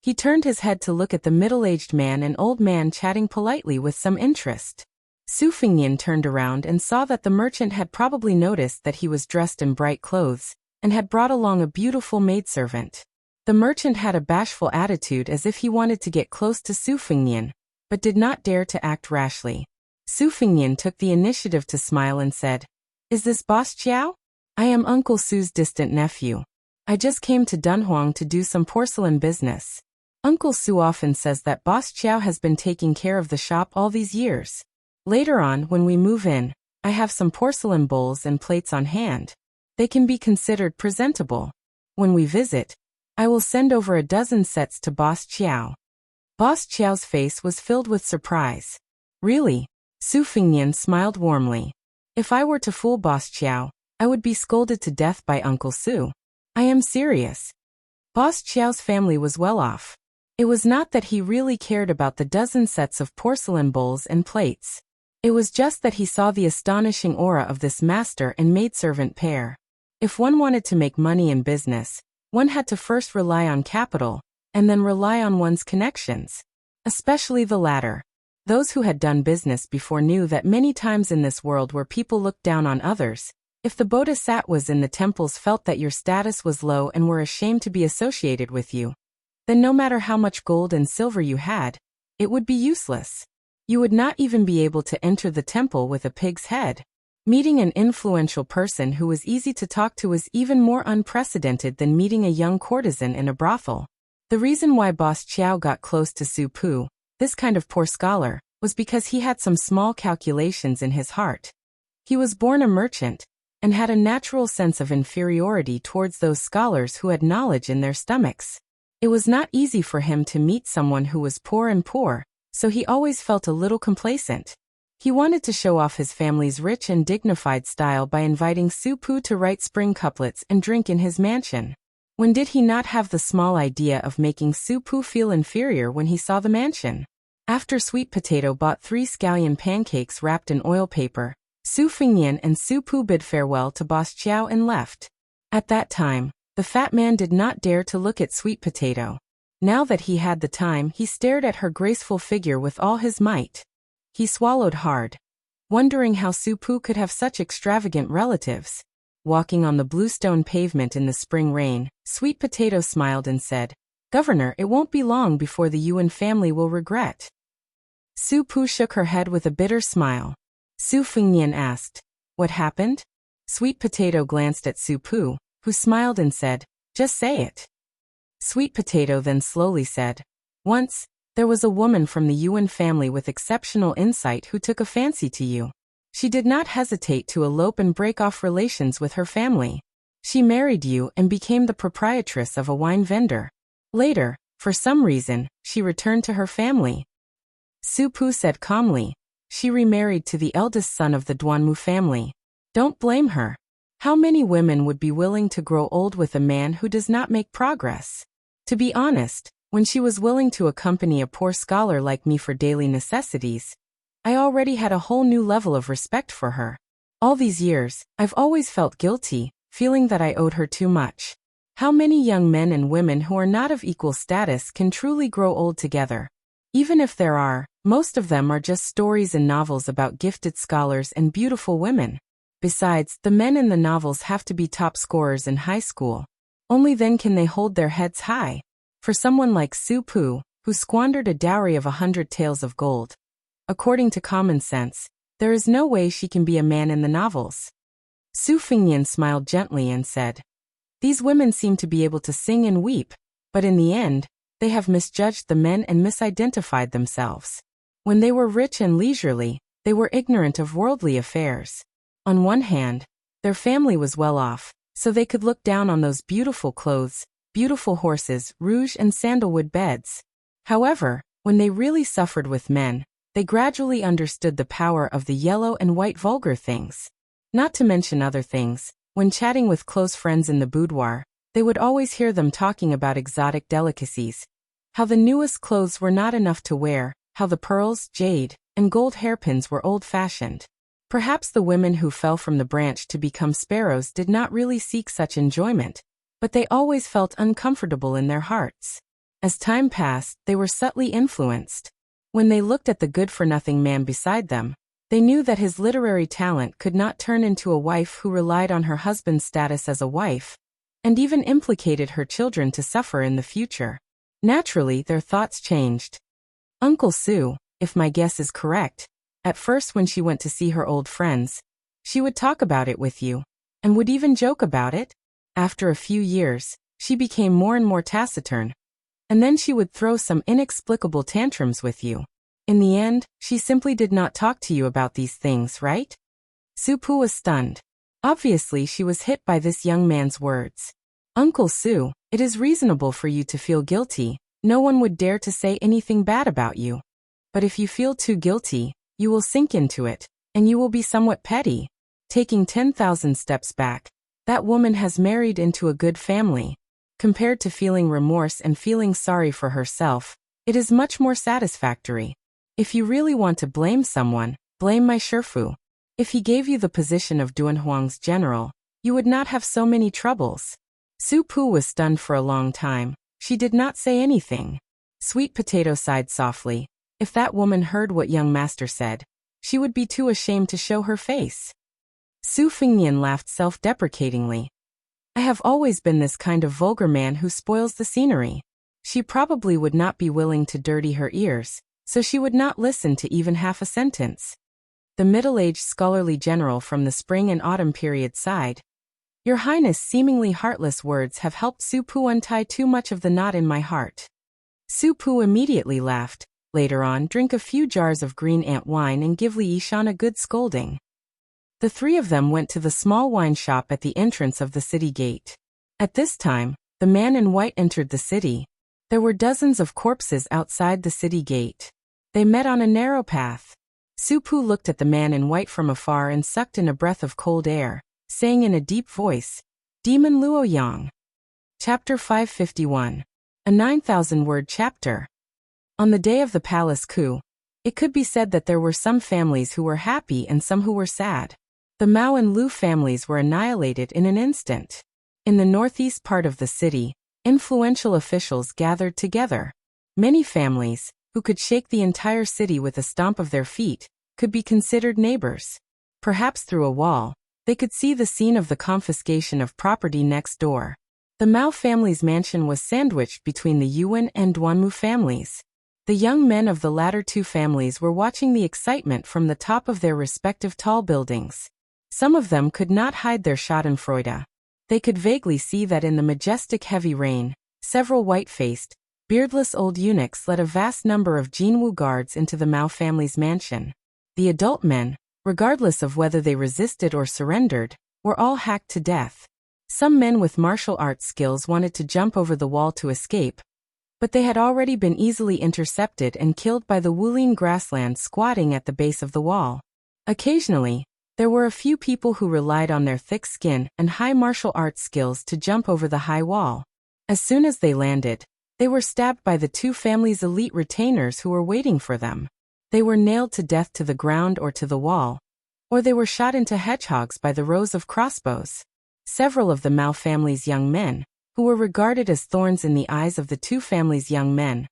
He turned his head to look at the middle-aged man and old man chatting politely with some interest. Su Fengnian turned around and saw that the merchant had probably noticed that he was dressed in bright clothes, and had brought along a beautiful maidservant. The merchant had a bashful attitude as if he wanted to get close to Su Fengnian, but did not dare to act rashly. Su Fengnian took the initiative to smile and said, "Is this Boss Qiao? I am Uncle Su's distant nephew. I just came to Dunhuang to do some porcelain business. Uncle Su often says that Boss Qiao has been taking care of the shop all these years. Later on, when we move in, I have some porcelain bowls and plates on hand. They can be considered presentable. When we visit, I will send over a dozen sets to Boss Qiao." Boss Qiao's face was filled with surprise. "Really?" Su Fengnian smiled warmly. "If I were to fool Boss Qiao, I would be scolded to death by Uncle Su. I am serious." Boss Qiao's family was well off. It was not that he really cared about the dozen sets of porcelain bowls and plates. It was just that he saw the astonishing aura of this master and maidservant pair. If one wanted to make money in business, one had to first rely on capital, and then rely on one's connections. Especially the latter. Those who had done business before knew that many times in this world where people looked down on others, if the bodhisattvas in the temples felt that your status was low and were ashamed to be associated with you, then no matter how much gold and silver you had, it would be useless. You would not even be able to enter the temple with a pig's head. Meeting an influential person who was easy to talk to was even more unprecedented than meeting a young courtesan in a brothel. The reason why Boss Chiao got close to Su Pu, this kind of poor scholar, was because he had some small calculations in his heart. He was born a merchant, and had a natural sense of inferiority towards those scholars who had knowledge in their stomachs. It was not easy for him to meet someone who was poor, so he always felt a little complacent. He wanted to show off his family's rich and dignified style by inviting Su Pu to write spring couplets and drink in his mansion. When did he not have the small idea of making Su Pu feel inferior when he saw the mansion? After Sweet Potato bought 3 scallion pancakes wrapped in oil paper, Su Fengnian and Su Pu bid farewell to Boss Chiao and left. At that time, the fat man did not dare to look at Sweet Potato. Now that he had the time, he stared at her graceful figure with all his might. He swallowed hard, wondering how Su Pu could have such extravagant relatives. Walking on the bluestone pavement in the spring rain, Sweet Potato smiled and said, "Governor, it won't be long before the Yuan family will regret." Su Pu shook her head with a bitter smile. Su Fengnian asked, "What happened?" Sweet Potato glanced at Su Pu, who smiled and said, "Just say it." Sweet Potato then slowly said, "Once, there was a woman from the Yuan family with exceptional insight who took a fancy to you. She did not hesitate to elope and break off relations with her family. She married you and became the proprietress of a wine vendor. Later, for some reason, she returned to her family." Su Pu said calmly, "She remarried to the eldest son of the Duanmu family. Don't blame her. How many women would be willing to grow old with a man who does not make progress? To be honest, when she was willing to accompany a poor scholar like me for daily necessities, I already had a whole new level of respect for her. All these years, I've always felt guilty, feeling that I owed her too much. How many young men and women who are not of equal status can truly grow old together? Even if there are, most of them are just stories and novels about gifted scholars and beautiful women. Besides, the men in the novels have to be top scorers in high school. Only then can they hold their heads high. For someone like Su Pu, who squandered a dowry of 100 taels of gold, according to common sense, there is no way she can be a man in the novels." Su Fengnian smiled gently and said, "These women seem to be able to sing and weep, but in the end, they have misjudged the men and misidentified themselves. When they were rich and leisurely, they were ignorant of worldly affairs. On one hand, their family was well off, so they could look down on those beautiful clothes, beautiful horses, rouge and sandalwood beds. However, when they really suffered with men, they gradually understood the power of the yellow and white vulgar things. Not to mention other things, when chatting with close friends in the boudoir, they would always hear them talking about exotic delicacies. How the newest clothes were not enough to wear, how the pearls, jade, and gold hairpins were old-fashioned. Perhaps the women who fell from the branch to become sparrows did not really seek such enjoyment, but they always felt uncomfortable in their hearts. As time passed, they were subtly influenced. When they looked at the good-for-nothing man beside them, they knew that his literary talent could not turn into a wife who relied on her husband's status as a wife, and even implicated her children to suffer in the future. Naturally, their thoughts changed. Uncle Su, if my guess is correct, at first when she went to see her old friends, she would talk about it with you, and would even joke about it. After a few years, she became more and more taciturn, and then she would throw some inexplicable tantrums with you. In the end, she simply did not talk to you about these things, right?" Su Pu was stunned. Obviously, she was hit by this young man's words. "Uncle Su, it is reasonable for you to feel guilty. No one would dare to say anything bad about you. But if you feel too guilty, you will sink into it, and you will be somewhat petty. Taking 10,000 steps back, that woman has married into a good family. Compared to feeling remorse and feeling sorry for herself, it is much more satisfactory. If you really want to blame someone, Blame my Shifu. If he gave you the position of Dunhuang's general, you would not have so many troubles. Su Pu was stunned for a long time. She did not say anything. Sweet Potato sighed softly. If that woman heard what young master said, she would be too ashamed to show her face. Su Fingnian laughed self-deprecatingly. I have always been this kind of vulgar man who spoils the scenery. She probably would not be willing to dirty her ears, so she would not listen to even half a sentence. The middle-aged scholarly general from the spring and autumn period sighed. Your Highness' seemingly heartless words have helped Su Pu untie too much of the knot in my heart. Su Pu immediately laughed. Later on, drink a few jars of green ant wine and give Li Yishan a good scolding. The three of them went to the small wine shop at the entrance of the city gate. At this time, the man in white entered the city. There were dozens of corpses outside the city gate. They met on a narrow path. Su Pu looked at the man in white from afar and sucked in a breath of cold air, saying in a deep voice, Demon Luo Yang. Chapter 551. A 9,000-word chapter. On the day of the palace coup, it could be said that there were some families who were happy and some who were sad. The Mao and Lu families were annihilated in an instant. In the northeast part of the city, influential officials gathered together. Many families, who could shake the entire city with a stomp of their feet, could be considered neighbors. Perhaps through a wall, they could see the scene of the confiscation of property next door. The Mao family's mansion was sandwiched between the Yuan and Duanmu families. The young men of the latter two families were watching the excitement from the top of their respective tall buildings. Some of them could not hide their schadenfreude. They could vaguely see that in the majestic heavy rain, several white-faced, beardless old eunuchs led a vast number of Jinwu guards into the Mao family's mansion. The adult men, regardless of whether they resisted or surrendered, were all hacked to death. Some men with martial arts skills wanted to jump over the wall to escape, but they had already been easily intercepted and killed by the Wulin grassland squatting at the base of the wall. Occasionally, there were a few people who relied on their thick skin and high martial arts skills to jump over the high wall. As soon as they landed, they were stabbed by the two families' elite retainers who were waiting for them. They were nailed to death to the ground or to the wall, or they were shot into hedgehogs by the rows of crossbows. Several of the Mao family's young men, who were regarded as thorns in the eyes of the two families' young men,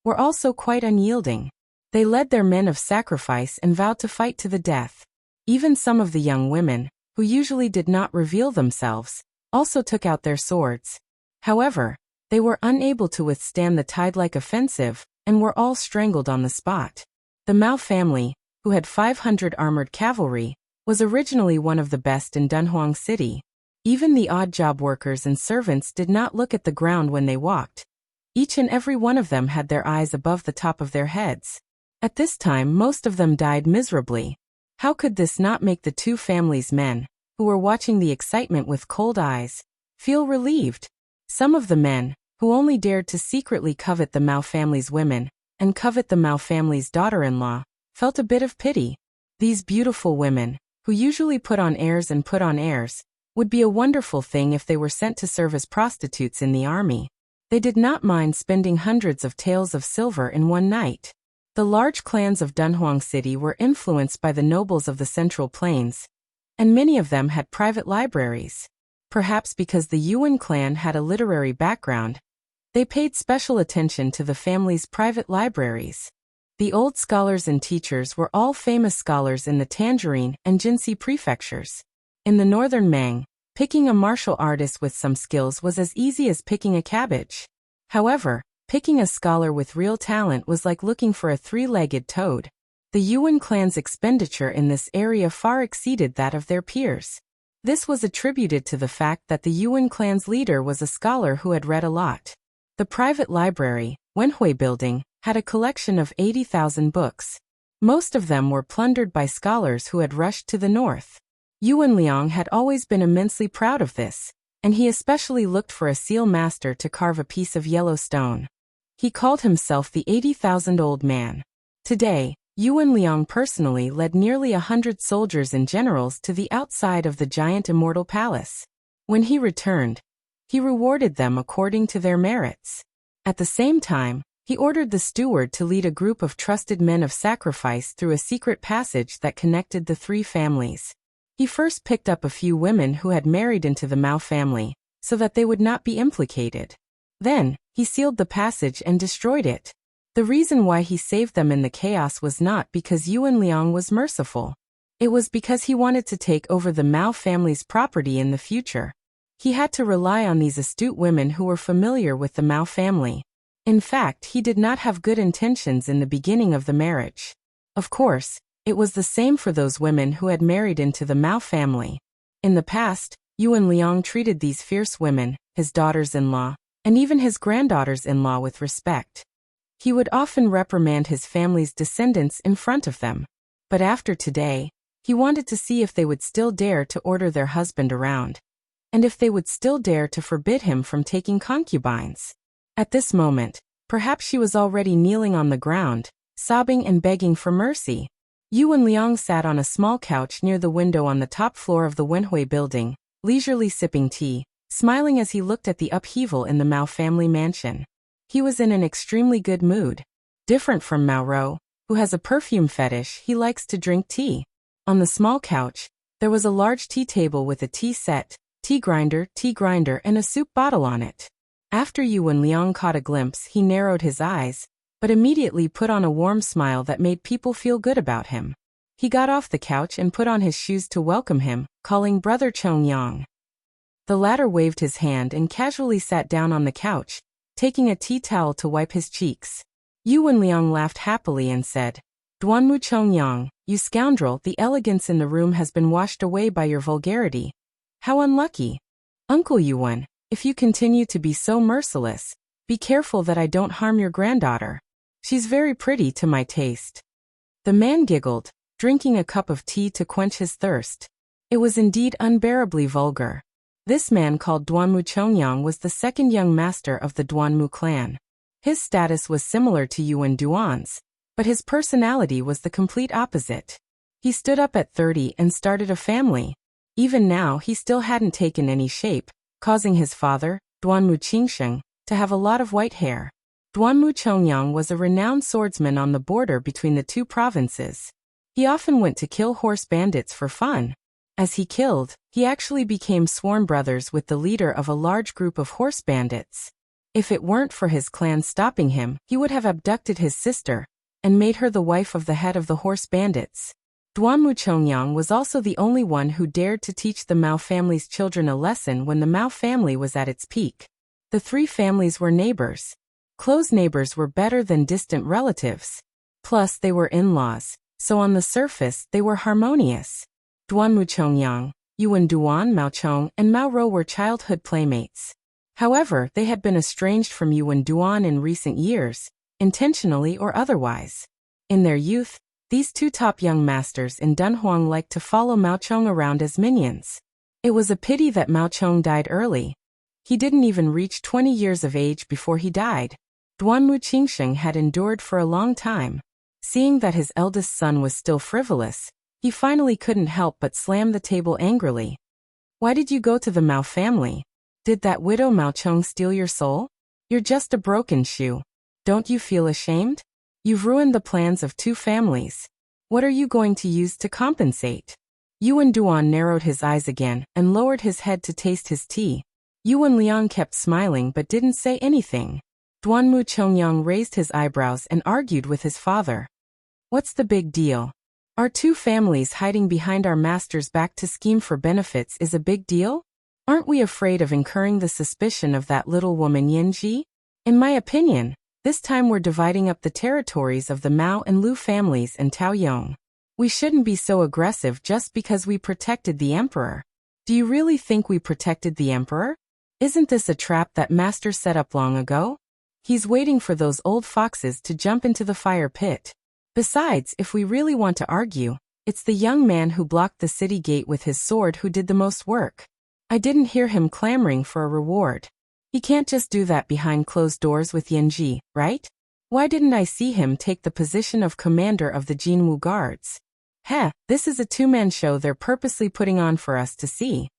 were also quite unyielding. They led their men of sacrifice and vowed to fight to the death. Even some of the young women, who usually did not reveal themselves, also took out their swords. However, they were unable to withstand the tide-like offensive, and were all strangled on the spot. The Mao family, who had 500 armored cavalry, was originally one of the best in Dunhuang City. Even the odd job workers and servants did not look at the ground when they walked. Each and every one of them had their eyes above the top of their heads. At this time, most of them died miserably. How could this not make the two families' men, who were watching the excitement with cold eyes, feel relieved? Some of the men, who only dared to secretly covet the Mao family's women, and covet the Mao family's daughter-in-law, felt a bit of pity. These beautiful women, who usually put on airs, would be a wonderful thing if they were sent to serve as prostitutes in the army. They did not mind spending hundreds of taels of silver in one night. The large clans of Dunhuang City were influenced by the nobles of the Central Plains, and many of them had private libraries. Perhaps because the Yuan clan had a literary background, they paid special attention to the family's private libraries. The old scholars and teachers were all famous scholars in the Tangerine and Jinsi prefectures. In the northern Mang, picking a martial artist with some skills was as easy as picking a cabbage. However, picking a scholar with real talent was like looking for a three-legged toad. The Yuan clan's expenditure in this area far exceeded that of their peers. This was attributed to the fact that the Yuan clan's leader was a scholar who had read a lot. The private library, Wenhui Building, had a collection of 80,000 books. Most of them were plundered by scholars who had rushed to the north. Yuan Liang had always been immensely proud of this, and he especially looked for a seal master to carve a piece of yellow stone. He called himself the 80,000 old man. Today, Yuan Liang personally led nearly 100 soldiers and generals to the outside of the giant immortal palace. When he returned, he rewarded them according to their merits. At the same time, He ordered the steward to lead a group of trusted men of sacrifice through a secret passage that connected the three families. He first picked up a few women who had married into the Mao family, so that they would not be implicated. Then, he sealed the passage and destroyed it. The reason why he saved them in the chaos was not because Yuan Liang was merciful. It was because he wanted to take over the Mao family's property in the future. He had to rely on these astute women who were familiar with the Mao family. In fact, he did not have good intentions in the beginning of the marriage. Of course, it was the same for those women who had married into the Mao family. In the past, Yuan Liang treated these fierce women, his daughters-in-law, and even his granddaughters-in-law with respect. He would often reprimand his family's descendants in front of them. But after today, he wanted to see if they would still dare to order their husband around, and if they would still dare to forbid him from taking concubines. At this moment, perhaps she was already kneeling on the ground, sobbing and begging for mercy. Yuan Liang sat on a small couch near the window on the top floor of the Wenhui building, leisurely sipping tea, smiling as he looked at the upheaval in the Mao family mansion. He was in an extremely good mood. Different from Mao Rou, who has a perfume fetish, he likes to drink tea. On the small couch, there was a large tea table with a tea set, tea grinder, and a soup bottle on it. After Yuan Liang caught a glimpse, he narrowed his eyes, but immediately put on a warm smile that made people feel good about him. He got off the couch and put on his shoes to welcome him, calling Brother Chong Yang. The latter waved his hand and casually sat down on the couch, taking a tea towel to wipe his cheeks. Yuan Liang laughed happily and said, "Duanmu Chong Yang, you scoundrel, the elegance in the room has been washed away by your vulgarity. How unlucky. Uncle Yuan, if you continue to be so merciless, be careful that I don't harm your granddaughter. She's very pretty to my taste." The man giggled, drinking a cup of tea to quench his thirst. It was indeed unbearably vulgar. This man called Duanmu Chongyang was the second young master of the Duanmu clan. His status was similar to Yuan Duan's, but his personality was the complete opposite. He stood up at 30 and started a family. Even now he still hadn't taken any shape, causing his father, Duanmu Qingsheng, to have a lot of white hair. Duanmu Chongyang was a renowned swordsman on the border between the two provinces. He often went to kill horse bandits for fun. As he killed, he actually became sworn brothers with the leader of a large group of horse bandits. If it weren't for his clan stopping him, he would have abducted his sister and made her the wife of the head of the horse bandits. Duanmu Chongyang was also the only one who dared to teach the Mao family's children a lesson when the Mao family was at its peak. The three families were neighbors. Close neighbors were better than distant relatives. Plus, they were in-laws, so on the surface, they were harmonious. Duanmu Chongyang, Yuan Duan, Mao Chong, and Mao Rou were childhood playmates. However, they had been estranged from Yuan Duan in recent years, intentionally or otherwise. In their youth, these two top young masters in Dunhuang liked to follow Mao Chong around as minions. It was a pity that Mao Chong died early. He didn't even reach 20 years of age before he died. Duanmu Qingsheng had endured for a long time. Seeing that his eldest son was still frivolous, he finally couldn't help but slam the table angrily. "Why did you go to the Mao family? Did that widow Mao Chong steal your soul? You're just a broken shoe. Don't you feel ashamed? You've ruined the plans of two families. What are you going to use to compensate?" Yuan Duan narrowed his eyes again and lowered his head to taste his tea. Yuan Liang kept smiling but didn't say anything. Duanmu Chongyang raised his eyebrows and argued with his father. "What's the big deal? Our two families hiding behind our master's back to scheme for benefits is a big deal? Aren't we afraid of incurring the suspicion of that little woman Yanji? In my opinion, this time we're dividing up the territories of the Mao and Lu families and Taoyong. We shouldn't be so aggressive just because we protected the emperor. Do you really think we protected the emperor? Isn't this a trap that master set up long ago? He's waiting for those old foxes to jump into the fire pit. Besides, if we really want to argue, it's the young man who blocked the city gate with his sword who did the most work. I didn't hear him clamoring for a reward. He can't just do that behind closed doors with Yanji, right? Why didn't I see him take the position of commander of the Jinwu guards? This is a two-man show they're purposely putting on for us to see.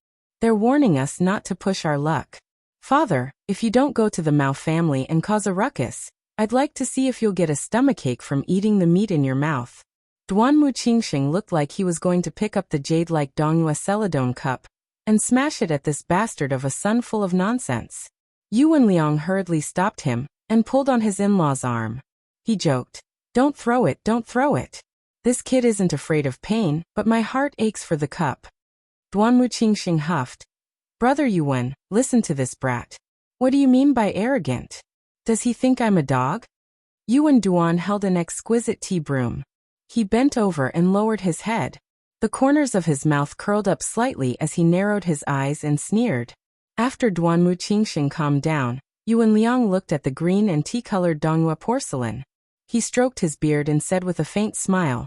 They're warning us not to push our luck. Father, if you don't go to the Mao family and cause a ruckus, I'd like to see if you'll get a stomachache from eating the meat in your mouth. Duanmu Qingxing looked like he was going to pick up the jade-like Dongyue Celadon cup and smash it at this bastard of a son full of nonsense. Yuan Liang hurriedly stopped him and pulled on his in-law's arm. He joked, "Don't throw it, don't throw it. This kid isn't afraid of pain, but my heart aches for the cup." Duanmu Qingxing huffed. "Brother Yuan, listen to this brat. What do you mean by arrogant? Does he think I'm a dog?" Yuan Duan held an exquisite tea broom. He bent over and lowered his head. The corners of his mouth curled up slightly as he narrowed his eyes and sneered. After Duanmu Qingxing calmed down, Yuan Liang looked at the green and tea-colored Dongyue porcelain. He stroked his beard and said with a faint smile,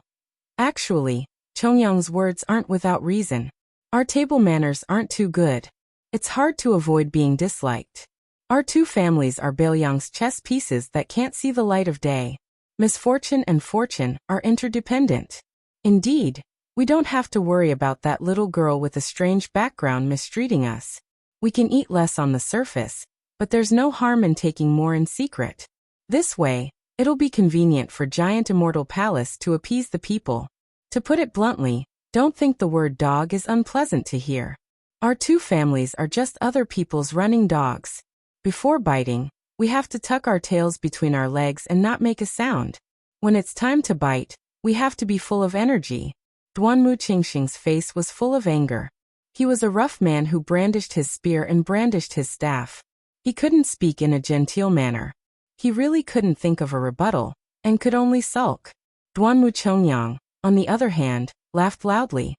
"Actually, Chongyang's words aren't without reason. Our table manners aren't too good. It's hard to avoid being disliked. Our two families are Beiliang's chess pieces that can't see the light of day. Misfortune and fortune are interdependent. Indeed, we don't have to worry about that little girl with a strange background mistreating us. We can eat less on the surface, but there's no harm in taking more in secret. This way, it'll be convenient for Giant Immortal Palace to appease the people. To put it bluntly, don't think the word dog is unpleasant to hear. Our two families are just other people's running dogs. Before biting, we have to tuck our tails between our legs and not make a sound. When it's time to bite, we have to be full of energy." Duanmu Qingxing's face was full of anger. He was a rough man who brandished his spear and brandished his staff. He couldn't speak in a genteel manner. He really couldn't think of a rebuttal, and could only sulk. Duanmu Chongyang, on the other hand, laughed loudly.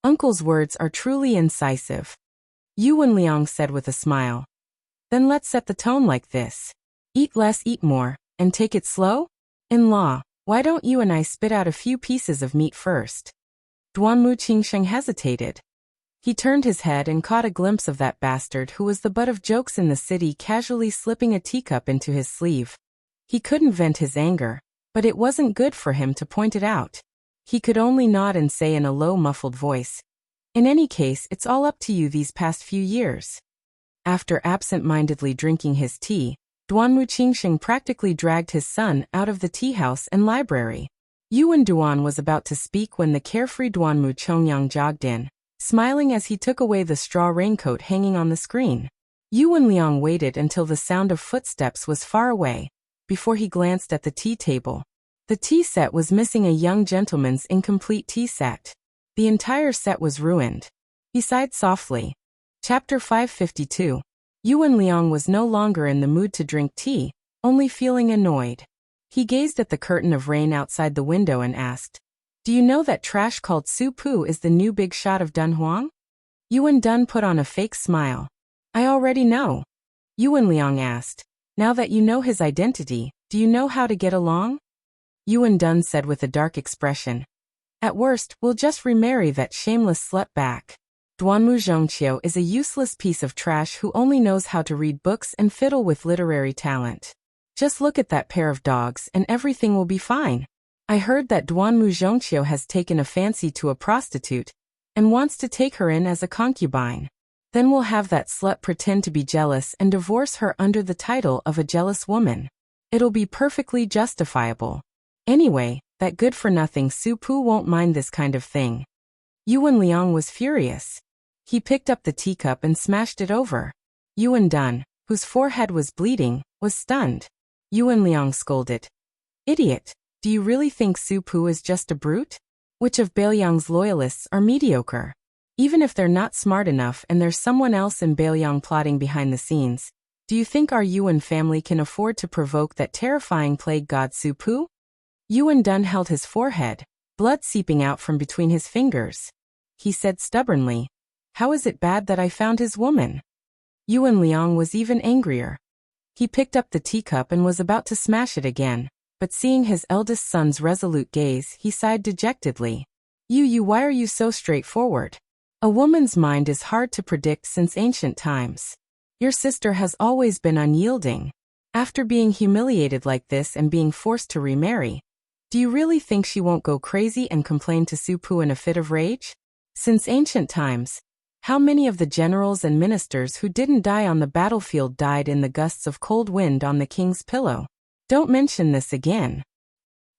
"Uncle's words are truly incisive," Yuan Liang said with a smile. "Then let's set the tone like this. Eat less, eat more, and take it slow? In-law, why don't you and I spit out a few pieces of meat first?" Duanmu Qingxing hesitated. He turned his head and caught a glimpse of that bastard who was the butt of jokes in the city casually slipping a teacup into his sleeve. He couldn't vent his anger, but it wasn't good for him to point it out. He could only nod and say in a low muffled voice, "In any case, it's all up to you these past few years." After absent-mindedly drinking his tea, Duanmu Qingxing practically dragged his son out of the tea house and library. Yuan Duan was about to speak when the carefree Duanmu Chongyang jogged in, smiling as he took away the straw raincoat hanging on the screen. Yuan Liang waited until the sound of footsteps was far away, before he glanced at the tea table. The tea set was missing a young gentleman's incomplete tea set. The entire set was ruined. He sighed softly. Chapter 552. Yuan Liang was no longer in the mood to drink tea, only feeling annoyed. He gazed at the curtain of rain outside the window and asked, "Do you know that trash called Su Pu is the new big shot of Dunhuang?" Yuan Dun put on a fake smile. "I already know." Yuan Liang asked, "Now that you know his identity, do you know how to get along?" Yuan Dun said with a dark expression, "At worst, we'll just remarry that shameless slut back. Duanmu Zhongqiu is a useless piece of trash who only knows how to read books and fiddle with literary talent. Just look at that pair of dogs and everything will be fine. I heard that Duanmu Zhongqiu has taken a fancy to a prostitute and wants to take her in as a concubine. Then we'll have that slut pretend to be jealous and divorce her under the title of a jealous woman. It'll be perfectly justifiable. Anyway, that good-for-nothing Su Pu won't mind this kind of thing." Yuan Liang was furious. He picked up the teacup and smashed it over. Yuan Dun, whose forehead was bleeding, was stunned. Yuan Liang scolded, "Idiot, do you really think Su Pu is just a brute? Which of Beiliang's loyalists are mediocre? Even if they're not smart enough and there's someone else in Beiliang plotting behind the scenes, do you think our Yuan family can afford to provoke that terrifying plague god Su Pu?" Yuan Dun held his forehead, blood seeping out from between his fingers. He said stubbornly, "How is it bad that I found his woman?" Yuan Liang was even angrier. He picked up the teacup and was about to smash it again, but seeing his eldest son's resolute gaze, he sighed dejectedly. Why are you so straightforward? A woman's mind is hard to predict since ancient times. Your sister has always been unyielding. After being humiliated like this and being forced to remarry, do you really think she won't go crazy and complain to Su Pu in a fit of rage? Since ancient times, how many of the generals and ministers who didn't die on the battlefield died in the gusts of cold wind on the king's pillow? Don't mention this again.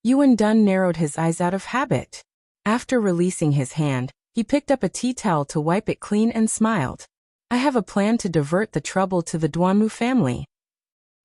Yuan Dun narrowed his eyes out of habit. After releasing his hand, he picked up a tea towel to wipe it clean and smiled. I have a plan to divert the trouble to the Duanmu family.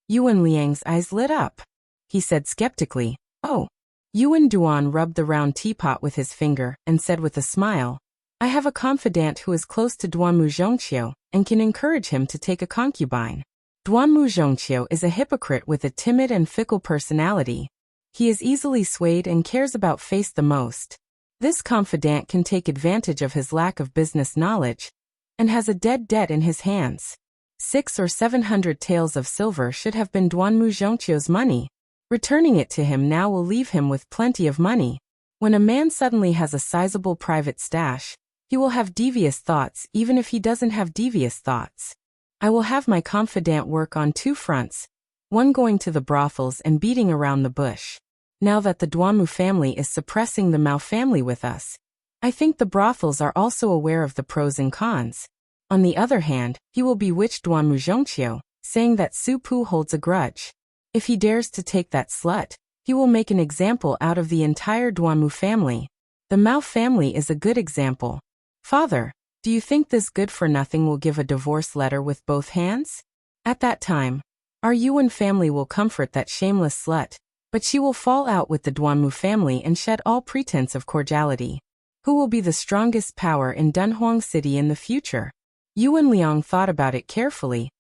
Yuan Liang's eyes lit up. He said skeptically, "Oh." Yuan Duan rubbed the round teapot with his finger and said with a smile, "I have a confidant who is close to Duanmu Zhongqiu and can encourage him to take a concubine. Duanmu Zhongqiu is a hypocrite with a timid and fickle personality. He is easily swayed and cares about face the most. This confidant can take advantage of his lack of business knowledge and has a dead debt in his hands. 600 or 700 taels of silver should have been Duanmu Zhongqiu's money. Returning it to him now will leave him with plenty of money. When a man suddenly has a sizable private stash, he will have devious thoughts even if he doesn't have devious thoughts. I will have my confidant work on 2 fronts, one going to the brothels and beating around the bush. Now that the Duanmu family is suppressing the Mao family with us, I think the brothels are also aware of the pros and cons. On the other hand, he will bewitch Duanmu Zhongqiu, saying that Su Pu holds a grudge. If he dares to take that slut, he will make an example out of the entire Duanmu family. The Mao family is a good example. Father, do you think this good-for-nothing will give a divorce letter with both hands? At that time, our Yuan family will comfort that shameless slut, but she will fall out with the Duanmu family and shed all pretense of cordiality. Who will be the strongest power in Dunhuang City in the future? Yuan Liang thought about it carefully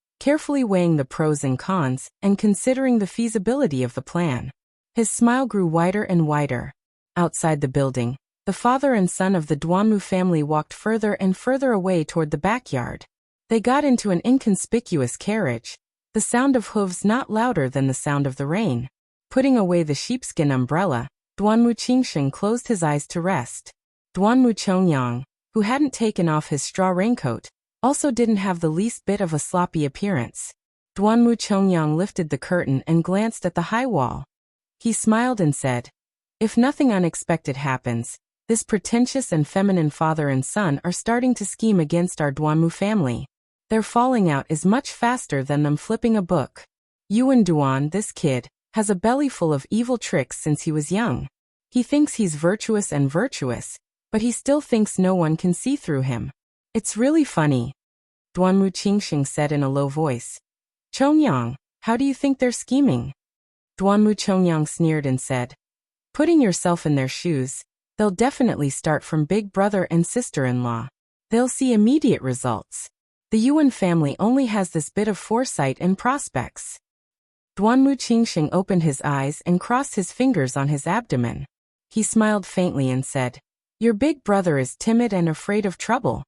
weighing the pros and cons and considering the feasibility of the plan. His smile grew wider and wider. Outside the building, the father and son of the Duanmu family walked further and further away toward the backyard. They got into an inconspicuous carriage, the sound of hooves not louder than the sound of the rain. Putting away the sheepskin umbrella, Duanmu Qingsheng closed his eyes to rest. Duanmu Chongyang, who hadn't taken off his straw raincoat, also didn't have the least bit of a sloppy appearance. Duanmu Chongyang lifted the curtain and glanced at the high wall. He smiled and said, "If nothing unexpected happens, this pretentious and feminine father and son are starting to scheme against our Duanmu family. Their falling out is much faster than them flipping a book. Yuan Duan, this kid, has a belly full of evil tricks since he was young. He thinks he's virtuous, but he still thinks no one can see through him. It's really funny," Duanmu Qingsheng said in a low voice. "Chongyang, how do you think they're scheming?" Duanmu Chongyang sneered and said, "Putting yourself in their shoes, they'll definitely start from big brother and sister-in-law. They'll see immediate results. The Yuan family only has this bit of foresight and prospects." Duanmu Qingsheng opened his eyes and crossed his fingers on his abdomen. He smiled faintly and said, "Your big brother is timid and afraid of trouble.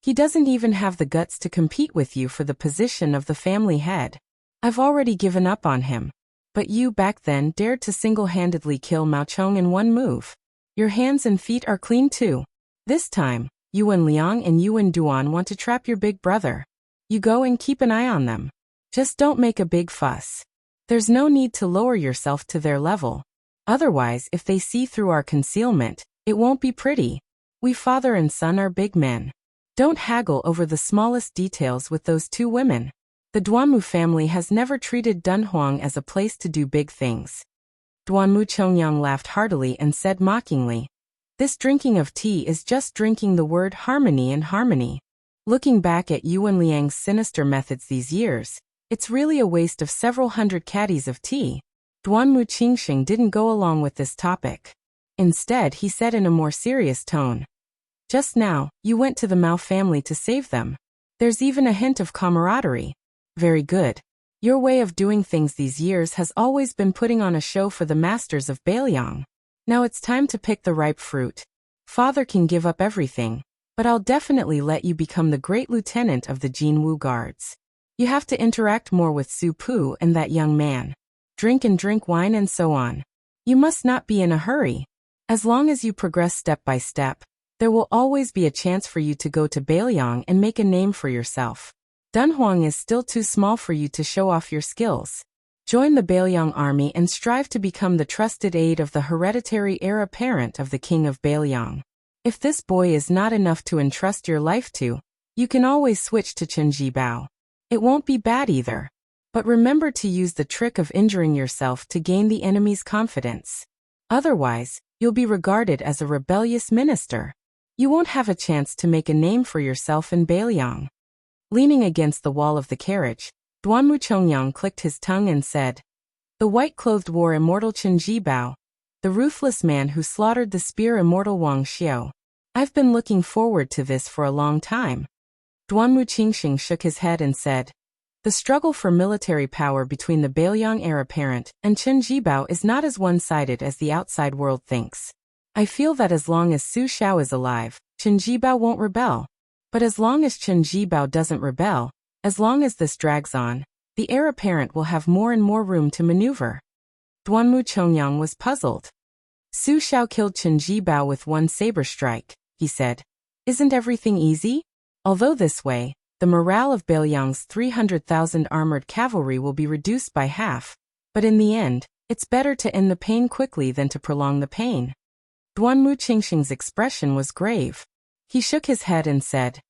He doesn't even have the guts to compete with you for the position of the family head. I've already given up on him. But you back then dared to single-handedly kill Mao Chong in one move. Your hands and feet are clean too. This time, Yuan Liang and Yuan Duan want to trap your big brother. You go and keep an eye on them. Just don't make a big fuss. There's no need to lower yourself to their level. Otherwise, if they see through our concealment, it won't be pretty. We father and son are big men. Don't haggle over the smallest details with those 2 women. The Duanmu family has never treated Dunhuang as a place to do big things." Duanmu Chongyang laughed heartily and said mockingly, "This drinking of tea is just drinking the word harmony and harmony. Looking back at Yuan Liang's sinister methods these years, it's really a waste of several hundred caddies of tea." Duanmu Qingsheng didn't go along with this topic. Instead, he said in a more serious tone, "Just now, you went to the Mao family to save them. There's even a hint of camaraderie. Very good. Your way of doing things these years has always been putting on a show for the masters of Beiliang. Now it's time to pick the ripe fruit. Father can give up everything, but I'll definitely let you become the great lieutenant of the Jinwu Guards. You have to interact more with Su Pu and that young man. Drink wine and so on. You must not be in a hurry. As long as you progress step by step, there will always be a chance for you to go to Beiliang and make a name for yourself. Dunhuang is still too small for you to show off your skills. Join the Beiliang army and strive to become the trusted aide of the hereditary heir apparent of the king of Beiliang. If this boy is not enough to entrust your life to, you can always switch to Chen Jibao. It won't be bad either. But remember to use the trick of injuring yourself to gain the enemy's confidence. Otherwise, you'll be regarded as a rebellious minister. You won't have a chance to make a name for yourself in Bailiang. Leaning against the wall of the carriage, Duanmu Chongyang clicked his tongue and said, "The white-clothed war immortal Chen Jibao, the ruthless man who slaughtered the spear immortal Wang Xiao. I've been looking forward to this for a long time." Duanmu Qingxing shook his head and said, "The struggle for military power between the Bailiang heir apparent and Chen Jibao is not as one-sided as the outside world thinks. I feel that as long as Su Xiao is alive, Chen Jibao won't rebel. But as long as Chen Jibao doesn't rebel, as long as this drags on, the heir apparent will have more and more room to maneuver." Duanmu Chongyang was puzzled. "Su Xiao killed Chen Jibao with one saber strike," he said. "Isn't everything easy? Although this way, the morale of Bailiang's 300,000 armored cavalry will be reduced by half, but in the end, it's better to end the pain quickly than to prolong the pain." Duanmu Qingxing's expression was grave. He shook his head and said,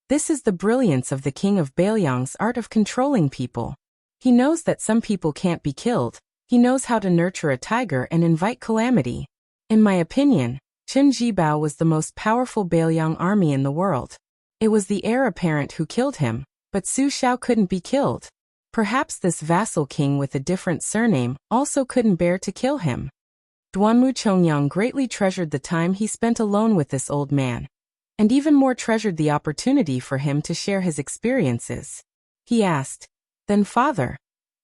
"This is the brilliance of the king of Bailiang's art of controlling people. He knows that some people can't be killed. He knows how to nurture a tiger and invite calamity. In my opinion, Chen Jibao was the most powerful Bailiang army in the world. It was the heir apparent who killed him, but Su Xiao couldn't be killed. Perhaps this vassal king with a different surname also couldn't bear to kill him." Duanmu Chongyang greatly treasured the time he spent alone with this old man, and even more treasured the opportunity for him to share his experiences. He asked, "Then father,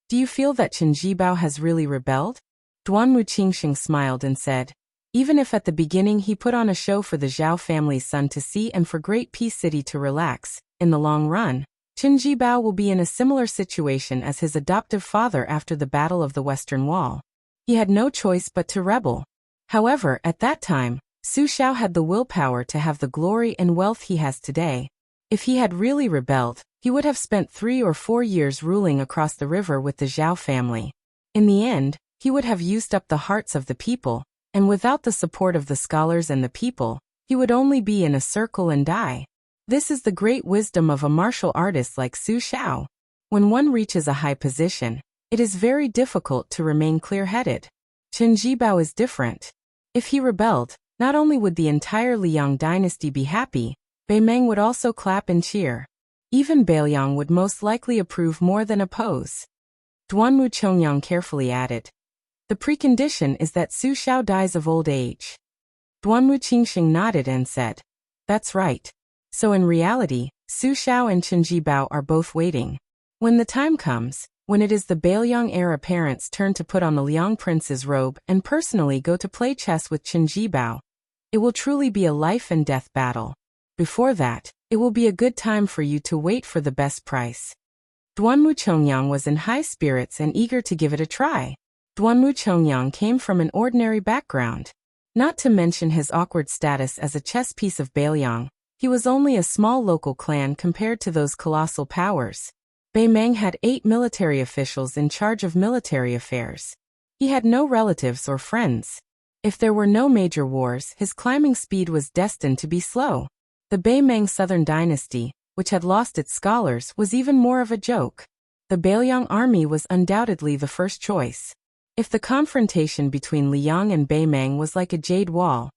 do you feel that Chen Jibao has really rebelled?" Duanmu Qingxing smiled and said, "Even if at the beginning he put on a show for the Zhao family's son to see and for Great Peace City to relax, in the long run, Chen Jibao will be in a similar situation as his adoptive father after the Battle of the Western Wall. He had no choice but to rebel. However, at that time, Su Xiao had the willpower to have the glory and wealth he has today. If he had really rebelled, he would have spent 3 or 4 years ruling across the river with the Zhao family. In the end, he would have used up the hearts of the people, and without the support of the scholars and the people, he would only be in a circle and die. This is the great wisdom of a martial artist like Su Xiao. When one reaches a high position, it is very difficult to remain clear-headed. Chen Jibao is different. If he rebelled, not only would the entire Liang dynasty be happy, Beimeng would also clap and cheer. Even Bailiang would most likely approve more than oppose." Duanmu Chongyang carefully added, "The precondition is that Su Xiao dies of old age." Duanmu Qingxing nodded and said, "That's right. So in reality, Su Xiao and Chen Jibao are both waiting. When the time comes, when it is the Bailiang heir apparent's turn to put on the Liang prince's robe and personally go to play chess with Chen Jibao, it will truly be a life and death battle. Before that, it will be a good time for you to wait for the best price." Duanmu Chongyang was in high spirits and eager to give it a try. Duanmu Chongyang came from an ordinary background. Not to mention his awkward status as a chess piece of Bailiang, he was only a small local clan compared to those colossal powers. Beimeng had 8 military officials in charge of military affairs. He had no relatives or friends. If there were no major wars, his climbing speed was destined to be slow. The Beimeng Southern Dynasty, which had lost its scholars, was even more of a joke. The Bailiang army was undoubtedly the first choice. If the confrontation between Liang and Beimeng was like a jade wall,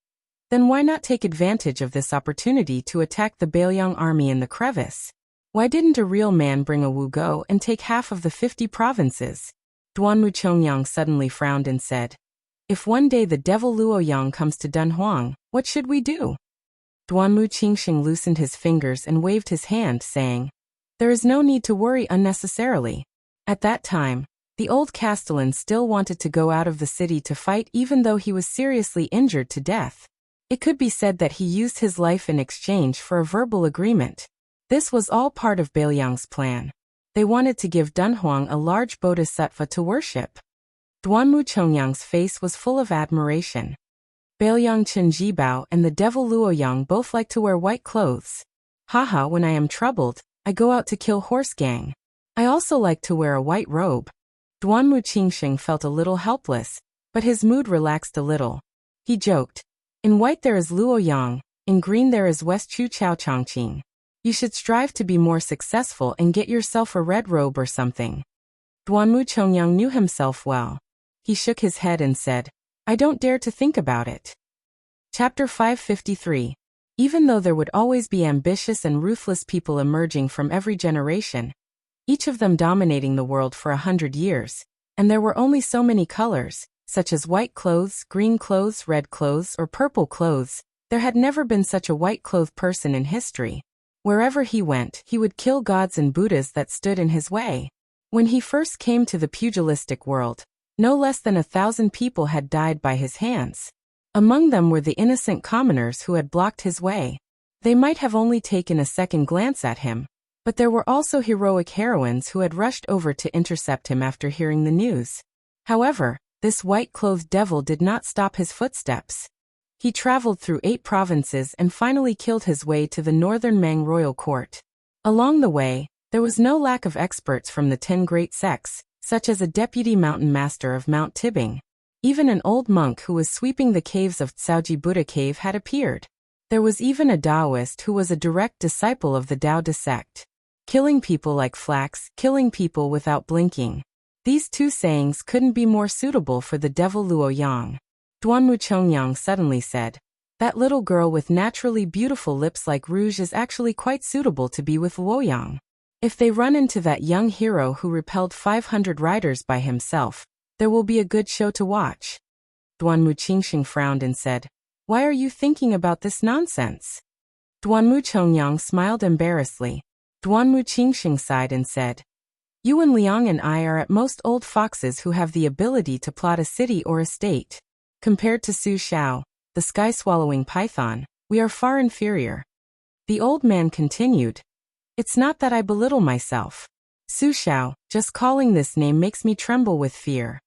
then why not take advantage of this opportunity to attack the Bailiang army in the crevice? Why didn't a real man bring a Wugo and take half of the 50 provinces? Duanmu Chongyang suddenly frowned and said, "If one day the devil Luoyang comes to Dunhuang, what should we do?" Duanmu Qingxing loosened his fingers and waved his hand, saying, "There is no need to worry unnecessarily." At that time, the old castellan still wanted to go out of the city to fight even though he was seriously injured to death. It could be said that he used his life in exchange for a verbal agreement. This was all part of Bailiang's plan. They wanted to give Dunhuang a large bodhisattva to worship. Duanmu Chongyang's face was full of admiration. Bailiang Chen Jibao and the devil Luoyang both like to wear white clothes. Haha, when I am troubled, I go out to kill horse gang. I also like to wear a white robe. Duanmu Qingxing felt a little helpless, but his mood relaxed a little. He joked, "In white there is Luoyang, in green there is West Chu Chao Chongqing. You should strive to be more successful and get yourself a red robe or something." Duanmu Chongyang knew himself well. He shook his head and said, I don't dare to think about it. Chapter 553. Even though there would always be ambitious and ruthless people emerging from every generation, each of them dominating the world for 100 years, and there were only so many colors, such as white clothes, green clothes, red clothes, or purple clothes, there had never been such a white-clothed person in history. Wherever he went, he would kill gods and Buddhas that stood in his way. When he first came to the pugilistic world, no less than 1,000 people had died by his hands. Among them were the innocent commoners who had blocked his way. They might have only taken a second glance at him, but there were also heroic heroines who had rushed over to intercept him after hearing the news. However, this white-clothed devil did not stop his footsteps. He traveled through 8 provinces and finally killed his way to the northern Mang royal court. Along the way, there was no lack of experts from the 10 great sects, such as a deputy mountain master of Mount Tibing. Even an old monk who was sweeping the caves of Tsaoji Buddha Cave had appeared. There was even a Taoist who was a direct disciple of the Tao De sect. Killing people like flax, killing people without blinking. These 2 sayings couldn't be more suitable for the devil Luo Yang. Duanmu Chongyang suddenly said, that little girl with naturally beautiful lips like rouge is actually quite suitable to be with Luo Yang. If they run into that young hero who repelled 500 riders by himself, there will be a good show to watch. Duanmu Qingxing frowned and said, why are you thinking about this nonsense? Duanmu Chongyang smiled embarrassedly. Duanmu Qingxing sighed and said, Yuan Liang and I are at most old foxes who have the ability to plot a city or a state. Compared to Su Xiao, the sky-swallowing python, we are far inferior. The old man continued, it's not that I belittle myself. Su Xiao, just calling this name makes me tremble with fear.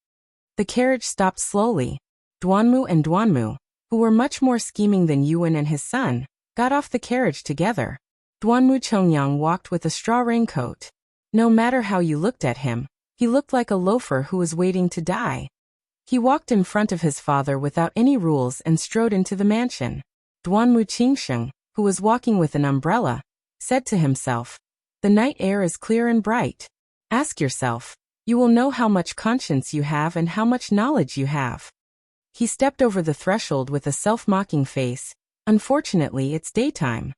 The carriage stopped slowly. Duanmu and Duanmu, who were much more scheming than Yuan and his son, got off the carriage together. Duanmu Chongyang walked with a straw raincoat. No matter how you looked at him, he looked like a loafer who was waiting to die. He walked in front of his father without any rules and strode into the mansion. Duanmu Qingsheng, who was walking with an umbrella, said to himself, the night air is clear and bright. Ask yourself, you will know how much conscience you have and how much knowledge you have. He stepped over the threshold with a self-mocking face. Unfortunately, it's daytime.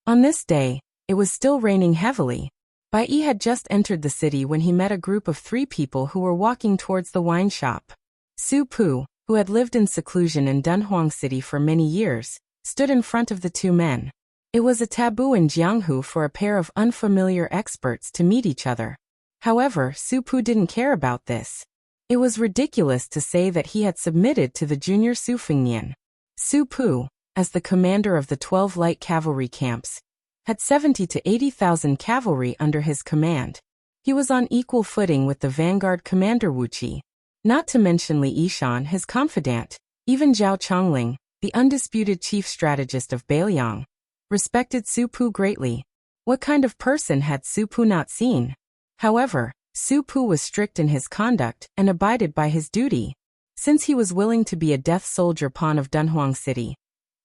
On this day, it was still raining heavily. Bai Yi had just entered the city when he met a group of 3 people who were walking towards the wine shop. Su Pu, who had lived in seclusion in Dunhuang City for many years, stood in front of the 2 men. It was a taboo in Jianghu for a pair of unfamiliar experts to meet each other. However, Su Pu didn't care about this. It was ridiculous to say that he had submitted to the junior Su Fengnian. Su Pu, as the commander of the 12 light cavalry camps, had 70 to 80,000 cavalry under his command. He was on equal footing with the vanguard commander Wuxia. Not to mention Li Yishan, his confidant, even Zhao Chongling, the undisputed chief strategist of Beiliang, respected Su Pu greatly. What kind of person had Su Pu not seen? However, Su Pu was strict in his conduct and abided by his duty. Since he was willing to be a death soldier pawn of Dunhuang City,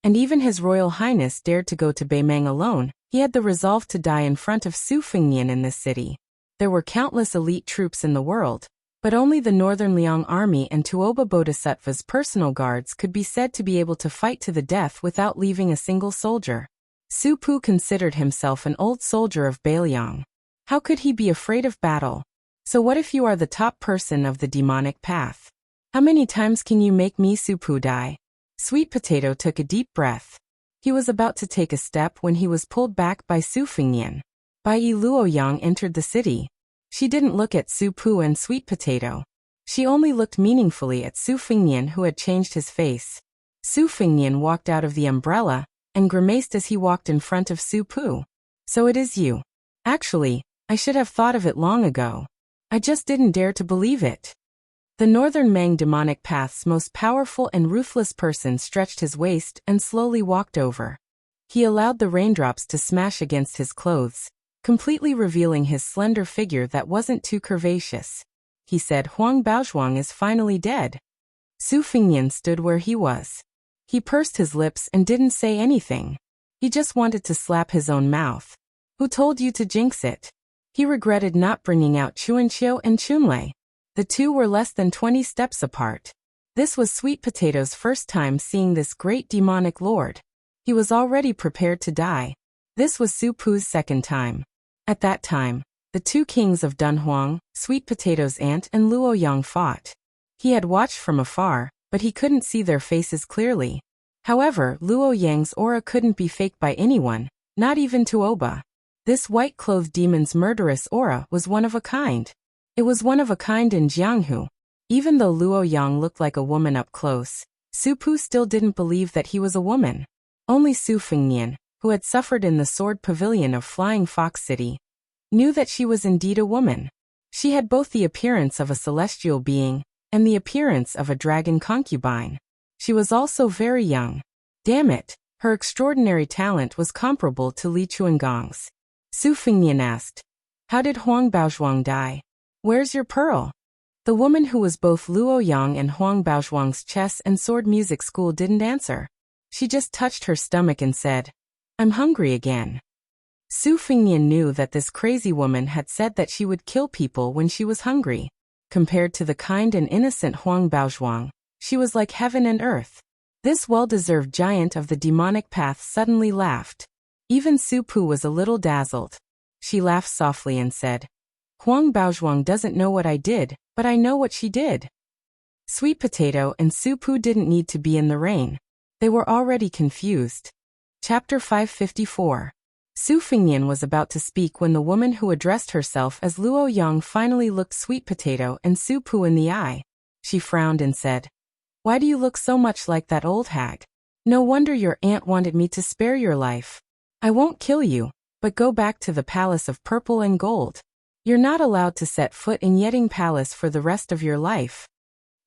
and even His Royal Highness dared to go to Beimang alone, he had the resolve to die in front of Su Fengnian in this city. There were countless elite troops in the world, but only the Northern Liang Army and Tuoba Bodhisattva's personal guards could be said to be able to fight to the death without leaving a single soldier. Su Pu considered himself an old soldier of Beiliang. How could he be afraid of battle? So what if you are the top person of the demonic path? How many times can you make me Su Pu die? Sweet Potato took a deep breath. He was about to take a step when he was pulled back by Su Fengnian. Bai Yi Luoyang entered the city. She didn't look at Su Pu and Sweet Potato. She only looked meaningfully at Su Fengnian, who had changed his face. Su Fengnian walked out of the umbrella and grimaced as he walked in front of Su Pu. So it is you. Actually, I should have thought of it long ago. I just didn't dare to believe it. The Northern Mang demonic path's most powerful and ruthless person stretched his waist and slowly walked over. He allowed the raindrops to smash against his clothes, completely revealing his slender figure that wasn't too curvaceous. He said, Huang Baozhuang is finally dead. Su Fengnian stood where he was. He pursed his lips and didn't say anything. He just wanted to slap his own mouth. Who told you to jinx it? He regretted not bringing out Chuanqiu and Chunlei. The two were less than 20 steps apart. This was Sweet Potato's first time seeing this great demonic lord. He was already prepared to die. This was Su Pu's second time. At that time, the two kings of Dunhuang, Sweet Potato's aunt and Luo Yang fought. He had watched from afar, but he couldn't see their faces clearly. However, Luo Yang's aura couldn't be faked by anyone, not even Tuoba. This white-clothed demon's murderous aura was one of a kind. It was one of a kind in Jianghu. Even though Luo Yang looked like a woman up close, Su Pu still didn't believe that he was a woman. Only Su Fengnian, who had suffered in the sword pavilion of Flying Fox City, knew that she was indeed a woman. She had both the appearance of a celestial being and the appearance of a dragon concubine. She was also very young. Damn it, her extraordinary talent was comparable to Li Chuangong's. Su Fengnian asked, "How did Huang Baozhuang die? Where's your pearl?" The woman who was both Luo Yang and Huang Baozhuang's chess and sword music school didn't answer. She just touched her stomach and said, "I'm hungry again." Su Fengnian knew that this crazy woman had said that she would kill people when she was hungry. Compared to the kind and innocent Huang Baozhuang, she was like heaven and earth. This well-deserved giant of the demonic path suddenly laughed. Even Su Pu was a little dazzled. She laughed softly and said, "Huang Baozhuang doesn't know what I did, but I know what she did." Sweet Potato and Su Pu didn't need to be in the rain. They were already confused. Chapter 554. Su Fengnian was about to speak when the woman who addressed herself as Luo Yang finally looked Sweet Potato and Su Pu in the eye. She frowned and said, "Why do you look so much like that old hag? No wonder your aunt wanted me to spare your life. I won't kill you, but go back to the palace of purple and gold. You're not allowed to set foot in Yeting Palace for the rest of your life."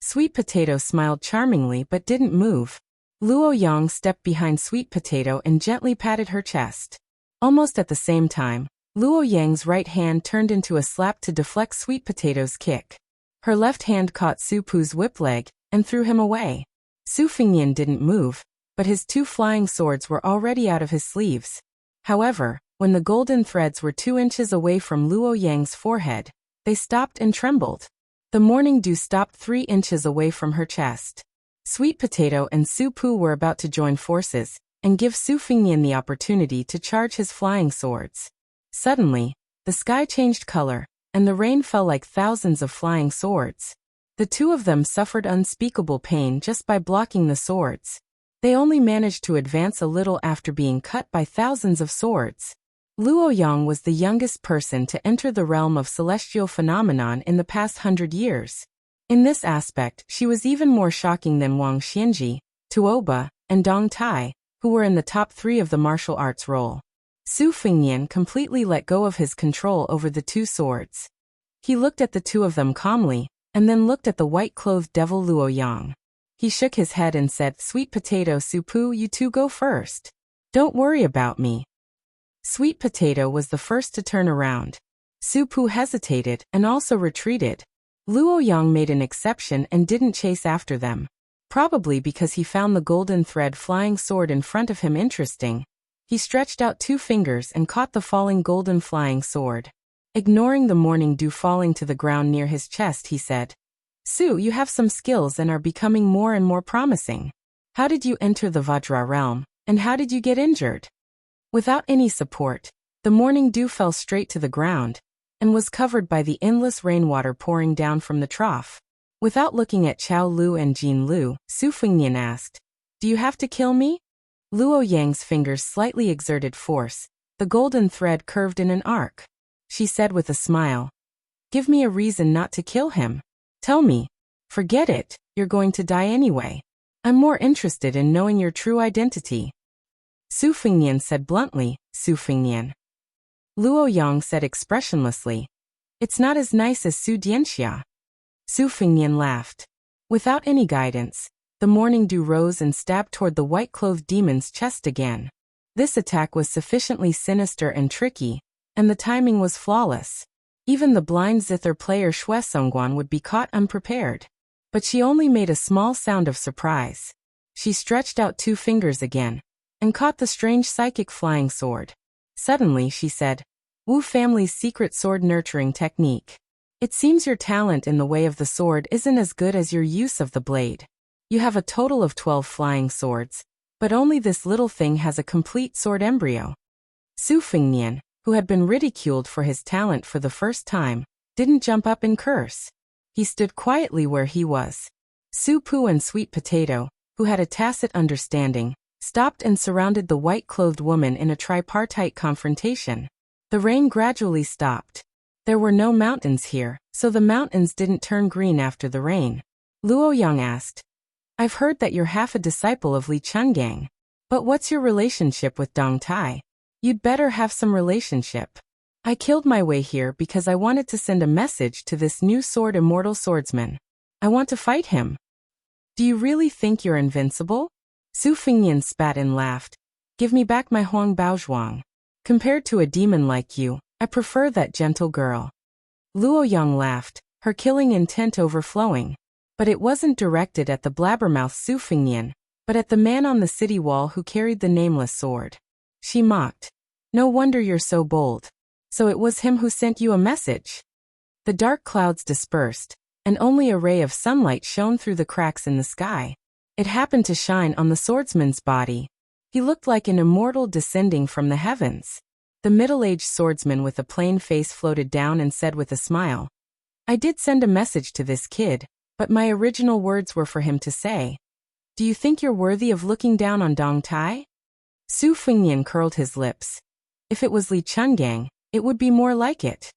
Sweet Potato smiled charmingly but didn't move. Luo Yang stepped behind Sweet Potato and gently patted her chest. Almost at the same time, Luo Yang's right hand turned into a slap to deflect Sweet Potato's kick. Her left hand caught Su Pu's whip leg and threw him away. Su Fengnian didn't move, but his two flying swords were already out of his sleeves. However, when the golden threads were 2 inches away from Luo Yang's forehead, they stopped and trembled. The morning dew stopped 3 inches away from her chest. Sweet Potato and Su Pu were about to join forces and give Su Fengnian the opportunity to charge his flying swords. Suddenly, the sky changed color, and the rain fell like thousands of flying swords. The two of them suffered unspeakable pain just by blocking the swords. They only managed to advance a little after being cut by thousands of swords. Luo Yang was the youngest person to enter the realm of celestial phenomenon in the past 100 years. In this aspect, she was even more shocking than Wang Xianji, Tuoba, and Dong Tai, who were in the top 3 of the martial arts role. Su Fengnian completely let go of his control over the two swords. He looked at the two of them calmly, and then looked at the white-clothed devil Luo Yang. He shook his head and said, "Sweet Potato, Su Pu, you two go first. Don't worry about me." Sweet Potato was the first to turn around. Su Pu hesitated and also retreated. Luo Yang made an exception and didn't chase after them. Probably because he found the golden thread flying sword in front of him interesting. He stretched out 2 fingers and caught the falling golden flying sword. Ignoring the morning dew falling to the ground near his chest, he said, "Su, you have some skills and are becoming more and more promising. How did you enter the Vajra realm, and how did you get injured?" Without any support, the morning dew fell straight to the ground and was covered by the endless rainwater pouring down from the trough. Without looking at Chao Lu and Jin Lu, Su Fengnian asked, "Do you have to kill me?" Luo Yang's fingers slightly exerted force. The golden thread curved in an arc. She said with a smile, "Give me a reason not to kill him. Tell me." "Forget it, you're going to die anyway. I'm more interested in knowing your true identity." Su Fengnian said bluntly, "Su Fengnian." Luo Yang said expressionlessly, "It's not as nice as Su Dianxia." Su Fengnian laughed. Without any guidance, the morning dew rose and stabbed toward the white-clothed demon's chest again. This attack was sufficiently sinister and tricky, and the timing was flawless. Even the blind zither player Xue Songguan would be caught unprepared. But she only made a small sound of surprise. She stretched out 2 fingers again, and caught the strange psychic flying sword. Suddenly she said, Wu family's secret sword nurturing technique. It seems your talent in the way of the sword isn't as good as your use of the blade. You have a total of 12 flying swords, but only this little thing has a complete sword embryo. Su Fengnian, who had been ridiculed for his talent for the first time, didn't jump up and curse. He stood quietly where he was. Su Pu and Sweet Potato, who had a tacit understanding, stopped and surrounded the white-clothed woman in a tripartite confrontation. The rain gradually stopped. There were no mountains here, so the mountains didn't turn green after the rain. Luo Yang asked, "I've heard that you're half a disciple of Li Chungang. But what's your relationship with Dong Tai? You'd better have some relationship. I killed my way here because I wanted to send a message to this new sword immortal swordsman. I want to fight him." "Do you really think you're invincible?" Su Fengnian spat and laughed. "Give me back my Huang Baozhuang. Compared to a demon like you, I prefer that gentle girl." Luo Yang laughed, her killing intent overflowing. But it wasn't directed at the blabbermouth Su Fengnian, but at the man on the city wall who carried the nameless sword. She mocked. "No wonder you're so bold. So it was him who sent you a message." The dark clouds dispersed, and only a ray of sunlight shone through the cracks in the sky. It happened to shine on the swordsman's body. He looked like an immortal descending from the heavens. The middle-aged swordsman with a plain face floated down and said with a smile, "I did send a message to this kid, but my original words were for him to say. Do you think you're worthy of looking down on Dong Tai?" Su Fengnian curled his lips. If it was Li Chungang, it would be more like it.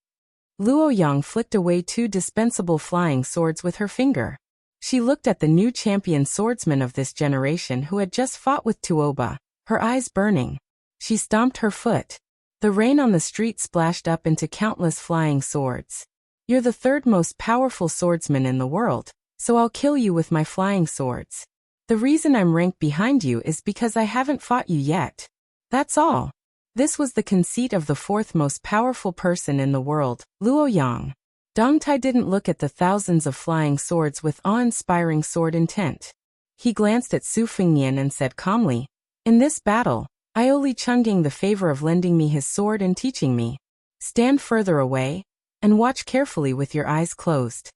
Luo Yang flicked away 2 dispensable flying swords with her finger. She looked at the new champion swordsman of this generation who had just fought with Tuoba, her eyes burning. She stomped her foot. The rain on the street splashed up into countless flying swords. "You're the 3rd most powerful swordsman in the world, so I'll kill you with my flying swords. The reason I'm ranked behind you is because I haven't fought you yet. That's all." This was the conceit of the 4th most powerful person in the world, Luo Yang. Dong Tai didn't look at the thousands of flying swords with awe-inspiring sword intent. He glanced at Su Fengnian and said calmly, "In this battle, I owe Li Chungang the favor of lending me his sword and teaching me. Stand further away, and watch carefully with your eyes closed."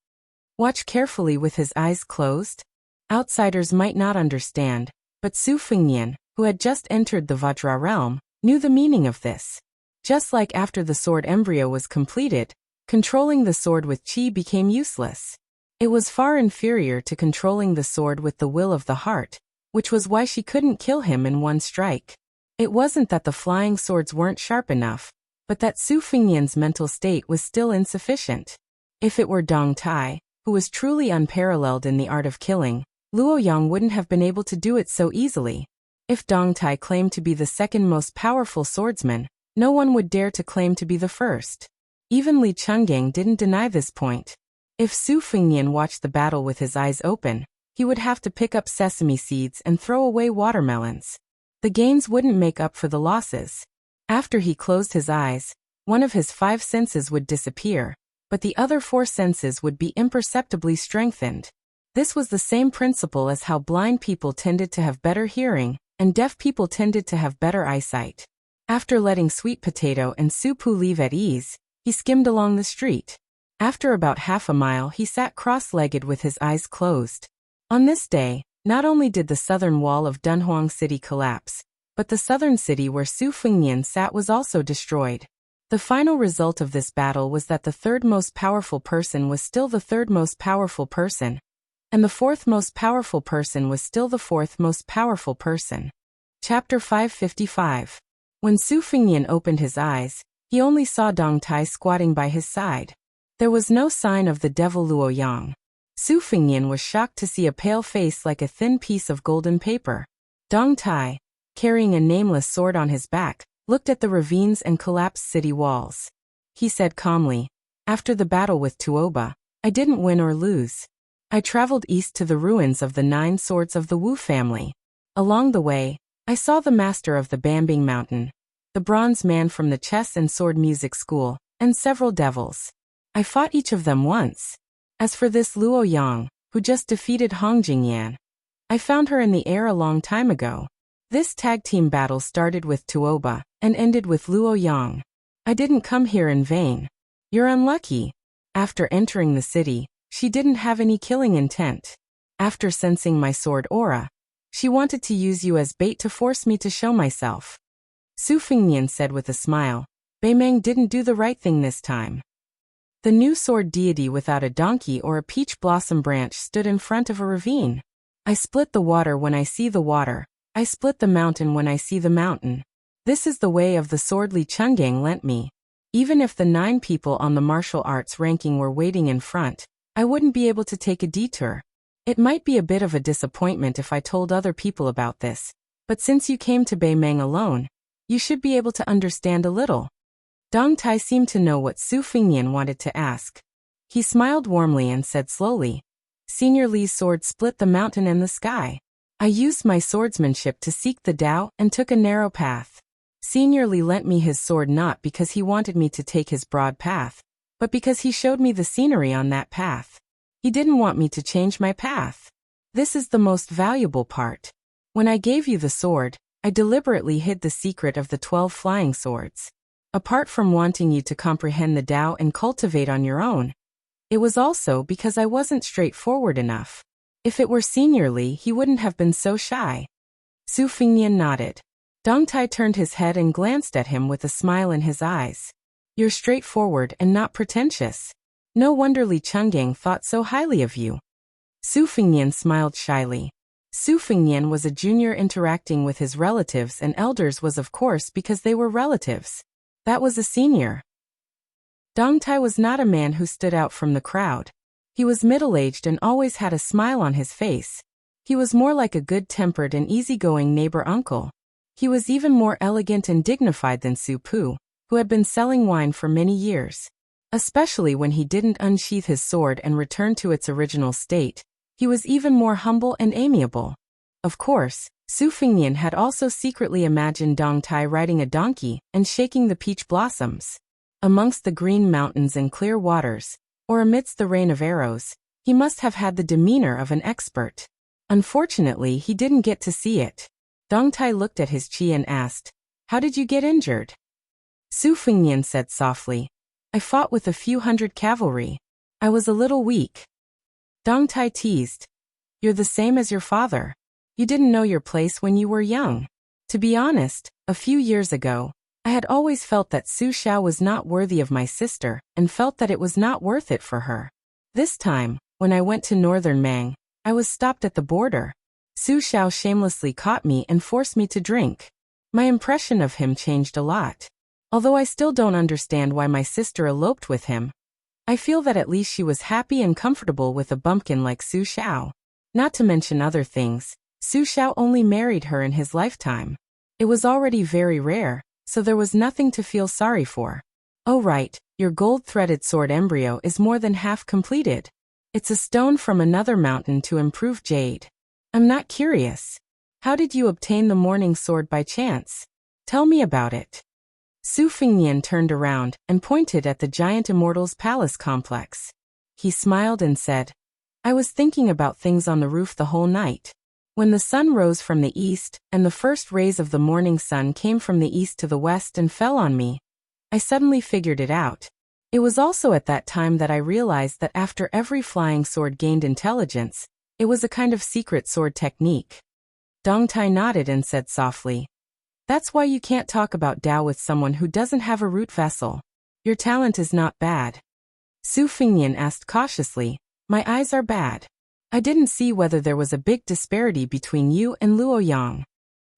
Watch carefully with his eyes closed? Outsiders might not understand, but Su Fengnian, who had just entered the Vajra realm, knew the meaning of this. Just like after the sword embryo was completed, controlling the sword with qi became useless. It was far inferior to controlling the sword with the will of the heart, which was why she couldn't kill him in one strike. It wasn't that the flying swords weren't sharp enough, but that Su Fengnian's mental state was still insufficient. If it were Dong Tai, who was truly unparalleled in the art of killing, Luo Yang wouldn't have been able to do it so easily. If Dong Tai claimed to be the 2nd most powerful swordsman, no one would dare to claim to be the 1st. Even Li Chungang didn't deny this point. If Su Fengnian watched the battle with his eyes open, he would have to pick up sesame seeds and throw away watermelons. The gains wouldn't make up for the losses. After he closed his eyes, one of his 5 senses would disappear, but the other 4 senses would be imperceptibly strengthened. This was the same principle as how blind people tended to have better hearing, and deaf people tended to have better eyesight. After letting Sweet Potato and Su Pu leave at ease, he skimmed along the street. After about half a mile he sat cross-legged with his eyes closed. On this day, not only did the southern wall of Dunhuang City collapse, but the southern city where Su Fengnian sat was also destroyed. The final result of this battle was that the 3rd most powerful person was still the 3rd most powerful person, and the 4th most powerful person was still the 4th most powerful person. Chapter 555. When Su Fengnian opened his eyes, he only saw Dong Tai squatting by his side. There was no sign of the devil Luo Yang. Su Fengnian was shocked to see a pale face like a thin piece of golden paper. Dong Tai, carrying a nameless sword on his back, looked at the ravines and collapsed city walls. He said calmly, "After the battle with Tuoba, I didn't win or lose. I traveled east to the ruins of the 9 swords of the Wu family. Along the way, I saw the master of the Bambing Mountain, the bronze man from the chess and sword music school, and several devils. I fought each of them once. As for this Luo Yang, who just defeated Hong Jingyan, I found her in the air a long time ago. This tag team battle started with Tuoba and ended with Luo Yang. I didn't come here in vain. You're unlucky. After entering the city, she didn't have any killing intent. After sensing my sword aura, she wanted to use you as bait to force me to show myself. Su Fengnian said with a smile. Beimeng didn't do the right thing this time. The new sword deity without a donkey or a peach blossom branch stood in front of a ravine. I split the water when I see the water. I split the mountain when I see the mountain. This is the way of the sword Li Chenggang lent me. Even if the 9 people on the martial arts ranking were waiting in front, I wouldn't be able to take a detour. It might be a bit of a disappointment if I told other people about this, but since you came to Beimeng alone, you should be able to understand a little. Dong Tai seemed to know what Su Fengnian wanted to ask. He smiled warmly and said slowly, Senior Li's sword split the mountain and the sky. I used my swordsmanship to seek the Tao and took a narrow path. Senior Li lent me his sword not because he wanted me to take his broad path, but because he showed me the scenery on that path. He didn't want me to change my path. This is the most valuable part. When I gave you the sword, I deliberately hid the secret of the 12 flying swords. Apart from wanting you to comprehend the Tao and cultivate on your own, it was also because I wasn't straightforward enough. If it were Senior Li, he wouldn't have been so shy. Su Fengnian nodded. Dong Tai turned his head and glanced at him with a smile in his eyes. You're straightforward and not pretentious. No wonder Li Chenggang thought so highly of you. Su Fengnian smiled shyly. Su Fengnian was a junior interacting with his relatives, and elders was of course because they were relatives. That was a senior. Dong Tai was not a man who stood out from the crowd. He was middle-aged and always had a smile on his face. He was more like a good-tempered and easygoing neighbor uncle. He was even more elegant and dignified than Su Pu, who had been selling wine for many years. Especially when he didn't unsheath his sword and return to its original state, he was even more humble and amiable. Of course, Su Fengnian had also secretly imagined Dong Tai riding a donkey and shaking the peach blossoms. Amongst the green mountains and clear waters, or amidst the rain of arrows, he must have had the demeanor of an expert. Unfortunately, he didn't get to see it. Dong Tai looked at his chi and asked, How did you get injured? Su Fengnian said softly, I fought with a few hundred cavalry. I was a little weak. Dong Tai teased, You're the same as your father. You didn't know your place when you were young. To be honest, a few years ago, I had always felt that Su Xiao was not worthy of my sister and felt that it was not worth it for her. This time, when I went to northern Mang, I was stopped at the border. Su Xiao shamelessly caught me and forced me to drink. My impression of him changed a lot. Although I still don't understand why my sister eloped with him, I feel that at least she was happy and comfortable with a bumpkin like Su Xiao. Not to mention other things, Su Xiao only married her in his lifetime. It was already very rare, so there was nothing to feel sorry for. Oh right, your gold-threaded sword embryo is more than half completed. It's a stone from another mountain to improve jade. I'm not curious. How did you obtain the morning sword by chance? Tell me about it. Su Fengnian turned around and pointed at the giant immortal's palace complex. He smiled and said, I was thinking about things on the roof the whole night. When the sun rose from the east, and the first rays of the morning sun came from the east to the west and fell on me, I suddenly figured it out. It was also at that time that I realized that after every flying sword gained intelligence, it was a kind of secret sword technique. Dong Tai nodded and said softly, That's why you can't talk about Tao with someone who doesn't have a root vessel. Your talent is not bad. Su Fengnian asked cautiously, My eyes are bad. I didn't see whether there was a big disparity between you and Luo Yang.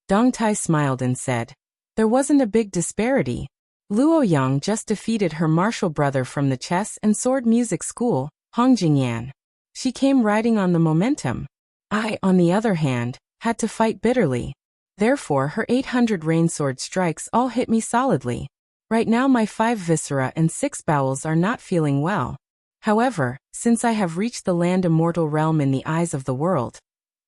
Dong Tai smiled and said, There wasn't a big disparity. Luo Yang just defeated her martial brother from the chess and sword music school, Hong Jingyan. She came riding on the momentum. I, on the other hand, had to fight bitterly. Therefore her 800 rainsword strikes all hit me solidly. Right now my 5 viscera and 6 bowels are not feeling well. However, since I have reached the land immortal realm in the eyes of the world,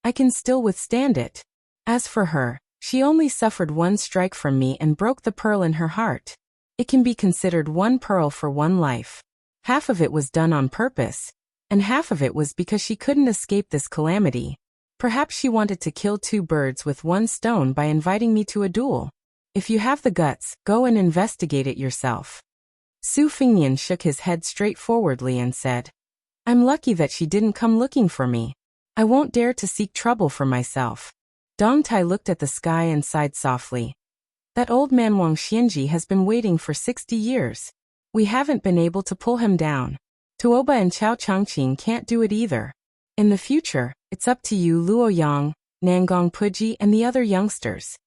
I can still withstand it. As for her, she only suffered 1 strike from me and broke the pearl in her heart. It can be considered 1 pearl for 1 life. Half of it was done on purpose, and half of it was because she couldn't escape this calamity. Perhaps she wanted to kill 2 birds with 1 stone by inviting me to a duel. If you have the guts, go and investigate it yourself. Su Fingnian shook his head straightforwardly and said, I'm lucky that she didn't come looking for me. I won't dare to seek trouble for myself. Dong Tai looked at the sky and sighed softly. That old man Wang Xianji has been waiting for 60 years. We haven't been able to pull him down. Tuoba and Chao Changqing can't do it either. In the future, it's up to you, Luo Yang, Nangong Puji and the other youngsters.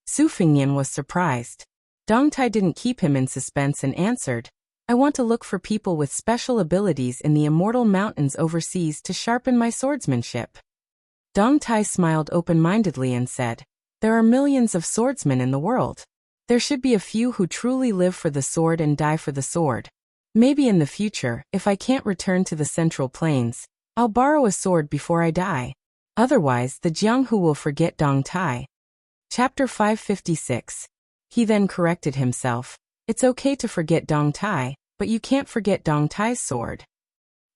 Su Fingnian was surprised. Dong Tai didn't keep him in suspense and answered, I want to look for people with special abilities in the immortal mountains overseas to sharpen my swordsmanship. Dong Tai smiled open-mindedly and said, there are millions of swordsmen in the world. There should be a few who truly live for the sword and die for the sword. Maybe in the future, if I can't return to the Central Plains, I'll borrow a sword before I die. Otherwise, the Jianghu will forget Dong Tai. Chapter 556. He then corrected himself. It's okay to forget Dong Tai, but you can't forget Dong Tai's sword.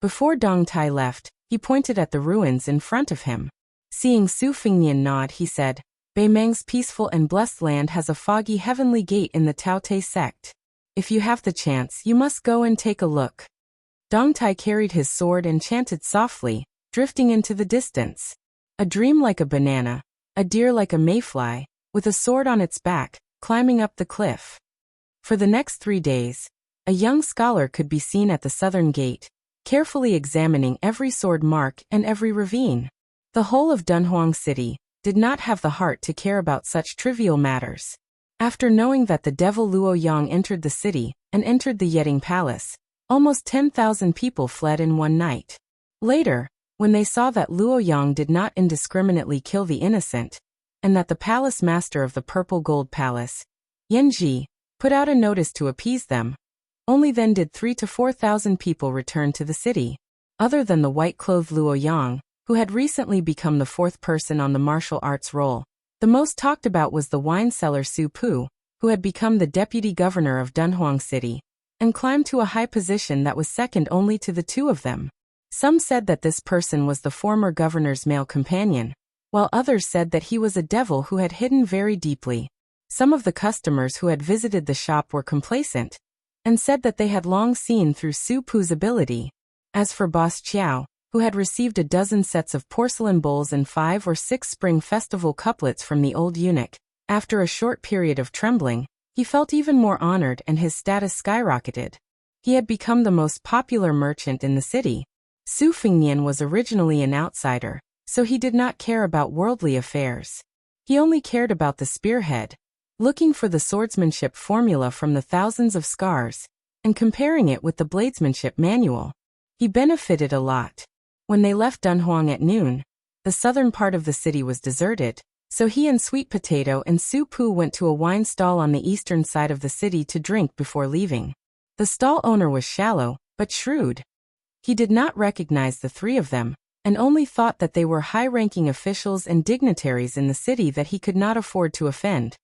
Before Dong Tai left, he pointed at the ruins in front of him. Seeing Su Fingnian nod, he said, Bei Meng's peaceful and blessed land has a foggy heavenly gate in the Tao Te sect. If you have the chance, you must go and take a look. Dong Tai carried his sword and chanted softly, drifting into the distance. A dream like a banana, a deer like a mayfly, with a sword on its back, climbing up the cliff. For the next 3 days, a young scholar could be seen at the southern gate, carefully examining every sword mark and every ravine. The whole of Dunhuang City did not have the heart to care about such trivial matters. After knowing that the devil Luo Yang entered the city and entered the Yetting Palace, almost 10,000 people fled in one night. Later, when they saw that Luo Yang did not indiscriminately kill the innocent, and that the palace master of the Purple Gold Palace, Yan Ji, put out a notice to appease them, only then did 3,000 to 4,000 people return to the city. Other than the white-clothed Luo Yang, who had recently become the 4th person on the martial arts roll, the most talked about was the wine seller Su Pu, who had become the deputy governor of Dunhuang City, and climbed to a high position that was second only to the two of them. Some said that this person was the former governor's male companion, while others said that he was a devil who had hidden very deeply. Some of the customers who had visited the shop were complacent, and said that they had long seen through Su Pu's ability. As for Boss Chiao, who had received a dozen sets of porcelain bowls and 5 or 6 spring festival couplets from the old eunuch, after a short period of trembling, he felt even more honored and his status skyrocketed. He had become the most popular merchant in the city. Su Fingnian was originally an outsider, so he did not care about worldly affairs. He only cared about the spearhead, looking for the swordsmanship formula from the thousands of scars, and comparing it with the bladesmanship manual. He benefited a lot. When they left Dunhuang at noon, the southern part of the city was deserted, so he and Sweet Potato and Su Pu went to a wine stall on the eastern side of the city to drink before leaving. The stall owner was shallow, but shrewd. He did not recognize the 3 of them, and only thought that they were high-ranking officials and dignitaries in the city that he could not afford to offend.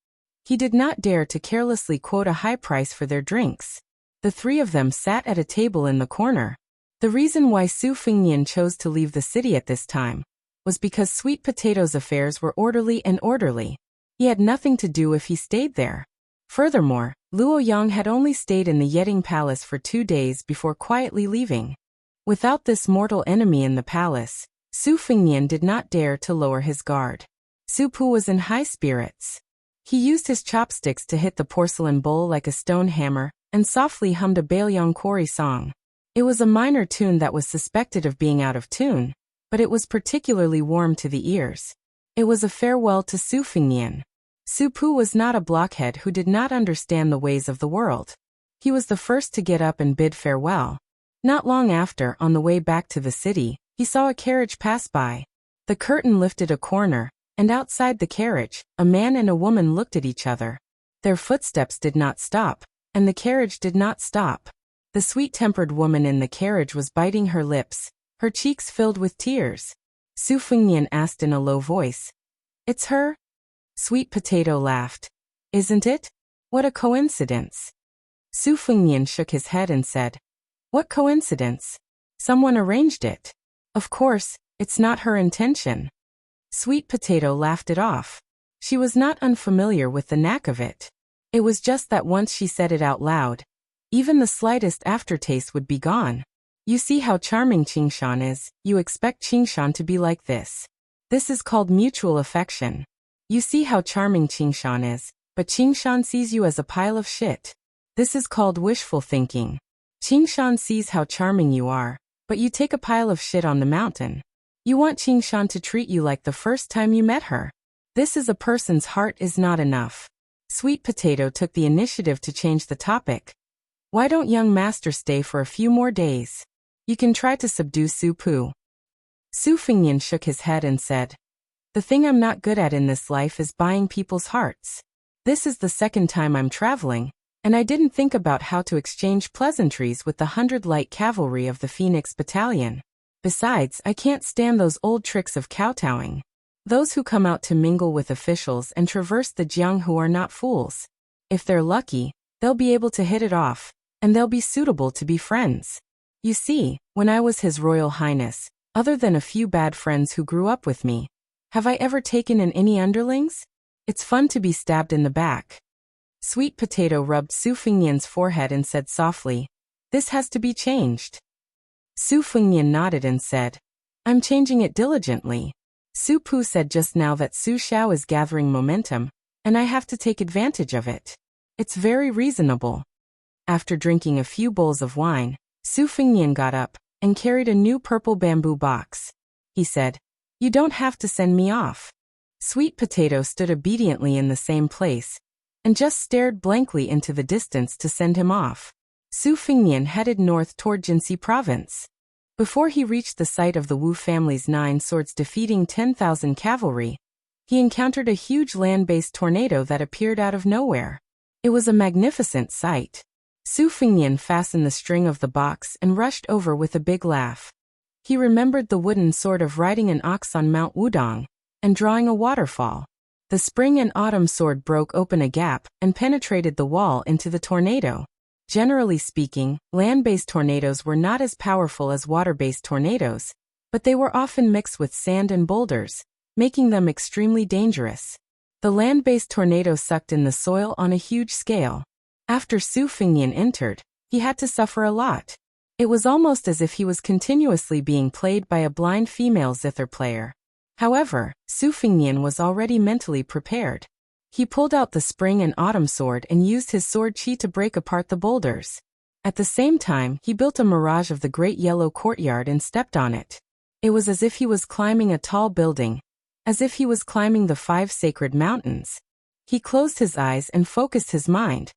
He did not dare to carelessly quote a high price for their drinks. The 3 of them sat at a table in the corner. The reason why Su Fingnian chose to leave the city at this time was because Sweet Potato's affairs were orderly and orderly. He had nothing to do if he stayed there. Furthermore, Luo Yang had only stayed in the Yetting Palace for 2 days before quietly leaving. Without this mortal enemy in the palace, Su Fingnian did not dare to lower his guard. Su Pu was in high spirits. He used his chopsticks to hit the porcelain bowl like a stone hammer, and softly hummed a Baelyang Quarry song. It was a minor tune that was suspected of being out of tune, but it was particularly warm to the ears. It was a farewell to Su Fingnian. Su Pu was not a blockhead who did not understand the ways of the world. He was the first to get up and bid farewell. Not long after, on the way back to the city, he saw a carriage pass by. The curtain lifted a corner, and outside the carriage, a man and a woman looked at each other. Their footsteps did not stop, and the carriage did not stop. The sweet-tempered woman in the carriage was biting her lips, her cheeks filled with tears. Su Fingnian asked in a low voice, "It's her?" Sweet Potato laughed. "Isn't it? What a coincidence." Su Fingnian shook his head and said, "What coincidence? Someone arranged it. Of course, it's not her intention." Sweet Potato laughed it off. She was not unfamiliar with the knack of it. It was just that once she said it out loud, even the slightest aftertaste would be gone. You see how charming Qingshan is, you expect Qingshan to be like this. This is called mutual affection. You see how charming Qingshan is, but Qingshan sees you as a pile of shit. This is called wishful thinking. Qingshan sees how charming you are, but you take a pile of shit on the mountain. You want Qingshan to treat you like the first time you met her. This is a person's heart is not enough. Sweet Potato took the initiative to change the topic. Why don't young master stay for a few more days? You can try to subdue Su Pu. Su Fingyan shook his head and said, the thing I'm not good at in this life is buying people's hearts. This is the second time I'm traveling, and I didn't think about how to exchange pleasantries with the 100 light cavalry of the Phoenix Battalion. Besides, I can't stand those old tricks of kowtowing. Those who come out to mingle with officials and traverse the jiang who are not fools. If they're lucky, they'll be able to hit it off, and they'll be suitable to be friends. You see, when I was His Royal Highness, other than a few bad friends who grew up with me, have I ever taken in any underlings? It's fun to be stabbed in the back. Sweet Potato rubbed Su Fingyan's forehead and said softly, this has to be changed. Su Fingyan nodded and said, I'm changing it diligently. Su Pu said just now that Su Xiao is gathering momentum, and I have to take advantage of it. It's very reasonable. After drinking a few bowls of wine, Su Fingyan got up and carried a new purple bamboo box. He said, you don't have to send me off. Sweet Potato stood obediently in the same place and just stared blankly into the distance to send him off. Su Fingyan headed north toward Jinxi province. Before he reached the site of the Wu family's 9 swords defeating 10,000 cavalry, he encountered a huge land-based tornado that appeared out of nowhere. It was a magnificent sight. Su Fingyan fastened the string of the box and rushed over with a big laugh. He remembered the wooden sword of riding an ox on Mount Wudong and drawing a waterfall. The spring and autumn sword broke open a gap and penetrated the wall into the tornado. Generally speaking, land-based tornadoes were not as powerful as water-based tornadoes, but they were often mixed with sand and boulders, making them extremely dangerous. The land-based tornado sucked in the soil on a huge scale. After Su Fingyan entered, he had to suffer a lot. It was almost as if he was continuously being played by a blind female zither player. However, Su Fingyan was already mentally prepared. He pulled out the spring and autumn sword and used his sword chi to break apart the boulders. At the same time, he built a mirage of the great yellow courtyard and stepped on it. It was as if he was climbing a tall building, as if he was climbing the 5 sacred mountains. He closed his eyes and focused his mind.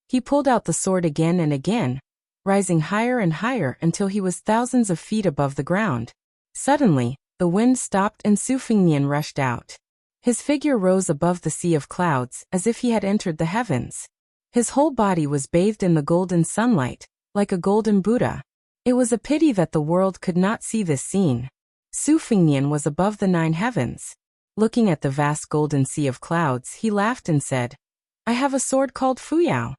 He pulled out the sword again and again, rising higher and higher until he was thousands of feet above the ground. Suddenly, the wind stopped and Su Fingyan rushed out. His figure rose above the sea of clouds as if he had entered the heavens. His whole body was bathed in the golden sunlight, like a golden Buddha. It was a pity that the world could not see this scene. Su Fingyan was above the 9 heavens. Looking at the vast golden sea of clouds, he laughed and said, I have a sword called Fuyao.